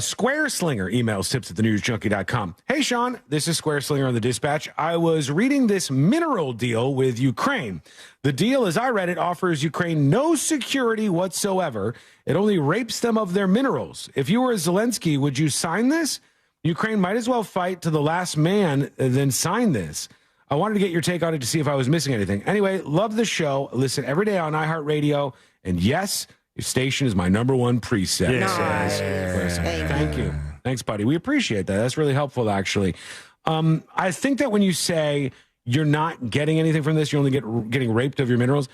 Square Slinger emails tips at thenewsjunkie.com. Hey, Sean, this is Square Slinger on the Dispatch. I was reading this mineral deal with Ukraine. The deal, as I read it, offers Ukraine no security whatsoever. It only rapes them of their minerals. If you were Zelensky, would you sign this? Ukraine might as well fight to the last man than sign this. I wanted to get your take on it to see if I was missing anything. Anyway, love the show. Listen every day on iHeartRadio. And yes, your station is my number one preset. Yes. Thank you. Thanks, buddy. We appreciate that. That's really helpful, actually. I think that when you say you're not getting anything from this, you're only getting raped of your minerals,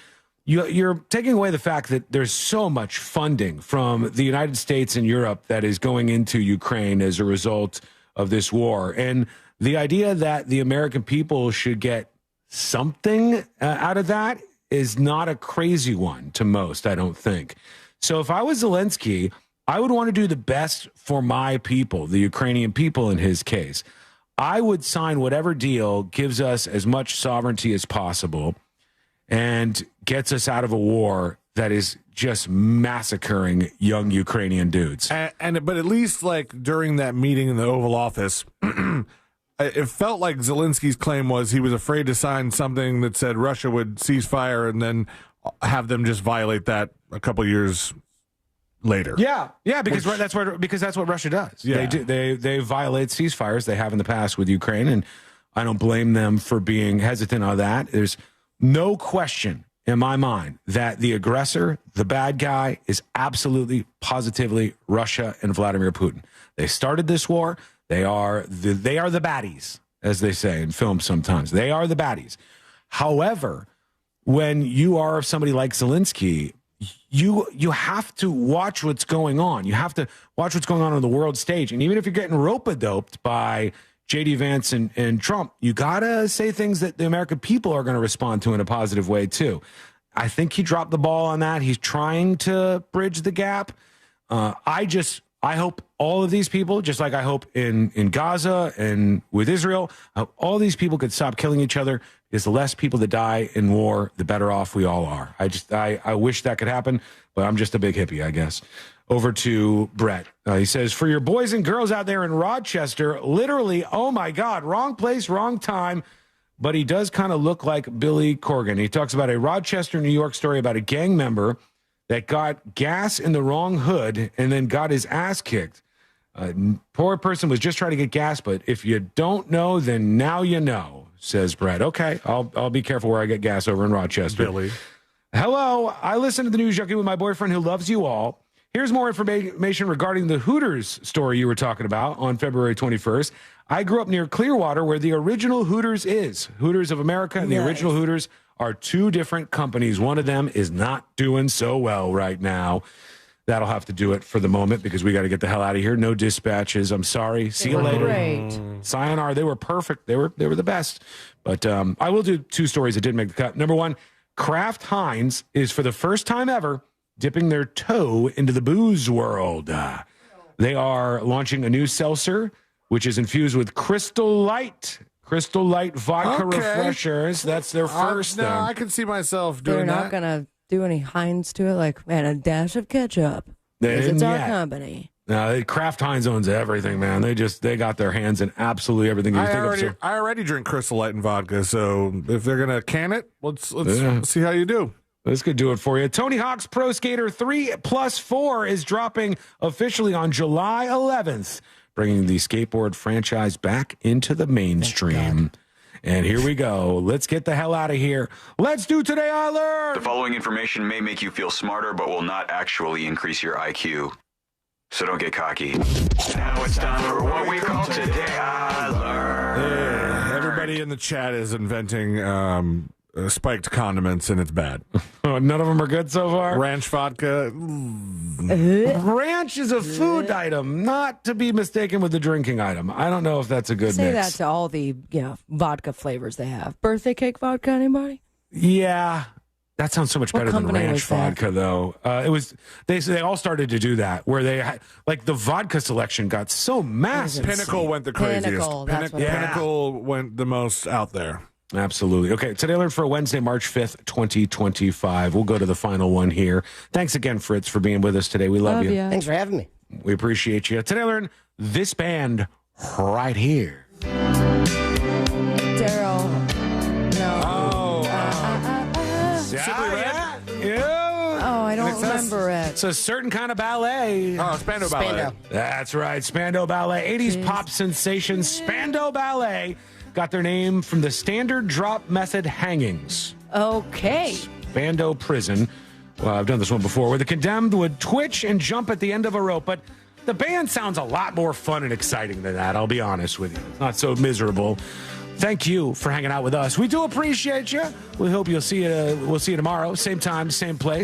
you're taking away the fact that there's so much funding from the United States and Europe that is going into Ukraine as a result of this war. And the idea that the American people should get something out of that is not a crazy one to most, I don't think. So if I was Zelensky, I would want to do the best for my people, the Ukrainian people in his case. I would sign whatever deal gives us as much sovereignty as possible and gets us out of a war that is just massacring young Ukrainian dudes. But at least like during that meeting in the Oval Office, it felt like Zelensky's claim was he was afraid to sign something that said Russia would cease fire and then have them just violate that a couple years later. Yeah, because that's what Russia does. Yeah. They violate ceasefires. They have in the past with Ukraine, and I don't blame them for being hesitant on that. There's no question in my mind that the aggressor, the bad guy, is absolutely, positively Russia and Vladimir Putin. They started this war. They are the baddies, as they say in films sometimes. They are the baddies. However, when you are somebody like Zelensky, you have to watch what's going on. You have to watch what's going on the world stage. And even if you're getting rope-a-doped by J.D. Vance and Trump, you got to say things that the American people are going to respond to in a positive way, too. I think he dropped the ball on that. He's trying to bridge the gap. I hope all of these people, just like I hope in Gaza and with Israel, I hope all these people could stop killing each other, because the less people that die in war, the better off we all are. I wish that could happen, but I'm just a big hippie, I guess. Over to Brett. He says, for your boys and girls out there in Rochester, literally, oh my God, wrong place, wrong time. But he does kind of look like Billy Corgan. He talks about a Rochester, New York story about a gang member that got gas in the wrong hood and then got his ass kicked. Poor person was just trying to get gas, but if you don't know, then now you know, says Brett. Okay, I'll be careful where I get gas over in Rochester. Billy. Hello, I listen to the News Junkie with my boyfriend who loves you all. Here's more information regarding the Hooters story you were talking about on February 21st. I grew up near Clearwater, where the original Hooters is. Hooters of America and the original Hooters are two different companies. One of them is not doing so well right now. That'll have to do it for the moment, because we got to get the hell out of here. No dispatches. I'm sorry. See you later. Great. Sayonara. They were perfect. They were the best. But I will do two stories that did make the cut. Number one, Kraft Heinz is for the first time ever dipping their toe into the booze world. They are launching a new seltzer, which is infused with Crystal Light vodka refreshers. That's their first thing. I can see myself doing They're that. not going to do any Heinz to it, like, and a dash of ketchup. Because it's our company. No, Kraft Heinz owns everything, man. They got their hands in absolutely everything. I already drink Crystal Light and vodka, so if they're gonna can it, let's see how you do. This could do it for you. Tony Hawk's Pro Skater 3+4 is dropping officially on July 11th, bringing the skateboard franchise back into the mainstream. And here we go. Let's get the hell out of here. Let's do Today I Learned. The following information may make you feel smarter, but will not actually increase your IQ. So don't get cocky. Now it's time for what we call Today I Learned. Everybody in the chat is inventing spiked condiments, and it's bad. None of them are good so far? Ranch vodka. Ranch is a food item, not to be mistaken with the drinking item. I don't know if that's a good Say mix. that to all the vodka flavors they have. Birthday cake vodka, anybody? Yeah. That sounds so much What better than company ranch was that? vodka, though. They all started to do that, where they the vodka selection got so massive. Pinnacle went the craziest. Pinnacle, that's what it was. Pinnacle went the most out there. Absolutely. Okay, today I learned for Wednesday, March 5th, 2025. We'll go to the final one here. Thanks again, Fritz, for being with us today. We love you. ya. Thanks for having me. We appreciate you. Today I learned this band right here. Daryl. No. Simply Red? Yeah. Oh, I don't remember it. It's a certain kind of ballet. Oh, Spandau Ballet. That's right, Spandau Ballet. 80s pop sensation Spandau Ballet got their name from the standard drop method hangings. Okay. Spandau Prison. Well, I've done this one before, where the condemned would twitch and jump at the end of a rope, but the band sounds a lot more fun and exciting than that, I'll be honest with you. It's not so miserable. Thank you for hanging out with us. We do appreciate you. We hope we'll see you tomorrow, same time, same place.